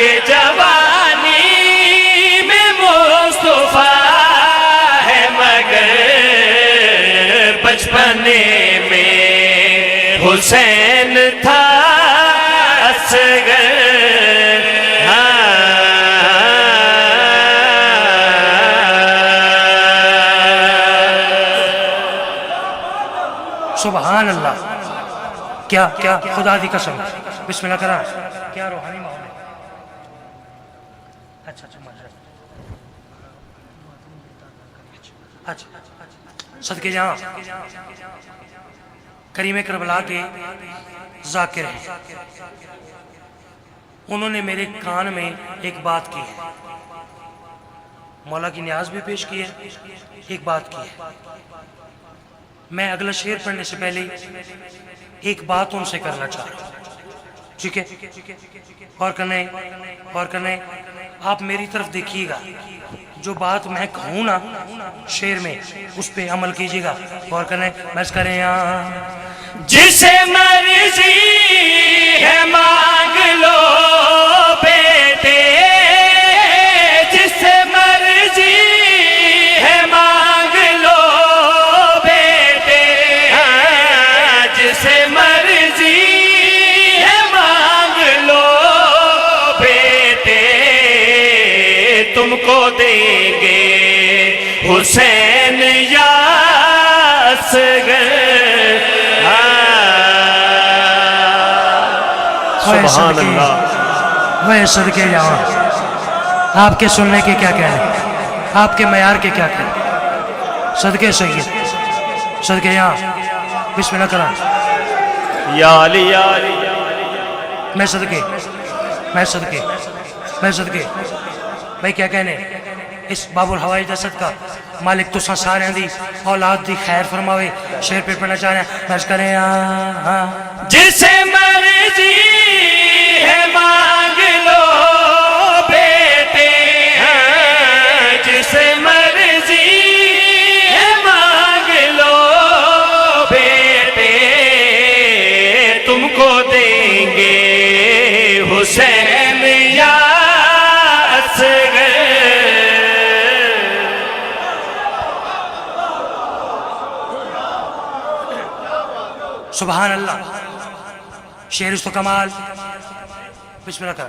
یہ جوانی میں مصطفیٰ ہے مگر، بچپنے میں حسین تھا اصغر. سبحان اللہ. کیا خدا دی قسم، بسم اللہ کرا. کیا روحانی ماحول ہے. اچھا صدقے جہاں کریم کربلا کے ذاکر ہیں، انہوں نے میرے کان میں ایک بات کی ہے، مولا کی نیاز بھی پیش کی ہے، ایک بات کی ہے. میں اگلا شعر پڑھنے سے پہلے ایک بات ان سے کرنا چاہ رہا ہوں، ٹھیک ہے؟ غور کرنے آپ میری طرف دیکھیے گا، جو بات میں کہوں نا شعر میں اس پہ عمل کیجیے گا. غور کرنے بس کریں. جسے مرضی ہے مانگ لو بیٹے، جسے مرضی ہے مانگ لو بیٹے، جسے مرضی ہے مانگ لو بیٹے، تم کو دیں گے حسین یا اصغر. سبحان اللہ. میں صدقے جاؤں آپ کے سننے کے کیا کہنے، آپ کے معیار کے کیا کہنے. صدقے سید صدقے جاؤں بسم اللہ کرا. یا علی یا علی. میں صدقے بھائی کیا کہنے. اس باب الحوائی دا صدقہ مالک تو سارے دی اولاد دی خیر فرماوے. شعر پہ پڑھنا چاہ رہے ہیں بس کریں. جسے مرضی ہے مانگ لو بیٹے، جسے مرضی ہے مانگ لو بیٹے، تم کو دیں گے حسین یا اصغر. سبحان اللہ. شعر اس تو کمال. بسم اللہ کر.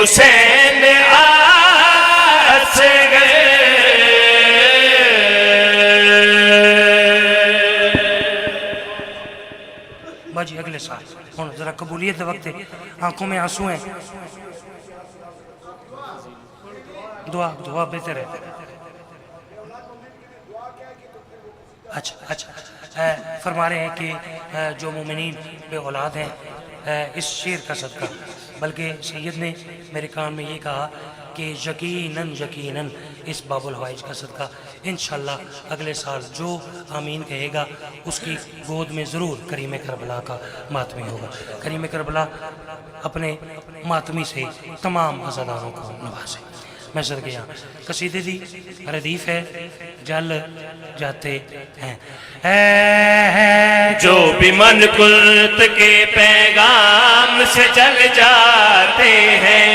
حسین اصغر باجی اگلے سال ہوں ذرا قبولیت دے وقت آنکھوں میں آنسو ہیں دعا بہتر ہے اچھا فرما رہے ہیں کہ جو مومنین بے اولاد ہیں اس شعر کا صدقہ بلکہ سید نے میرے کان میں یہ کہا کہ یقیناً اس باب الحوائج کا صدقہ انشاءاللہ اگلے سال جو آمین کہے گا اس کی گود میں ضرور کریم کربلا کا ماتمی ہوگا. کریم کربلا اپنے ماتمی سے تمام عزاداروں کو نوازے. میں سر گیا قصیدے دی ردیف ہے جل جاتے ہیں جو بھی من قلت کے پیغام سے جل جاتے ہیں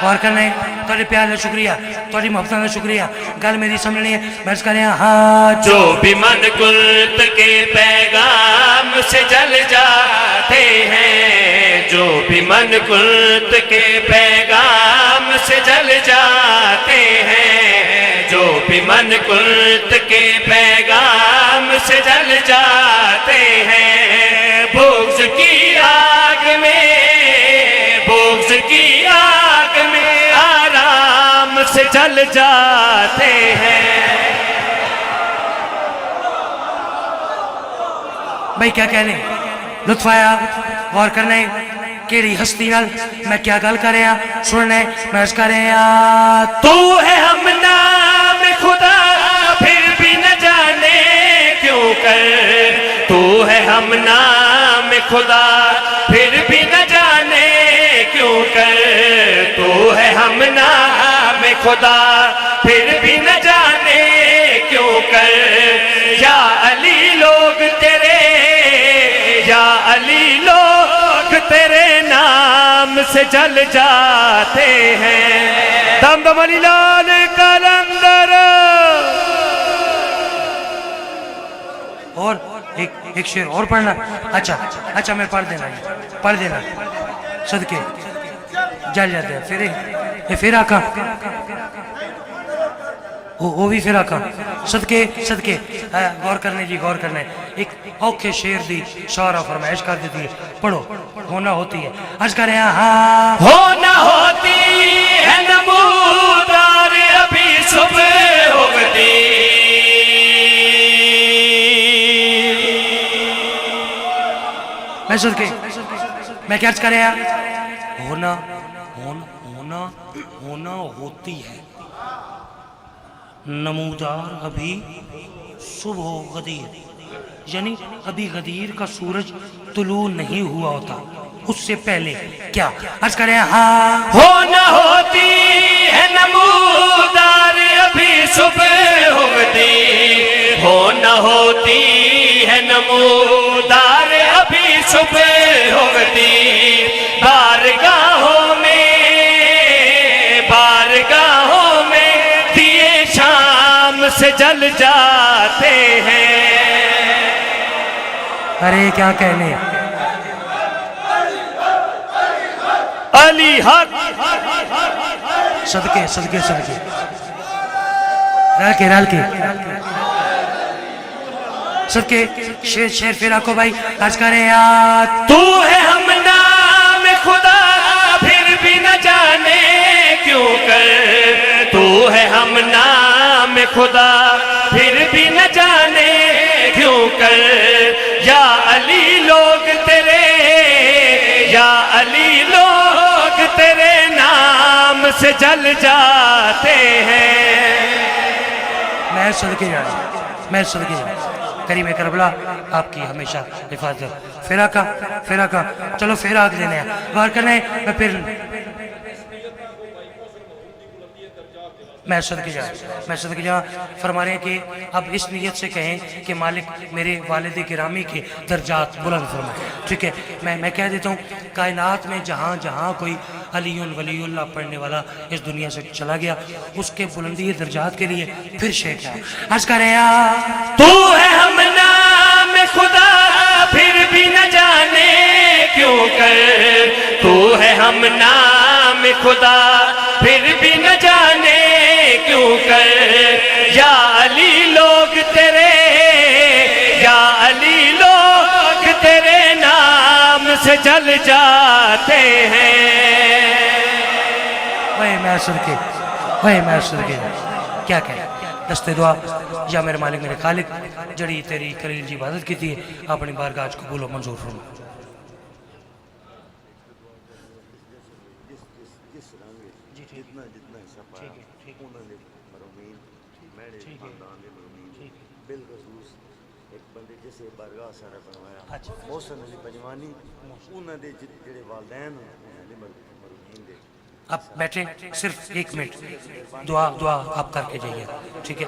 اور کرنے تھوڑے پیار کا شکریہ تھوڑی محبت کا شکریہ گل میری سمجھنی ہے میں اس کریں ہاں جو بھی من قلت کے پیغام سے جل جاتے ہیں جو بھی من قلت کے پیغام سے جل جاتے ہیں جو بھی من قلت کے پیغام سے جل جاتے ہیں بغض کی آگ میں بغض کی آگ میں آرام سے جل جاتے ہیں. بھائی کیا کہنے لطف آیا غور کرنے کیڑی ہستی نال میں کیا گل کر رہا سننے میں اس کر رہا تو ہے ہم نام خدا پھر بھی نہ جانے کیوں کر تو ہے ہم نام خدا پھر بھی نہ جانے کیوں کر تو ہے ہم نام خدا پھر بھی نہ جانے کیوں کر یا علی لوگ تیرے یا علی لوگ تیرے نام سے جل جاتے ہیں. دم دم علی لال کلندر اور ایک شعر اور پڑھنا اچھا میں پڑھ دینا صدقے جل جاتے ہیں پھر آقا وہ بھی پھر آقا صدقے غور کرنے ایک اوکھے شعر دی شعرہ فرمائش کر دیتی ہے پڑھو ہونا ہوتی ہے عرض کریں ہاں ہونا ہوتی ہے نمودار ابھی صبح ہوگتی میں صدقے میں کیا عرض کریں ہونا ہوتی ہے نمودار ابھی صبح غدیر یعنی ابھی غدیر کا سورج طلوع نہیں ہوا ہوتا اس سے پہلے کیا عرض کریں ہاں ہونا ہوتی ہے نمودار ابھی صبح ہوتی ہونا ہوتی ہے نمودار ابھی صبح ہوتی بارگاہوں میں دیے شام سے جل جاتے ہیں. ارے کیا کہنے علی حق صدقے رل کے صدقے شیر پھر آکو بھائی عرض کریں یاد تو ہے ہم نام خدا پھر بھی نہ جانے کیوں کر تو ہے ہم نام خدا پھر بھی نہ جانے کیوں کر یا علی لوگ تیرے نام سے جل جاتے ہیں. میں صدقے جا کریم کربلا آپ کی ہمیشہ حفاظت پھر آقا چلو پھر آگ دینے ہیں غور کرنے میں صدقے جا فرما رہے ہیں کہ اب اس نیت سے کہیں کہ مالک میرے والد گرامی کے درجات بلند فرمائے. ٹھیک ہے میں کہہ دیتا ہوں کائنات میں جہاں کوئی علی ولی اللہ پڑھنے والا اس دنیا سے چلا گیا، اس کے بلندی درجات کے لیے پھر شیخ کیا عرض کرے تو ہے ہم نام خدا پھر بھی نہ جانے کیوں کر، تو ہے ہم نام خدا پھر بھی نہ جانے کیوں کر، یا علی لوگ تیرے، یا علی لوگ تیرے نام سے جل جاتے ہیں۔ وے میسر کے کیا کہے دستے دعا یا میرے مالک میرے خالق جڑی تیری کلیل جی عبادت کی تھی اپنی بارگاہ قبول و منظور فرما۔ اب بیٹھیں صرف 1 منٹ دعا آپ کر کے جائیے، ٹھیک ہے؟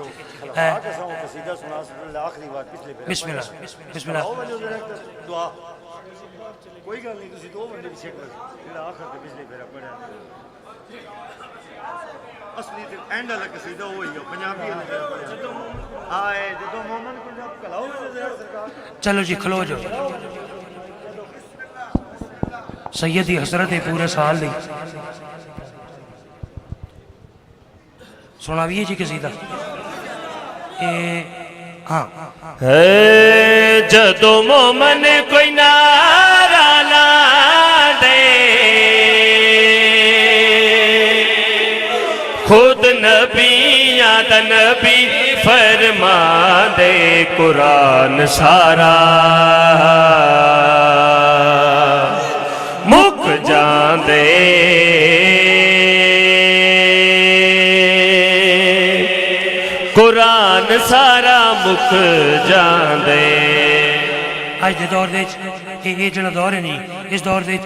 بسم اللہ بسم اللہ۔ کوئی گل نہیں تسی 2 بندے بھی چھک لو آخر تے پچھلے پھیرا پڑھیا اصلی تے اینڈ والا قصیدہ وہی ہے پنجابی والا پڑھیا آئے جدوں مومن کو جب کلاؤ سرکار۔ چلو جی کھلو جو سیدی حضرت پورے سال دی سناویے جی قصیدہ۔ ہاں جدو مومن کوئی نعرہ لا دے خود نبیاں دا نبی فرما دے قرآن سارا مک جان دے، قرآن سارا مک جان دے۔ آج دے دور دے یہ جڑا دور ہے نہیں، اس دور دے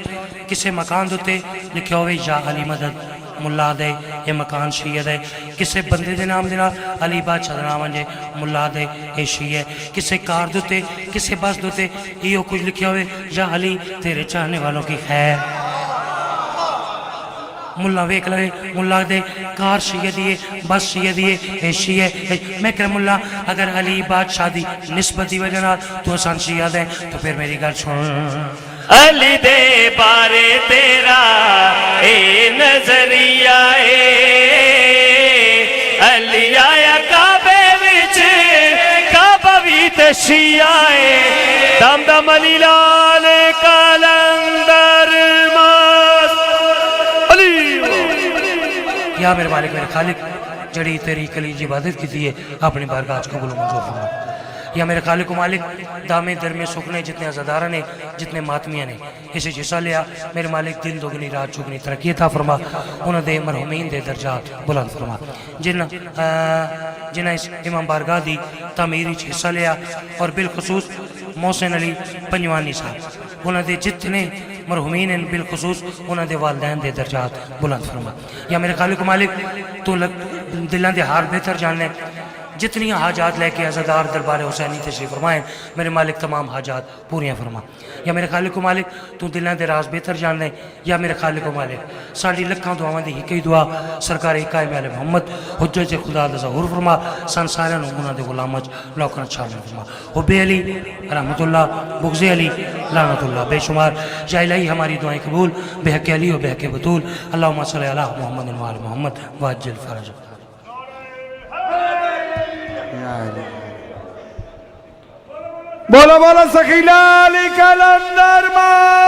کسے مکان دوتے لکھے ہوئے یا علی مدد ملا دے، یہ مکان شیعہ دے، کسے بندے دے نام دینا علی بادشاہ دے نام انجے ملا دے یہ شیعہ، کسے کار دوتے کسے بس دوتے یہ کچھ لکھے ہوئے یا علی تیرے چاہنے والوں کی خیر۔ ملا ویک لگے ملا دے کار شیعہ دیئے بس شیعہ دیئے اے شیعہ میں کرم اللہ اگر علی بادشاہ دی نسبتی وجہ تو آسان شیعہ دے تو پھر میری گل سن۔ علی دے بارے تیرا اے نظریہ علی آیا کعبے وچ کعبہ بھی تے شیعہ دم دم علی لال کلندر ماس علی۔ یا میرے مالک میرے خالق جڑی تیری کلیجی عبادت کی دیئے اپنی بارگاہ قبول و منظور فرما۔ یا میرے خالق و مالک دامے در میں سکنے جتنے عزادارہ نے جتنے ماتمیہ نے اسے حصہ لیا میرے مالک دن دگنی رات چگنی ترقی عطا فرما، انہوں دے مرحومین دے درجات بلند فرما، جنہ اس امام بارگاہ دی تعمیری حصہ لیا اور بالخصوص محسن علی پنجوانی صاحب انہوں دے جتنے مرحومین ہیں بالخصوص انہوں دے والدین دے درجات بلند فرما۔ یا میرے خالق و مالک تو دلان دے حال بہتر جاننے جتنی حاجات لے کے عزادار دربار حسینی تشریف فرمائیں میرے مالک تمام حاجات پوریاں فرما۔ یا میرے خالق و مالک تو دلان دے راز بہتر جان لیں۔ یا میرے خالق و مالک ساڑھی لکھاں دعاواں دی ہی دعا سرکار قائم علیہ محمد حجت خدا دا ظہور فرما، سنساریاں انہاں دے غلامت لوکاں شامل فرما۔ حب علی رحمت اللہ، بغض علی لعنت اللہ بے شمار۔ یا الہی ہماری دعائیں قبول بحق علی و بحق بطول، اللہم صلی علی محمد و آل محمد وعجل فرج۔ بولا بولا سخی لال کلندر ماں